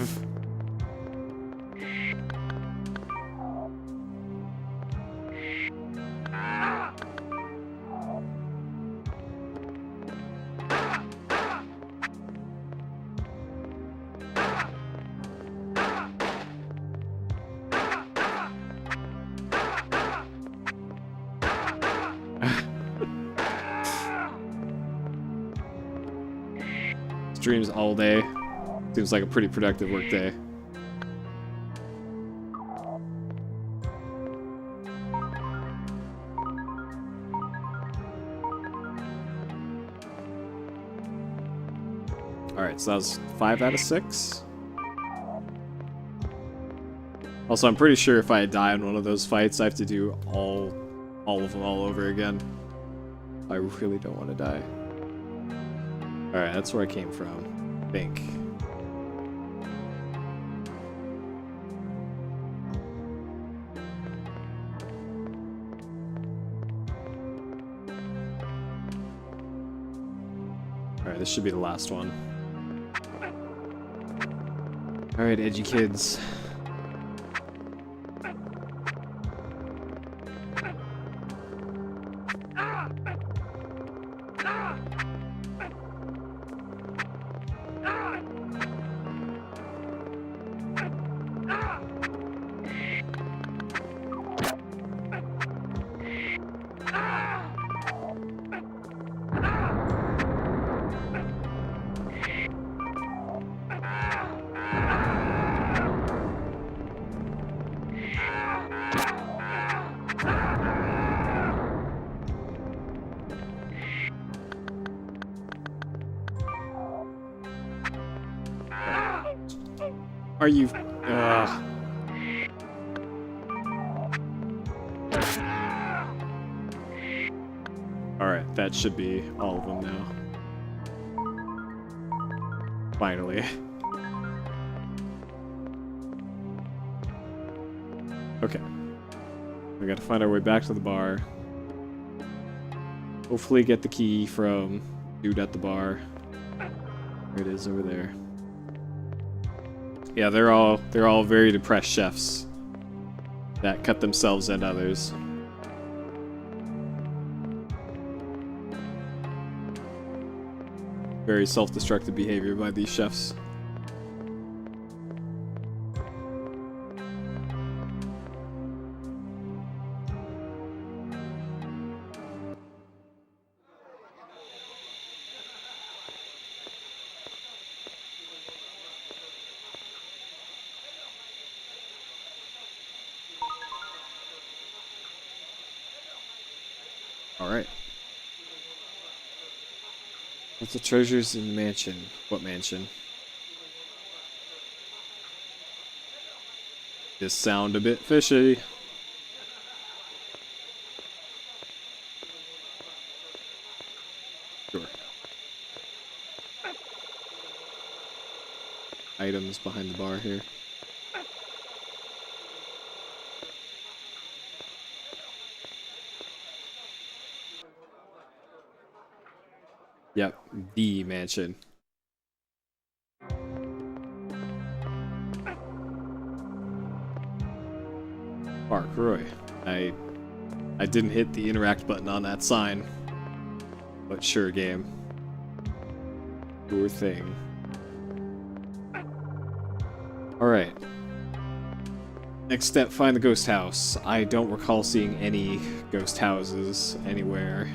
[SPEAKER 1] Streams all day. Seems like a pretty productive work day. Alright, so that was 5 out of 6. Also, I'm pretty sure if I die in one of those fights, I have to do all of them all over again. I really don't want to die. Alright, that's where I came from, I think. Alright, this should be the last one. Alright, edgy kids. Are you... Alright, that should be all of them now. Finally. Okay. We gotta find our way back to the bar. Hopefully get the key from dude at the bar. There it is over there. Yeah, they're all very depressed chefs that cut themselves and others. Very self-destructive behavior by these chefs. Alright. Lots of treasures in the mansion. What mansion? This sound a bit fishy. Sure. Items behind the bar here. Yep, the mansion. Park Roy. I didn't hit the interact button on that sign. But sure, game. Sure thing. Alright. Next step, find the ghost house. I don't recall seeing any ghost houses anywhere.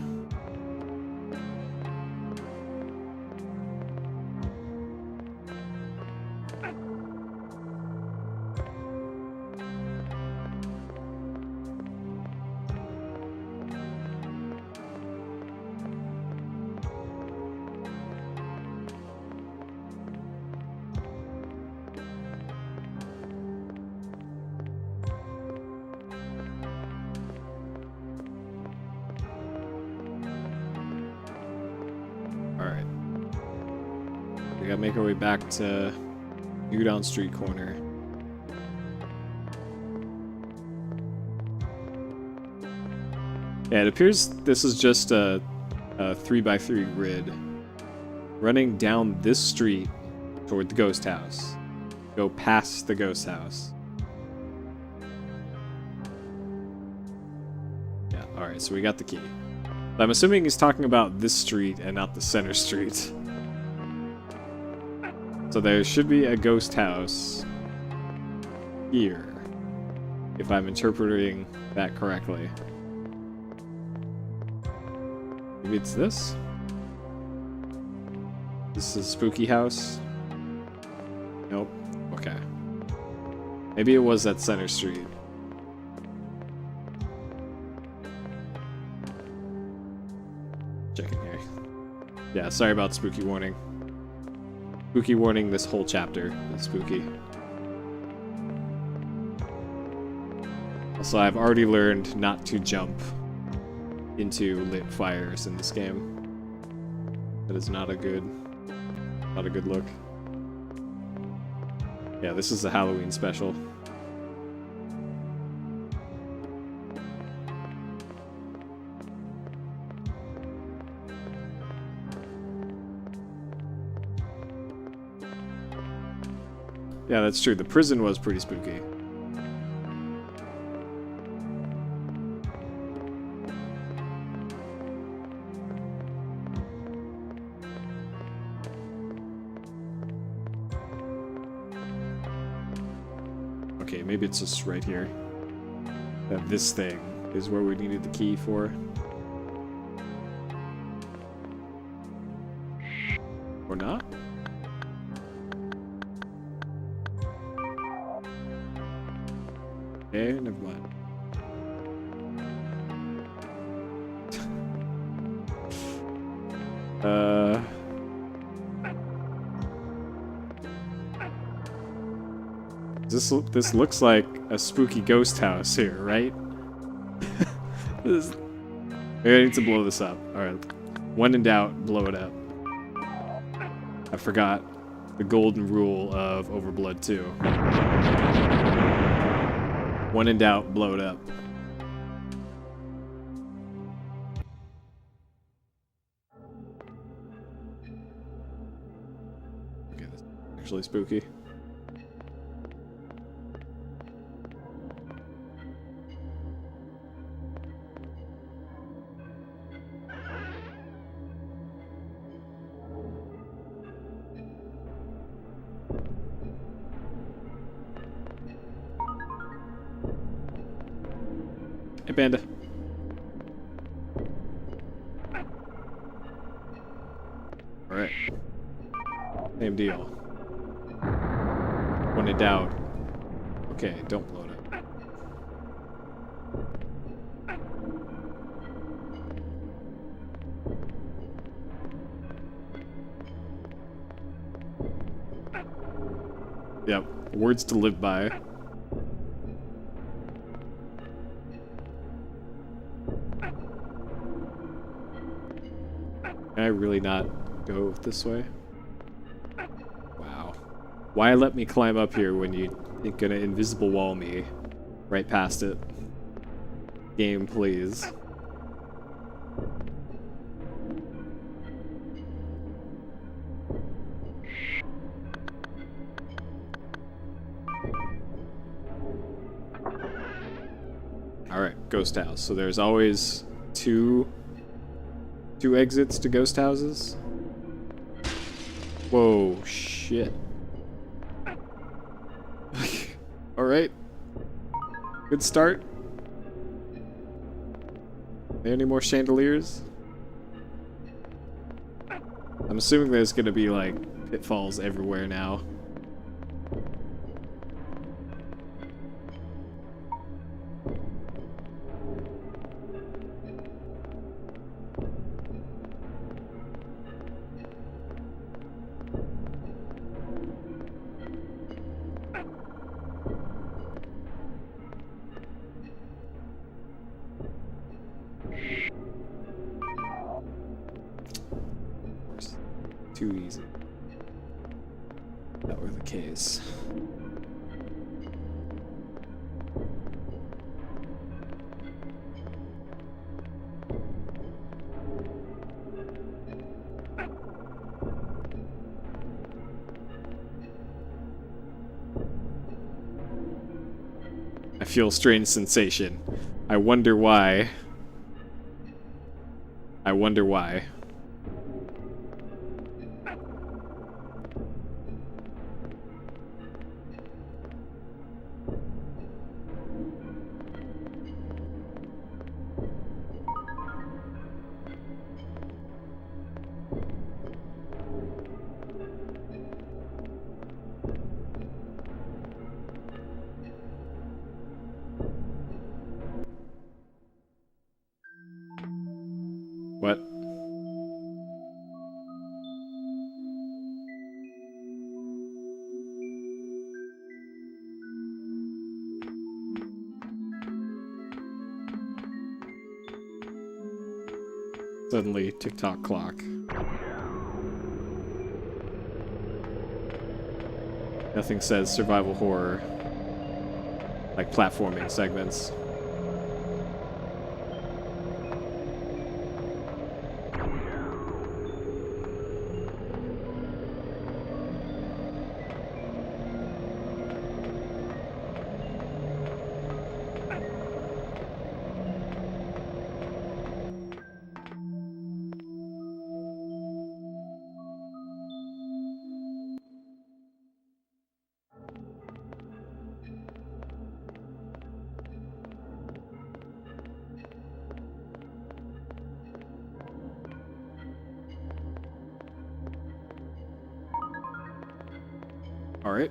[SPEAKER 1] Alright. We gotta make our way back to New Down Street corner. Yeah, it appears this is just a 3x3 grid running down this street toward the ghost house. Go past the ghost house. Yeah, alright, so we got the key. I'm assuming he's talking about this street and not the center street. So there should be a ghost house here, if I'm interpreting that correctly. Maybe it's this? This is spooky house? Nope. Okay. Maybe it was that center street. Checking here. Yeah, sorry about spooky warning. Spooky warning, this whole chapter is spooky. Also, I've already learned not to jump into lit fires in this game. That is not a good look. Yeah, this is the Halloween special. Yeah, that's true. The prison was pretty spooky. Okay, maybe it's just right here. That this thing is where we needed the key for. Or not? Okay, never mind. This looks like a spooky ghost house here, right? Maybe I need to blow this up. Alright. When in doubt, blow it up. I forgot the golden rule of OverBlood 2. When in doubt, blow it up. Okay, this is actually spooky. Hey, Panda. Alright. Same deal. When in doubt. Okay, don't blow it up. Yep. Words to live by. Can I really not go this way? Wow. Why let me climb up here when you're gonna invisible wall me right past it? Game, please. Alright, ghost house. So there's always two exits to ghost houses. Whoa, shit. Alright. Good start. Are there any more chandeliers? I'm assuming there's gonna be like pitfalls everywhere now. Too easy. If that were the case. feel strange sensation. I wonder why. I wonder why. What? Suddenly, TikTok clock. Nothing says survival horror like platforming segments. All right.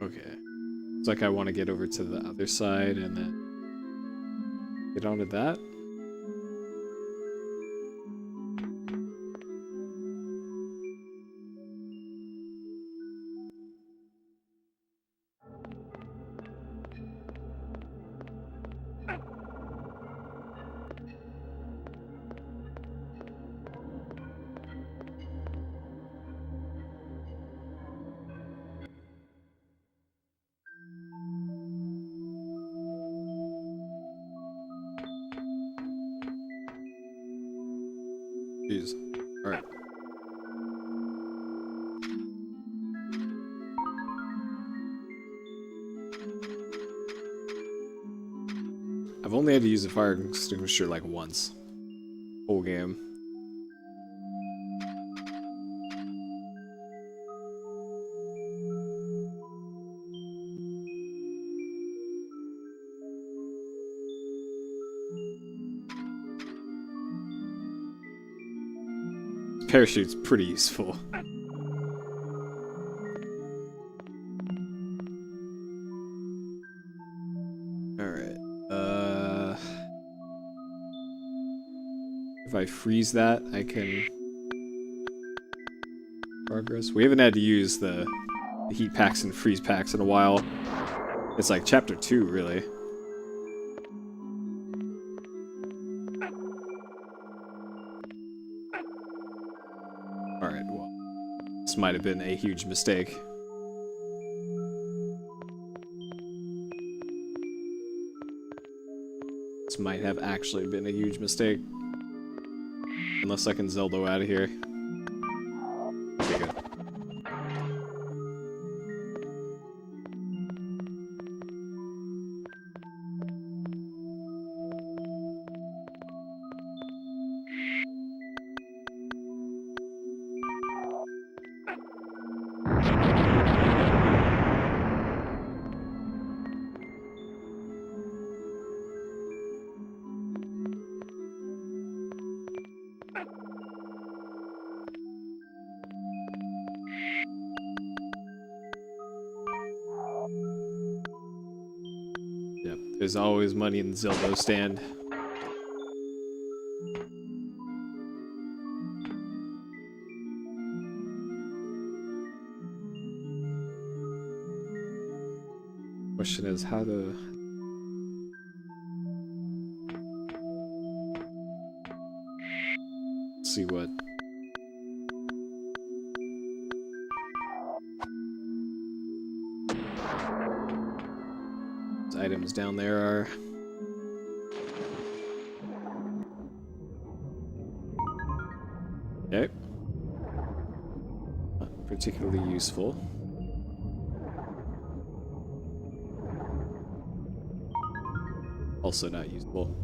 [SPEAKER 1] Okay. It's like I want to get over to the other side and then get onto that. Jeez. All right. I've only had to use a fire extinguisher like once. Whole game. Parachute's pretty useful. Alright. If I freeze that, I can progress. We haven't had to use the heat packs and freeze packs in a while. It's like chapter 2, really. Alright, well, this might have been a huge mistake. This might have actually been a huge mistake. Unless I can Zelda out of here. Okay, good. Yep, there's always money in the Zildo stand. question is how to... Let's see what... Those items down there are... Okay. Not particularly useful. Also not useful.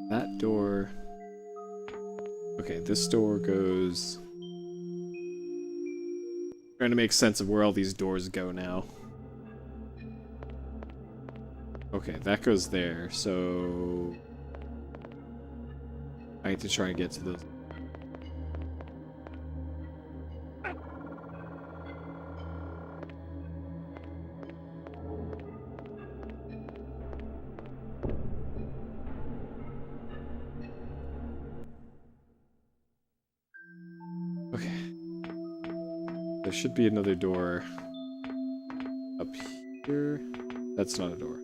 [SPEAKER 1] That door... Okay, this door goes... Trying to make sense of where all these doors go now. Okay, that goes there, so... I need to try and get to those. There should be another door up here. That's not a door.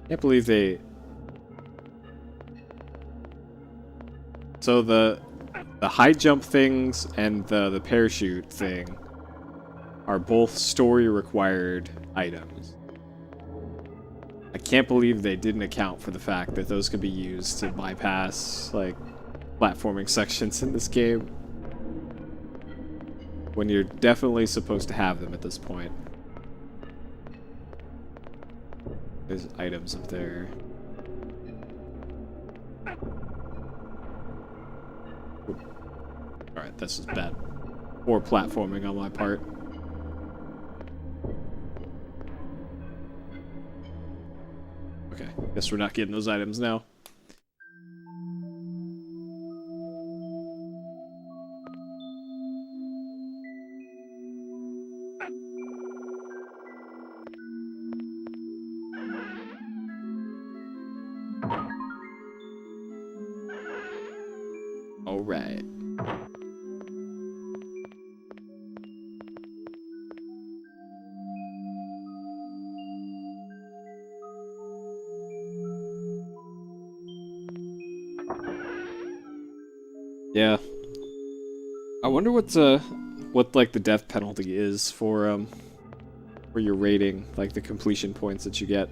[SPEAKER 1] Can't believe they... So the high jump things and the parachute thing are both story required items. I can't believe they didn't account for the fact that those could be used to bypass like platforming sections in this game when you're definitely supposed to have them at this point. There's items up there. Alright, this is bad. Poor platforming on my part. Okay, guess we're not getting those items now. Alright. Yeah. I wonder what like the death penalty is for your rating, like the completion points that you get.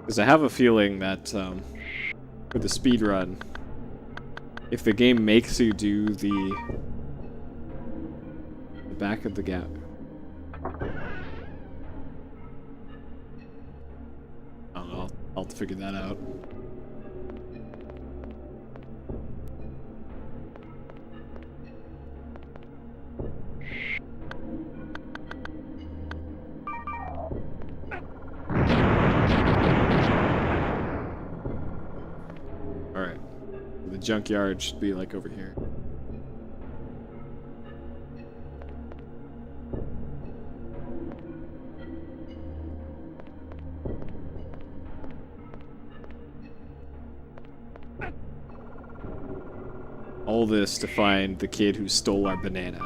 [SPEAKER 1] Because I have a feeling that for the speedrun, if the game makes you do the back of the gap. I don't know, I'll have to figure that out. Alright. The junkyard should be like over here. All this to find the kid who stole our banana.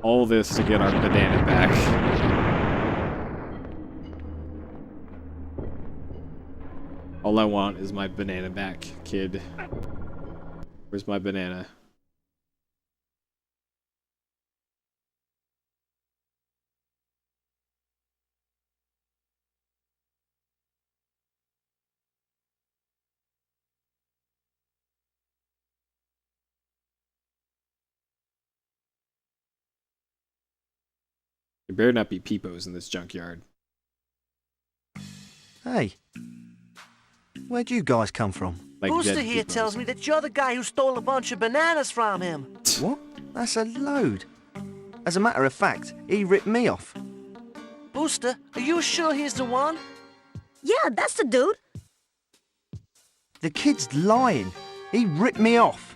[SPEAKER 1] All this to get our banana back. All I want is my banana back, kid. Where's my banana? There better not be peepos in this junkyard.
[SPEAKER 2] Hey, where'd you guys come from?
[SPEAKER 1] Like
[SPEAKER 16] Booster here tells me that you're the guy who stole a bunch of bananas from him.
[SPEAKER 2] What? That's a load. As a matter of fact, he ripped me off.
[SPEAKER 16] Booster, are you sure he's the one?
[SPEAKER 14] Yeah, that's the dude.
[SPEAKER 2] The kid's lying. He ripped me off.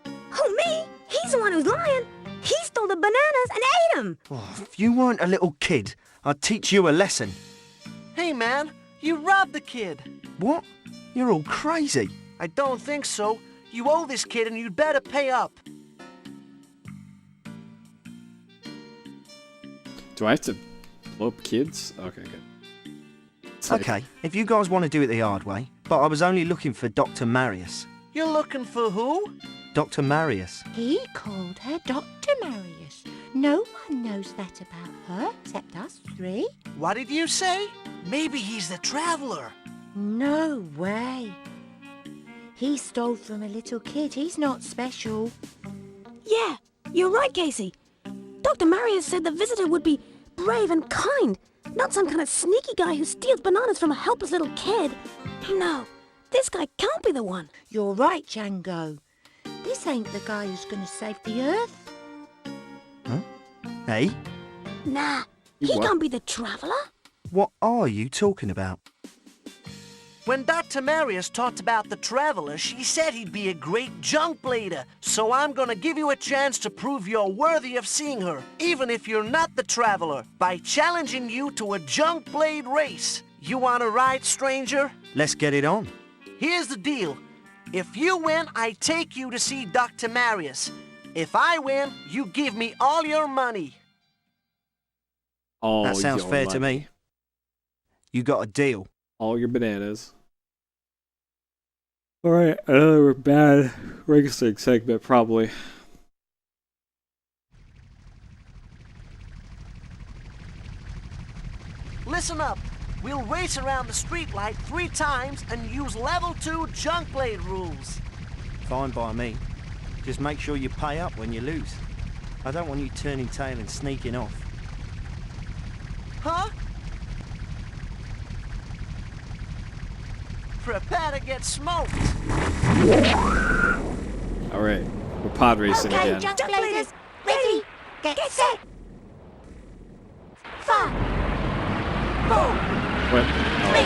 [SPEAKER 14] Who, me? He's the one who's lying. He stole the bananas and ate them.
[SPEAKER 2] Oh, if you weren't a little kid, I'd teach you a lesson.
[SPEAKER 16] Hey, man, you robbed the kid.
[SPEAKER 2] What? You're all crazy.
[SPEAKER 16] I don't think so. You owe this kid and you'd better pay up.
[SPEAKER 1] Do I have to blow up kids? Okay, good.
[SPEAKER 2] Okay, if you guys want to do it the hard way, but I was only looking for Dr. Marius.
[SPEAKER 16] You're looking for who?
[SPEAKER 2] Dr. Marius.
[SPEAKER 17] He called her Dr. Marius. No one knows that about her except us three.
[SPEAKER 16] What did you say? Maybe he's the traveler.
[SPEAKER 17] No way. He stole from a little kid. He's not special.
[SPEAKER 14] Yeah, you're right, Casey. Dr. Marius said the visitor would be brave and kind, not some kind of sneaky guy who steals bananas from a helpless little kid. No, this guy can't be the one.
[SPEAKER 17] You're right, Django. This ain't the guy who's going to save the Earth.
[SPEAKER 2] Huh? Hey?
[SPEAKER 14] Nah, he can't be the traveler.
[SPEAKER 2] What are you talking about?
[SPEAKER 16] When Dr. Marius talked about the traveler, she said he'd be a great junk blader. So I'm gonna give you a chance to prove you're worthy of seeing her, even if you're not the traveler, by challenging you to a junk blade race. You wanna ride, stranger?
[SPEAKER 2] Let's get it on.
[SPEAKER 16] Here's the deal. If you win, I take you to see Dr. Marius. If I win, you give me all your money.
[SPEAKER 1] All
[SPEAKER 2] that sounds
[SPEAKER 1] your
[SPEAKER 2] fair
[SPEAKER 1] money.
[SPEAKER 2] to me. You got a deal.
[SPEAKER 1] All your bananas. Alright, another bad racing segment, probably.
[SPEAKER 16] Listen up. We'll race around the streetlight 3 times and use level 2 junk blade rules.
[SPEAKER 2] Fine by me. Just make sure you pay up when you lose. I don't want you turning tail and sneaking off.
[SPEAKER 16] Huh? Prepare to get smoked.
[SPEAKER 1] Alright, we're pod racing
[SPEAKER 17] Okay,
[SPEAKER 1] again.
[SPEAKER 17] junk bladers, ready, get set. 5, 4,
[SPEAKER 1] What?
[SPEAKER 17] 3,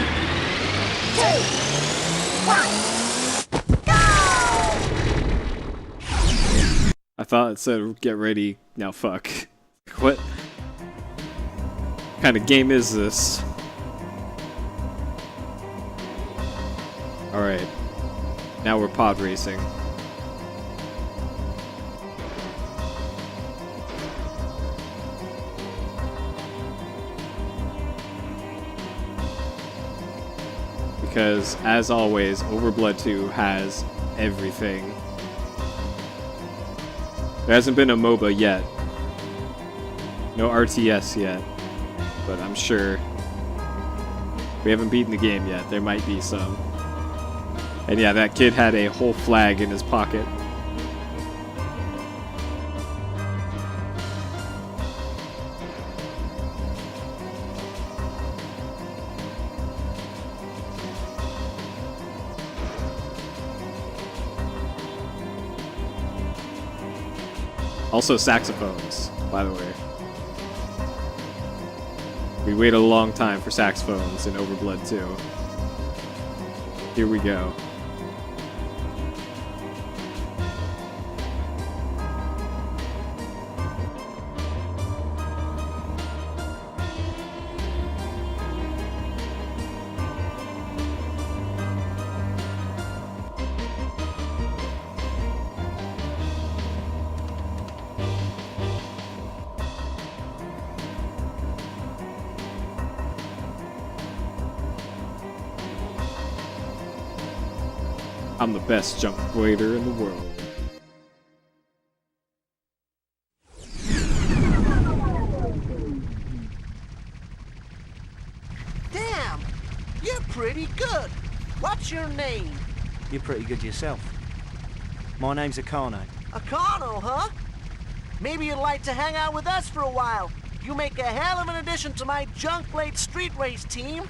[SPEAKER 17] 2, 1, go!
[SPEAKER 1] I thought it said get ready, now fuck. What kind of game is this? Alright, now we're pod racing. Because, as always, OverBlood 2 has everything. There hasn't been a MOBA yet. No RTS yet. But I'm sure we haven't beaten the game yet. There might be some. And yeah, that kid had a whole flag in his pocket. Also saxophones, by the way. We waited a long time for saxophones in OverBlood 2. Here we go. I'm the best junk blader in the world.
[SPEAKER 16] Damn! You're pretty good. What's your name?
[SPEAKER 2] You're pretty good yourself. My name's Akano.
[SPEAKER 16] Akano, huh? Maybe you'd like to hang out with us for a while. You make a hell of an addition to my junk blade street race team.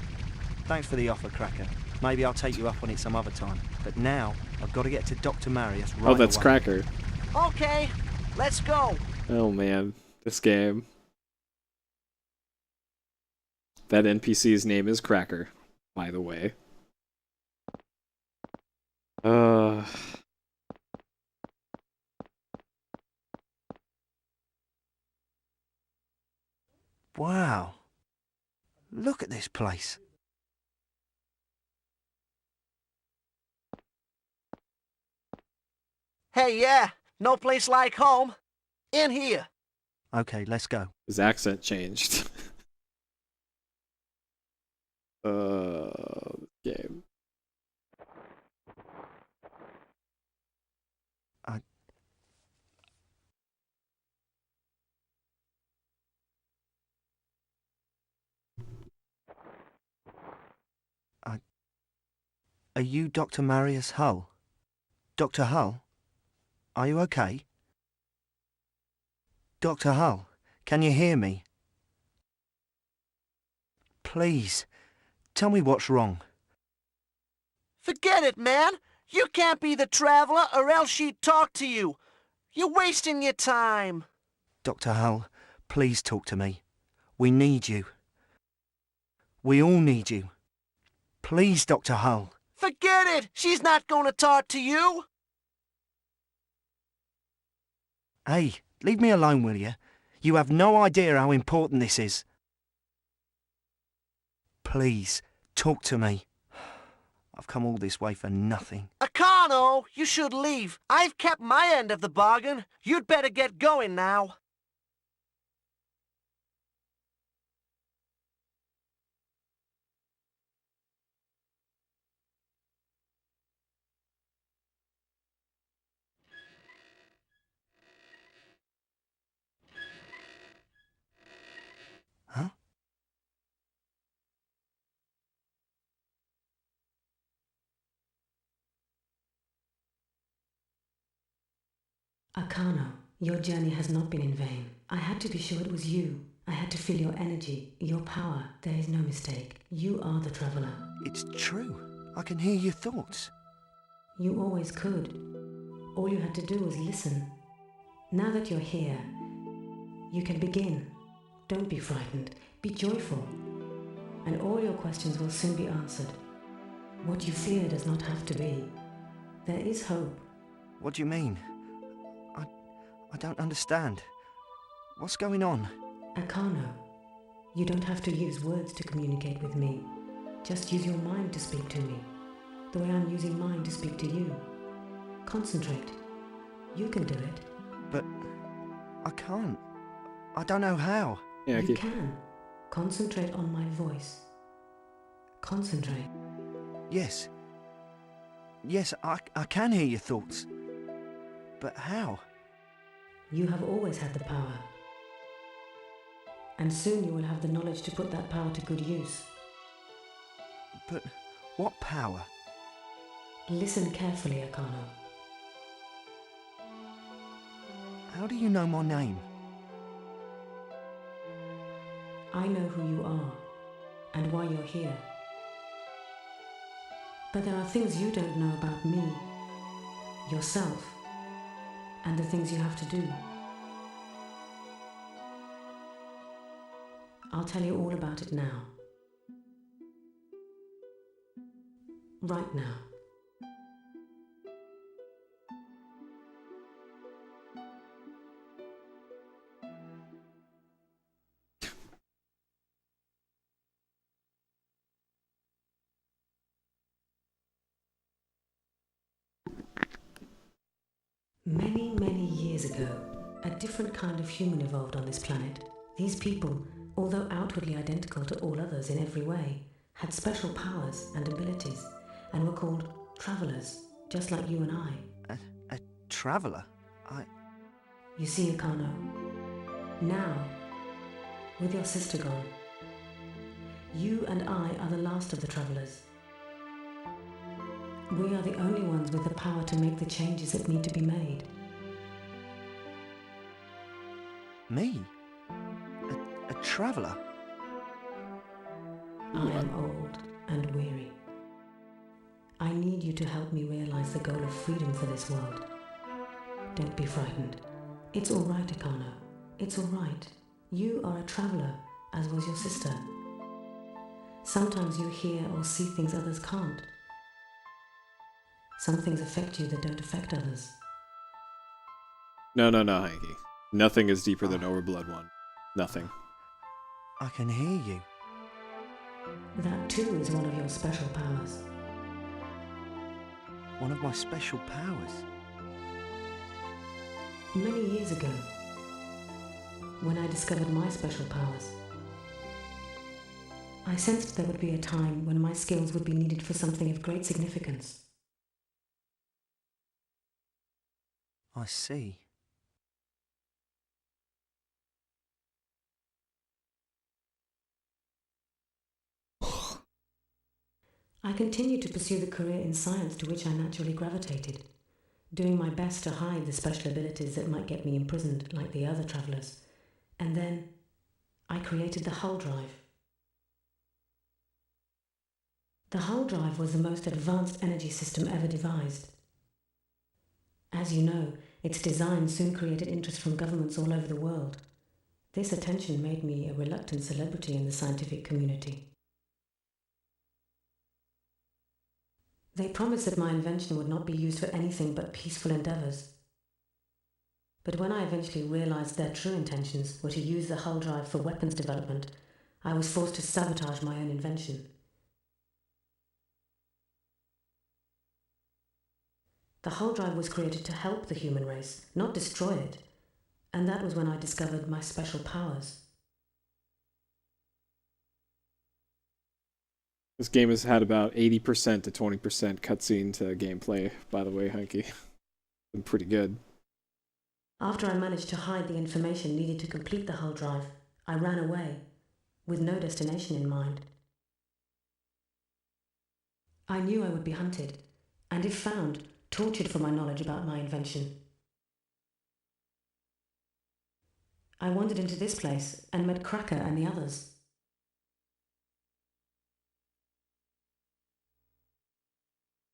[SPEAKER 2] Thanks for the offer, Cracker. Maybe I'll take you up on it some other time. But now, I've got to get to Dr. Marius right
[SPEAKER 1] Oh, that's
[SPEAKER 2] away.
[SPEAKER 1] Cracker.
[SPEAKER 16] Okay, let's go.
[SPEAKER 1] Oh man, this game. That NPC's name is Cracker, by the way.
[SPEAKER 2] Wow. Look at this place.
[SPEAKER 16] Hey, yeah, no place like home. In here.
[SPEAKER 2] Okay, let's go.
[SPEAKER 1] His accent changed. Game.
[SPEAKER 2] Are you Dr. Marius Hull? Dr. Hull? Are you okay? Dr. Hull, can you hear me? Please, tell me what's wrong.
[SPEAKER 16] Forget it, man. You can't be the Traveler or else she'd talk to you. You're wasting your time.
[SPEAKER 2] Dr. Hull, please talk to me. We need you. We all need you. Please, Dr. Hull.
[SPEAKER 16] Forget it! She's not going to talk to you!
[SPEAKER 2] Hey, leave me alone, will you? You have no idea how important this is. Please, talk to me. I've come all this way for nothing.
[SPEAKER 16] Akano, you should leave. I've kept my end of the bargain. You'd better get going now.
[SPEAKER 2] Huh?
[SPEAKER 18] Akano, your journey has not been in vain. I had to be sure it was you. I had to feel your energy, your power. There is no mistake. You are the Traveler.
[SPEAKER 2] It's true. I can hear your thoughts.
[SPEAKER 18] You always could. All you had to do was listen. Now that you're here, you can begin. Don't be frightened. Be joyful. And all your questions will soon be answered. What you fear does not have to be. There is hope.
[SPEAKER 2] What do you mean? I don't understand. What's going on?
[SPEAKER 18] Akano, you don't have to use words to communicate with me. Just use your mind to speak to me. The way I'm using mine to speak to you. Concentrate. You can do it.
[SPEAKER 2] But I can't. I don't know how.
[SPEAKER 1] Yeah,
[SPEAKER 18] you can. Concentrate on my voice. Concentrate.
[SPEAKER 2] Yes. Yes, I can hear your thoughts. But how?
[SPEAKER 18] You have always had the power. And soon you will have the knowledge to put that power to good use.
[SPEAKER 2] But what power?
[SPEAKER 18] Listen carefully, Akano.
[SPEAKER 2] How do you know my name?
[SPEAKER 18] I know who you are and why you're here. But there are things you don't know about me, yourself, and the things you have to do. I'll tell you all about it now. Right now. Many, many years ago, a different kind of human evolved on this planet. These people, although outwardly identical to all others in every way, had special powers and abilities, and were called travelers. just like you and I.
[SPEAKER 2] A traveller?
[SPEAKER 18] You see, Akano, now, with your sister gone, you and I are the last of the travellers. We are the only ones with the power to make the changes that need to be made.
[SPEAKER 2] Me? A traveller?
[SPEAKER 18] I am old and weary. I need you to help me realize the goal of freedom for this world. Don't be frightened. It's all right, Akano. It's all right. You are a traveller, as was your sister. Sometimes you hear or see things others can't. Some things affect you that don't affect others.
[SPEAKER 1] No, Hanky. Nothing is deeper than OverBlood 1. Nothing.
[SPEAKER 2] I can hear you.
[SPEAKER 18] That too is one of your special powers.
[SPEAKER 2] One of my special powers?
[SPEAKER 18] Many years ago, when I discovered my special powers, I sensed there would be a time when my skills would be needed for something of great significance.
[SPEAKER 2] I see.
[SPEAKER 18] I continued to pursue the career in science to which I naturally gravitated, doing my best to hide the special abilities that might get me imprisoned like the other travellers. And then I created the hull drive. The hull drive was the most advanced energy system ever devised. As you know, its design soon created interest from governments all over the world. This attention made me a reluctant celebrity in the scientific community. They promised that my invention would not be used for anything but peaceful endeavours. But when I eventually realised their true intentions were to use the hull drive for weapons development, I was forced to sabotage my own invention. The hull drive was created to help the human race, not destroy it, and that was when I discovered my special powers.
[SPEAKER 1] This game has had about 80% to 20% cutscene to gameplay, by the way, Hanky. Been pretty good.
[SPEAKER 18] After I managed to hide the information needed to complete the hull drive, I ran away, with no destination in mind. I knew I would be hunted, and if found, tortured for my knowledge about my invention. I wandered into this place and met Cracker and the others.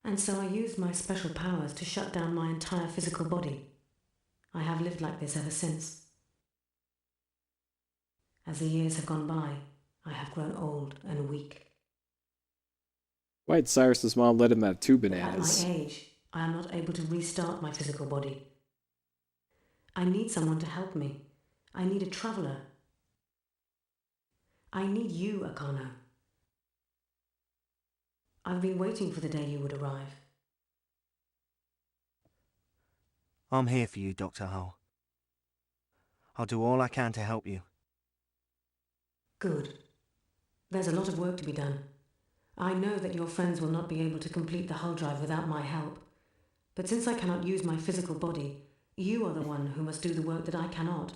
[SPEAKER 18] And so I used my special powers to shut down my entire physical body. I have lived like this ever since. As the years have gone by, I have grown old and weak.
[SPEAKER 1] Why'd Cyrus's mom let him have 2 bananas?
[SPEAKER 18] At my age, I am not able to restart my physical body. I need someone to help me. I need a traveller. I need you, Akano. I've been waiting for the day you would arrive.
[SPEAKER 2] I'm here for you, Dr. Hull. I'll do all I can to help you.
[SPEAKER 18] Good. There's a lot of work to be done. I know that your friends will not be able to complete the hull drive without my help. But since I cannot use my physical body, you are the one who must do the work that I cannot.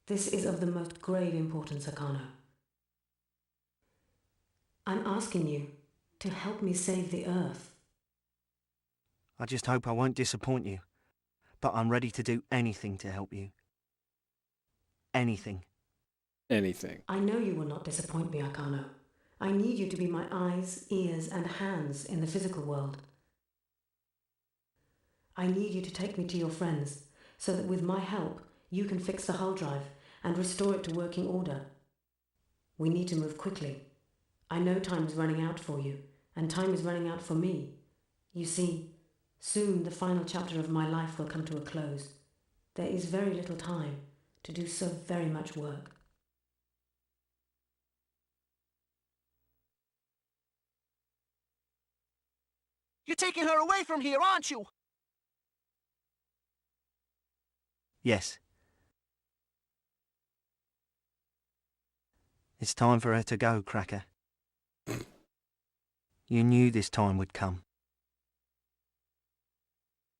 [SPEAKER 18] This is of the most grave importance, Akano. I'm asking you to help me save the Earth.
[SPEAKER 2] I just hope I won't disappoint you, but I'm ready to do anything to help you. Anything.
[SPEAKER 1] Anything.
[SPEAKER 18] I know you will not disappoint me, Akano. I need you to be my eyes, ears, and hands in the physical world. I need you to take me to your friends, so that with my help, you can fix the hull drive and restore it to working order. We need to move quickly. I know time is running out for you, and time is running out for me. You see, soon the final chapter of my life will come to a close. There is very little time to do so very much work.
[SPEAKER 16] You're taking her away from here, aren't you?
[SPEAKER 2] Yes. It's time for her to go, Cracker. You knew this time would come.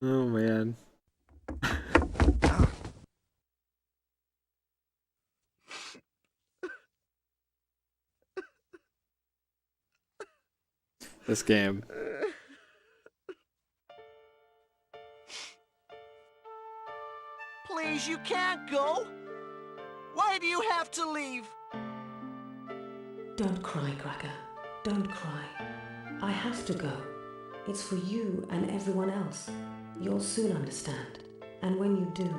[SPEAKER 1] Oh man. This game.
[SPEAKER 16] Please, you can't go. Why do you have to leave?
[SPEAKER 18] Don't cry, Cracker. Don't cry. I have to go. It's for you and everyone else. You'll soon understand. And when you do,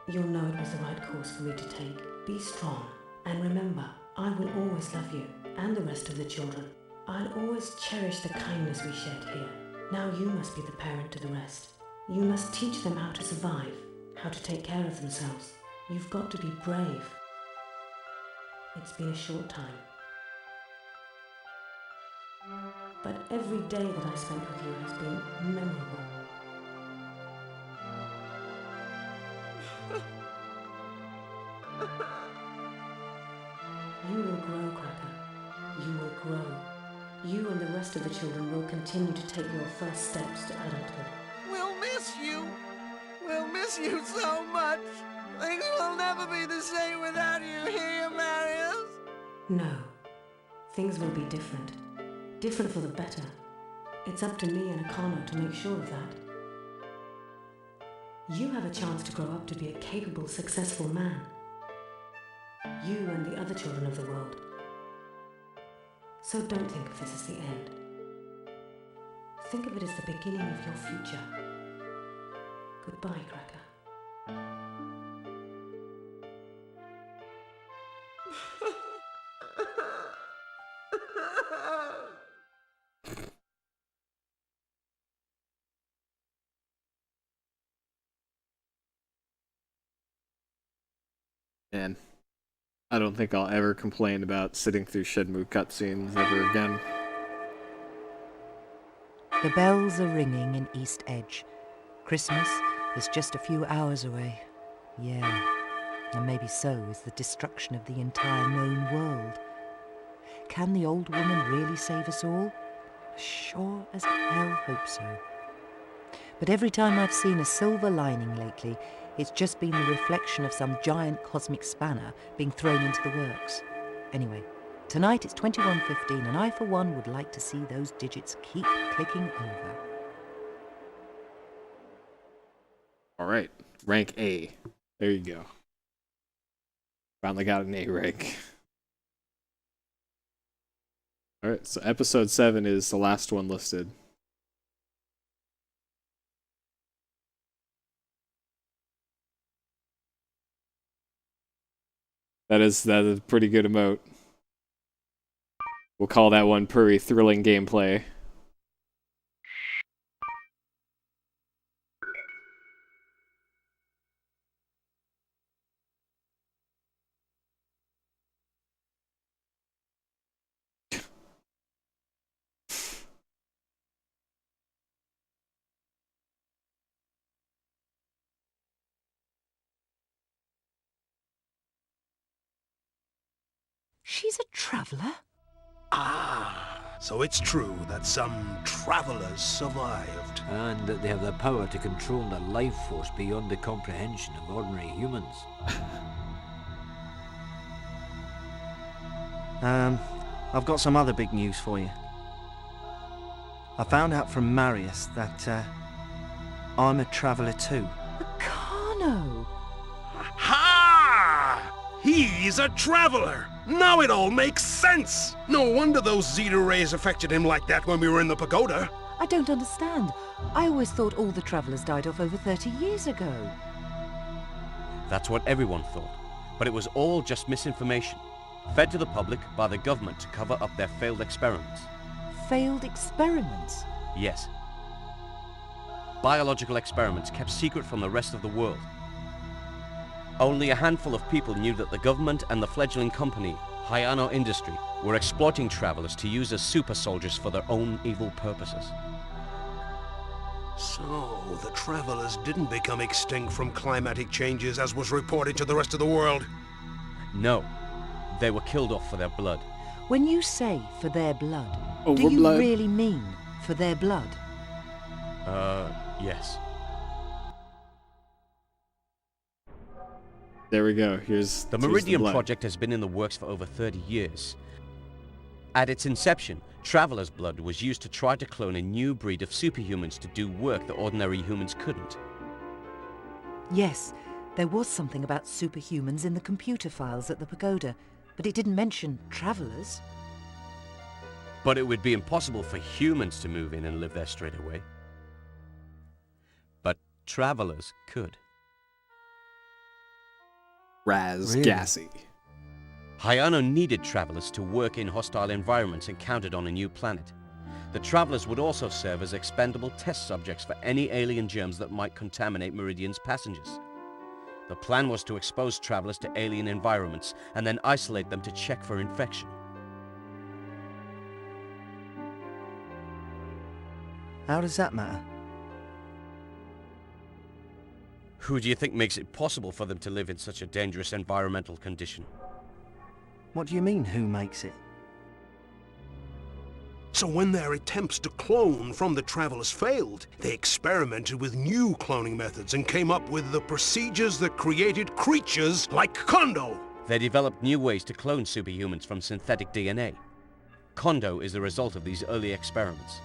[SPEAKER 18] you'll know it was the right course for me to take. Be strong. And remember, I will always love you and the rest of the children. I'll always cherish the kindness we shared here. Now you must be the parent to the rest. You must teach them how to survive, how to take care of themselves. You've got to be brave. It's been a short time. But every day that I spent with you has been memorable. You will grow, Cracker. You will grow. You and the rest of the children will continue to take your first steps to adulthood.
[SPEAKER 16] We'll miss you. We'll miss you so much. Things will never be the same without you here, Marius.
[SPEAKER 18] No. Things will be different. Different for the better. It's up to me and Akano to make sure of that. You have a chance to grow up to be a capable, successful man. You and the other children of the world. So don't think of this as the end. Think of it as the beginning of your future. Goodbye, Cracker.
[SPEAKER 1] Man, I don't think I'll ever complain about sitting through Shenmue cutscenes ever again.
[SPEAKER 6] The bells are ringing in East Edge. Christmas is just a few hours away. Yeah, and maybe so is the destruction of the entire known world. Can the old woman really save us all? Sure as hell hope so. But every time I've seen a silver lining lately, it's just been the reflection of some giant cosmic spanner being thrown into the works. Anyway, tonight it's 21:15 and I for one would like to see those digits keep clicking over.
[SPEAKER 1] Alright, rank A. There you go. Finally got an A rank. Alright, so episode 7 is the last one listed. That is a pretty good emote. We'll call that one pretty thrilling gameplay.
[SPEAKER 6] She's a traveller?
[SPEAKER 5] Ah, so it's true that some travelers survived.
[SPEAKER 4] And that they have the power to control the life force beyond the comprehension of ordinary humans.
[SPEAKER 2] I've got some other big news for you. I found out from Marius that, I'm a traveller too.
[SPEAKER 6] Akano!
[SPEAKER 5] Ha! He's a traveler! Now it all makes sense! No wonder those Zeta rays affected him like that when we were in the pagoda.
[SPEAKER 6] I don't understand. I always thought all the travellers died off over 30 years ago.
[SPEAKER 9] That's what everyone thought. But it was all just misinformation, fed to the public by the government to cover up their failed experiments.
[SPEAKER 6] Failed experiments?
[SPEAKER 9] Yes. Biological experiments kept secret from the rest of the world. Only a handful of people knew that the government and the fledgling company, Hayano Industry, were exploiting travelers to use as super soldiers for their own evil purposes.
[SPEAKER 5] So, the travelers didn't become extinct from climatic changes as was reported to the rest of the world?
[SPEAKER 9] No. They were killed off for their blood.
[SPEAKER 6] When you say for their blood, do
[SPEAKER 1] OverBlood?
[SPEAKER 6] you really mean for their blood?
[SPEAKER 9] Yes.
[SPEAKER 1] There we go. Here's
[SPEAKER 9] The
[SPEAKER 1] here's
[SPEAKER 9] Meridian
[SPEAKER 1] blood.
[SPEAKER 9] project has been in the works for over 30 years. At its inception, Traveler's blood was used to try to clone a new breed of superhumans to do work that ordinary humans couldn't.
[SPEAKER 6] Yes, there was something about superhumans in the computer files at the pagoda, but it didn't mention travellers.
[SPEAKER 9] But it would be impossible for humans to move in and live there straight away. But Travelers could.
[SPEAKER 1] Gassy.
[SPEAKER 9] Hayano needed Travelers to work in hostile environments encountered on a new planet. The Travelers would also serve as expendable test subjects for any alien germs that might contaminate Meridian's passengers. The plan was to expose Travelers to alien environments and then isolate them to check for infection.
[SPEAKER 2] How does that matter?
[SPEAKER 9] Who do you think makes it possible for them to live in such a dangerous environmental condition?
[SPEAKER 2] What do you mean, who makes it?
[SPEAKER 5] So when their attempts to clone from the Travelers failed, they experimented with new cloning methods and came up with the procedures that created creatures like Kondo.
[SPEAKER 9] They developed new ways to clone superhumans from synthetic DNA. Kondo is the result of these early experiments.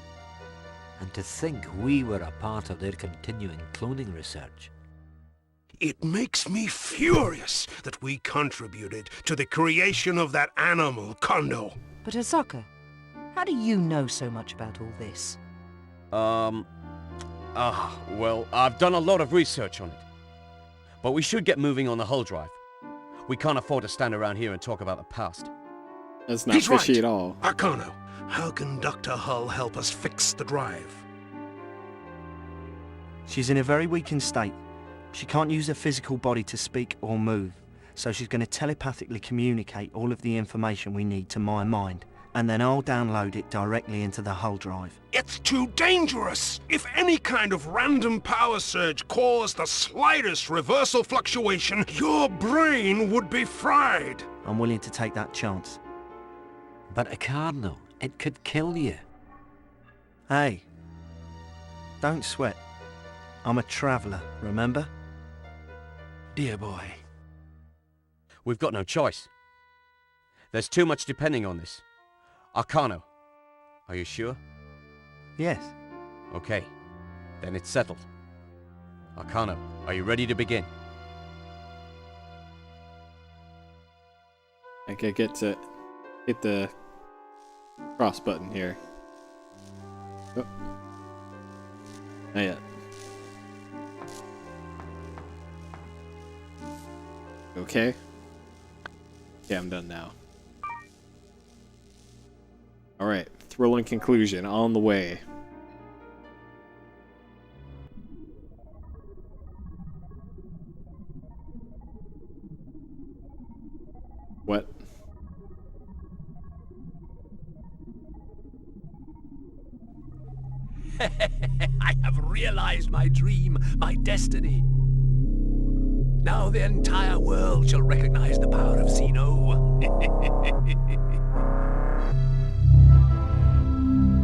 [SPEAKER 4] And to think we were a part of their continuing cloning research.
[SPEAKER 5] It makes me furious that we contributed to the creation of that animal, Kondo.
[SPEAKER 6] But Osaka, how do you know so much about all this?
[SPEAKER 9] Well, I've done a lot of research on it. But we should get moving on the hull drive. We can't afford to stand around here and talk about the past.
[SPEAKER 1] That's not
[SPEAKER 5] He's
[SPEAKER 1] fishy
[SPEAKER 5] right.
[SPEAKER 1] at all.
[SPEAKER 5] Arcano, how can Dr. Hull help us fix the drive?
[SPEAKER 2] She's in a very weakened state. She can't use her physical body to speak or move, so she's going to telepathically communicate all of the information we need to my mind, and then I'll download it directly into the hull drive.
[SPEAKER 5] It's too dangerous! If any kind of random power surge caused the slightest reversal fluctuation, your brain would be fried!
[SPEAKER 2] I'm willing to take that chance.
[SPEAKER 4] But Accarno, it could kill you.
[SPEAKER 2] Hey, don't sweat. I'm a traveller, remember?
[SPEAKER 5] Dear boy.
[SPEAKER 9] We've got no choice. There's too much depending on this. Arcano, are you sure?
[SPEAKER 2] Yes.
[SPEAKER 9] Okay, then it's settled. Arcano, are you ready to begin?
[SPEAKER 1] I could get to hit the cross button here. Oh. Not yet. Okay. Yeah, I'm done now. Alright, thrilling conclusion on the way. What?
[SPEAKER 15] I have realized my dream, my destiny. Now the entire world shall recognize the power of Zeno.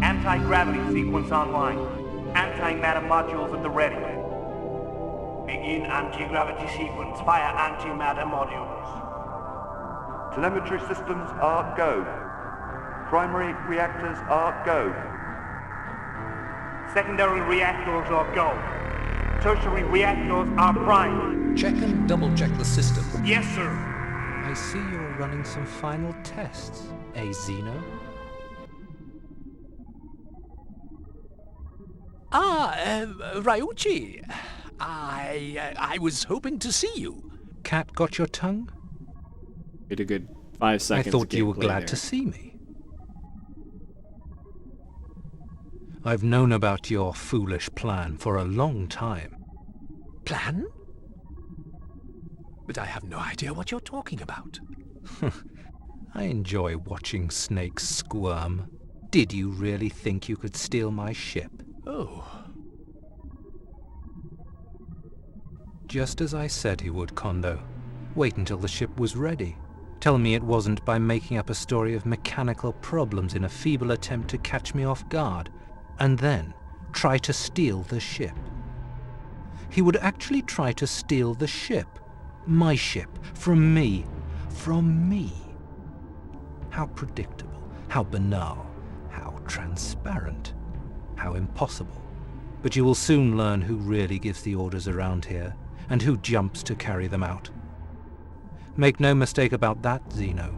[SPEAKER 19] Anti-gravity sequence online. Antimatter modules at the ready. Begin anti-gravity sequence via antimatter modules.
[SPEAKER 20] Telemetry systems are go. Primary reactors are go.
[SPEAKER 19] Secondary reactors are go. Tertiary reactors are prime.
[SPEAKER 21] Check and double-check the system.
[SPEAKER 19] Yes, sir.
[SPEAKER 10] I see you're running some final tests, Zeno?
[SPEAKER 15] Ryuichi. I was hoping to see you.
[SPEAKER 10] Cat got your tongue?
[SPEAKER 1] Wait a good 5 seconds.
[SPEAKER 10] I thought you were
[SPEAKER 1] gameplay
[SPEAKER 10] glad
[SPEAKER 1] there.
[SPEAKER 10] to see me. I've known about your foolish plan for a long time.
[SPEAKER 15] Plan? But I have no idea what you're talking about.
[SPEAKER 10] I enjoy watching snakes squirm. Did you really think you could steal my ship?
[SPEAKER 15] Oh.
[SPEAKER 10] Just as I said he would, Kondo. Wait until the ship was ready. Tell me it wasn't by making up a story of mechanical problems in a feeble attempt to catch me off guard, and then try to steal the ship. He would actually try to steal the ship, My ship. From me. From me. How predictable. How banal. How transparent. How impossible. But you will soon learn who really gives the orders around here, and who jumps to carry them out. Make no mistake about that, Zeno.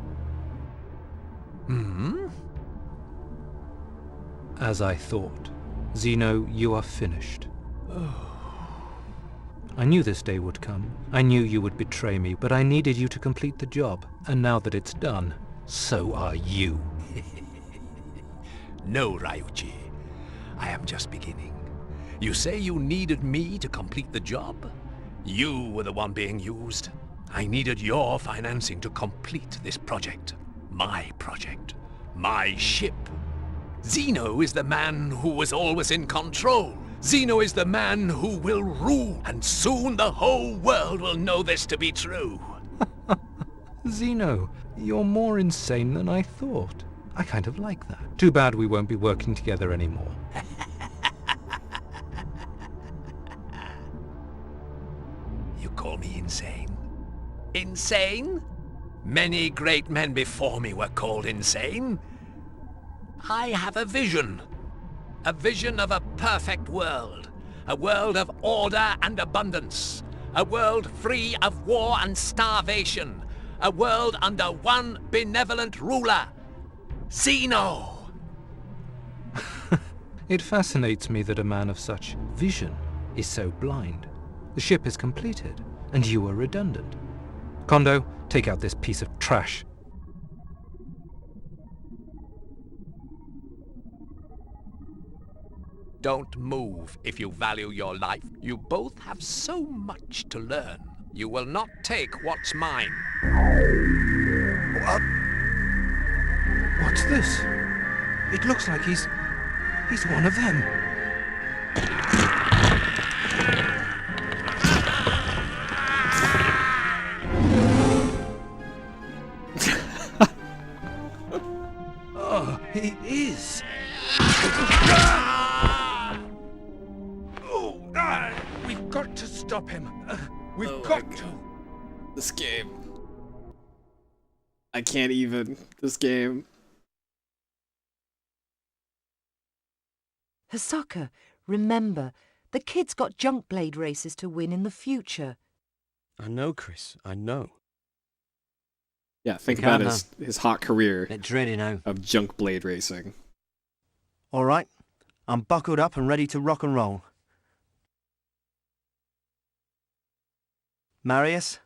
[SPEAKER 10] As I thought. Zeno, you are finished. I knew this day would come. I knew you would betray me, but I needed you to complete the job. And now that it's done, so are you.
[SPEAKER 7] No, Ryuji. I am just beginning. You say you needed me to complete the job? You were the one being used. I needed your financing to complete this project. My project. My ship. Zeno is the man who was always in control. Zeno is the man who will rule, and soon the whole world will know this to be true.
[SPEAKER 10] Zeno, you're more insane than I thought. I kind of like that. Too bad we won't be working together anymore.
[SPEAKER 7] You call me insane? Insane? Many great men before me were called insane. I have a vision. A vision of a perfect world. A world of order and abundance. A world free of war and starvation. A world under one benevolent ruler. Zeno!
[SPEAKER 10] It fascinates me that a man of such vision is so blind. The ship is completed, and you are redundant. Kondo, take out this piece of trash.
[SPEAKER 7] Don't move if you value your life. You both have so much to learn. You will not take what's mine.
[SPEAKER 10] What? What's this? It looks like he's one of them.
[SPEAKER 3] Oh, he is. We've got to stop him. We've got to.
[SPEAKER 1] This game. I can't even. This game.
[SPEAKER 6] Hisoka, remember, the kid's got junk blade races to win in the future.
[SPEAKER 9] I know, Chris. I know.
[SPEAKER 1] Yeah, think about his hot career.
[SPEAKER 4] It's ready now.
[SPEAKER 1] Of junk blade racing.
[SPEAKER 2] All right. I'm buckled up and ready to rock and roll. Marius?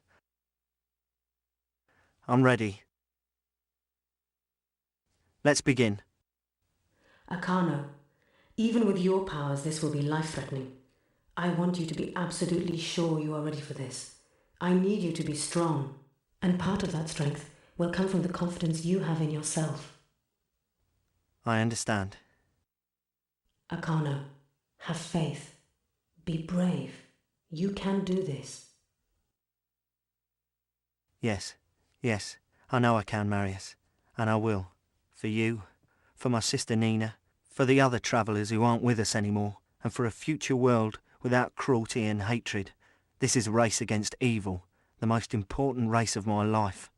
[SPEAKER 2] I'm ready. Let's begin.
[SPEAKER 18] Akano, even with your powers, this will be life-threatening. I want you to be absolutely sure you are ready for this. I need you to be strong, and part of that strength will come from the confidence you have in yourself.
[SPEAKER 2] I understand.
[SPEAKER 18] Akano, have faith. Be brave. You can do this.
[SPEAKER 2] Yes, I know I can, Marius, and I will. For you, for my sister Nina, for the other travellers who aren't with us anymore, and for a future world without cruelty and hatred. This is a race against evil, the most important race of my life.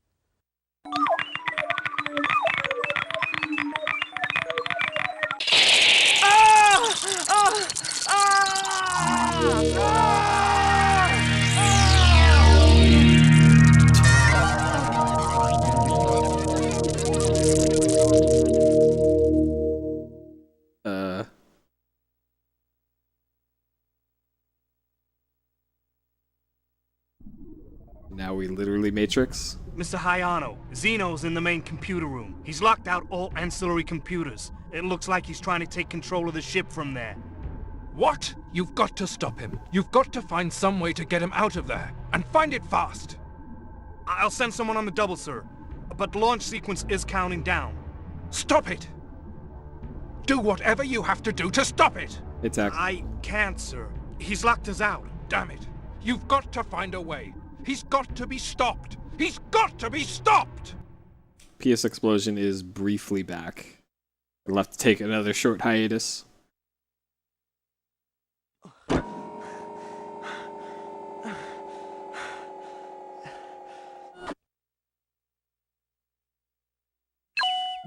[SPEAKER 1] Now we literally Matrix.
[SPEAKER 3] Mr. Hayano, Zeno's in the main computer room. He's locked out all ancillary computers. It looks like he's trying to take control of the ship from there.
[SPEAKER 12] What? You've got to stop him. You've got to find some way to get him out of there. And find it fast.
[SPEAKER 3] I'll send someone on the double, sir. But the launch sequence is counting down.
[SPEAKER 12] Stop it! Do whatever you have to do to stop it!
[SPEAKER 3] I can't, sir. He's locked us out.
[SPEAKER 12] Damn it. You've got to find a way. He's got to be stopped! He's got to be stopped!
[SPEAKER 1] PSXplosion is briefly back. We'll have to take another short hiatus.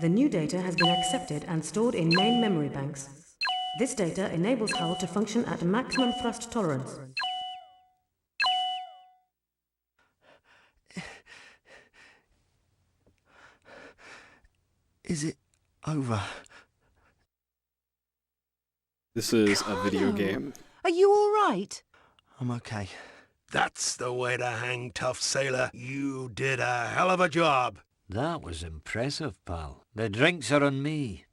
[SPEAKER 18] The new data has been accepted and stored in main memory banks. This data enables hull to function at maximum thrust tolerance.
[SPEAKER 2] Is it over?
[SPEAKER 1] This is a video game.
[SPEAKER 6] Are you all right?
[SPEAKER 2] I'm okay.
[SPEAKER 5] That's the way to hang tough, sailor. You did a hell of a job.
[SPEAKER 4] That was impressive, pal. The drinks are on me.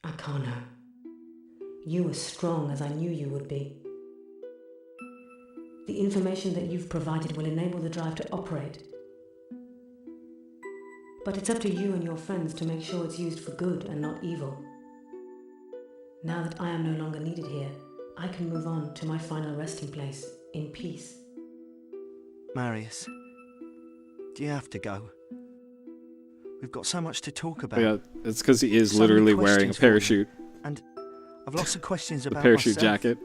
[SPEAKER 18] Akano, you were strong as I knew you would be. The information that you've provided will enable the drive to operate. But it's up to you and your friends to make sure it's used for good and not evil. Now that I am no longer needed here, I can move on to my final resting place in peace.
[SPEAKER 2] Marius, do you have to go? We've got so much to talk about.
[SPEAKER 1] Yeah, it's because he is
[SPEAKER 2] So
[SPEAKER 1] literally
[SPEAKER 2] many
[SPEAKER 1] wearing a
[SPEAKER 2] questions for you.
[SPEAKER 1] parachute.
[SPEAKER 2] And I've lots of questions
[SPEAKER 1] The
[SPEAKER 2] about
[SPEAKER 1] parachute
[SPEAKER 2] myself.
[SPEAKER 1] jacket.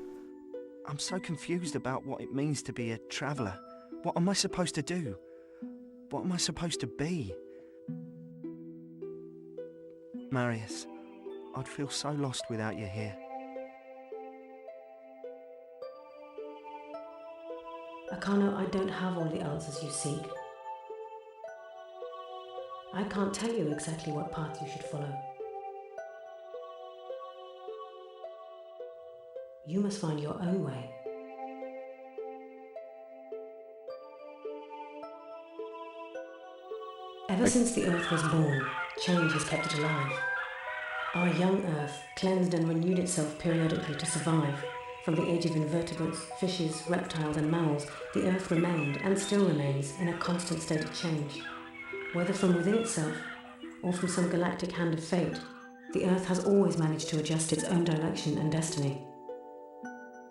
[SPEAKER 2] I'm so confused about what it means to be a traveller. What am I supposed to do? What am I supposed to be? Marius, I'd feel so lost without you here.
[SPEAKER 18] Akano, I don't have all the answers you seek. I can't tell you exactly what path you should follow. You must find your own way. Ever since the Earth was born, change has kept it alive. Our young Earth cleansed and renewed itself periodically to survive. From the age of invertebrates, fishes, reptiles and mammals, the Earth remained, and still remains, in a constant state of change. Whether from within itself, or from some galactic hand of fate, the Earth has always managed to adjust its own direction and destiny.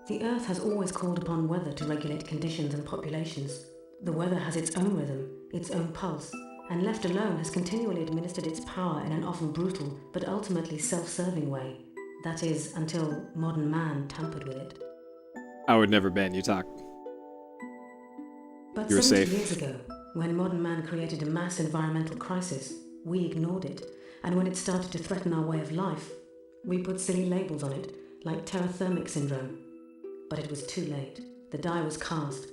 [SPEAKER 18] The Earth has always called upon weather to regulate conditions and populations. The weather has its own rhythm, its own pulse, and left alone has continually administered its power in an often brutal, but ultimately self-serving way. That is, until modern man tampered with it.
[SPEAKER 1] I would never ban you, Talk.
[SPEAKER 18] But
[SPEAKER 1] You were
[SPEAKER 18] 70
[SPEAKER 1] safe.
[SPEAKER 18] years ago, when modern man created a mass environmental crisis, we ignored it, and when it started to threaten our way of life, we put silly labels on it, like terrathermic syndrome. But it was too late. The die was cast.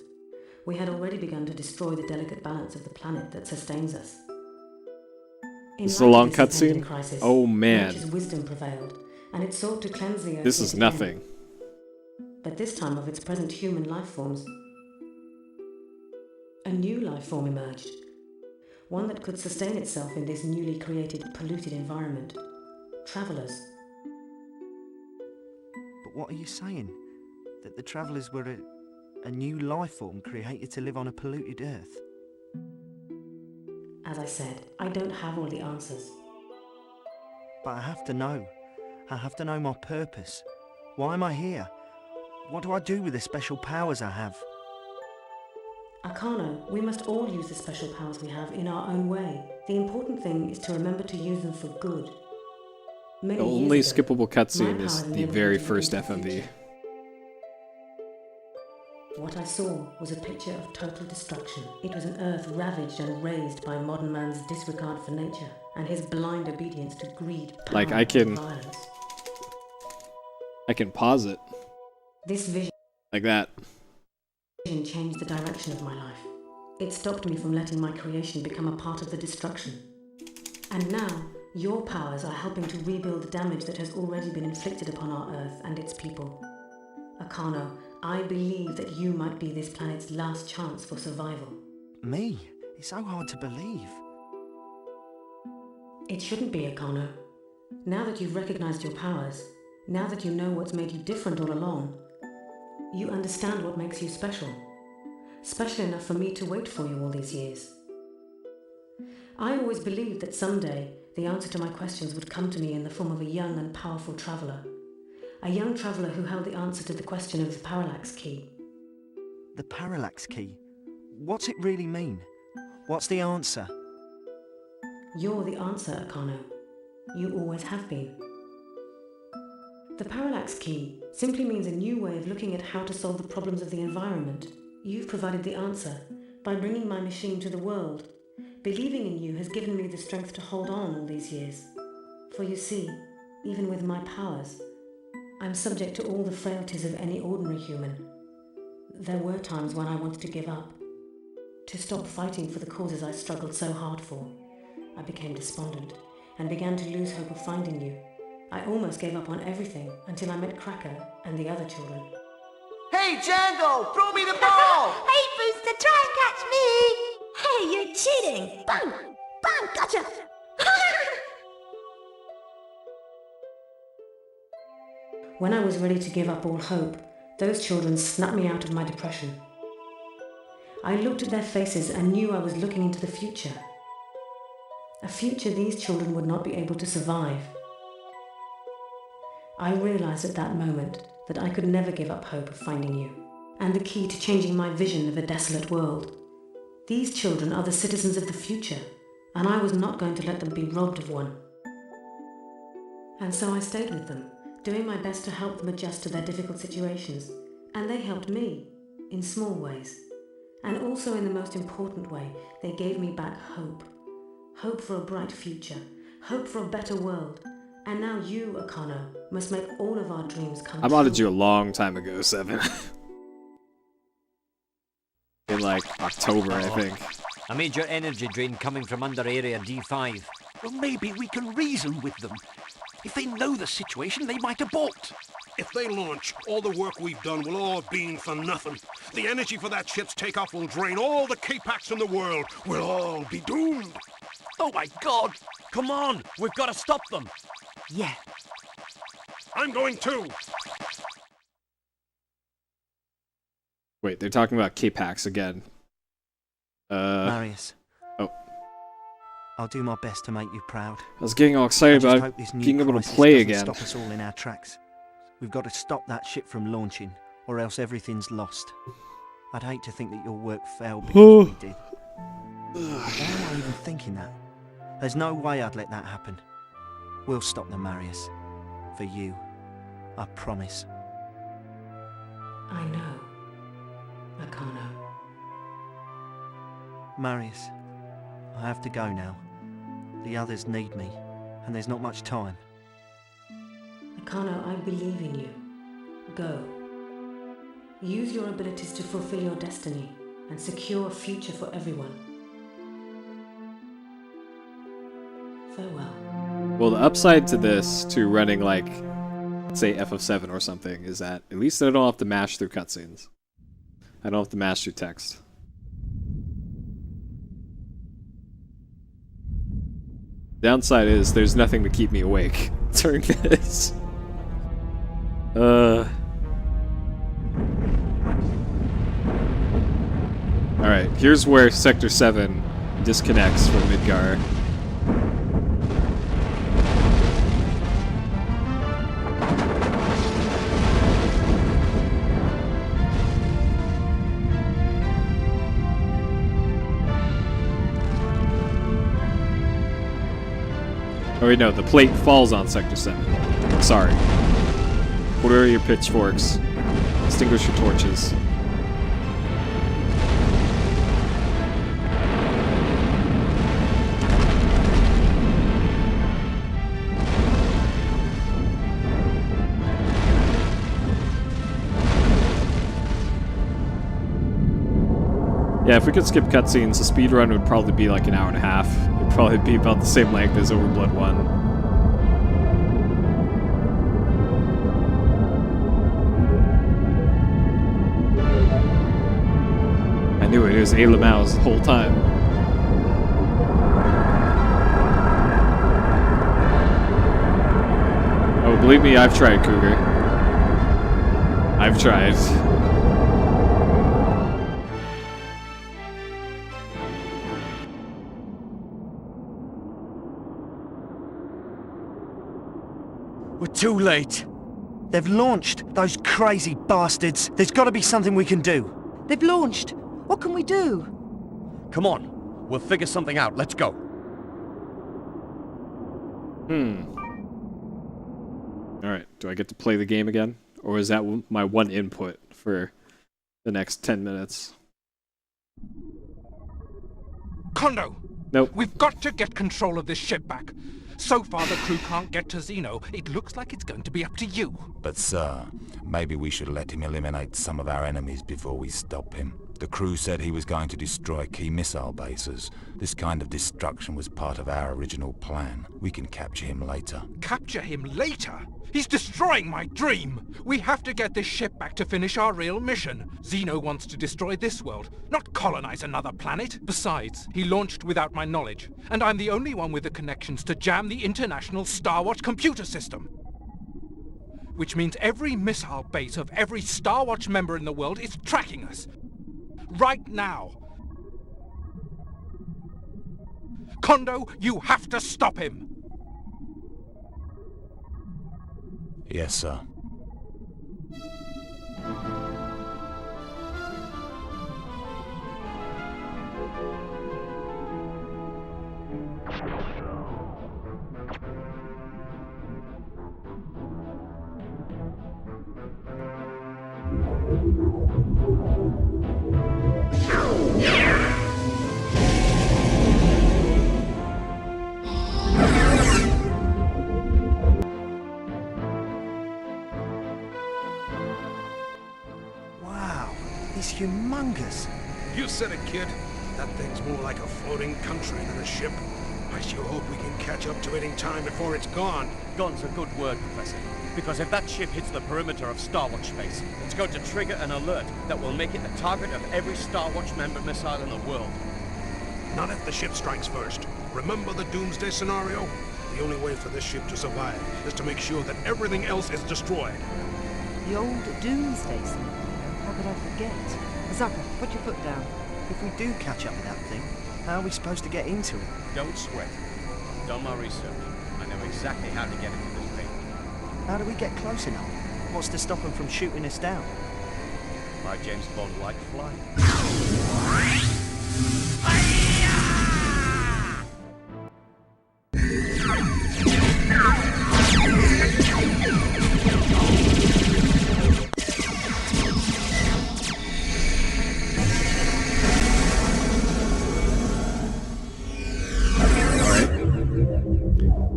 [SPEAKER 18] We had already begun to destroy the delicate balance of the planet that sustains us. In
[SPEAKER 1] This is a
[SPEAKER 18] light of
[SPEAKER 1] long
[SPEAKER 18] this impending
[SPEAKER 1] cutscene?
[SPEAKER 18] crisis,
[SPEAKER 1] Oh, man.
[SPEAKER 18] nature's wisdom prevailed, and it sought to cleanse the earth
[SPEAKER 1] This
[SPEAKER 18] yet
[SPEAKER 1] is
[SPEAKER 18] again.
[SPEAKER 1] nothing.
[SPEAKER 18] But this time of its present human life forms. A new life form emerged. One that could sustain itself in this newly created, polluted environment. Travelers.
[SPEAKER 2] But what are you saying? That the travellers were a new life form created to live on a polluted Earth?
[SPEAKER 18] As I said, I don't have all the answers.
[SPEAKER 2] But I have to know. I have to know my purpose. Why am I here? What do I do with the special powers I have?
[SPEAKER 18] Akano, we must all use the special powers we have in our own way. The important thing is to remember to use them for good. Many
[SPEAKER 1] The
[SPEAKER 18] years
[SPEAKER 1] only
[SPEAKER 18] ago,
[SPEAKER 1] skippable cutscene
[SPEAKER 18] my
[SPEAKER 1] is
[SPEAKER 18] powers
[SPEAKER 1] the
[SPEAKER 18] enabled
[SPEAKER 1] very
[SPEAKER 18] me to
[SPEAKER 1] first
[SPEAKER 18] predict the
[SPEAKER 1] FMV.
[SPEAKER 18] future. What I saw was a picture of total destruction. It was an Earth ravaged and razed by modern man's disregard for nature and his blind obedience to greed, power,
[SPEAKER 1] Like,
[SPEAKER 18] and violence.
[SPEAKER 1] I can pause it.
[SPEAKER 18] This vision
[SPEAKER 1] Like that.
[SPEAKER 18] changed the direction of my life. It stopped me from letting my creation become a part of the destruction. And now, your powers are helping to rebuild the damage that has already been inflicted upon our Earth and its people. Akano, I believe that you might be this planet's last chance for survival.
[SPEAKER 2] Me? It's so hard to believe.
[SPEAKER 18] It shouldn't be, Akano. Now that you've recognized your powers, now that you know what's made you different all along, you understand what makes you special. Special enough for me to wait for you all these years. I always believed that someday the answer to my questions would come to me in the form of a young and powerful traveller. A young traveller who held the answer to the question of the parallax key.
[SPEAKER 2] The parallax key? What's it really mean? What's the answer?
[SPEAKER 18] You're the answer, Akano. You always have been. The parallax key simply means a new way of looking at how to solve the problems of the environment. You've provided the answer by bringing my machine to the world. Believing in you has given me the strength to hold on all these years. For you see, even with my powers, I'm subject to all the frailties of any ordinary human. There were times when I wanted to give up, to stop fighting for the causes I struggled so hard for. I became despondent and began to lose hope of finding you. I almost gave up on everything until I met Cracker and the other children.
[SPEAKER 16] Hey, Django, throw me the ball!
[SPEAKER 17] Hey, Booster, try and catch me!
[SPEAKER 14] Hey, you're cheating! Bang! Bang! Gotcha!
[SPEAKER 18] When I was ready to give up all hope, those children snapped me out of my depression. I looked at their faces and knew I was looking into the future. A future these children would not be able to survive. I realized at that moment that I could never give up hope of finding you, and the key to changing my vision of a desolate world. These children are the citizens of the future, and I was not going to let them be robbed of one. And so I stayed with them, doing my best to help them adjust to their difficult situations, and they helped me, in small ways. And also in the most important way, they gave me back hope. Hope for a bright future, hope for a better world. And now you, Akano, must make all of our dreams come true.
[SPEAKER 1] I modded you a long time ago, 7. In like October, I think.
[SPEAKER 4] A major energy drain coming from under Area D5.
[SPEAKER 5] Well, maybe we can reason with them. If they know the situation, they might abort. If they launch, all the work we've done will all be for nothing. The energy for that ship's takeoff will drain all the K-Pax in the world. We'll all be doomed.
[SPEAKER 15] Oh my god! Come on! We've got to stop them!
[SPEAKER 16] Yeah.
[SPEAKER 5] I'm going too!
[SPEAKER 1] Wait, they're talking about K-Pax again.
[SPEAKER 2] Marius.
[SPEAKER 1] Oh.
[SPEAKER 2] I'll do my best to make you proud.
[SPEAKER 1] I was getting all excited about being able to play again.
[SPEAKER 2] Stop us all in our tracks. We've got to stop that ship from launching, or else everything's lost. I'd hate to think that your work failed because we did. Why am I even thinking that? There's no way I'd let that happen. We'll stop them, Marius. For you. I promise.
[SPEAKER 18] I know, Akano.
[SPEAKER 2] Marius, I have to go now. The others need me, and there's not much time.
[SPEAKER 18] Akano, I believe in you. Go. Use your abilities to fulfill your destiny and secure a future for everyone. Farewell.
[SPEAKER 1] Well, the upside to this, to running like, say FF7 or something, is that at least I don't have to mash through cutscenes. I don't have to mash through text. Downside is there's nothing to keep me awake during this. Alright, here's where Sector 7 disconnects from Midgar. Oh wait, no, the plate falls on Sector 7. Sorry. Order your pitchforks. Extinguish your torches. Yeah, if we could skip cutscenes, the speedrun would probably be like an hour and a half. It'd probably be about the same length as OverBlood 1. I knew it was Ayla Mouse the whole time. Oh, believe me, I've tried, Cougar. I've tried.
[SPEAKER 16] We're too late.
[SPEAKER 2] They've launched, those crazy bastards. There's got to be something we can do.
[SPEAKER 6] They've launched. What can we do?
[SPEAKER 9] Come on. We'll figure something out. Let's go.
[SPEAKER 1] Alright, do I get to play the game again? Or is that my one input for the next 10 minutes.
[SPEAKER 12] Kondo!
[SPEAKER 1] Nope.
[SPEAKER 12] We've got to get control of this ship back. So far the crew can't get to Zeno. It looks like it's going to be up to you.
[SPEAKER 11] But sir, maybe we should let him eliminate some of our enemies before we stop him. The crew said he was going to destroy key missile bases. This kind of destruction was part of our original plan. We can capture him later.
[SPEAKER 12] Capture him later? He's destroying my dream! We have to get this ship back to finish our real mission. Zeno wants to destroy this world, not colonize another planet. Besides, he launched without my knowledge, and I'm the only one with the connections to jam the international Starwatch computer system. Which means every missile base of every Starwatch member in the world is tracking us. Right now. Kondo, you have to stop him!
[SPEAKER 11] Yes, sir.
[SPEAKER 2] He's humongous.
[SPEAKER 5] You said it, kid. That thing's more like a floating country than a ship. I sure hope we can catch up to it in time before it's gone.
[SPEAKER 9] Gone's a good word, Professor. Because if that ship hits the perimeter of Starwatch space, it's going to trigger an alert that will make it the target of every Starwatch member missile in the world.
[SPEAKER 5] Not if the ship strikes first. Remember the doomsday scenario? The only way for this ship to survive is to make sure that everything else is destroyed.
[SPEAKER 6] The old doomsday scenario? How could I forget? Azaka, put your foot down.
[SPEAKER 2] If we do catch up with that thing, how are we supposed to get into it?
[SPEAKER 9] Don't sweat. I've done my research. I know exactly how to get into this thing.
[SPEAKER 2] How do we get close enough? What's to stop them from shooting us down?
[SPEAKER 9] My James Bond-like flying.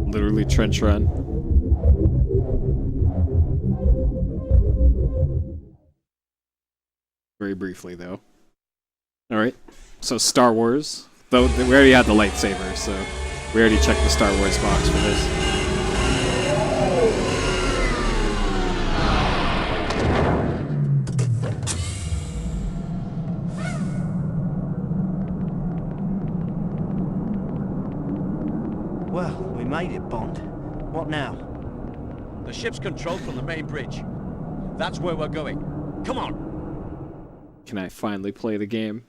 [SPEAKER 1] Literally trench run. Very briefly, though. Alright, so Star Wars. Though we already had the lightsaber, so we already checked the Star Wars box for this.
[SPEAKER 2] Well, we made it, Bond. What now?
[SPEAKER 9] The ship's controlled from the main bridge. That's where we're going. Come on!
[SPEAKER 1] Can I finally play the game?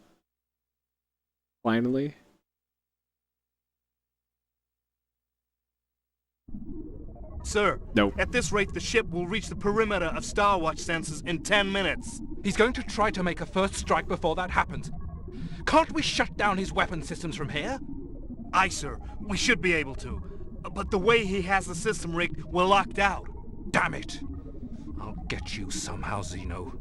[SPEAKER 1] Finally?
[SPEAKER 22] Sir,
[SPEAKER 1] nope.
[SPEAKER 22] At this rate, the ship will reach the perimeter of Starwatch sensors in 10 minutes.
[SPEAKER 12] He's going to try to make a first strike before that happens. Can't we shut down his weapon systems from here?
[SPEAKER 22] Aye, sir. We should be able to. But the way he has the system rigged, we're locked out.
[SPEAKER 12] Damn it! I'll get you somehow, Zeno.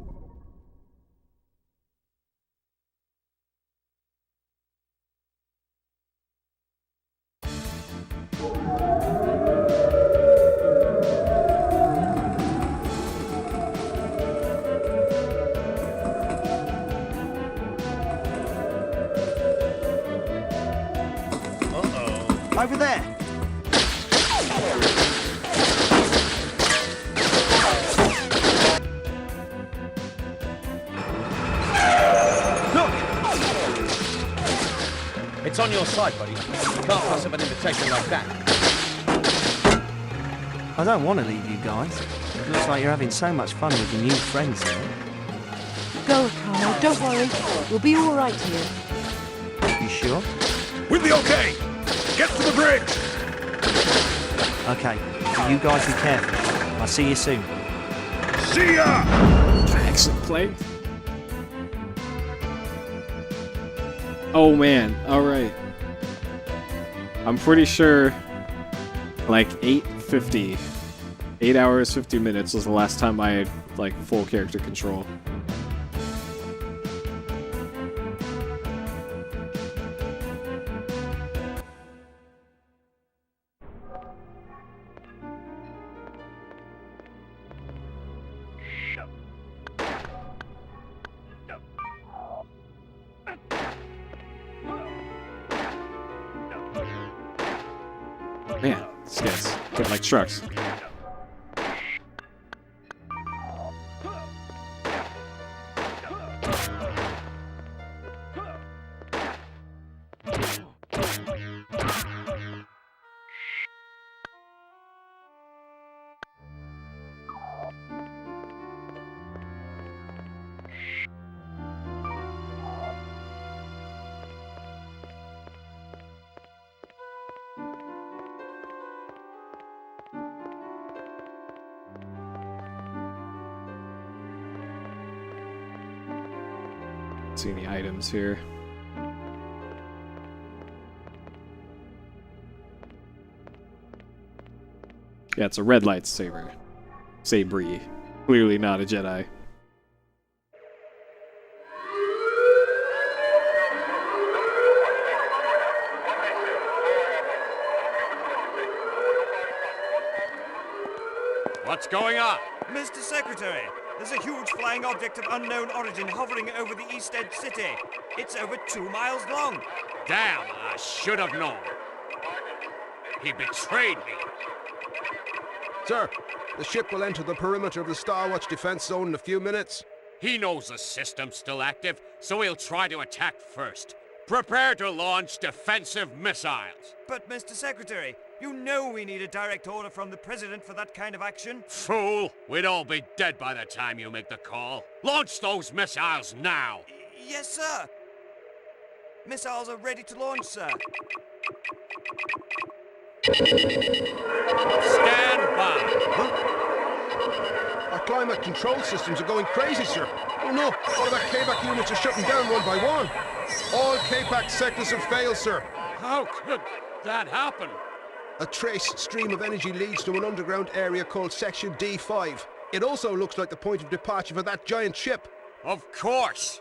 [SPEAKER 2] Over there!
[SPEAKER 9] Look! It's on your side, buddy. You can't pass up an invitation like that.
[SPEAKER 2] I don't want to leave you guys. It looks like you're having so much fun with your new friends there.
[SPEAKER 6] Go, Carlo, don't worry. We'll be all right here.
[SPEAKER 2] You sure?
[SPEAKER 5] We'll be okay! Get to the bridge!
[SPEAKER 2] Okay, you guys be careful. I'll see you soon.
[SPEAKER 5] See ya!
[SPEAKER 1] Excellent play. Oh man, alright. I'm pretty sure like 8:50. 8 hours, 50 minutes was the last time I had like full character control. Man, this guy's hit like trucks. See any items here? Yeah, it's a red lightsaber. Sabre. Clearly not a Jedi.
[SPEAKER 8] What's going on?
[SPEAKER 13] Mr. Secretary, there's a huge flying object of unknown origin hovering over the East End City. It's over 2 miles long.
[SPEAKER 8] Damn, I should have known. He betrayed me.
[SPEAKER 5] Sir, the ship will enter the perimeter of the Star Watch defense zone in a few minutes.
[SPEAKER 8] He knows the system's still active, so he'll try to attack first. Prepare to launch defensive missiles.
[SPEAKER 13] But, Mr. Secretary, you know we need a direct order from the President for that kind of action.
[SPEAKER 8] Fool! We'd all be dead by the time you make the call. Launch those missiles now!
[SPEAKER 13] Yes, sir. Missiles are ready to launch, sir.
[SPEAKER 8] Stand by!
[SPEAKER 5] Our climate control systems are going crazy, sir. Oh no, all of our KBAC units are shutting down one by one. All KBAC sectors have failed, sir.
[SPEAKER 8] How could that happen?
[SPEAKER 5] A trace stream of energy leads to an underground area called Section D5. It also looks like the point of departure for that giant ship.
[SPEAKER 8] Of course!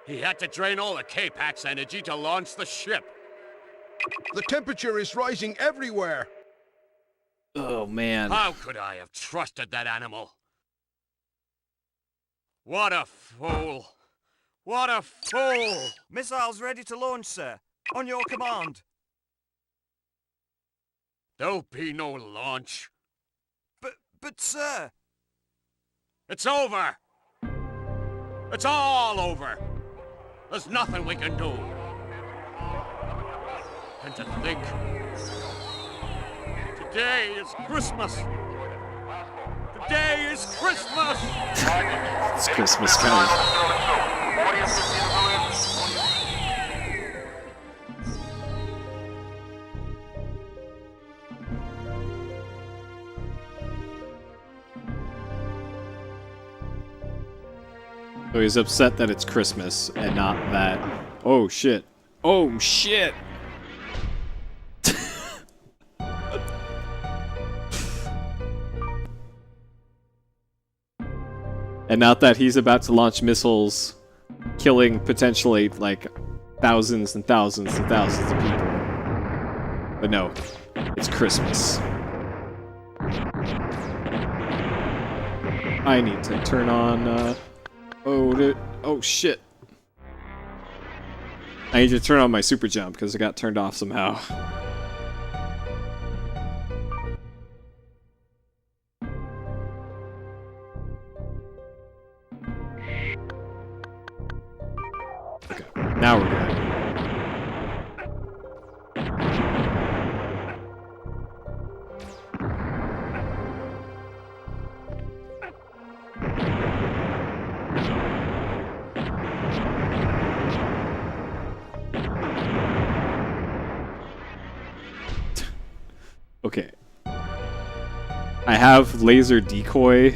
[SPEAKER 8] He had to drain all the K-Pack's energy to launch the ship.
[SPEAKER 5] The temperature is rising everywhere.
[SPEAKER 1] Oh, man.
[SPEAKER 8] How could I have trusted that animal? What a fool! What a fool!
[SPEAKER 13] Missiles ready to launch, sir. On your command.
[SPEAKER 8] There'll be no launch.
[SPEAKER 13] But, sir...
[SPEAKER 8] It's over! It's all over! There's nothing we can do. And to think... Today is Christmas! Today is Christmas!
[SPEAKER 1] It's Christmas time. So he's upset that it's Christmas and not that. Oh shit. Oh shit! And not that he's about to launch missiles, killing potentially like thousands and thousands and thousands of people. But no, it's Christmas. I need to turn on. Oh shit! I need to turn on my super jump because it got turned off somehow. Okay, now we're good. Okay. I have laser decoy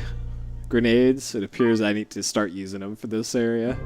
[SPEAKER 1] grenades. It appears I need to start using them for this area.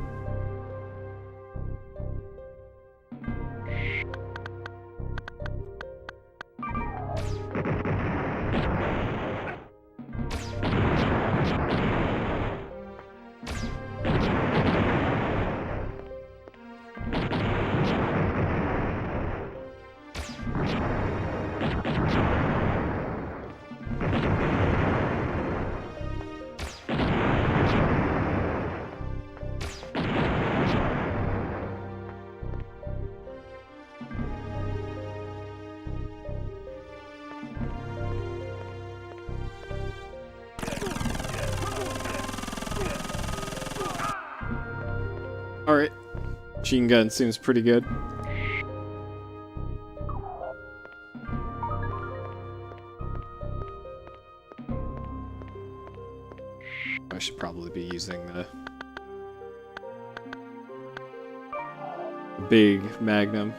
[SPEAKER 1] Alright. Machine gun seems pretty good. I should probably be using the big Magnum.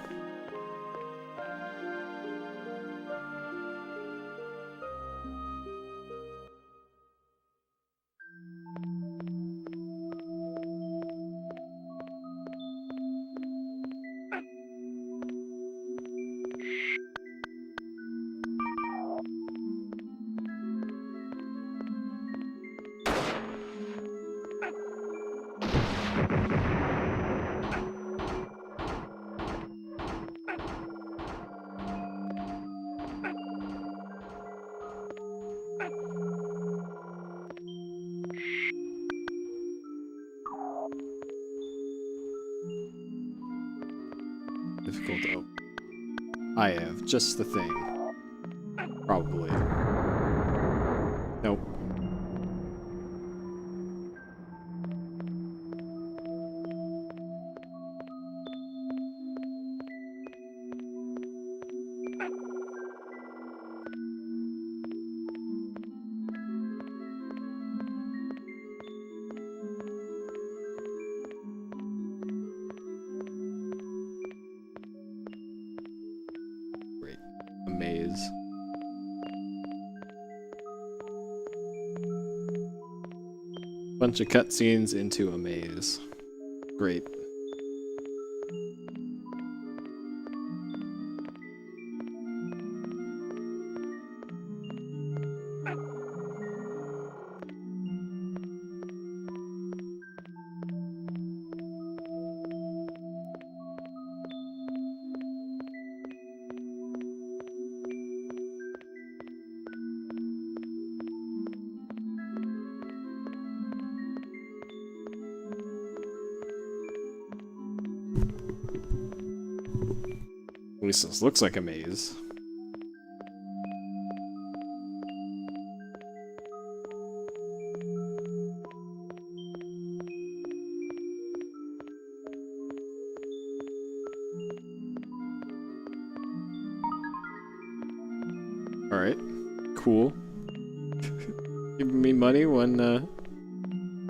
[SPEAKER 1] Difficult to open. I have just the thing. Probably. Nope. Maze. Bunch of cutscenes into a maze. Great. At least this looks like a maze. Alright, cool. Giving me money when,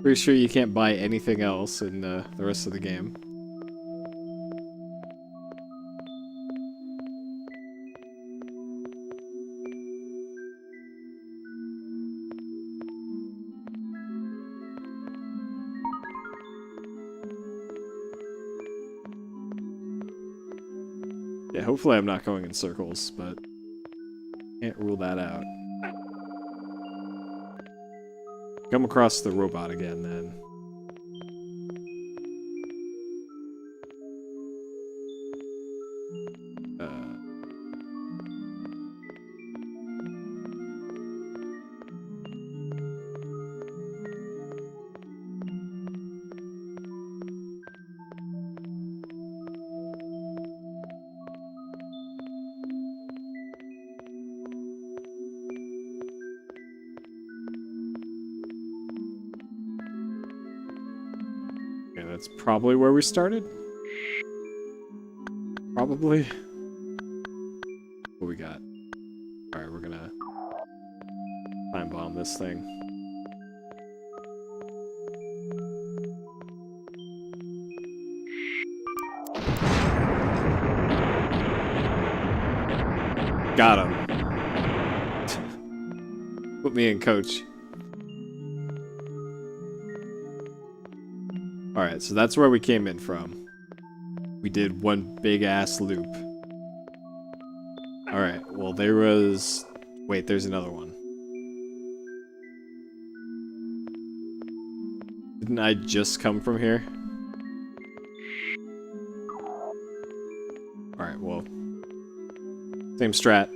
[SPEAKER 1] pretty sure you can't buy anything else in the rest of the game. Yeah, hopefully I'm not going in circles, but can't rule that out. Come across the robot again, then. Yeah, that's probably where we started. Probably. What we got? Alright, we're gonna time bomb this thing. Got him. Put me in, coach. Alright, so that's where we came in from. We did one big-ass loop. Alright, well there was... Wait, there's another one. Didn't I just come from here? Alright, well... Same strat.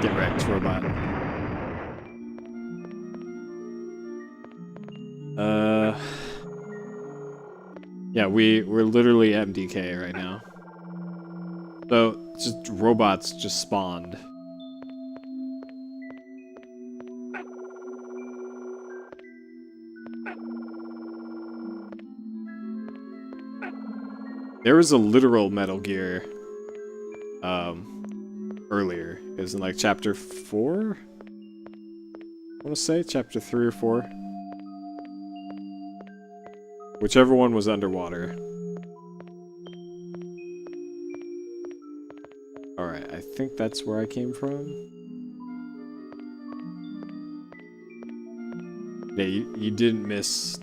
[SPEAKER 1] Get wrecked, robot. Yeah, we're literally MDK right now. So, just robots just spawned. There was a literal Metal Gear earlier. It was in like chapter 4? I want to say chapter 3 or 4. Whichever one was underwater. Alright, I think that's where I came from. Yeah, you didn't miss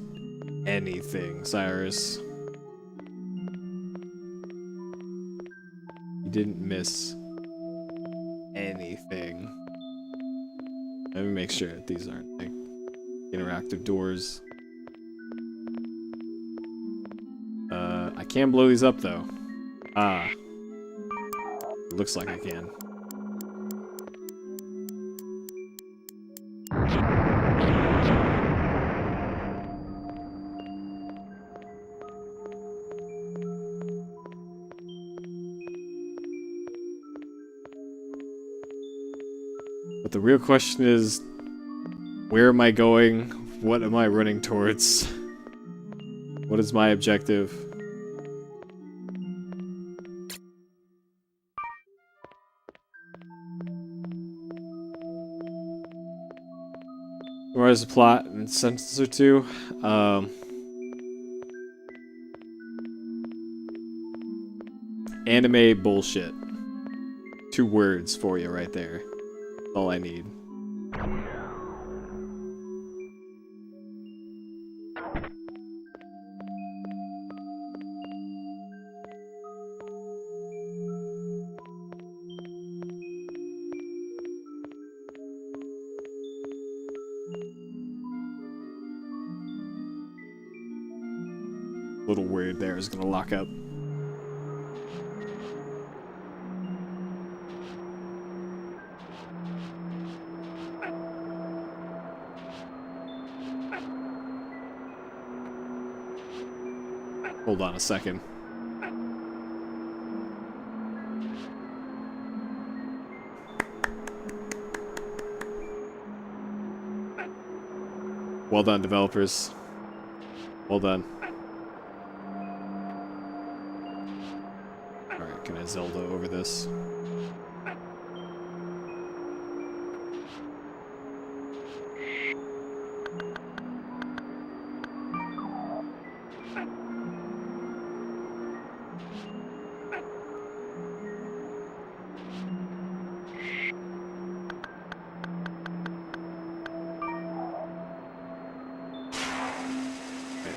[SPEAKER 1] anything, Cyrus. You didn't miss anything. Let me make sure that these aren't like interactive doors. I can blow these up though. Ah. Looks like I can. But the real question is, where am I going? What am I running towards? What is my objective? Where is the plot in a sentence or two? Anime bullshit. 2 words for you right there. That's all I need. Little word there is gonna lock up. Hold on a second. Well done, developers. Well done. Alright, can I Zelda over this?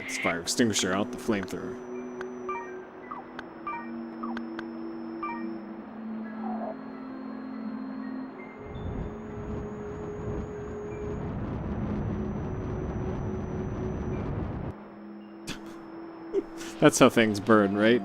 [SPEAKER 1] It's fire extinguisher out the flamethrower. That's how things burn, right?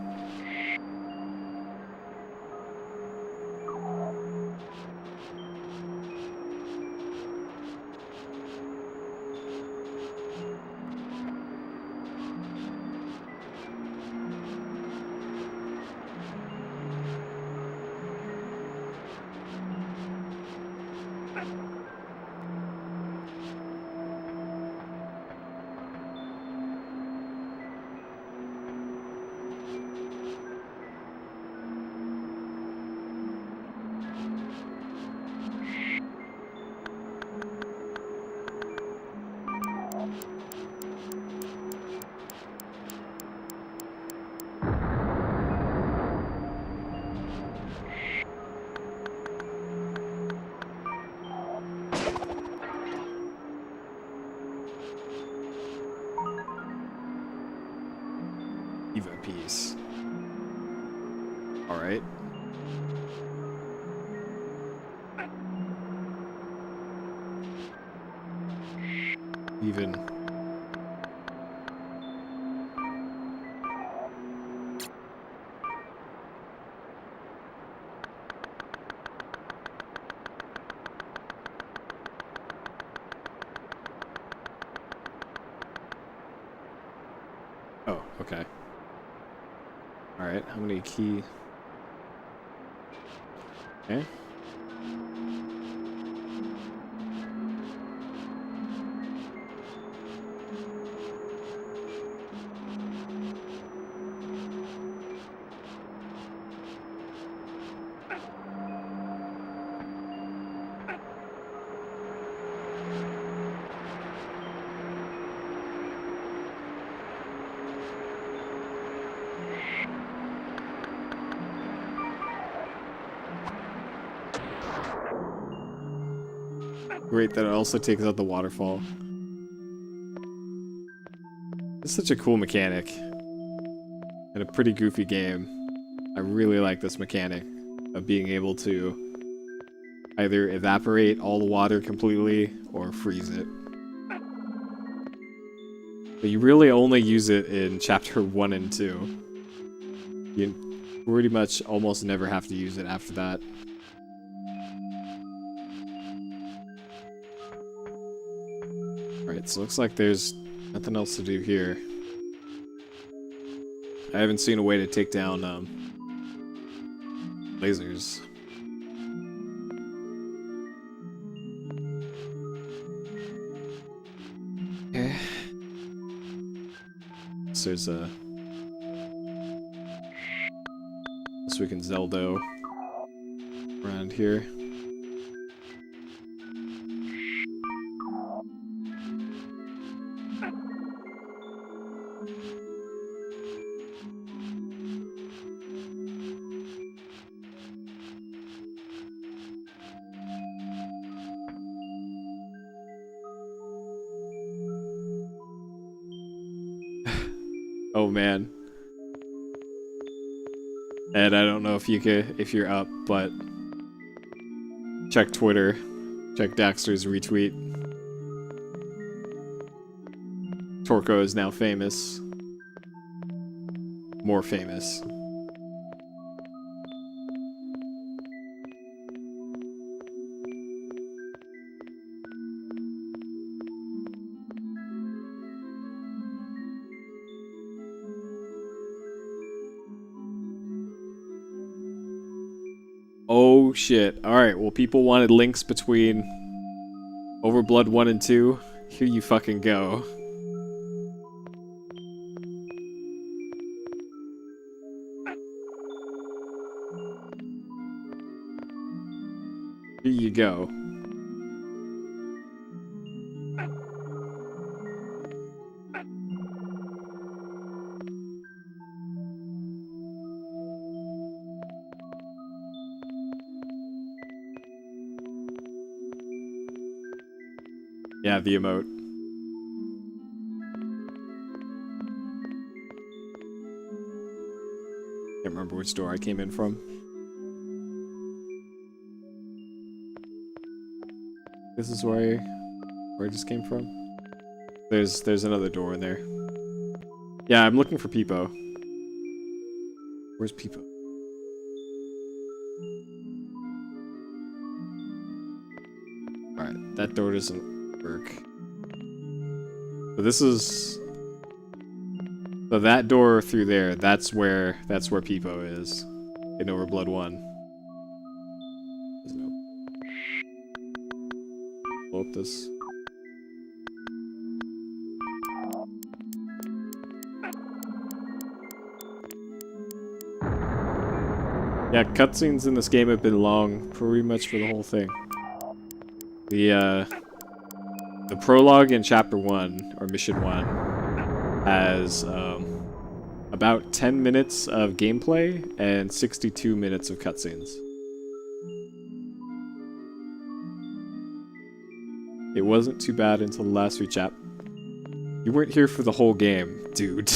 [SPEAKER 1] Eva piece. Alright. Even. Oh, okay. Alright, how many key? Okay. Great that it also takes out the waterfall. It's such a cool mechanic. And a pretty goofy game. I really like this mechanic of being able to either evaporate all the water completely or freeze it. But you really only use it in Chapter 1 and 2. You pretty much almost never have to use it after that. Alright, so looks like there's nothing else to do here. I haven't seen a way to take down lasers. Okay. So there's a... So we can Zeldo around here. Oh man. Ed, I don't know if you could, if you're up, but check Twitter. Check Daxter's retweet. Torko is now famous. More famous. Oh shit. Alright, well people wanted links between OverBlood 1 and 2. Here you fucking go. Here you go. Yeah, the emote. Can't remember which door I came in from. This is where I just came from. There's another door in there. Yeah, I'm looking for Peepo. Where's Peepo? Alright, that door doesn't work. So this is... So that door through there, that's where Peepo is. In OverBlood 1. Blow up this. Yeah, cutscenes in this game have been long, pretty much for the whole thing. The prologue in Chapter 1, or Mission 1, has about 10 minutes of gameplay and 62 minutes of cutscenes. It wasn't too bad until the last few You weren't here for the whole game, dude.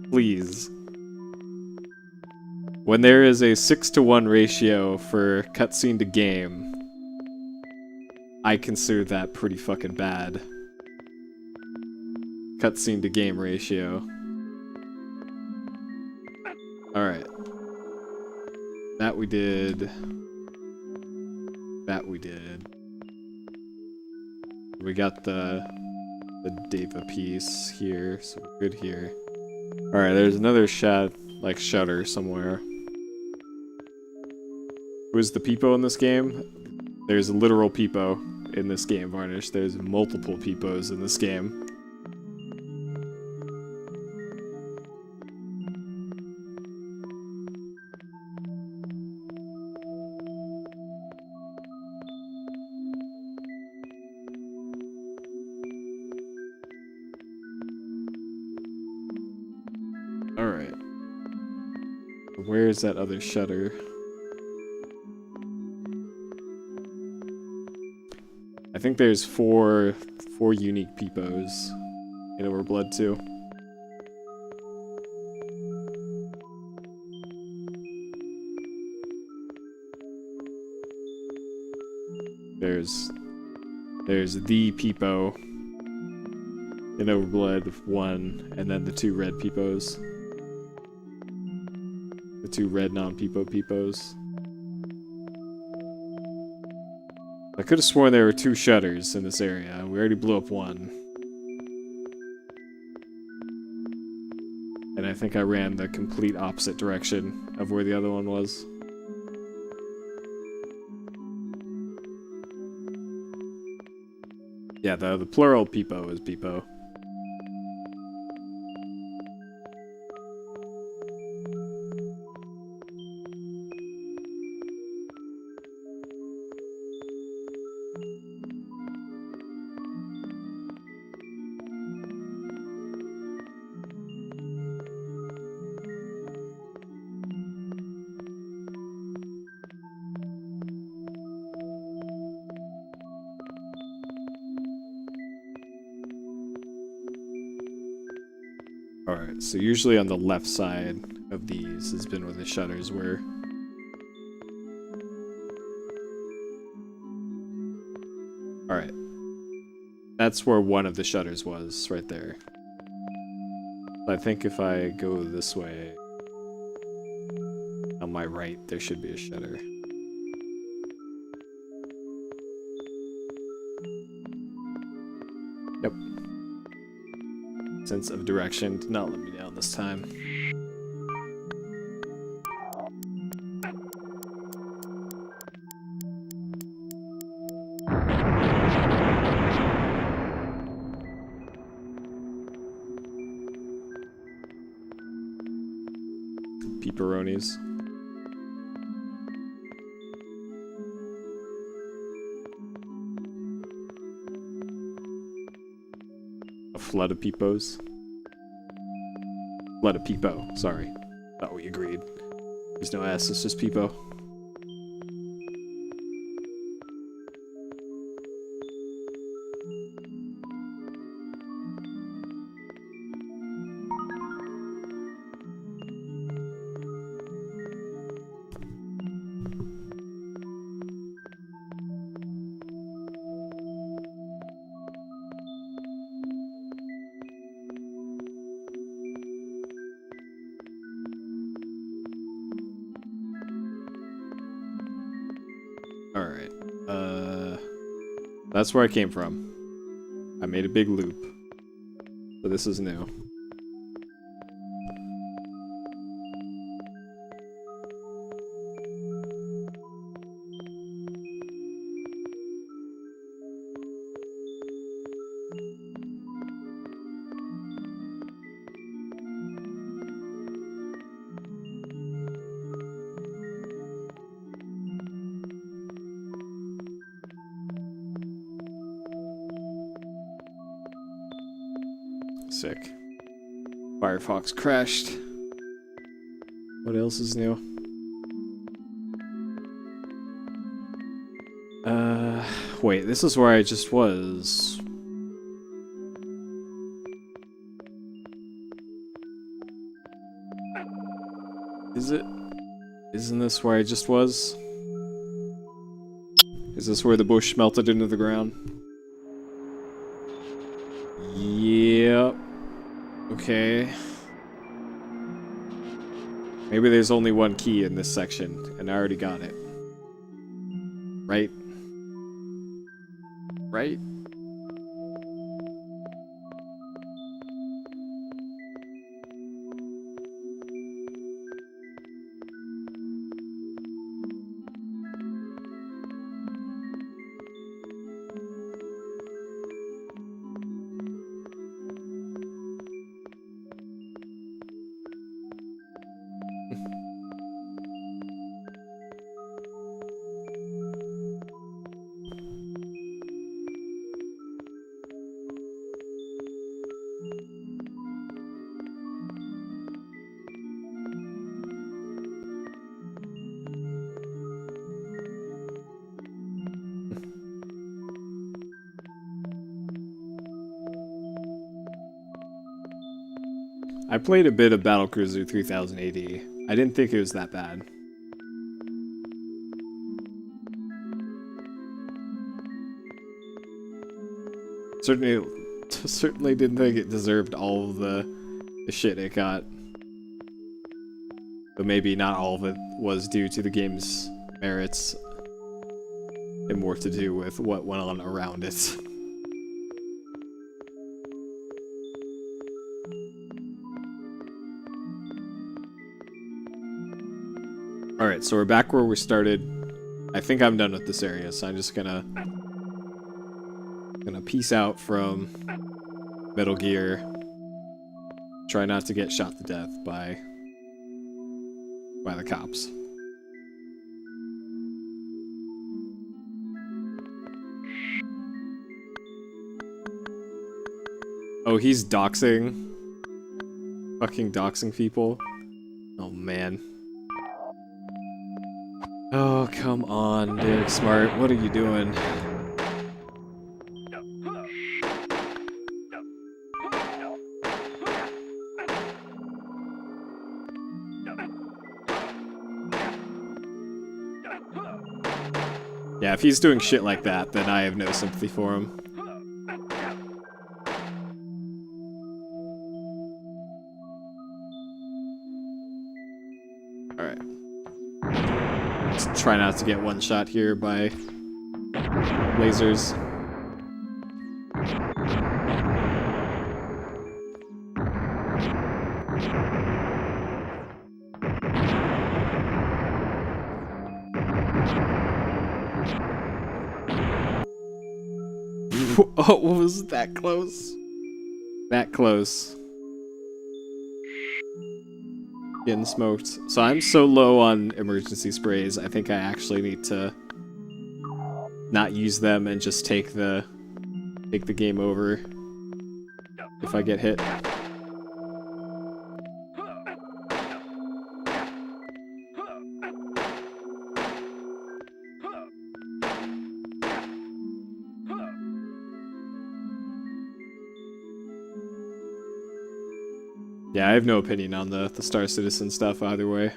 [SPEAKER 1] Please. When there is a 6-to-1 ratio for cutscene to game, I consider that pretty fucking bad. Cutscene to game ratio. Alright. That we did. That we did. We got the Deva piece here, so we're good here. Alright, there's another like, shutter somewhere. Who's the peepo in this game? There's a literal peepo in this game, Varnish. There's multiple peepos in this game. Alright. Where's that other shutter? I think there's four unique peepos in OverBlood too. There's the peepo in OverBlood 1, and then the 2 red peepos. The 2 red non-peepo peepos. I could have sworn there were 2 shutters in this area. We already blew up one. And I think I ran the complete opposite direction of where the other one was. Yeah, the plural peepo is peepo. Alright, so usually on the left side of these has been where the shutters were. Alright. That's where one of the shutters was, right there. I think if I go this way, on my right, there should be a shutter. Yep. Sense of direction did not let me down this time. Peeperonis. A flood of peepos. Flood of peepo, sorry. Thought we agreed. There's no S, it's just peepo. Alright, that's where I came from. I made a big loop. So this is new. Sick. Firefox crashed. What else is new? Wait, this is where I just was. Is it? Isn't this where I just was? Is this where the bush melted into the ground? Yep. Okay. Maybe there's only one key in this section, and I already got it. Right? Right? I played a bit of Battlecruiser 3000 AD. I didn't think it was that bad. Certainly didn't think it deserved all of the shit it got. But maybe not all of it was due to the game's merits and more to do with what went on around it. Alright, so we're back where we started. I think I'm done with this area, so I'm just gonna peace out from Metal Gear. Try not to get shot to death by the cops. Oh, he's doxing. Fucking doxing people. Oh, man. Oh, come on, Derek Smart. What are you doing? Yeah, if he's doing shit like that, then I have no sympathy for him. Alright. Just try not to get one shot here by lasers. Oh, was that close? That close. Getting smoked. So I'm so low on emergency sprays, I think I actually need to not use them and just take the game over if I get hit. Yeah, I have no opinion on the Star Citizen stuff either way.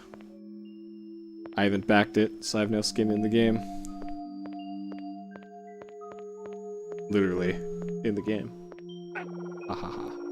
[SPEAKER 1] I haven't backed it, so I have no skin in the game. Literally, in the game. Ha ha ha.